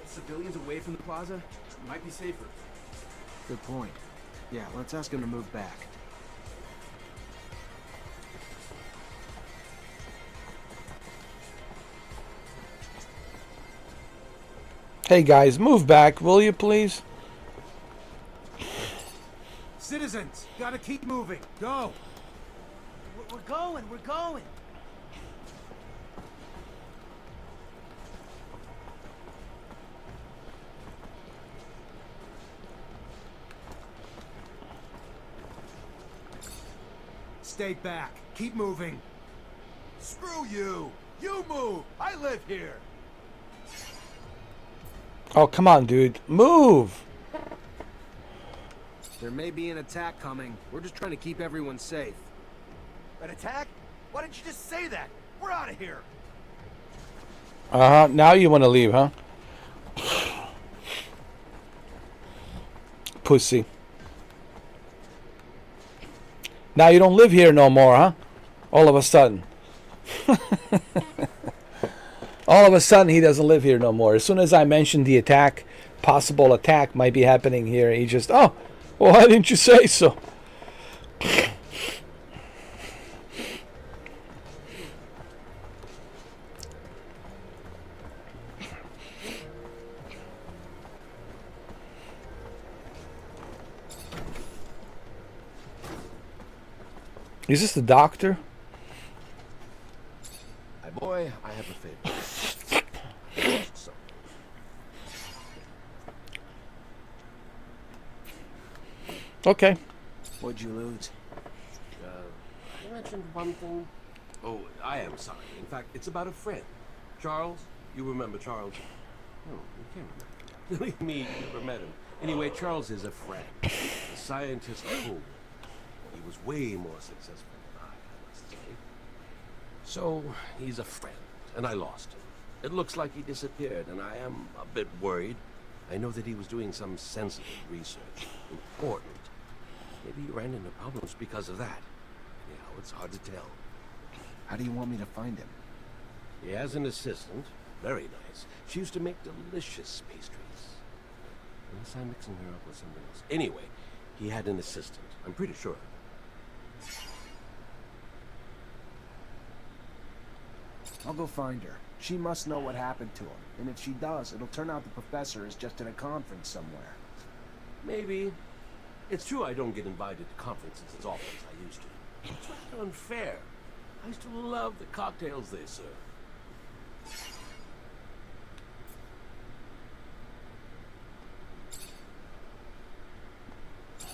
Civilians away from the plaza? It might be safer. Good point. Yeah, let's ask him to move back. Hey guys, move back, will you please? Citizens, gotta keep moving. Go. We're going, we're going. Stay back. Keep moving. Screw you! You move! I live here! Oh, come on, dude. Move! There may be an attack coming. We're just trying to keep everyone safe. An attack? Why didn't you just say that? We're out of here! Uh-huh. Now you want to leave, huh? Pussy. Now you don't live here no more, huh? All of a sudden. All of a sudden he doesn't live here no more. As soon as I mentioned the attack, possible attack might be happening here, he just, oh, well, why didn't you say so? Is this the doctor? My boy, I have a favor. So. Okay. What'd you lose? I mentioned one thing. Oh, I am sorry. In fact, it's about a friend. Charles, you remember Charles? No, you can't remember. Believe me, you never met him. Anyway, Charles is a friend. A scientist who he was way more successful than I must say. So, he's a friend, and I lost him. It looks like he disappeared, and I am a bit worried. I know that he was doing some sensitive research. Important. Maybe he ran into problems because of that. Anyhow, it's hard to tell. How do you want me to find him? He has an assistant. Very nice. She used to make delicious pastries. Unless I'm mixing her up with something else. Anyway, he had an assistant. I'm pretty sure. I'll go find her. She must know what happened to him. And if she does, it'll turn out the professor is just at a conference somewhere. Maybe. It's true I don't get invited to conferences as often as I used to. It's rather unfair. I still love the cocktails they serve.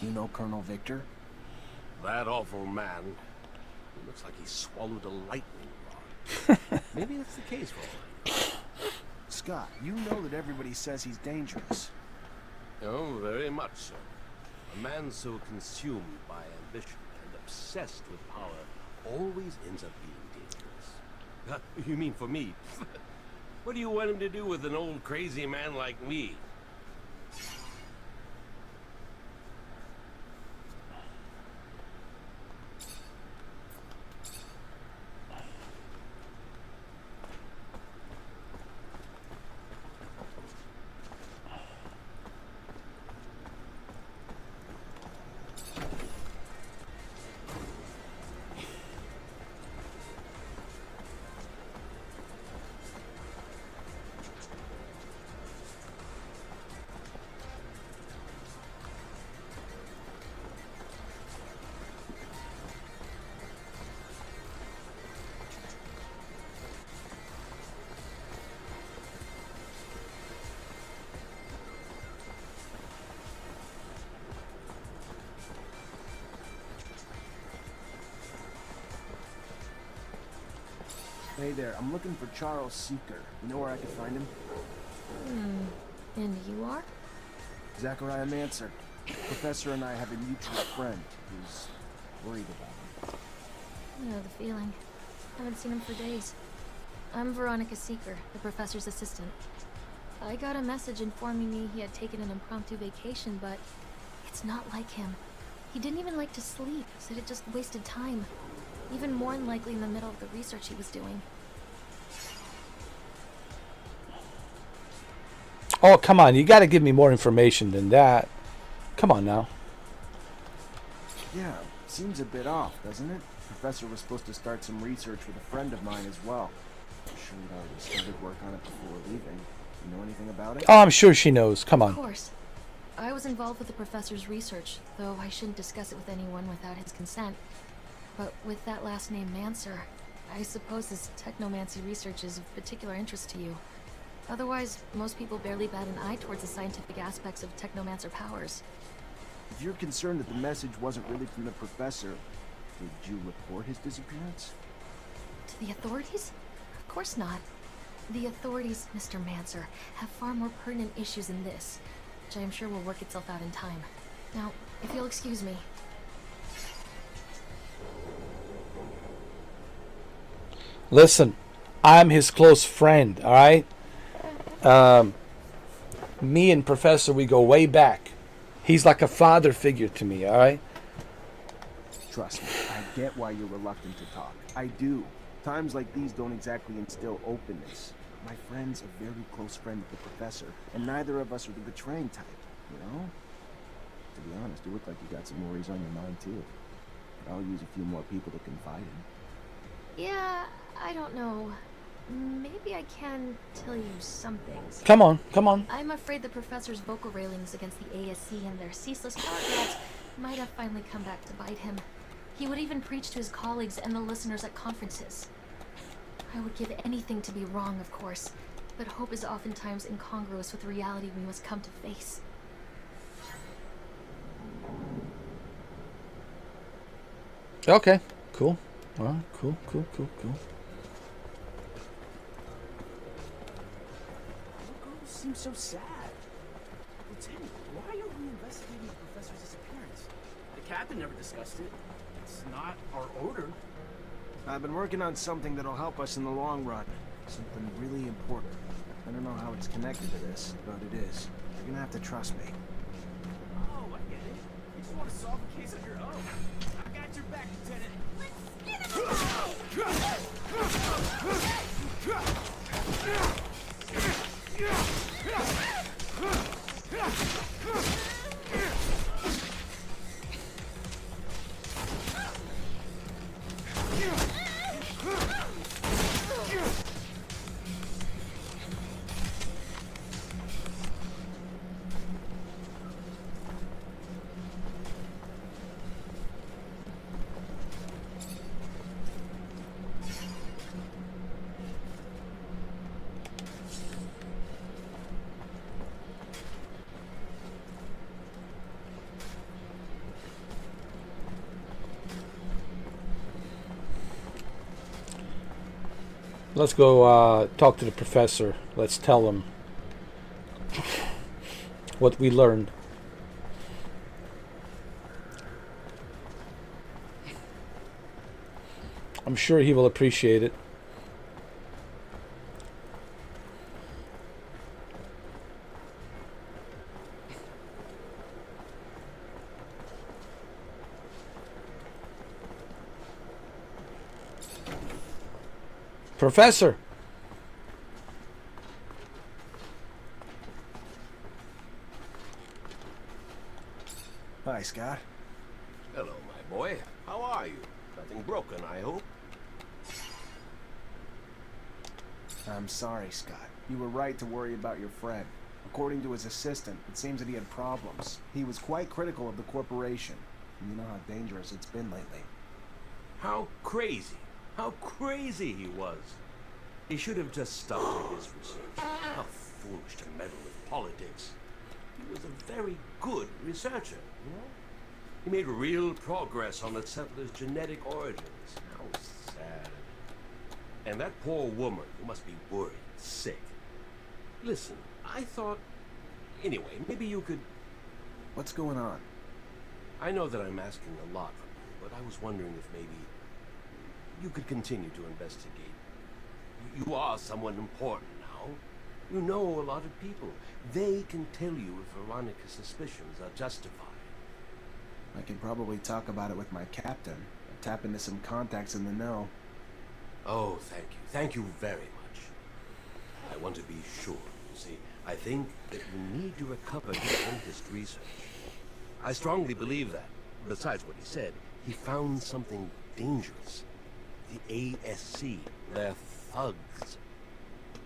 You know Colonel Victor? That awful man. He looks like he swallowed a lightning rod. Maybe that's the case for all I know. Scott, you know that everybody says he's dangerous. Oh, very much so. A man so consumed by ambition and obsessed with power always ends up being dangerous. You mean for me? What do you want him to do with an old crazy man like me? Hey there, I'm looking for Charles Seeker. You know where I can find him? And you are? Zachariah Mancer. Professor and I have a mutual friend who's worried about him. I know the feeling. Haven't seen him for days. I'm Veronica Seeker, the professor's assistant. I got a message informing me he had taken an impromptu vacation, but it's not like him. He didn't even like to sleep, said it just wasted time. Even more than likely in the middle of the research he was doing. Oh, come on. You got to give me more information than that. Come on now. Yeah, seems a bit off, doesn't it? Professor was supposed to start some research with a friend of mine as well. I'm sure he'd already started work on it before leaving. You know anything about it? Oh, I'm sure she knows. Come on. Of course. I was involved with the professor's research, though I shouldn't discuss it with anyone without his consent. But with that last name, Mancer, I suppose this Technomancy research is of particular interest to you. Otherwise, most people barely bat an eye towards the scientific aspects of Technomancer powers. If you're concerned that the message wasn't really from the professor, did you report his disappearance? To the authorities? Of course not. The authorities, Mr. Mancer, have far more pertinent issues than this, which I am sure will work itself out in time. Now, if you'll excuse me. Listen, I'm his close friend, all right? Me and Professor, we go way back. He's like a father figure to me, all right? Trust me, I get why you're reluctant to talk. I do. Times like these don't exactly instill openness. My friend's a very close friend of the professor, and neither of us are the betraying type, you know? To be honest, you look like you got some worries on your mind, too. But I'll use a few more people to confide in. Yeah, I don't know. Maybe I can tell you some things. Come on, come on. I'm afraid the professor's vocal railings against the ASC and their ceaseless power grabs might have finally come back to bite him. He would even preach to his colleagues and the listeners at conferences. I would give anything to be wrong, of course, but hope is oftentimes incongruous with the reality we must come to face. Okay, cool. All right, cool. Seems so sad. Lieutenant, why are we investigating the professor's disappearance? The captain never discussed it. It's not our order. I've been working on something that'll help us in the long run. Something really important. I don't know how it's connected to this, but it is. You're gonna have to trust me. Oh, I get it. You just want to solve a case on your own. I got your back, Lieutenant. Let's go talk to the professor. Let's tell him what we learned. I'm sure he will appreciate it. Professor! Hi, Scott. Hello, my boy. How are you? Nothing broken, I hope? I'm sorry, Scott. You were right to worry about your friend. According to his assistant, it seems that he had problems. He was quite critical of the corporation. And you know how dangerous it's been lately. How crazy. How crazy he was. He should have just stuck to his research. How foolish to meddle with politics. He was a very good researcher, you know? He made real progress on the settlers' genetic origins. How sad. And that poor woman who must be worried, sick. Listen, I thought... Anyway, maybe you could... What's going on? I know that I'm asking a lot from you, but I was wondering if maybe you could continue to investigate. You are someone important now. You know a lot of people. They can tell you if Veronica's suspicions are justified. I could probably talk about it with my captain. Tap into some contacts in the know. Oh, thank you. Thank you very much. I want to be sure. You see, I think that we need to recover his dentist research. I strongly believe that. Besides what he said, he found something dangerous. The ASC, they're thugs.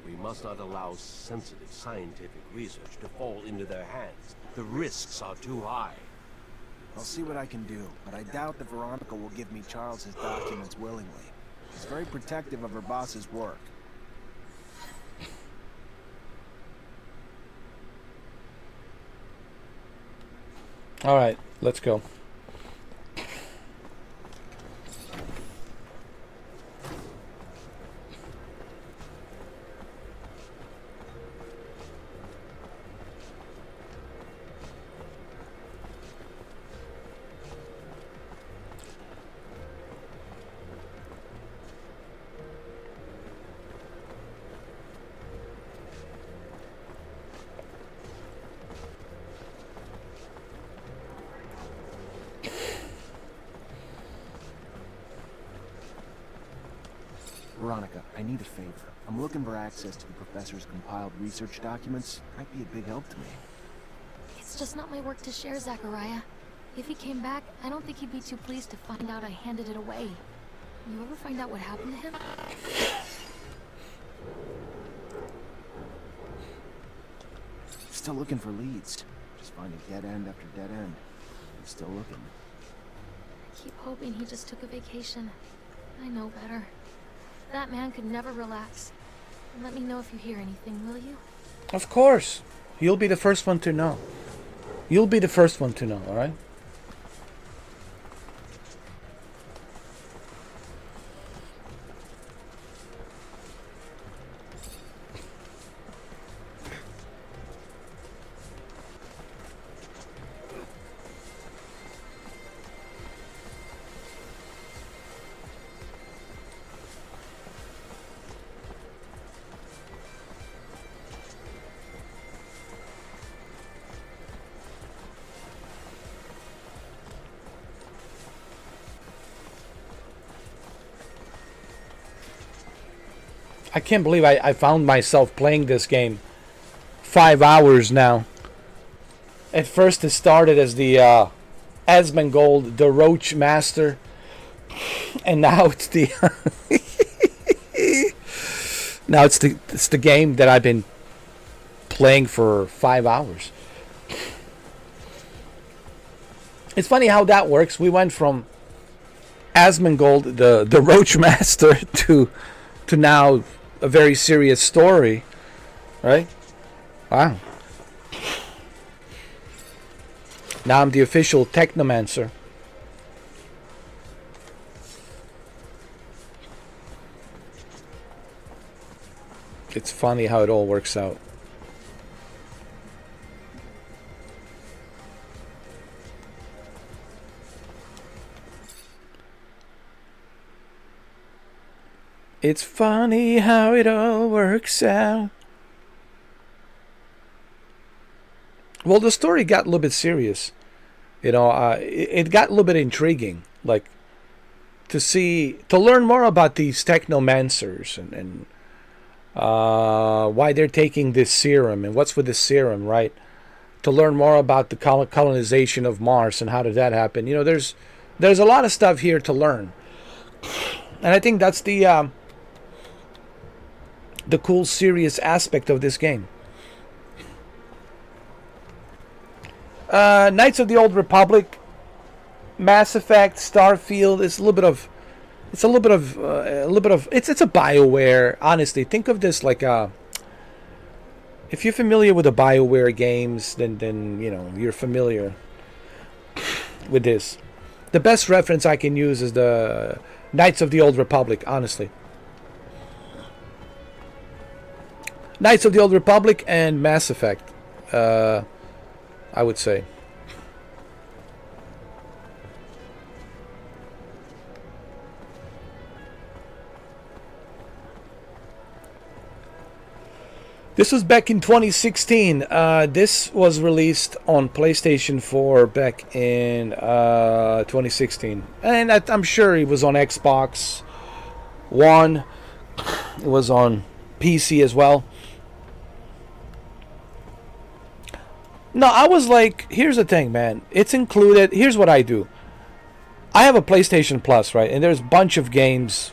We must not allow sensitive scientific research to fall into their hands. The risks are too high. I'll see what I can do, but I doubt that Veronica will give me Charles's documents willingly. She's very protective of her boss's work. All right, let's go. Veronica, I need a favor. I'm looking for access to the professor's compiled research documents. Might be a big help to me. It's just not my work to share, Zachariah. If he came back, I don't think he'd be too pleased to find out I handed it away. You ever find out what happened to him? Still looking for leads. Just finding dead end after dead end. I'm still looking. I keep hoping he just took a vacation. I know better. That man could never relax. Let me know if you hear anything, will you? Of course. You'll be the first one to know. You'll be the first one to know, all right? I can't believe I found myself playing this game 5 hours now. At first it started as the Asmongold, the Roach Master, and now it's the now it's the game that I've been playing for 5 hours. It's funny how that works. We went from Asmongold, the Roach Master, to now a very serious story, right? Wow. Now I'm the official Technomancer. It's funny how it all works out. It's funny how it all works out. Well, the story got a little bit serious. You know, it got a little bit intriguing. Like, to learn more about these Technomancers and why they're taking this serum and what's with the serum, right? To learn more about the colonization of Mars and how did that happen. You know, there's a lot of stuff here to learn. And I think that's the cool, serious aspect of this game. Knights of the Old Republic, Mass Effect, Starfield. It's a little bit of it's a BioWare. Honestly, think of this like if you're familiar with the BioWare games, then you know you're familiar with this. The best reference I can use is the Knights of the Old Republic. Honestly, Knights of the Old Republic and Mass Effect. I would say. This was back in 2016. This was released on PlayStation 4 back in 2016. And I'm sure it was on Xbox One. It was on PC as well. No, I was like, here's the thing, man. It's included. Here's what I do. I have a PlayStation Plus, right? And there's a bunch of games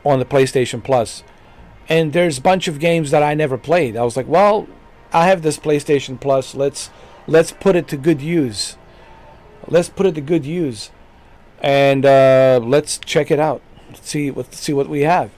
on the PlayStation Plus. And there's a bunch of games that I never played. I was like, well, I have this PlayStation Plus. Let's put it to good use. Let's put it to good use. And let's check it out. Let's see what we have.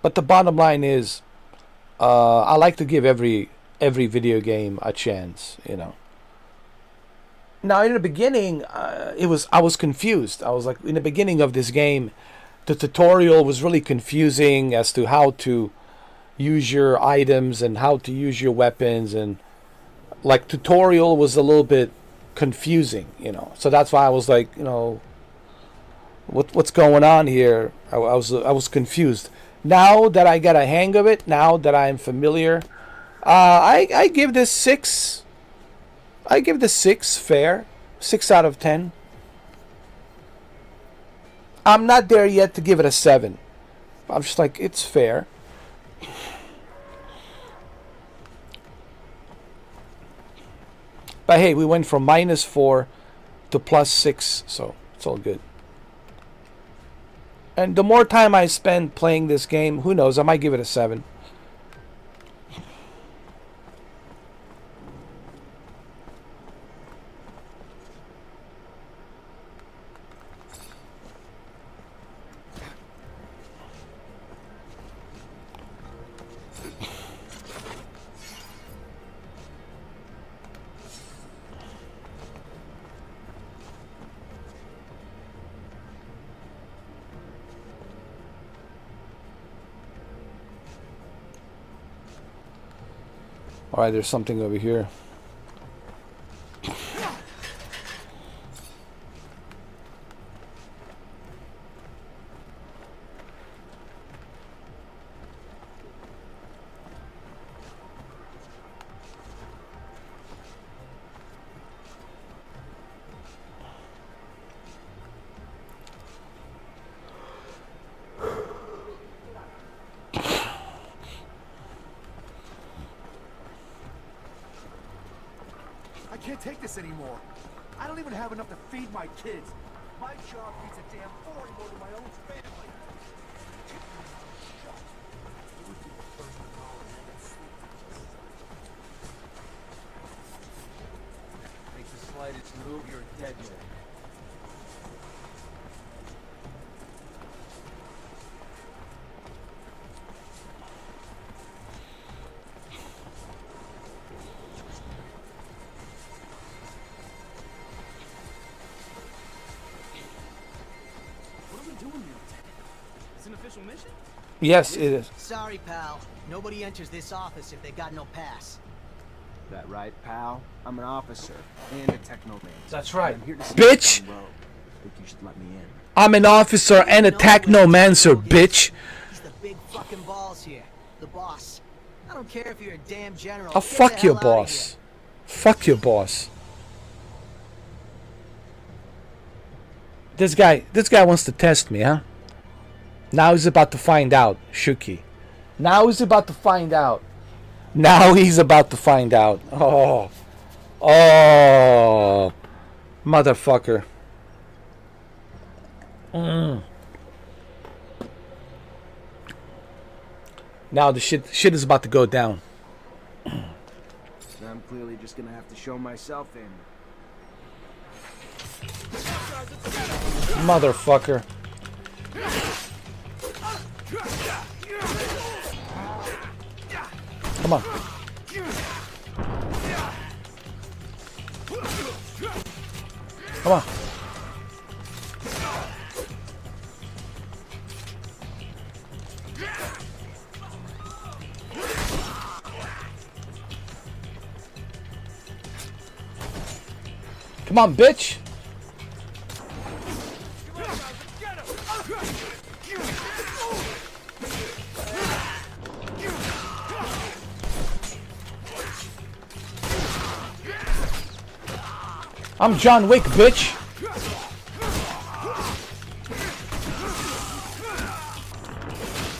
But the bottom line is, I like to give every video game a chance, you know. Now, in the beginning, I was confused. I was like, in the beginning of this game, the tutorial was really confusing as to how to use your items and how to use your weapons, and like tutorial was a little bit confusing, you know. So that's why I was like, you know, what's going on here? I was confused. Now that I got a hang of it, now that I'm familiar, I give this 6. I give this 6 fair. 6 out of 10. I'm not there yet to give it a 7. I'm just like, it's fair. But hey, we went from -4 to +6, so it's all good. And the more time I spend playing this game, who knows, I might give it a 7. Alright, there's something over here. I can't take this anymore. I don't even have enough to feed my kids. My job feeds a damn 40 more to my own family. Make the slightest move, you're a dead man. What are we doing here, Lieutenant? It's an official mission? Yes, it is. Sorry, pal. Nobody enters this office if they got no pass. That right, pal? I'm an officer and a technomancer. That's right. I'm here to see Bitch! you down the road. Think you should let me in. I'm an officer and a technomancer, bitch. He's the big fucking balls here. The boss. I don't care if you're a damn general. Oh, Get fuck the your hell outta boss. Fuck your boss. This guy wants to test me, huh? Now he's about to find out, Shuki. Now he's about to find out. Now he's about to find out. Oh. Oh. Motherfucker. Now the shit is about to go down. I'm clearly just gonna have to show myself in. Motherfucker. Come on. Come on. Come on, bitch. I'm John Wick, bitch.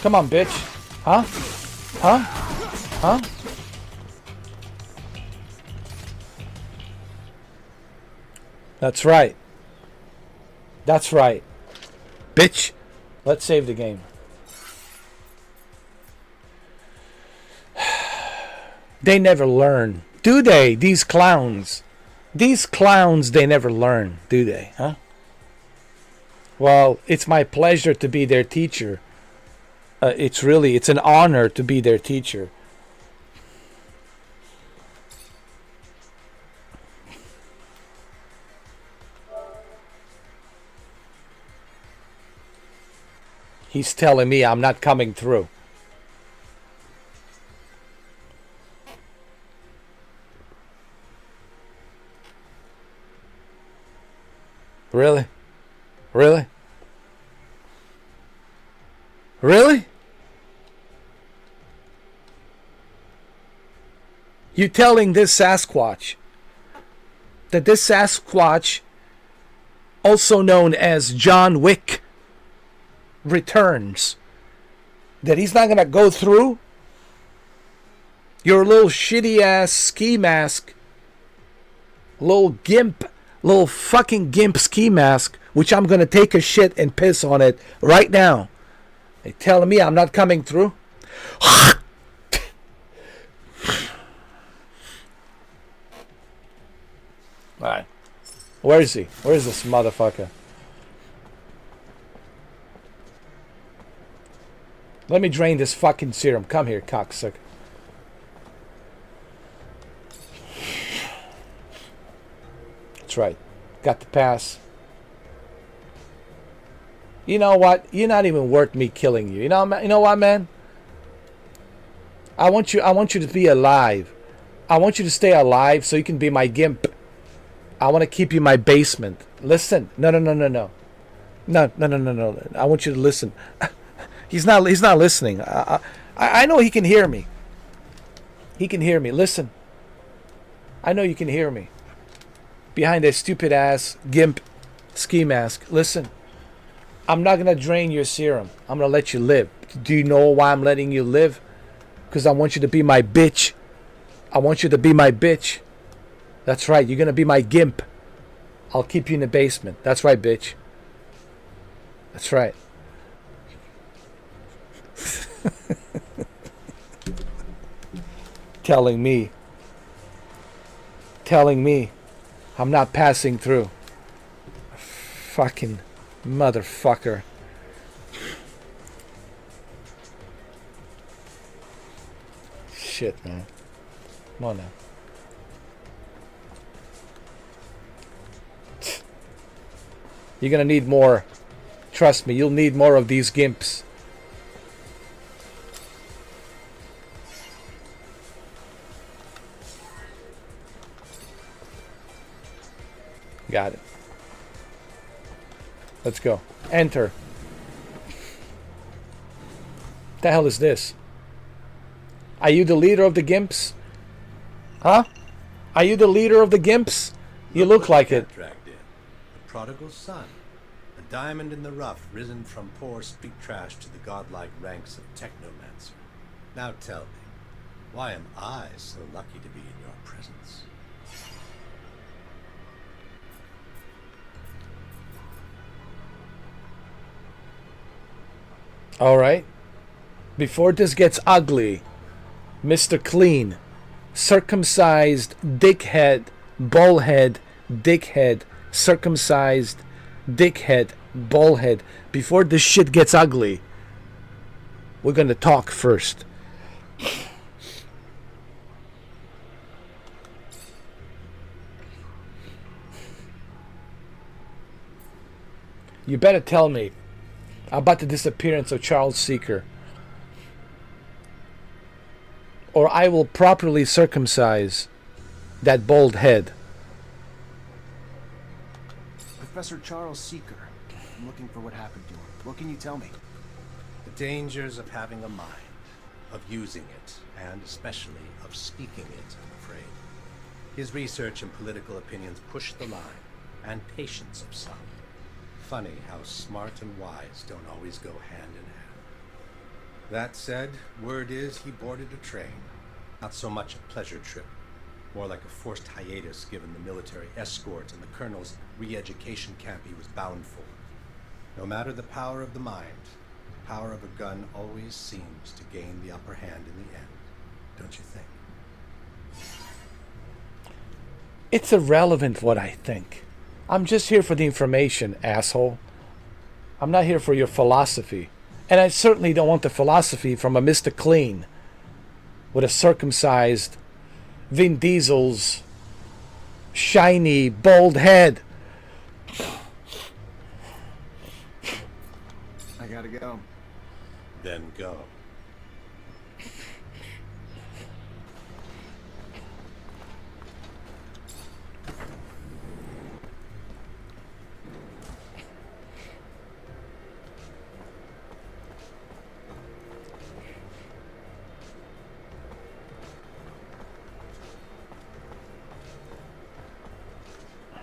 Come on, bitch. Huh? Huh? Huh? That's right. That's right. Bitch. Let's save the game. They never learn, do they? These clowns. These clowns, they never learn, do they? Huh? Well, it's my pleasure to be their teacher. It's an honor to be their teacher. He's telling me I'm not coming through. Really? Really? Really? You telling this Sasquatch that this Sasquatch, also known as John Wick, returns, that he's not gonna go through your little shitty ass ski mask, little fucking gimp ski mask, which I'm gonna take a shit and piss on it right now. They telling me I'm not coming through? Alright. Where is he? Where is this motherfucker? Let me drain this fucking serum. Come here, cocksucker. That's right. Got the pass. You know what? You're not even worth me killing you. You know what, man? I want you to be alive. I want you to stay alive so you can be my gimp. I want to keep you in my basement. Listen. No. No. I want you to listen. He's not listening. I know he can hear me. He can hear me. Listen. I know you can hear me. Behind that stupid ass gimp ski mask. Listen. I'm not going to drain your serum. I'm going to let you live. Do you know why I'm letting you live? Because I want you to be my bitch. I want you to be my bitch. That's right. You're going to be my gimp. I'll keep you in the basement. That's right, bitch. That's right. Telling me I'm not passing through. Fucking motherfucker. Shit, man. Come on now. You're gonna need more. Trust me, you'll need more of these gimps. Got it. Let's go. Enter. What the hell is this? Are you the leader of the gimps? Huh? Are you the leader of the gimps? You look like it. Dragged in. The prodigal son. A diamond in the rough, risen from poor street trash to the godlike ranks of Technomancer. Now tell me, why am I so lucky to be in your presence? Alright. Before this gets ugly, Mr. Clean, circumcised dickhead, bullhead, dickhead, circumcised dickhead, bullhead. Before this shit gets ugly, we're gonna talk first. You better tell me about the disappearance of Charles Seeker, or I will properly circumcise that bald head. Professor Charles Seeker. I'm looking for what happened to him. What can you tell me? The dangers of having a mind, of using it, and especially of speaking it, I'm afraid. His research and political opinions push the line, and patience of some. Funny how smart and wise don't always go hand in hand. That said, word is he boarded a train. Not so much a pleasure trip, more like a forced hiatus given the military escort and the colonel's re-education camp he was bound for. No matter the power of the mind, the power of a gun always seems to gain the upper hand in the end, don't you think? It's irrelevant what I think. I'm just here for the information, asshole. I'm not here for your philosophy. And I certainly don't want the philosophy from a Mr. Clean with a circumcised Vin Diesel's shiny, bald head. I gotta go. Then go.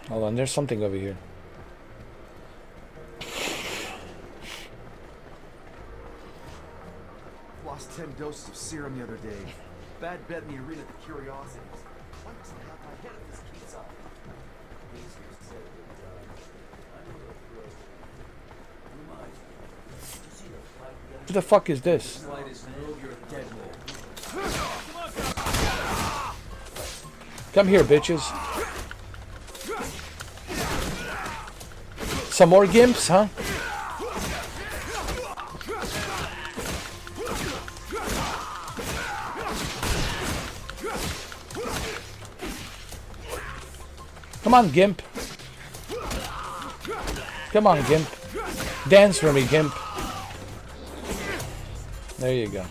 Hold on, there's something over here. Lost 10 doses of serum the other day. Bad bet in the arena of the curiosities. Why doesn't I have my head if this keeps up? What the fuck is this? Come here, bitches. Some more gimps, huh? Come on, Gimp. Come on, Gimp. Dance for me, Gimp. There you go.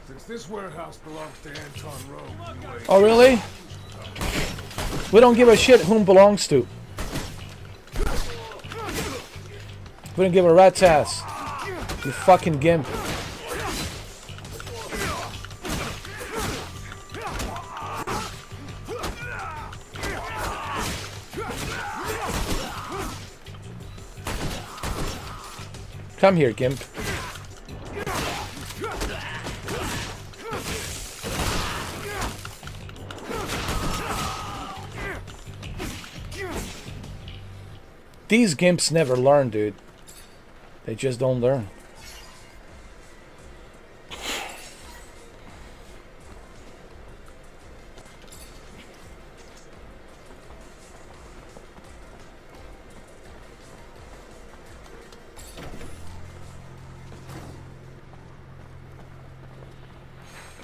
Since this warehouse belongs to Anton Rowe, Oh, really? We don't give a shit whom belongs to. We don't give a rat's ass. You fucking gimp. Come here, gimp. These gimps never learn, dude. They just don't learn.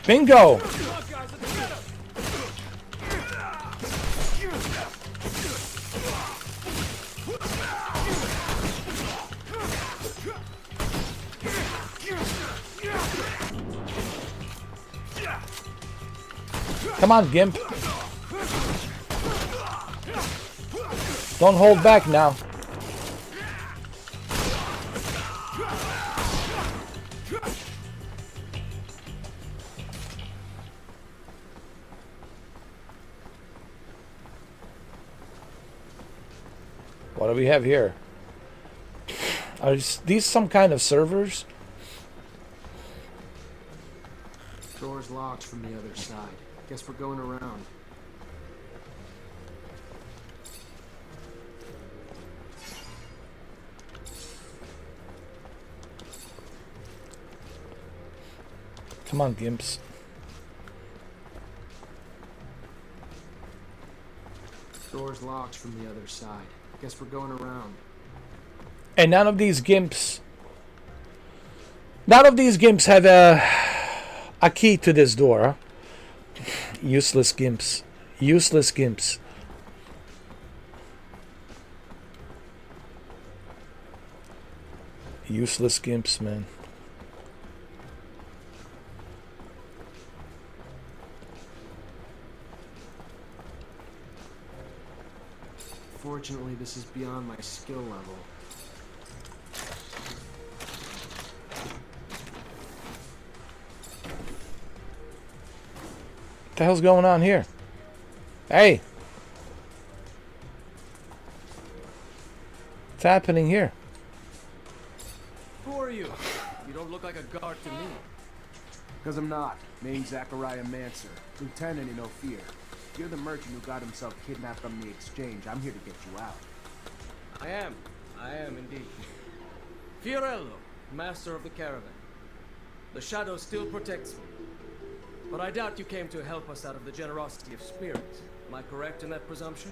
Bingo! Come on, Gimp. Don't hold back now. What do we have here? Are these some kind of servers? Door's locked from the other side. Guess we're going around. Come on, Gimps. Door's locked from the other side. Guess we're going around. And none of these gimps have a key to this door, huh? Useless gimps. Useless gimps. Useless gimps, man. Fortunately, this is beyond my skill level. What the hell's going on here? Hey! What's happening here? Who are you? You don't look like a guard to me. Because I'm not. Name's Zachariah Mancer. Lieutenant in no fear. You're the merchant who got himself kidnapped from the exchange. I'm here to get you out. I am indeed. Fiorello, master of the caravan. The shadow still protects me. But I doubt you came to help us out of the generosity of spirit. Am I correct in that presumption?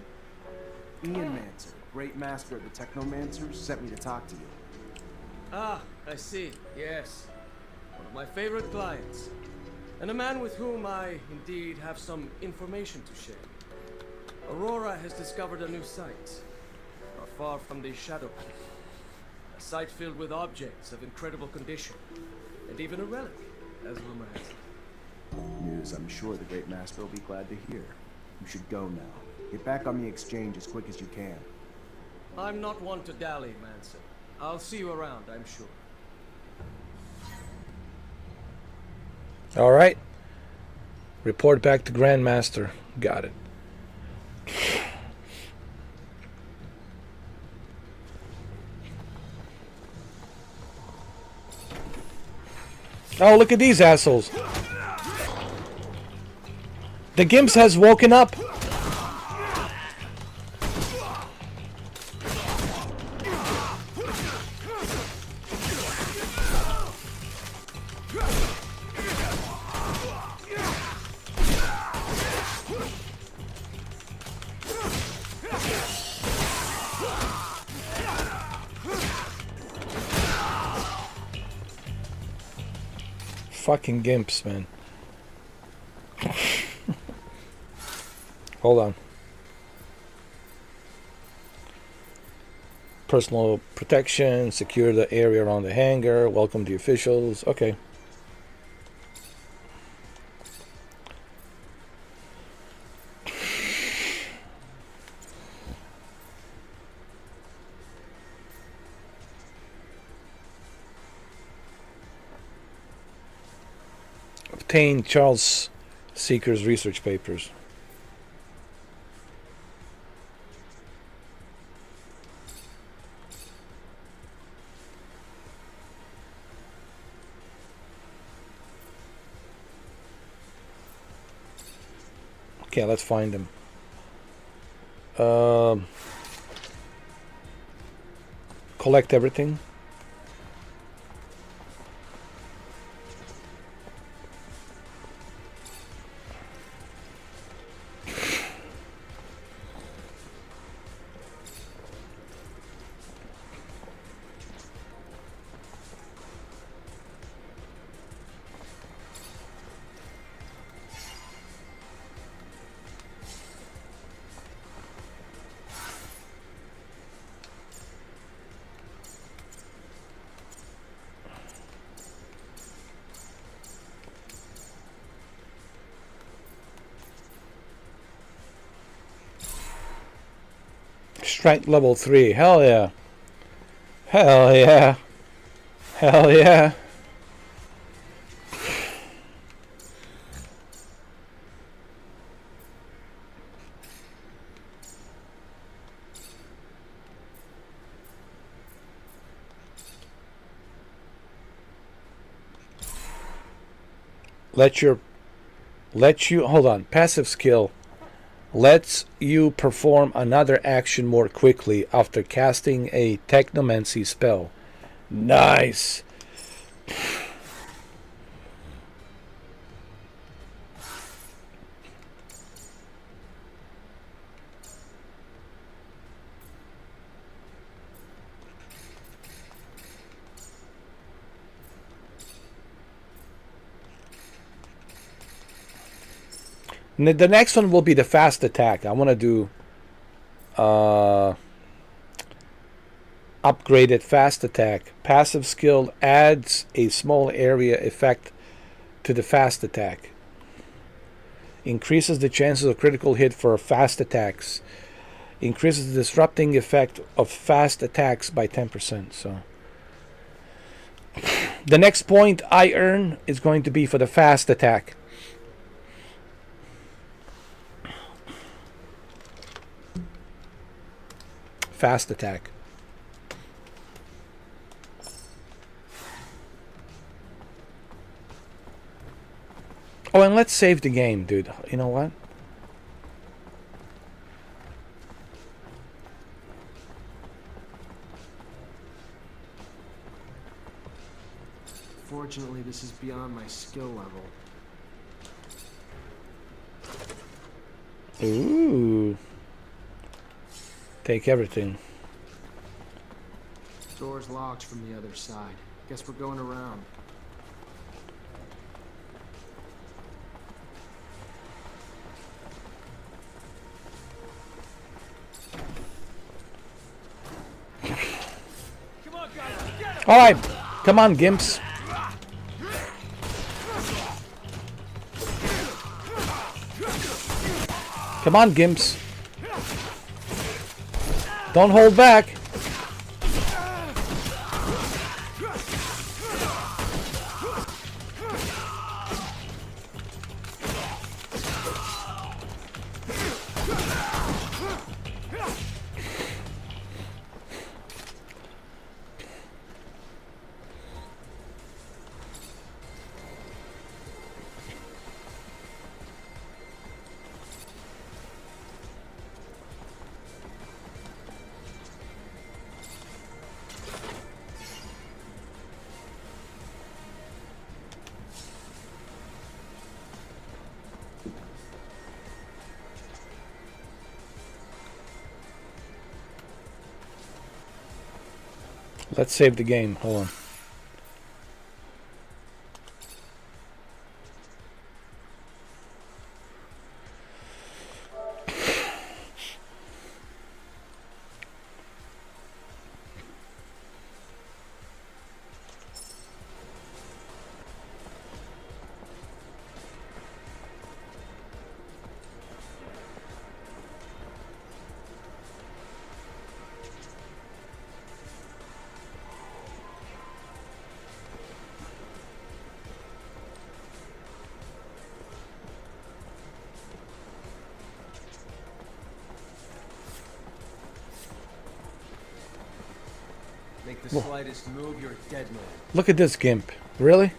Ian Mancer, great master of the Technomancers, sent me to talk to you. Ah, I see. Yes. One of my favorite clients. And a man with whom I, indeed, have some information to share. Aurora has discovered a new site. Not far from the Shadow Pit. A site filled with objects of incredible condition. And even a relic, as rumor has it. News I'm sure the great master will be glad to hear. You should go now. Get back on the exchange as quick as you can. I'm not one to dally, Manson. I'll see you around, I'm sure. All right. Report back to Grandmaster. Got it. Oh, look at these assholes. The Gimps has woken up. Fucking gimps, man. Hold on. Personal protection, secure the area around the hangar, welcome the officials. Okay. Obtain Charles Seeker's research papers. Okay, let's find them. Collect everything. Strength level 3. Hell yeah. Hell yeah. Hell yeah. Hold on. Passive skill lets you perform another action more quickly after casting a Technomancy spell. Nice. The next one will be the fast attack. I want to do upgraded fast attack. Passive skill adds a small area effect to the fast attack. Increases the chances of critical hit for fast attacks. Increases the disrupting effect of fast attacks by 10%. So the next point I earn is going to be for the fast attack. Fast attack. Oh, and let's save the game, dude. You know what? Fortunately, this is beyond my skill level. Ooh. Take everything. Door's locked from the other side. Guess we're going around. All right, come on, gimps. Come on, gimps. Don't hold back. Let's save the game. Hold on. make the slightest move, you're a dead man. Look at this gimp. Really?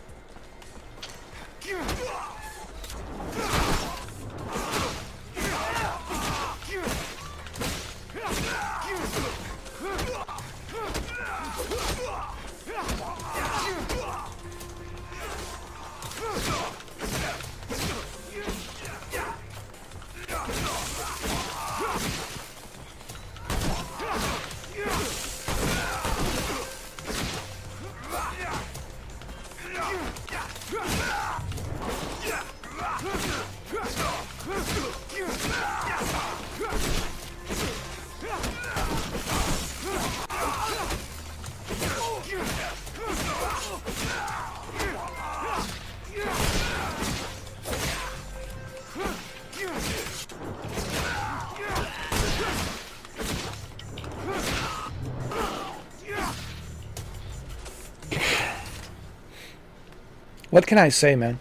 What can I say, man?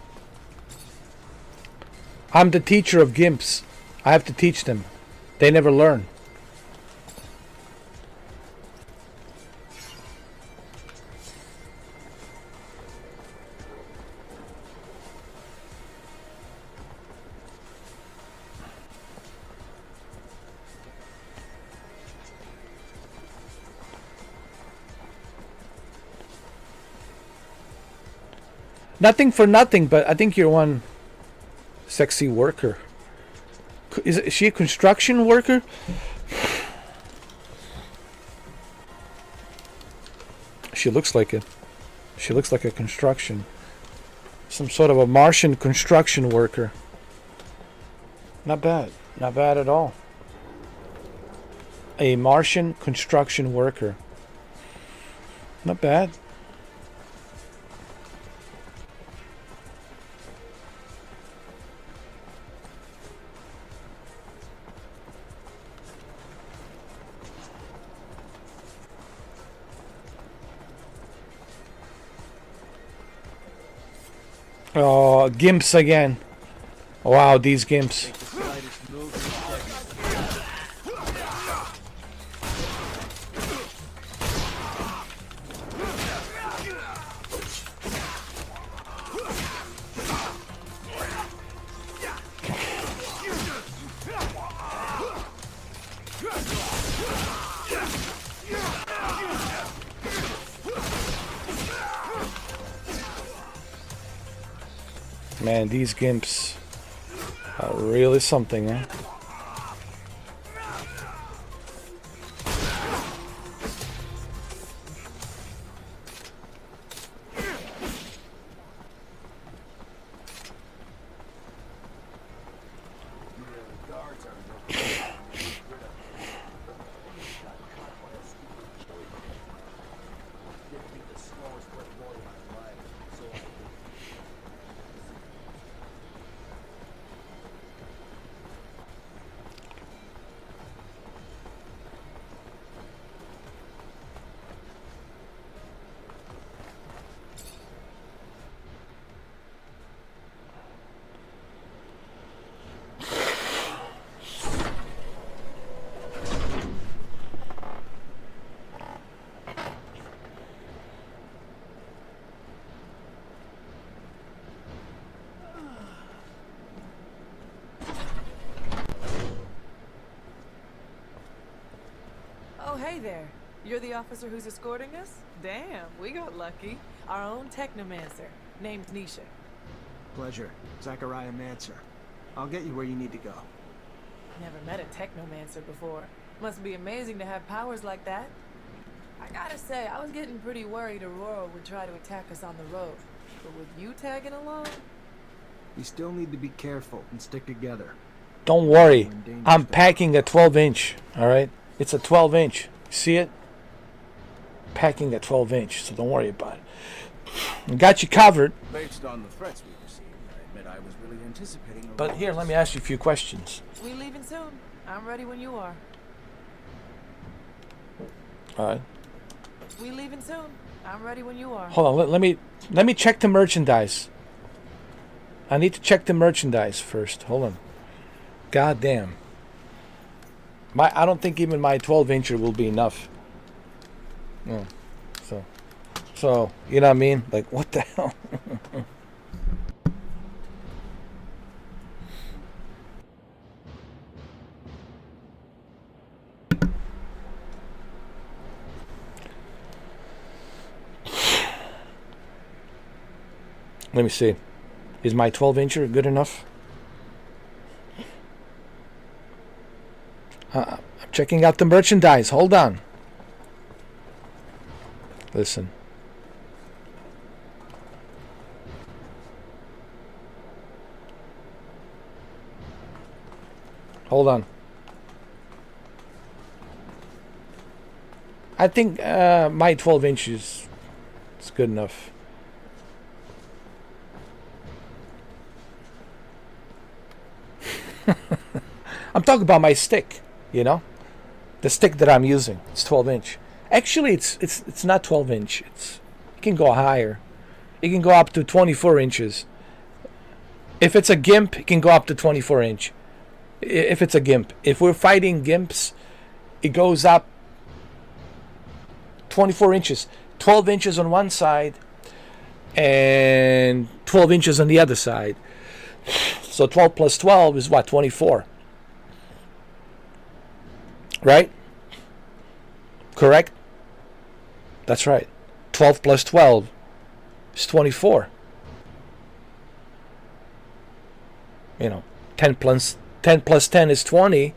I'm the teacher of gimps. I have to teach them. They never learn. Nothing for nothing, but I think you're one sexy worker. Is she a construction worker? She looks like it. She looks like a construction. Some sort of a Martian construction worker. Not bad. Not bad at all. A Martian construction worker. Not bad. Oh, gimps again. Wow, these gimps. Man, these gimps are really something, eh? Oh, hey there. You're the officer who's escorting us? Damn, we got lucky. Our own Technomancer, named Nisha. Pleasure. Zachariah Mancer. I'll get you where you need to go. Never met a Technomancer before. Must be amazing to have powers like that. I gotta say, I was getting pretty worried Aurora would try to attack us on the road. But with you tagging along... We still need to be careful and stick together. Don't worry. I'm packing a 12-inch, alright? It's a 12-inch. See it? Packing a 12-inch, so don't worry about it. Got you covered. Based on the threats we received, I admit I was really anticipating a But here, let me ask you a few questions. We leaving soon. I'm ready when you are. Alright. We leaving soon. I'm ready when you are. Hold on, let me check the merchandise. I need to check the merchandise first. Hold on. God damn. I don't think even my 12-incher will be enough. No. So, you know what I mean? Like, what the hell? Let me see. Is my 12-incher good enough? I'm checking out the merchandise. Hold on. Listen. Hold on. I think my 12 inches is good enough. I'm talking about my stick, you know? The stick that I'm using. It's 12 inch. Actually, it's not 12 inch. It can go higher. It can go up to 24 inches. If it's a GIMP, it can go up to 24 inch. If it's a GIMP. If we're fighting GIMPs, it goes up 24 inches. 12 inches on one side and 12 inches on the other side. So 12 plus 12 is what? 24. Right? Correct? That's right. 12 plus 12 is 24. You know, 10 plus 10 is 20.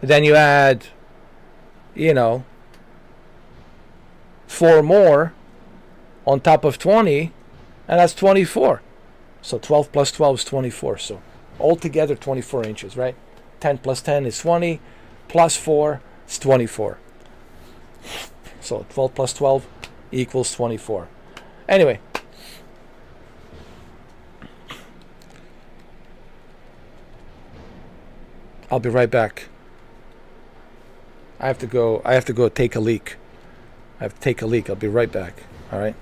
Then you add, you know, 4 more on top of 20, and that's 24. So 12 plus 12 is 24. So altogether 24 inches, right? 10 plus 10 is 20, plus 4 is 24. So 12 plus 12 equals 24. Anyway. I'll be right back. I have to go take a leak. I have to take a leak. I'll be right back. All right?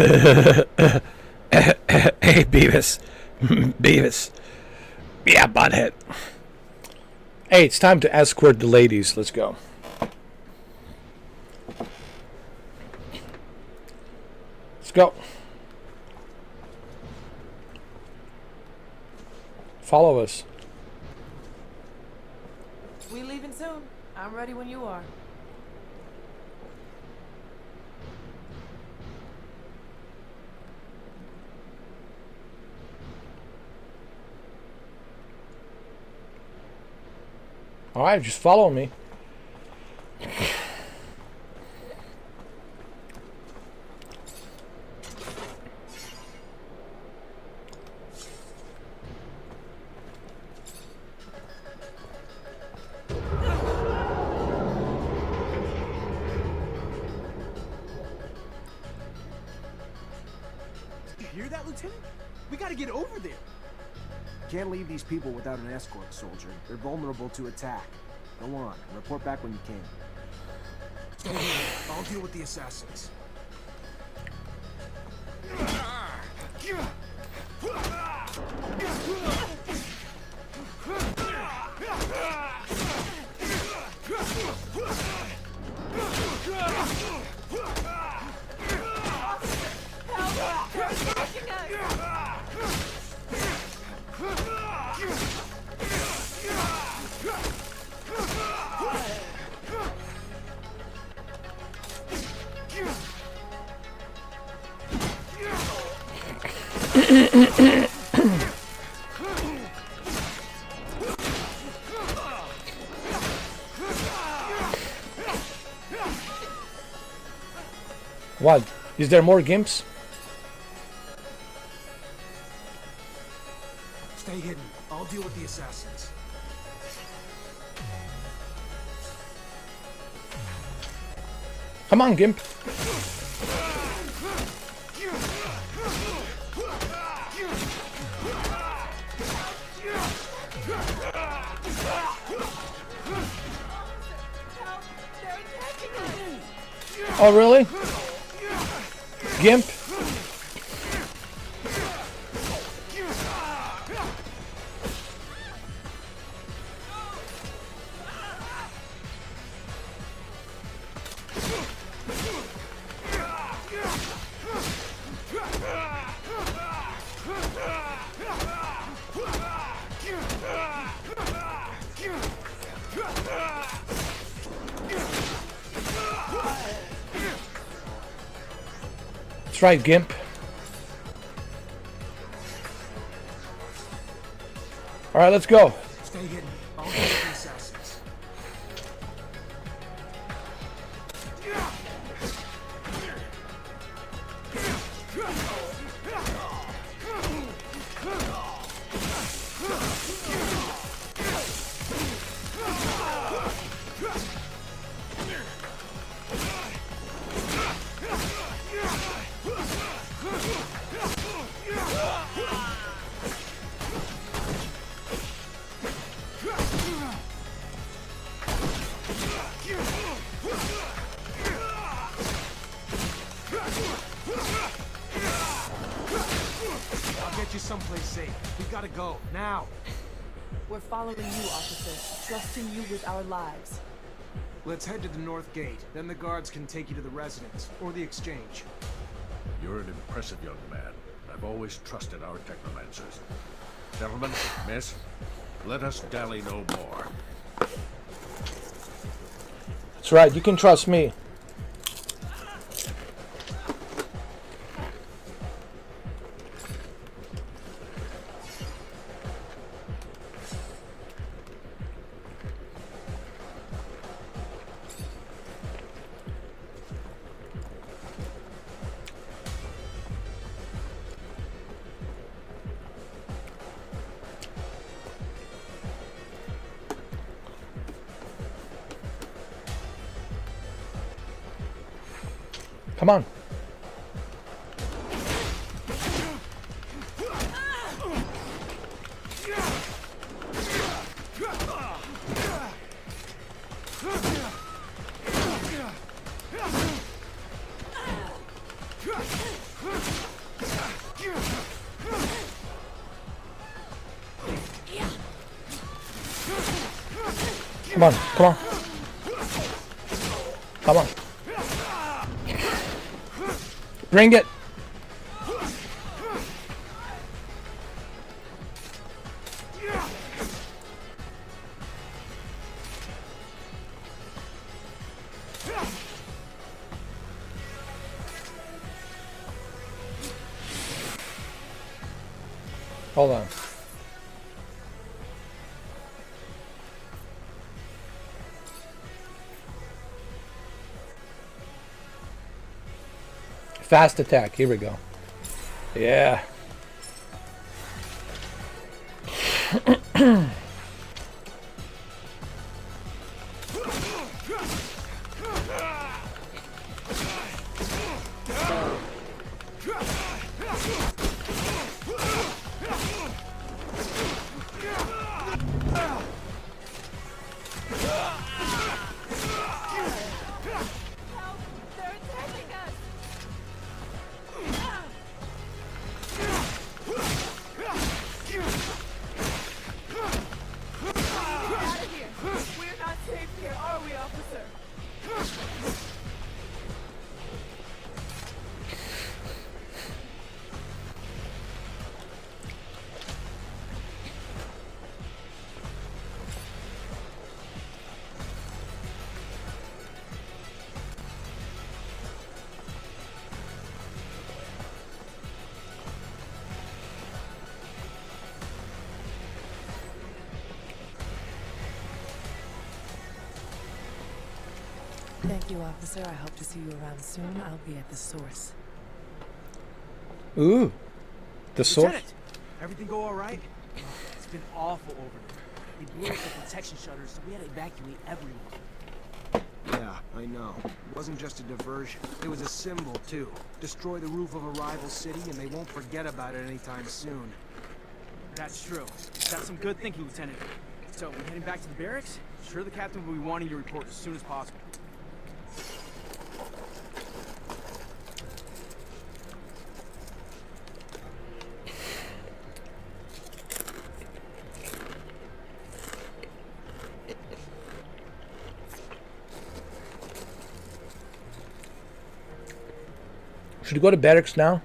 Hey, Beavis. Beavis. Yeah, butthead. Hey, it's time to escort the ladies. Let's go. Let's go. Follow us. We leaving soon. I'm ready when you are. Alright, just follow me. You hear that, Lieutenant? We gotta get over there. Can't leave these people without an escort, soldier. They're vulnerable to attack. Go on, and report back when you can. Stay here. I'll deal with the assassins. What? Is there more gimps? Stay hidden. I'll deal with the assassins. Come on, gimp. Oh, really? Gimp? That's right, Gimp. Alright, let's go. Stay hidden. I'll deal with the assassins. I'll get you someplace safe. We gotta go, now. We're following you, officer, trusting you with our lives. Let's head to the north gate. Then the guards can take you to the residence, or the exchange. You're an impressive young man. I've always trusted our technomancers. Gentlemen, miss, let us dally no more. That's right, you can trust me. Come on. Come on, come on. Come on. Bring it. Hold on. Fast attack. Here we go. Yeah. Thank you, officer. I hope to see you around soon. I'll be at the source. Ooh. The source? Lieutenant, everything go all right? It's been awful over there. They blew up the protection shutters, so we had to evacuate everyone. Yeah, I know. It wasn't just a diversion. It was a symbol, too. Destroy the roof of a rival city, and they won't forget about it anytime soon. That's true. That's some good thinking, Lieutenant. So, we heading back to the barracks? Sure the captain will be wanting to report as soon as possible. Should we go to barracks now?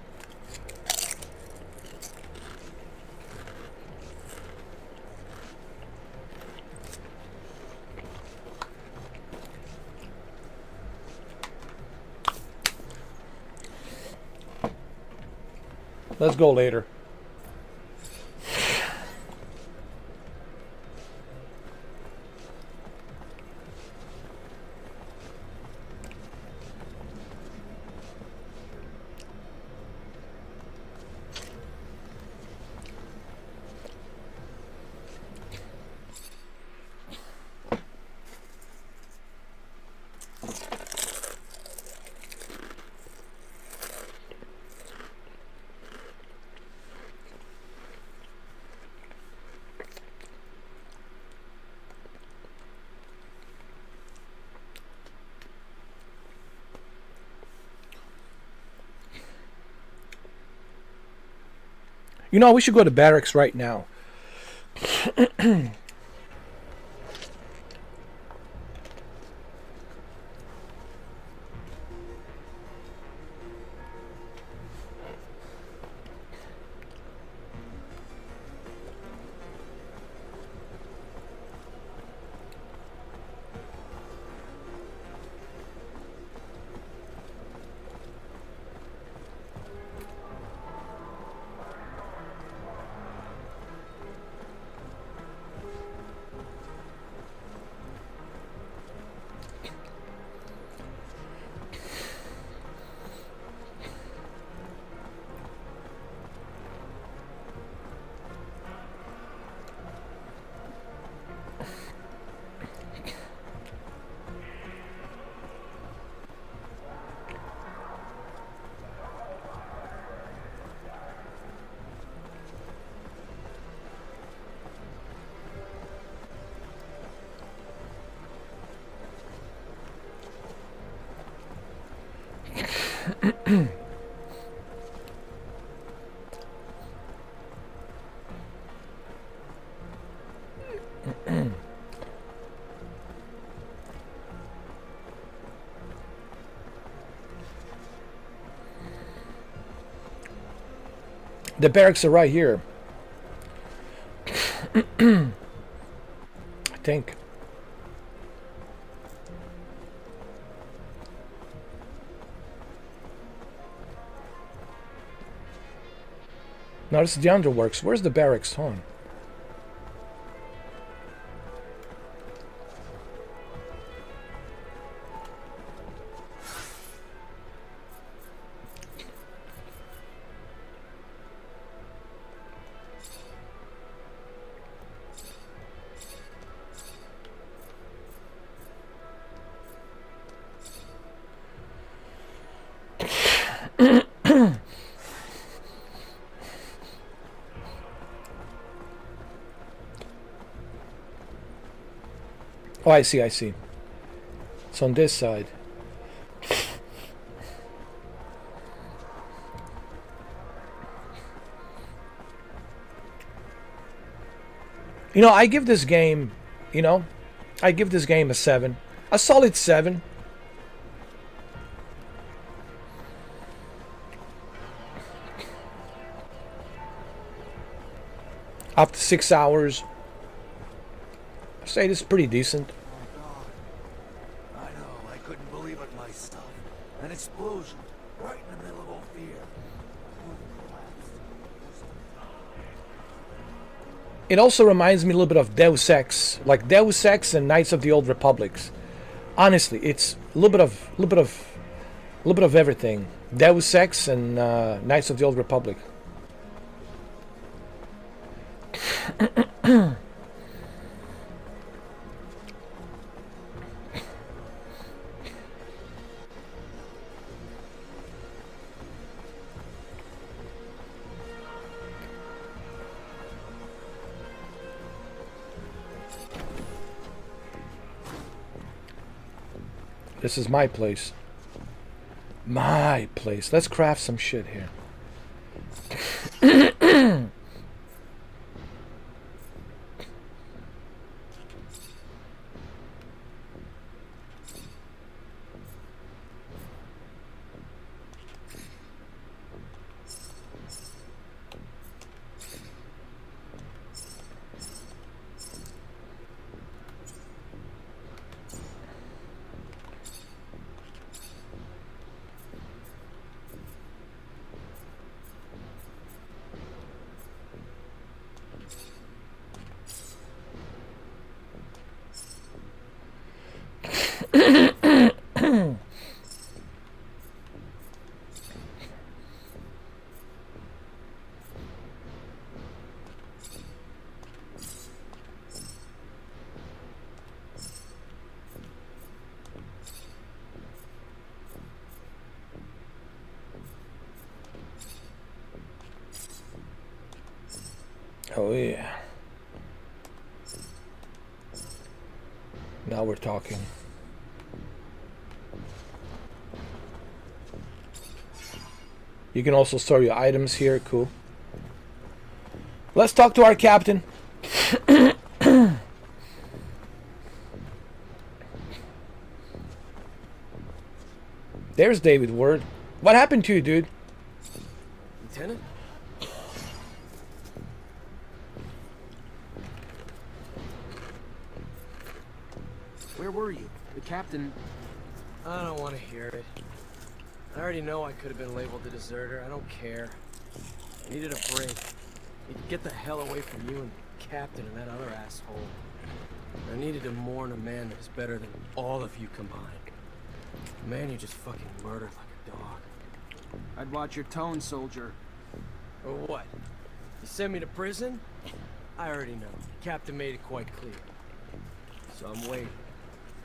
Let's go later. You know, we should go to barracks right now. The barracks are right here. I think. No, this is the underworks. Where's the barracks? Hold on. Oh, I see, I see. It's on this side. You know, I give this game, I give this game a 7. A solid 7. After 6 hours. I say this is pretty decent. I know, I couldn't believe it myself. An explosion, right in the middle of Ophir. It also reminds me a little bit of Deus Ex, like Deus Ex and Knights of the Old Republics. Honestly, it's a little bit of everything. Deus Ex and Knights of the Old Republic. This is my place. My place. Let's craft some shit here. Oh yeah. Now we're talking. You can also store your items here, cool. Let's talk to our captain. There's David Ward. What happened to you, dude? Lieutenant? Where were you? The captain... I don't want to hear it. I already know I could have been labeled a deserter. I don't care. I needed a break. Need to get the hell away from you and the captain and that other asshole. I needed to mourn a man that is better than all of you combined. A man you just fucking murdered like a dog. I'd watch your tone, soldier. Or what? You send me to prison? I already know. The captain made it quite clear. So I'm waiting.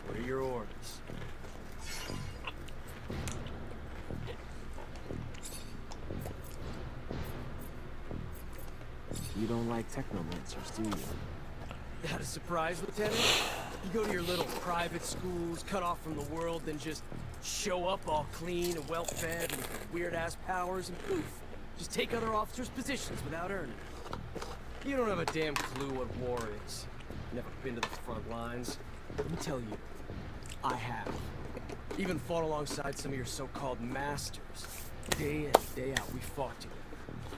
What are your orders? You don't like Technomancers, do you? That a surprise, Lieutenant? You go to your little private schools, cut off from the world, then just show up all clean and well-fed with your weird-ass powers, and poof, just take other officers' positions without earning. You don't have a damn clue what war is. Never been to the front lines. Let me tell you, I have. Even fought alongside some of your so-called masters. Day in, day out, we fought together.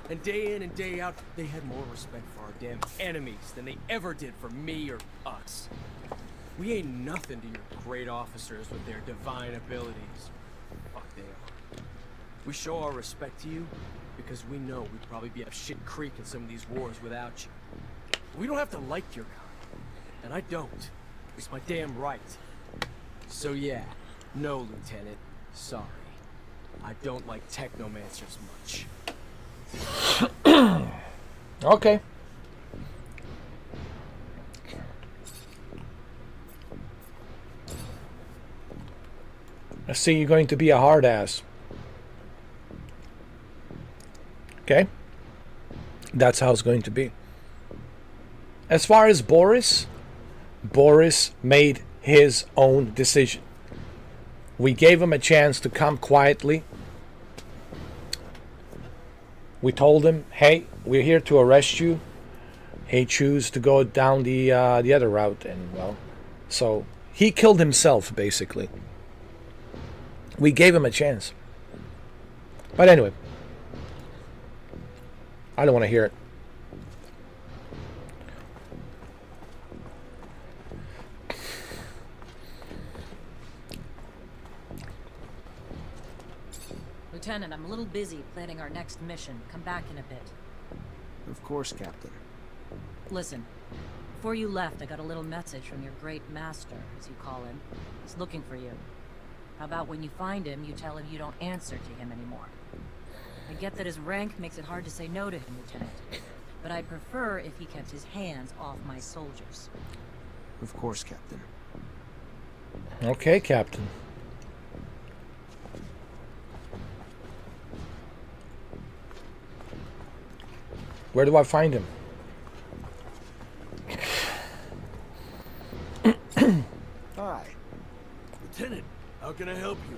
And day in and day out, they had more respect for our damn enemies than they ever did for me or us. We ain't nothing to your great officers with their divine abilities. Fuck they are. We show our respect to you because we know we'd probably be up shit creek in some of these wars without you. We don't have to like your kind. And I don't. It's my damn right. So yeah, no, Lieutenant. Sorry. I don't like Technomancers much. Okay. I see you're going to be a hard ass. Okay? That's how it's going to be. As far as Boris made his own decision. We gave him a chance to come quietly. We told him, hey, we're here to arrest you. He chose to go down the other route, and well, so he killed himself, basically. We gave him a chance. But anyway, I don't want to hear it. Lieutenant, I'm a little busy planning our next mission. Come back in a bit. Of course, Captain. Listen, before you left, I got a little message from your great master, as you call him. He's looking for you. How about when you find him, you tell him you don't answer to him anymore? I get that his rank makes it hard to say no to him, Lieutenant. But I'd prefer if he kept his hands off my soldiers. Of course, Captain. Okay, Captain. Where do I find him? Hi. Lieutenant, how can I help you?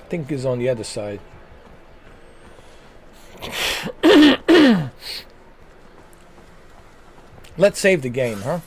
I think he's on the other side. Let's save the game, huh?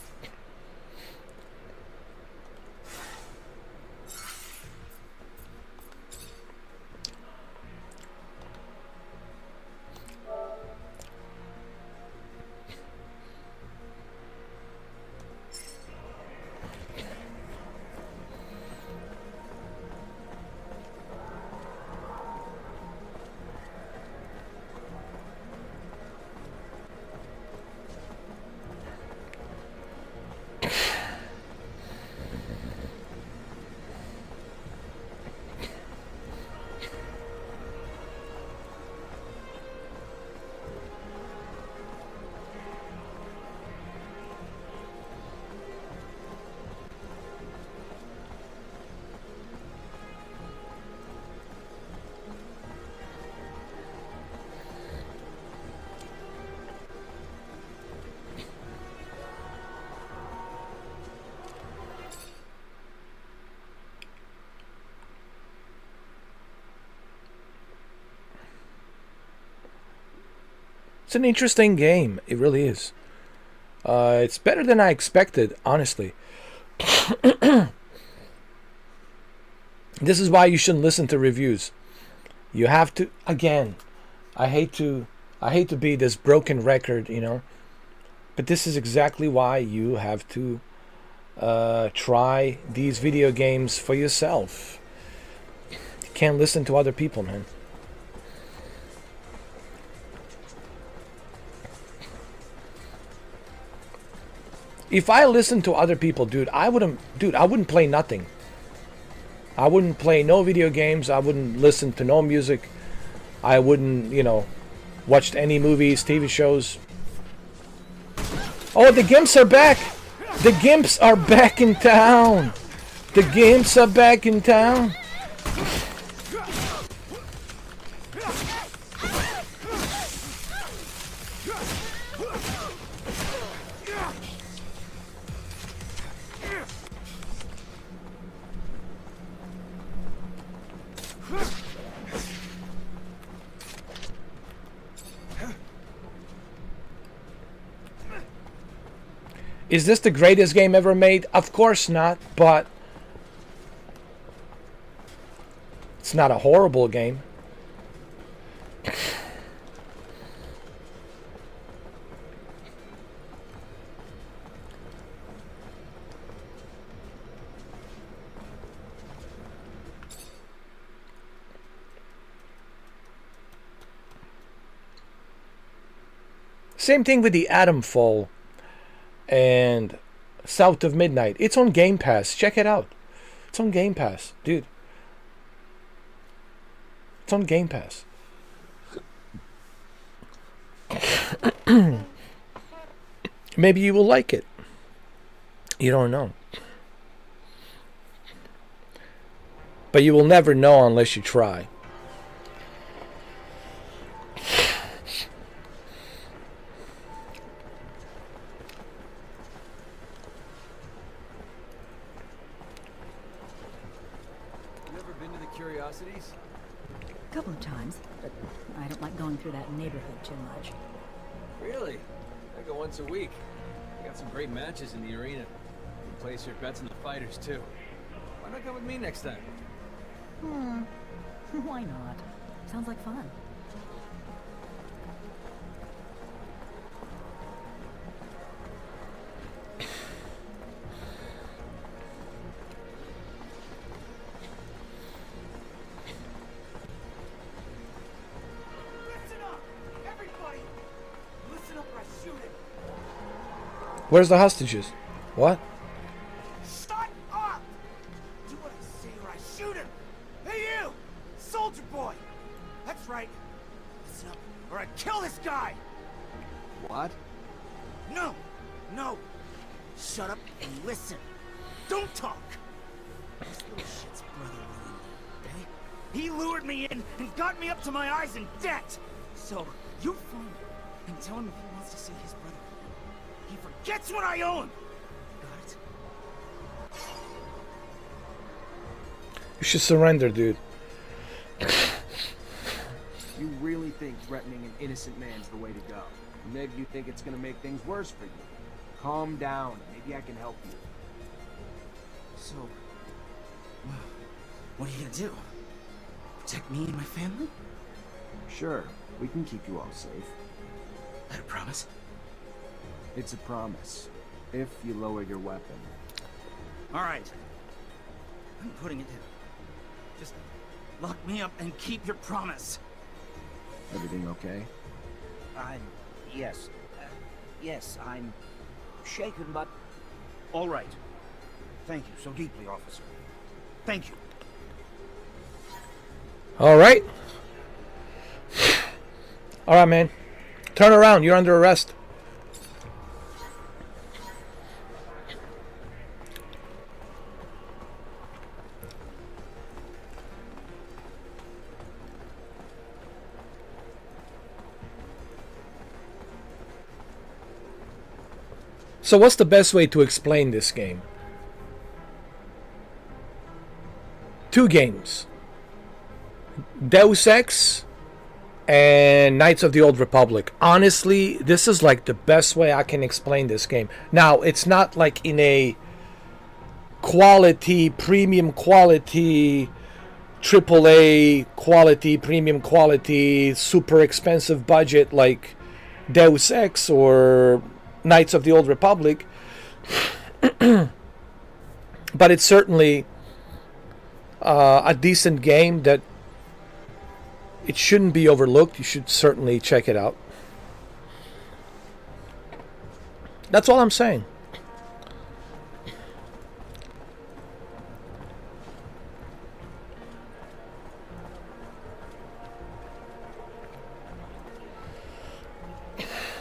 It's an interesting game. It really is. It's better than I expected, honestly. This is why you shouldn't listen to reviews. You have to, again, I hate to be this broken record, you know, but this is exactly why you have to try these video games for yourself. You can't listen to other people, man. If I listened to other people, I wouldn't play nothing. I wouldn't play no video games. I wouldn't listen to no music. I wouldn't, you know, watch any movies, TV shows. Oh, the Gimps are back! The Gimps are back in town! The Gimps are back in town! Is this the greatest game ever made? Of course not, but it's not a horrible game. Same thing with the Atomfall and South of Midnight. It's on Game Pass. Check it out. It's on Game Pass, dude. It's on Game Pass. Maybe you will like it. You don't know. But you will never know unless you try. A couple of times, but I don't like going through that neighborhood too much. Really? I go once a week. I got some great matches in the arena. You can place your bets on the fighters too. Why not come with me next time? Why not? Sounds like fun. Where's the hostages? What? Shut up! Do what I say or I shoot him! Hey you! Soldier boy! That's right. Listen up, or I kill this guy! What? No! No! Shut up and listen! Don't talk! This little shit's brother ruined me, okay? He lured me in and got me up to my eyes in debt! So, you find him and tell him if he wants to see his brother. He forgets what I own! Got it? You should surrender, dude. You really think threatening an innocent man's the way to go? Maybe you think it's gonna make things worse for you. Calm down. Maybe I can help you. So, what are you gonna do? Protect me and my family? Sure, we can keep you all safe. That a promise? It's a promise. If you lower your weapon. Alright. I'm putting it down. Just lock me up and keep your promise. Everything okay? Yes. Yes, I'm shaken, but all right. Thank you so deeply, officer. Thank you. All right. All right, man. Turn around. You're under arrest. So what's the best way to explain this game? Two games. Deus Ex and Knights of the Old Republic. Honestly, this is like the best way I can explain this game. Now, it's not like in a quality, premium quality, AAA quality, premium quality, super expensive budget like Deus Ex or Knights of the Old Republic. But it's certainly a decent game that it shouldn't be overlooked. You should certainly check it out. That's all I'm saying.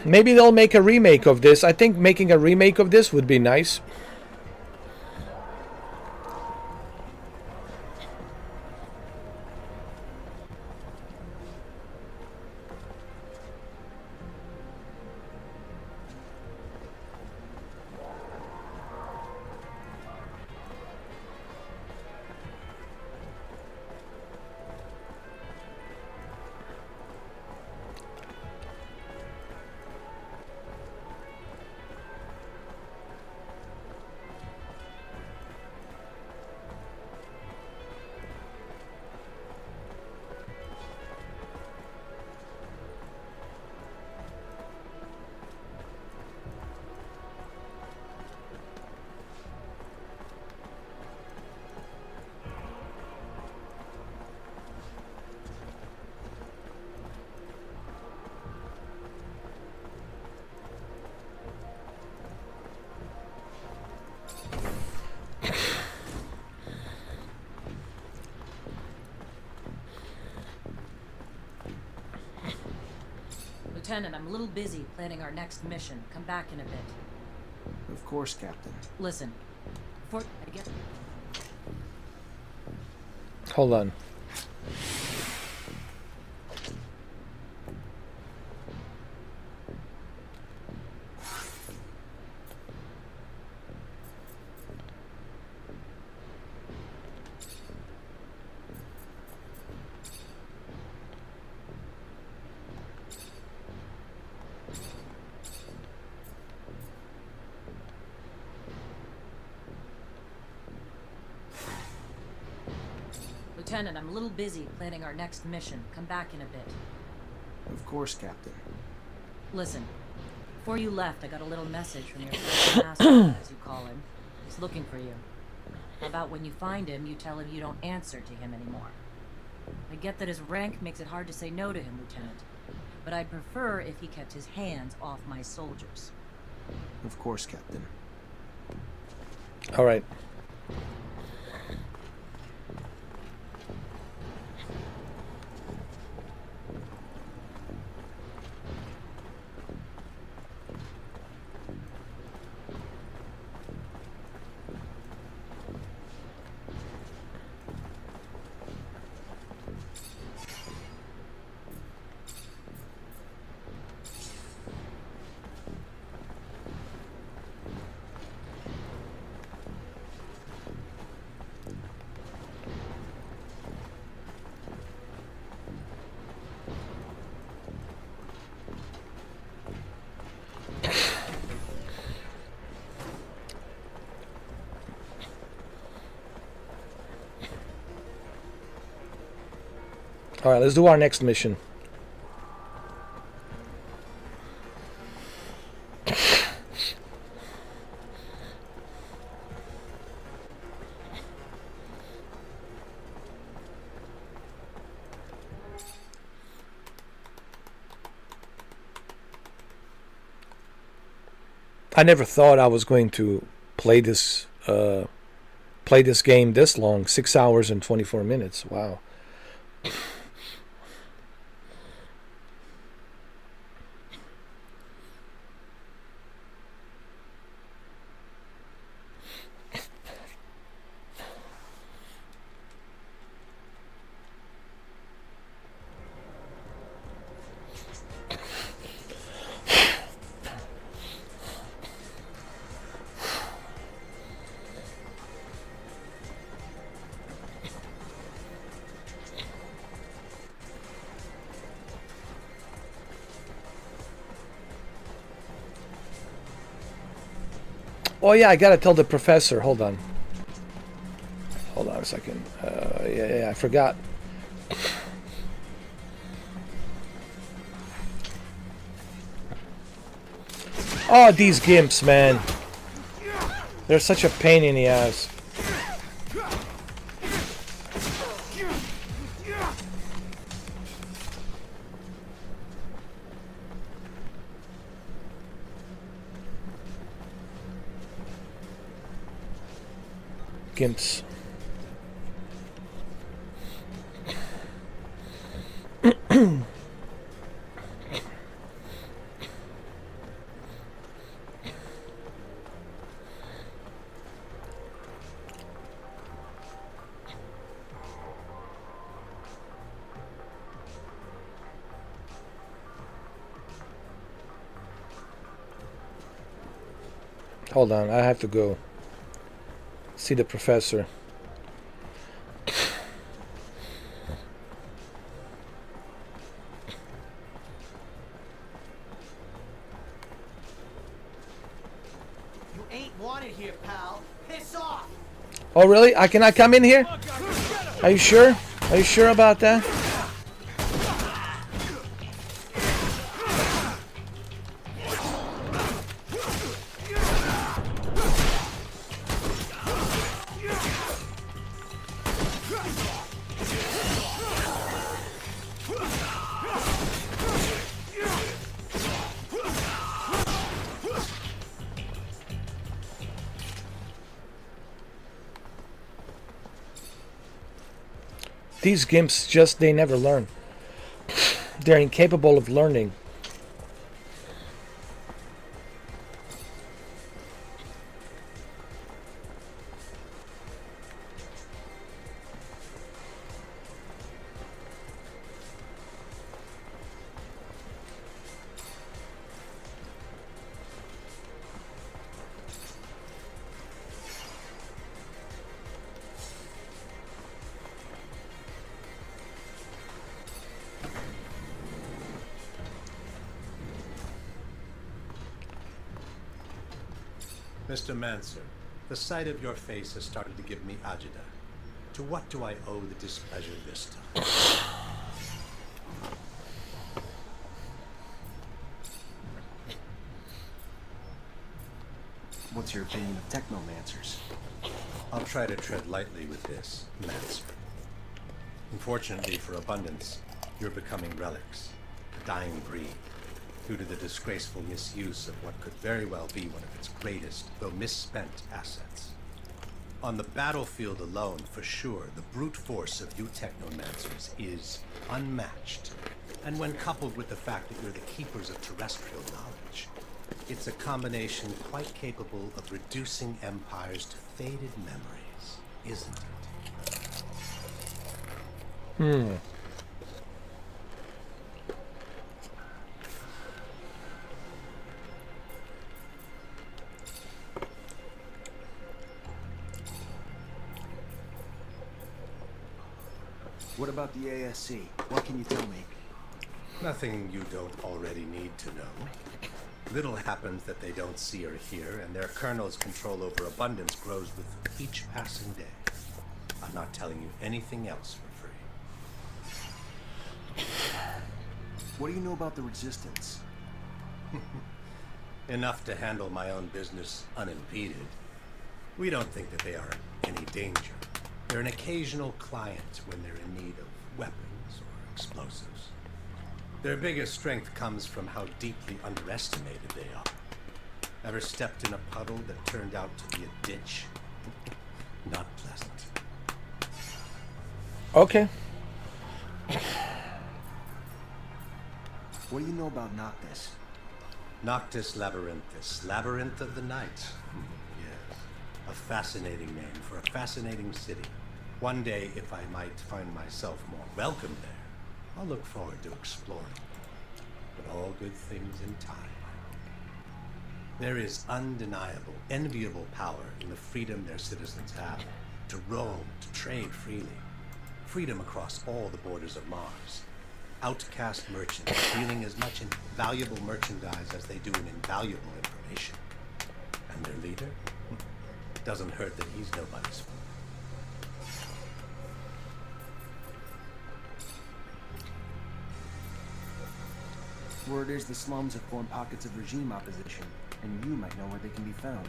Maybe they'll make a remake of this. I think making a remake of this would be nice. Lieutenant, I'm a little busy planning our next mission. Come back in a bit. Of course, Captain. Listen, before I get... Hold on. Lieutenant, I'm a little busy planning our next mission. Come back in a bit. Of course, Captain. Listen, before you left, I got a little message from your first master, as you call him. He's looking for you. How about when you find him, you tell him you don't answer to him anymore? I get that his rank makes it hard to say no to him, Lieutenant. But I'd prefer if he kept his hands off my soldiers. Of course, Captain. All right. All right, let's do our next mission. I never thought I was going to play this game this long, 6 hours and 24 minutes. Wow. Oh yeah, I gotta tell the professor. Hold on. Hold on a second. Yeah, I forgot. Oh, these gimps, man. They're such a pain in the ass. Gimps. Hold on, I have to go see the professor. You ain't wanted here, pal. Piss off. Oh really? I cannot come in here? Are you sure? Are you sure about that? These gimps just, they never learn. They're incapable of learning. Mr. Mancer, the sight of your face has started to give me agita. To what do I owe the displeasure this time? What's your opinion of Technomancers? I'll try to tread lightly with this, Mancer. Unfortunately for Abundance, you're becoming relics, a dying breed, due to the disgraceful misuse of what could very well be one of its greatest, though misspent, assets. On the battlefield alone, for sure, the brute force of you Technomancers is unmatched. And when coupled with the fact that you're the keepers of terrestrial knowledge, it's a combination quite capable of reducing empires to faded memories, isn't it? What about the ASC? What can you tell me? Nothing you don't already need to know. Little happens that they don't see or hear, and their colonel's control over Abundance grows with each passing day. I'm not telling you anything else for free. What do you know about the Resistance? Enough to handle my own business unimpeded. We don't think that they are any danger. They're an occasional client when they're in need of weapons or explosives. Their biggest strength comes from how deeply underestimated they are. Ever stepped in a puddle that turned out to be a ditch? Not pleasant. Okay. What do you know about Noctis? Noctis Labyrinthus, Labyrinth of the Night. Yes, a fascinating name for a fascinating city. One day, if I might find myself more welcome there, I'll look forward to exploring. But all good things in time. There is undeniable, enviable power in the freedom their citizens have to roam, to trade freely. Freedom across all the borders of Mars. Outcast merchants dealing as much in valuable merchandise as they do in invaluable information. And their leader? Doesn't hurt that he's nobody's fool. Word is the slums have formed pockets of regime opposition, and you might know where they can be found.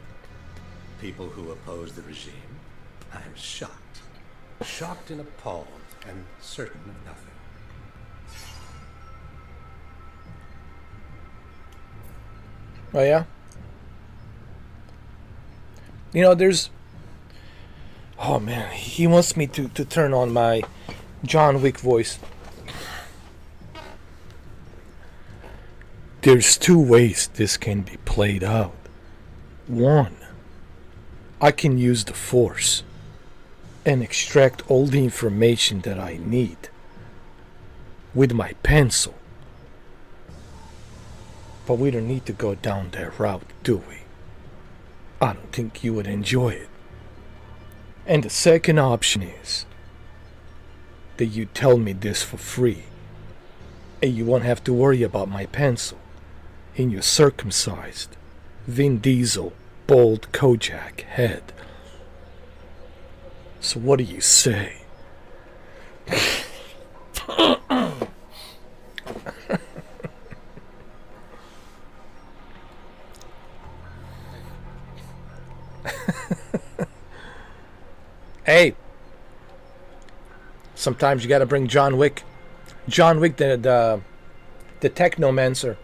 People who oppose the regime? I'm shocked. Shocked and appalled, and certain of nothing. Oh yeah? You know, there's... Oh man, he wants me to turn on my John Wick voice. There's two ways this can be played out. One, I can use the Force and extract all the information that I need with my pencil. But we don't need to go down that route, do we? I don't think you would enjoy it. And the second option is that you tell me this for free, and you won't have to worry about my pencil in your circumcised Vin Diesel bald Kojak head. So what do you say? Hey, sometimes you gotta bring John Wick. John Wick, the Technomancer.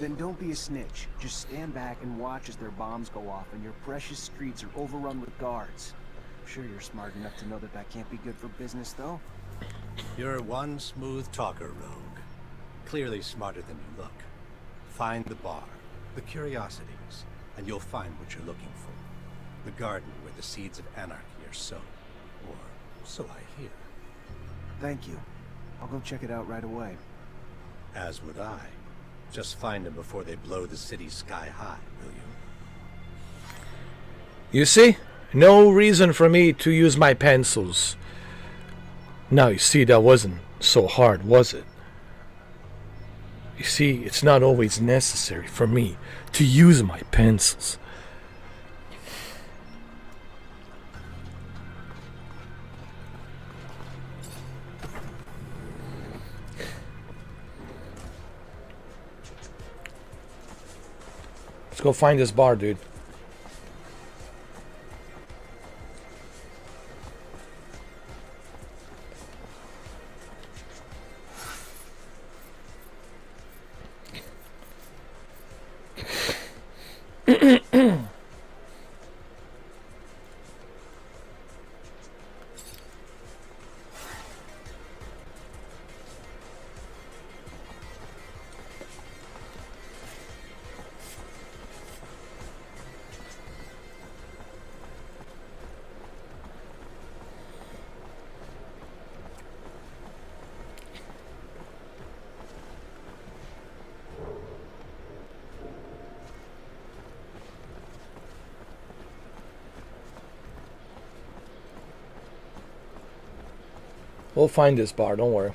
Then don't be a snitch. Just stand back and watch as their bombs go off and your precious streets are overrun with guards. I'm sure you're smart enough to know that that can't be good for business, though. You're one smooth talker, Rogue. Clearly smarter than you look. Find the bar, the curiosities, and you'll find what you're looking for. The garden where the seeds of anarchy are sown. Or so I hear. Thank you. I'll go check it out right away. As would I. Just find them before they blow the city sky high, will you? You see? No reason for me to use my pencils. Now you see, that wasn't so hard, was it? You see, it's not always necessary for me to use my pencils. Let's go find this bar, dude. We'll find this bar, don't worry.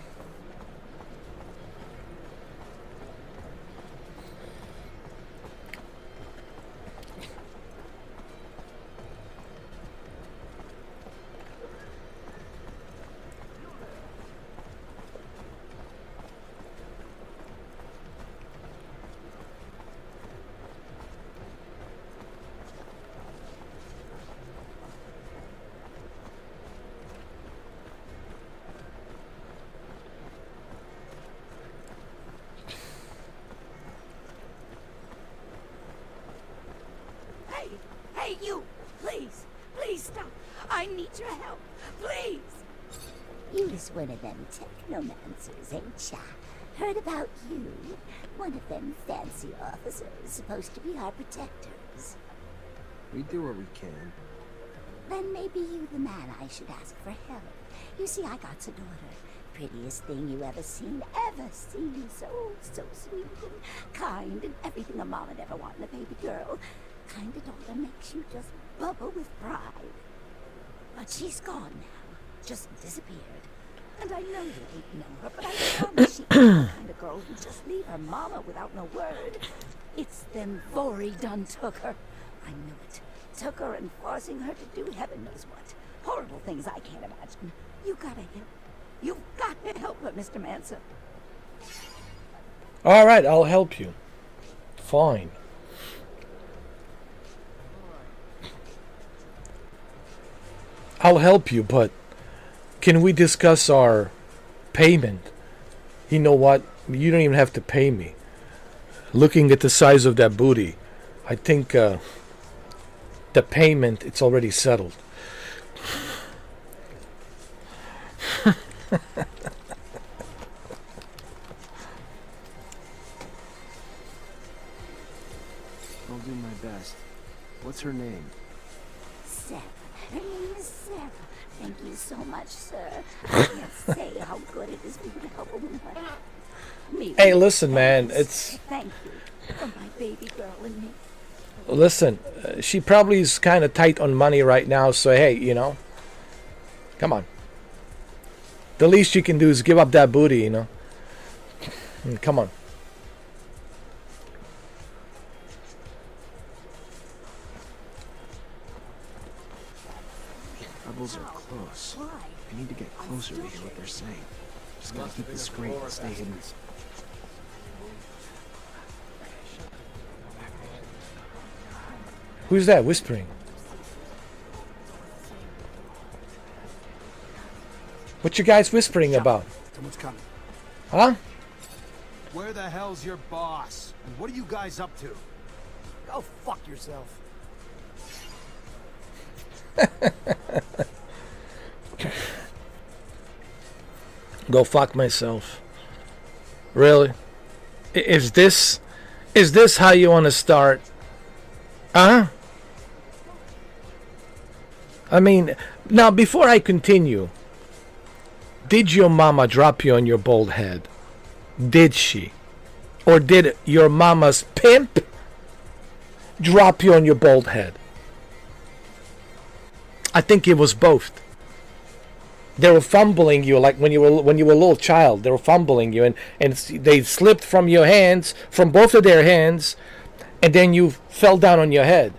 Hey, you! Please! Please stop! I need your help! Please! You's one of them Technomancers, ain't ya? Heard about you. One of them fancy officers supposed to be our protectors. We do what we can. Then maybe you the man I should ask for help. You see, I got a daughter. Prettiest thing you ever seen, so sweet and kind and everything a mom would ever want in a baby girl. Kind of daughter makes you just bubble with pride. But she's gone now, just disappeared. And I know you ain't know her, but I promise she ain't the kind of girl who just leave her mama without no word. It's them Vori done took her. I knew it. Took her and forcing her to do heaven knows what. Horrible things I can't imagine. You gotta help. You've got to help her, Mr. Mancer. All right, I'll help you. Fine. I'll help you, but can we discuss our payment? You know what? You don't even have to pay me. Looking at the size of that booty, I think the payment, it's already settled. I'll do my best. What's her name? Sarah. Her name is Sarah. Thank you so much, sir. I can't say how good it is for you to help a woman like me. Hey, listen, man. It's... Thank you for my baby girl and me. Listen, she probably is kind of tight on money right now, so hey, you know. Come on. The least you can do is give up that booty, you know. Come on. Rebels are close. I need to get closer to hear what they're saying. Just gotta keep the screen and stay hidden. Who's that whispering? What you guys whispering about? Someone's coming. Huh? Where the hell's your boss? And what are you guys up to? Go fuck yourself. Go fuck myself. Really? Is this how you want to start? Huh? I mean, now before I continue, did your mama drop you on your bald head? Did she? Or did your mama's pimp drop you on your bald head? I think it was both. They were fumbling you like when you were a little child. They were fumbling you, and they slipped from your hands, from both of their hands, and then you fell down on your head,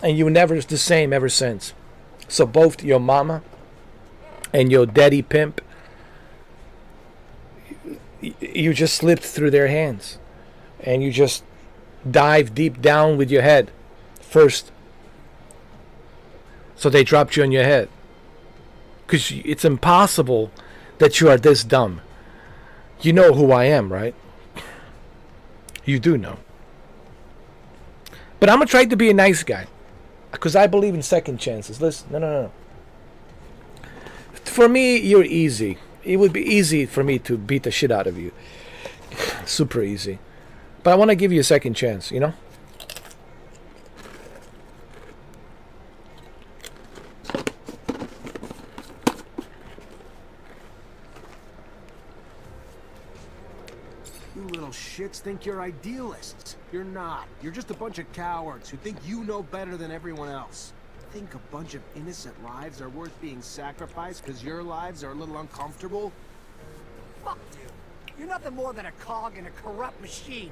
and you were never the same ever since. So both your mama and your daddy pimp, you just slipped through their hands, and you just dived deep down with your head first. So they dropped you on your head. Because it's impossible that you are this dumb. You know who I am, right? You do know. But I'm going to try to be a nice guy. Because I believe in second chances. Listen, no. For me, you're easy. It would be easy for me to beat the shit out of you. Super easy. But I want to give you a second chance, you know? You little shits think you're idealists. You're not. You're just a bunch of cowards who think you know better than everyone else. Think a bunch of innocent lives are worth being sacrificed because your lives are a little uncomfortable? Fuck you. You're nothing more than a cog in a corrupt machine.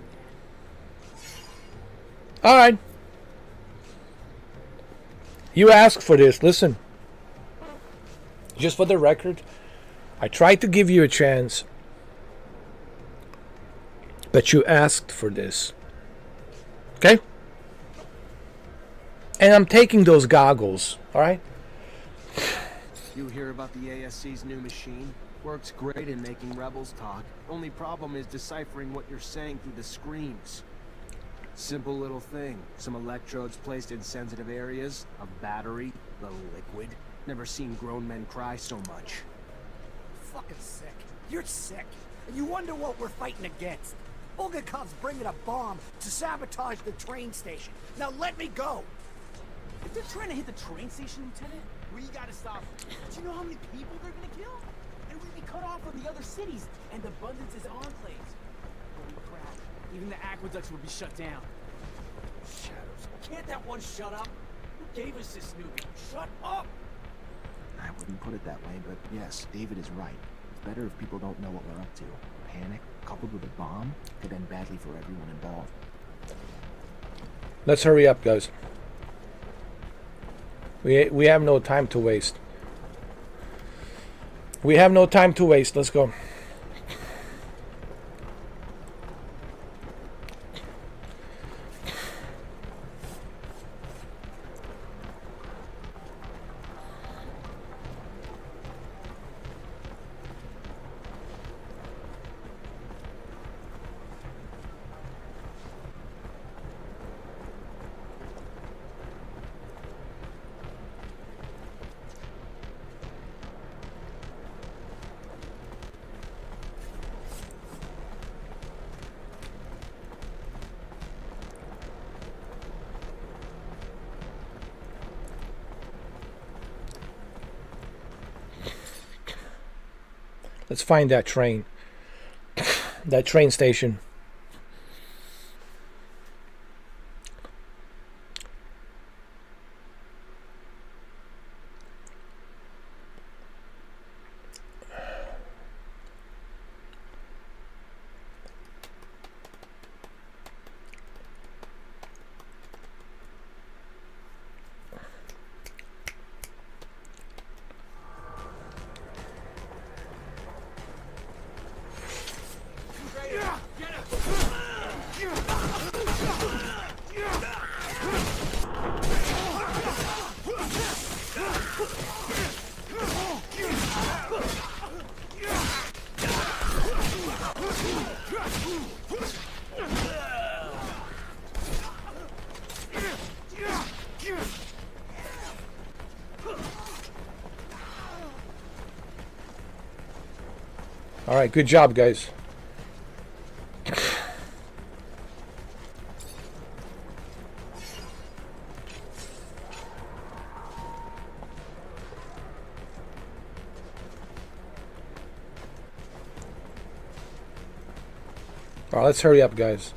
All right. You asked for this. Listen. Just for the record, I tried to give you a chance. But you asked for this. Okay? And I'm taking those goggles, alright? You hear about the ASC's new machine? Works great in making rebels talk. Only problem is deciphering what you're saying through the screams. Simple little thing. Some electrodes placed in sensitive areas. A battery. Little liquid. Never seen grown men cry so much. Fucking sick. You're sick. And you wonder what we're fighting against. Bulgakov's bringing a bomb to sabotage the train station. Now let me go! If they're trying to hit the train station, Lieutenant, we gotta stop them. Do you know how many people they're gonna kill? And we'd be cut off from the other cities and Abundance's enclaves. Holy crap. Even the aqueducts would be shut down. Shadows, can't that one shut up? Who gave us this newbie? Shut up! I wouldn't put it that way, but yes, David is right. It's better if people don't know what we're up to. Panic, coupled with a bomb, could end badly for everyone involved. Let's hurry up, guys. We have no time to waste. We have no time to waste. Let's go. Let's find that train. That train station. All right, good job, guys. All right, let's hurry up, guys.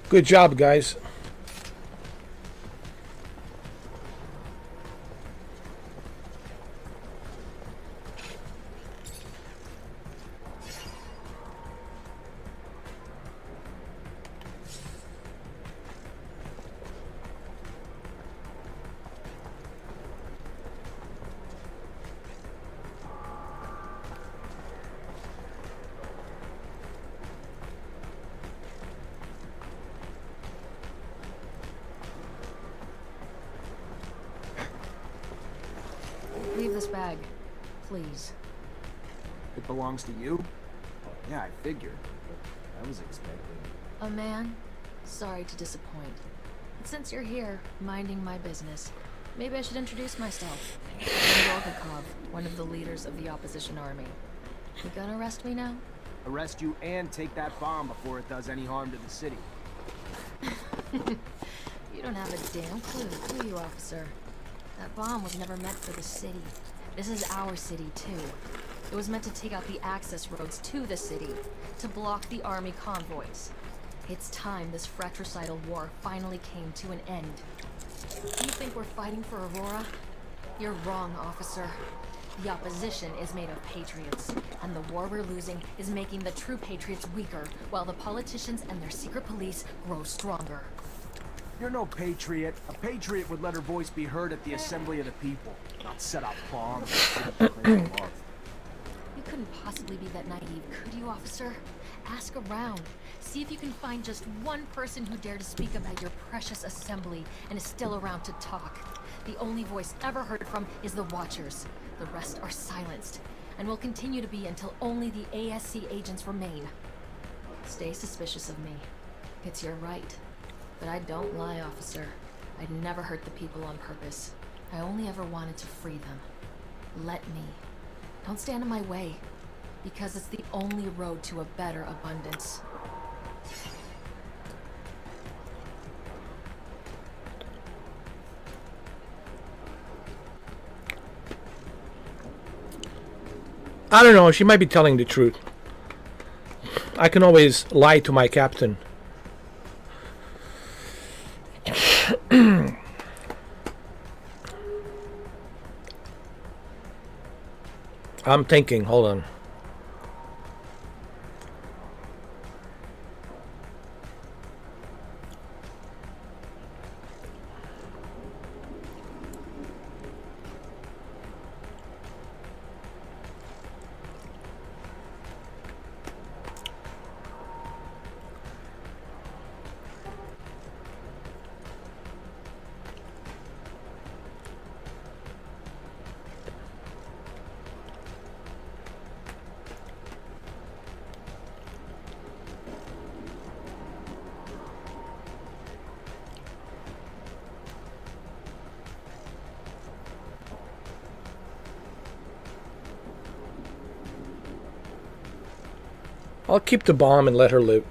Good job, guys. Leave this bag, please. It belongs to you? Yeah, I figured. I was expecting. A man? Sorry to disappoint. But since you're here, minding my business, maybe I should introduce myself. I'm Volkakov, one of the leaders of the opposition army. You gonna arrest me now? Arrest you and take that bomb before it does any harm to the city. You don't have a damn clue, do you, officer? That bomb was never meant for the city. This is our city, too. It was meant to take out the access roads to the city, to block the army convoys. It's time this fratricidal war finally came to an end. You think we're fighting for Aurora? You're wrong, officer. The opposition is made of patriots, and the war we're losing is making the true patriots weaker, while the politicians and their secret police grow stronger. You're no patriot. A patriot would let her voice be heard at the assembly of the people, not set off bombs or proclaim love. You couldn't possibly be that naive, could you, officer? Ask around. See if you can find just one person who dared to speak about your precious assembly and is still around to talk. The only voice ever heard from is the Watchers. The rest are silenced, and will continue to be until only the ASC agents remain. Stay suspicious of me. It's your right. But I don't lie, officer. I'd never hurt the people on purpose. I only ever wanted to free them. Let me. Don't stand in my way, because it's the only road to a better abundance. I don't know, she might be telling the truth. I can always lie to my captain. I'm thinking, hold on. I'll keep the bomb and let her live.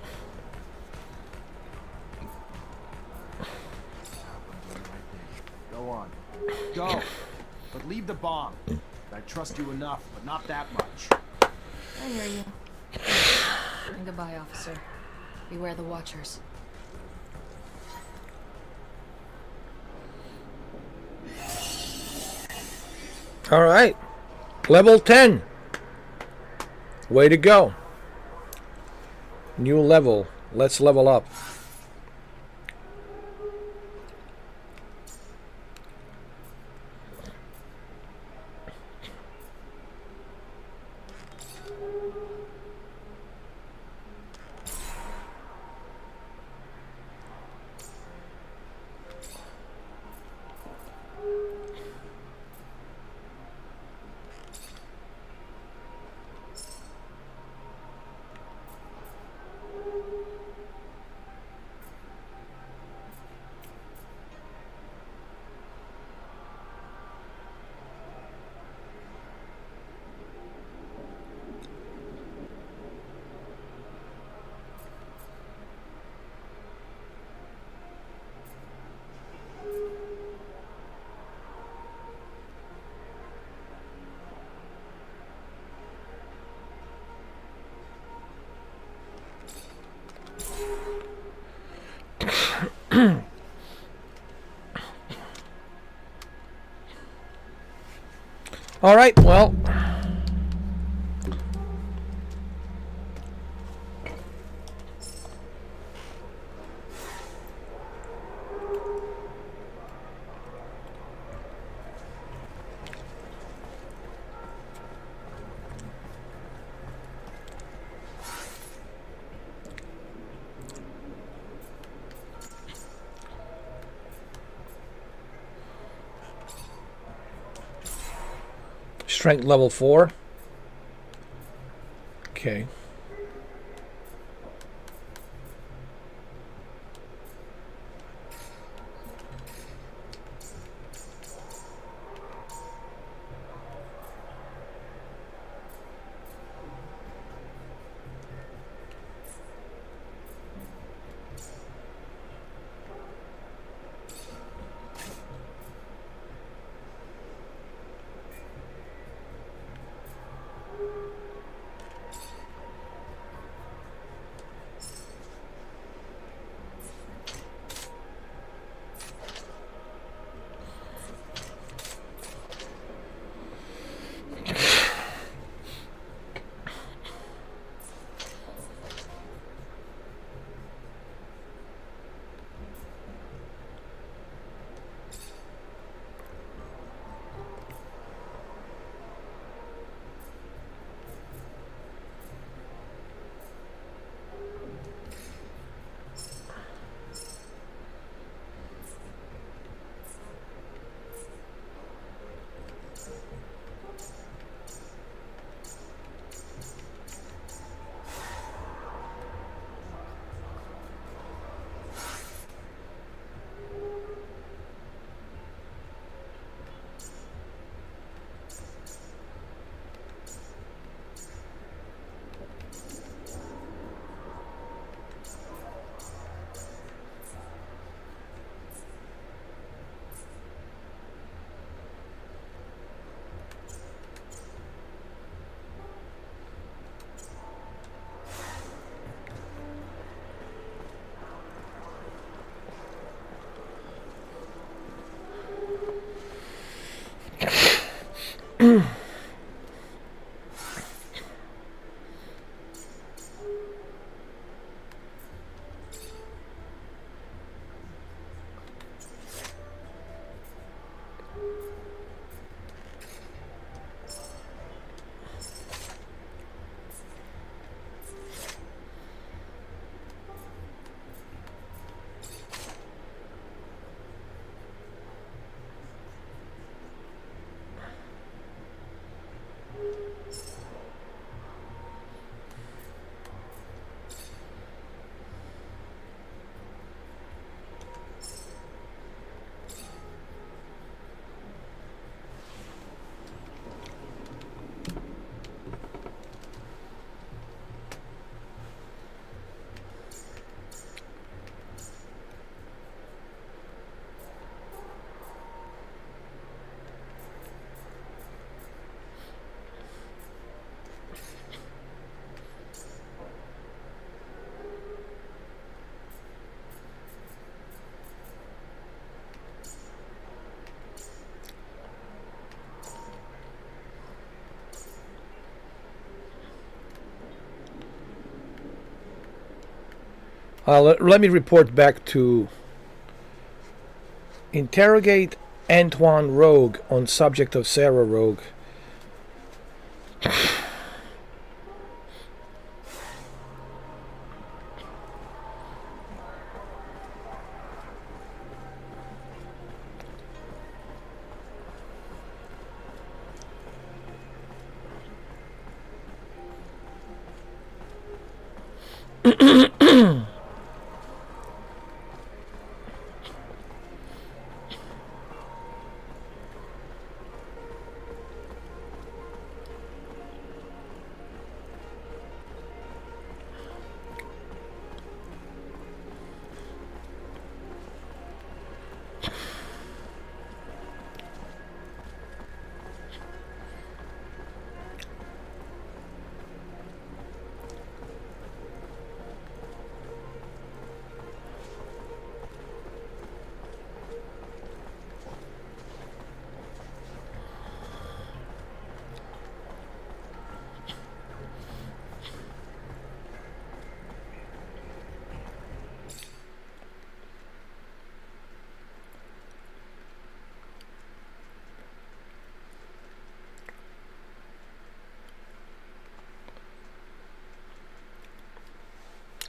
Go on. Go. But leave the bomb. I trust you enough, but not that much. I hear you. And goodbye, officer. Beware the Watchers. All right. Level 10. Way to go. New level. Let's level up. All right, well. Strength level 4. Okay. Let me report back to interrogate Antoine Rogue on subject of Sarah Rogue.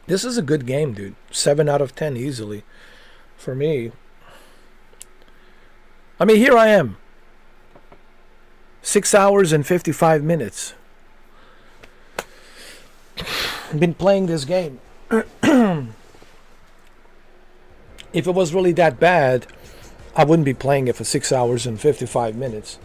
This is a good game, dude. 7 out of 10 easily. For me. I mean, here I am. 6 hours and 55 minutes. I've been playing this game. If it was really that bad, I wouldn't be playing it for 6 hours and 55 minutes.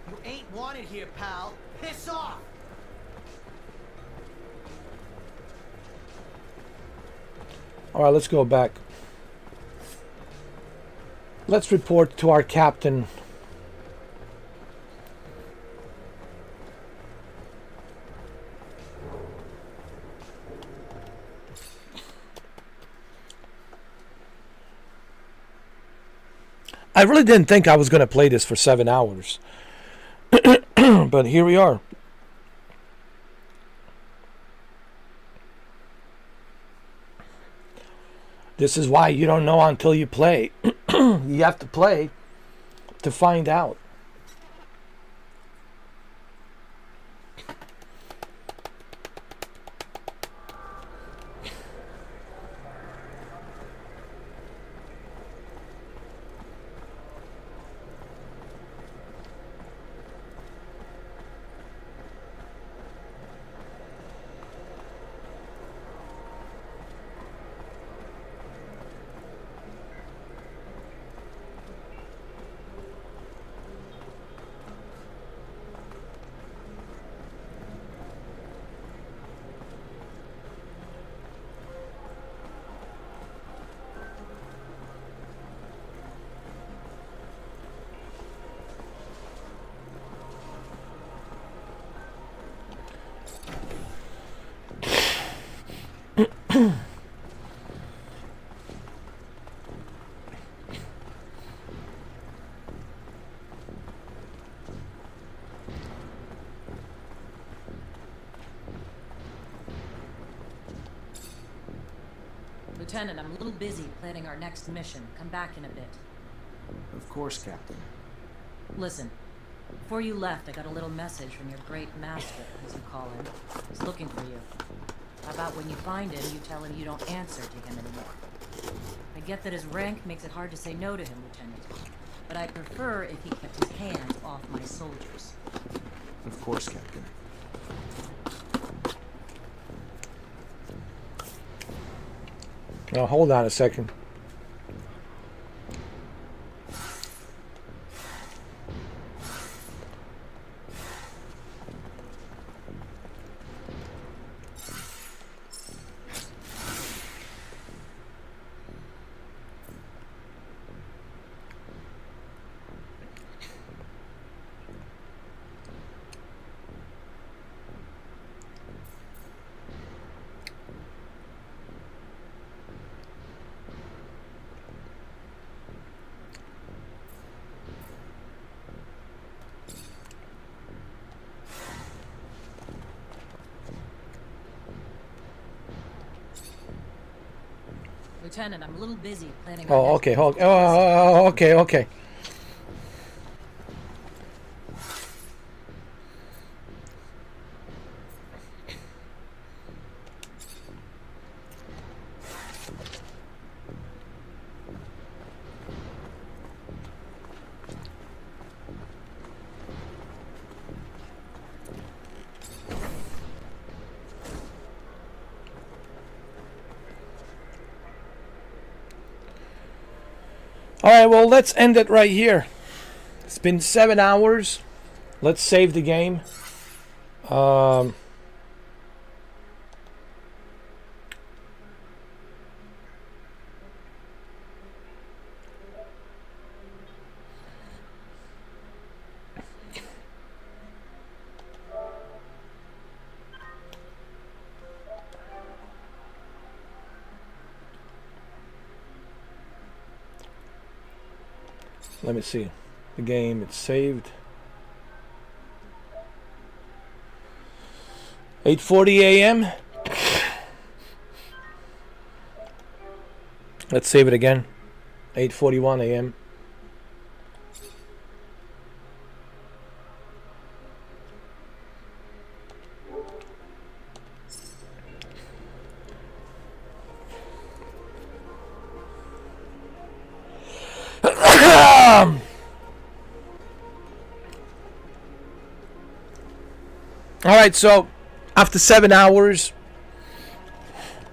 You ain't wanted here, pal. Piss off! All right, let's go back. Let's report to our captain. I really didn't think I was going to play this for 7 hours. But here we are. This is why you don't know until you play. You have to play to find out. Lieutenant, I'm a little busy planning our next mission. Come back in a bit. Of course, Captain. Listen, before you left, I got a little message from your great master, as you call him. He's looking for you. How about when you find him, you tell him you don't answer to him anymore? I get that his rank makes it hard to say no to him, Lieutenant. But I'd prefer if he kept his hands off my soldiers. Of course, Captain. Now, hold on a second. Lieutenant, I'm a little busy planning. Oh, okay. Okay. All right, well, let's end it right here. It's been 7 hours. Let's save the game. Let me see. The game, it's saved. 8:40 a.m. Let's save it again. 8:41 a.m. All right, so after 7 hours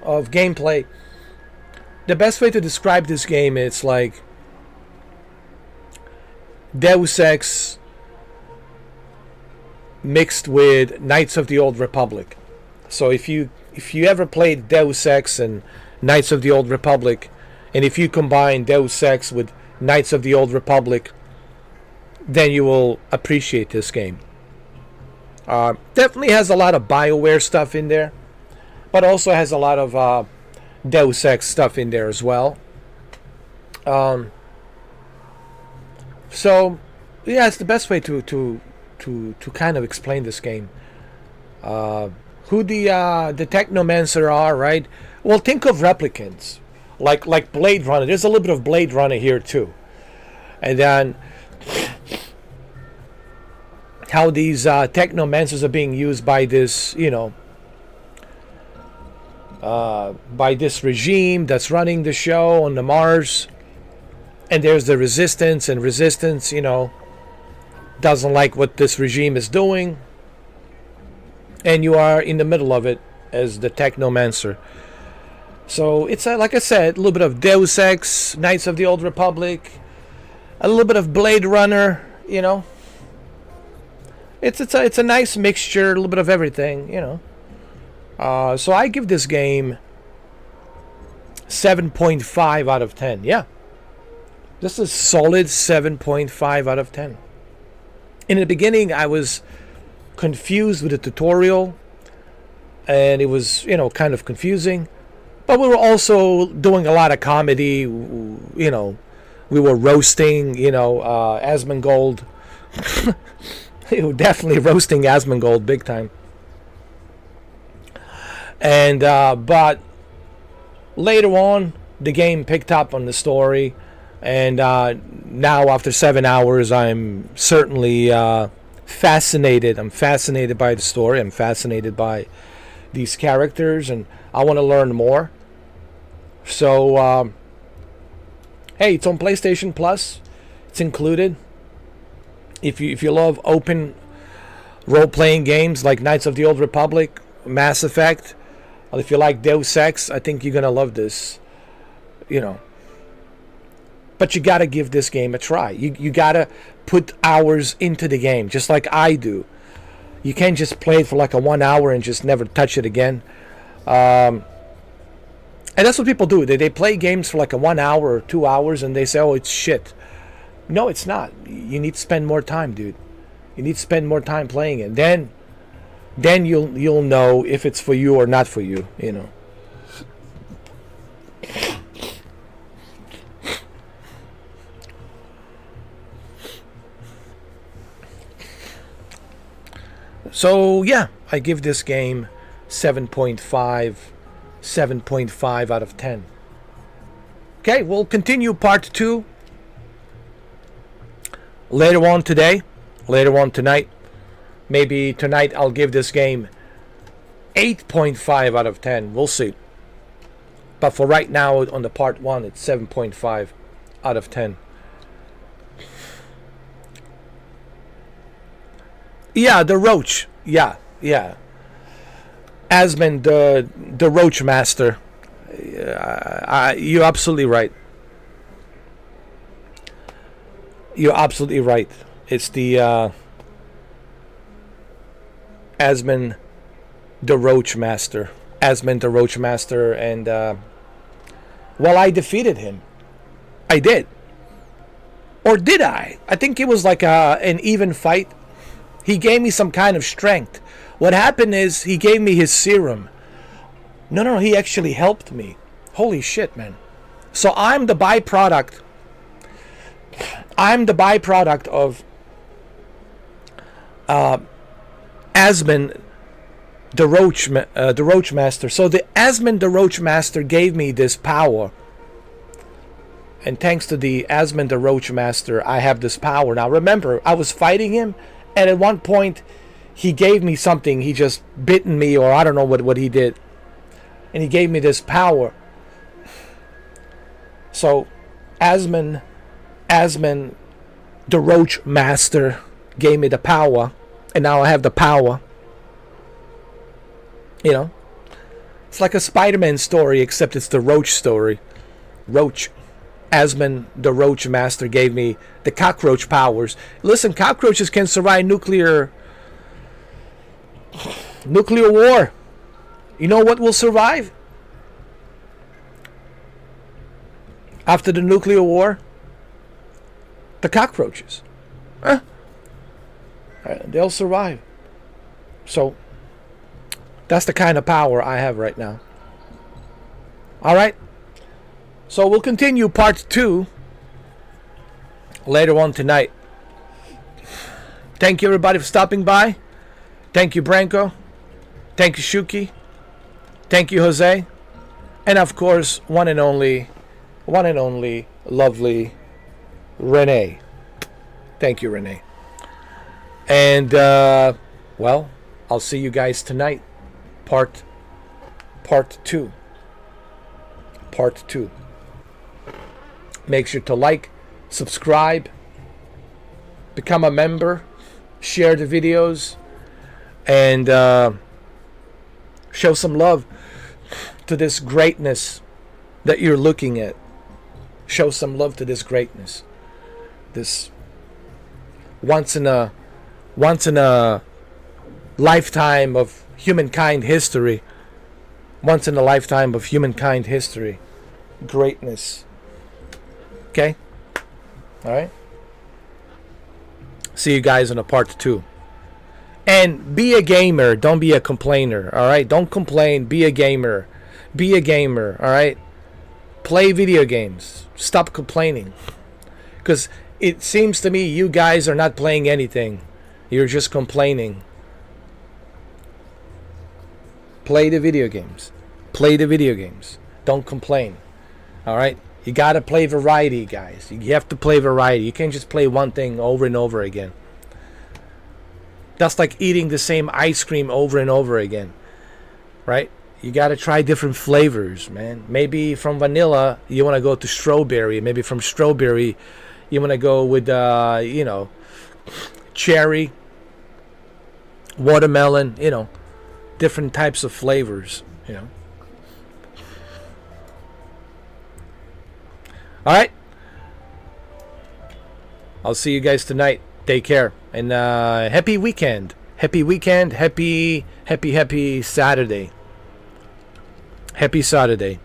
of gameplay, the best way to describe this game is like Deus Ex mixed with Knights of the Old Republic. So if you ever played Deus Ex and Knights of the Old Republic, and if you combine Deus Ex with Knights of the Old Republic, then you will appreciate this game. Definitely has a lot of BioWare stuff in there, but also has a lot of Deus Ex stuff in there as well. So yeah, it's the best way to kind of explain this game. Who the Technomancer are, right? Well, think of replicants, like Blade Runner. There's a little bit of Blade Runner here too, and then how these Technomancers are being used by this, by this regime that's running the show on the Mars. And there's the Resistance, and Resistance, doesn't like what this regime is doing. And you are in the middle of it as the Technomancer. So it's, like I said, a little bit of Deus Ex, Knights of the Old Republic, a little bit of Blade Runner, It's a nice mixture, a little bit of everything, So I give this game 7.5 out of 10. Yeah. Just a solid 7.5 out of 10. In the beginning, I was confused with the tutorial, and it was, kind of confusing. But we were also doing a lot of comedy, We were roasting, Asmongold. Definitely roasting Asmongold big time. And but later on, the game picked up on the story, and now after 7 hours, I'm certainly fascinated. I'm fascinated by the story. I'm fascinated by these characters, and I want to learn more. So, hey, it's on PlayStation Plus. It's included. If you love open role-playing games like Knights of the Old Republic, Mass Effect, or if you like Deus Ex, I think you're gonna love this. But you gotta give this game a try. You gotta put hours into the game, just like I do. You can't just play it for like a 1 hour and just never touch it again. And that's what people do. They play games for like a 1 hour or 2 hours, and they say, "Oh, it's shit." No, it's not. You need to spend more time, dude. You need to spend more time playing it. Then you'll know if it's for you or not for you, So, yeah, I give this game 7.5 out of 10. Okay, we'll continue part 2 later on today, later on tonight. Maybe tonight I'll give this game 8.5 out of 10. We'll see. But for right now, on the part 1, it's 7.5 out of 10. Yeah, the Roach. Yeah. Asmund, the Roach Master. You're absolutely right. You're absolutely right. It's the Asmund, the Roach Master. Asmund, the Roach Master, and well, I defeated him. I did. Or did I? I think it was like an even fight. He gave me some kind of strength. What happened is he gave me his serum. No, he actually helped me. Holy shit, man. So I'm the byproduct. I'm the byproduct of Asmund, the Roach Master. So the Asmund, the Roach Master, gave me this power. And thanks to the Asmund, the Roach Master, I have this power. Now remember, I was fighting him, and at one point, he gave me something. He just bitten me, or I don't know what he did. And he gave me this power. So, Asmund, the Roach Master, gave me the power. And now I have the power. You know? It's like a Spider-Man story, except it's the Roach story. Roach. Asmund, the Roach Master, gave me the cockroach powers. Listen, cockroaches can survive nuclear war. You know what will survive? After the nuclear war? The cockroaches. They'll survive. So, that's the kind of power I have right now. Alright? So we'll continue part 2 later on tonight. Thank you everybody for stopping by. Thank you Branko. Thank you Shuki. Thank you Jose. And of course, one and only lovely Renee. Thank you Renee. And well, I'll see you guys tonight. Part 2. Part 2. Make sure to like, subscribe, become a member, share the videos, and show some love to this greatness that you're looking at. Show some love to this greatness. This once in a lifetime of humankind history. Once in a lifetime of humankind history. Greatness. Okay? Alright? See you guys in a part 2. And be a gamer. Don't be a complainer. Alright? Don't complain. Be a gamer. Be a gamer. Alright? Play video games. Stop complaining. Because it seems to me you guys are not playing anything. You're just complaining. Play the video games. Play the video games. Don't complain. Alright? You gotta play variety, guys. You have to play variety. You can't just play one thing over and over again. That's like eating the same ice cream over and over again. Right? You gotta try different flavors, man. Maybe from vanilla, you wanna go to strawberry. Maybe from strawberry, you wanna go with, cherry, watermelon, different types of flavors, Alright. I'll see you guys tonight. Take care. And happy weekend. Happy weekend. Happy Saturday. Happy Saturday.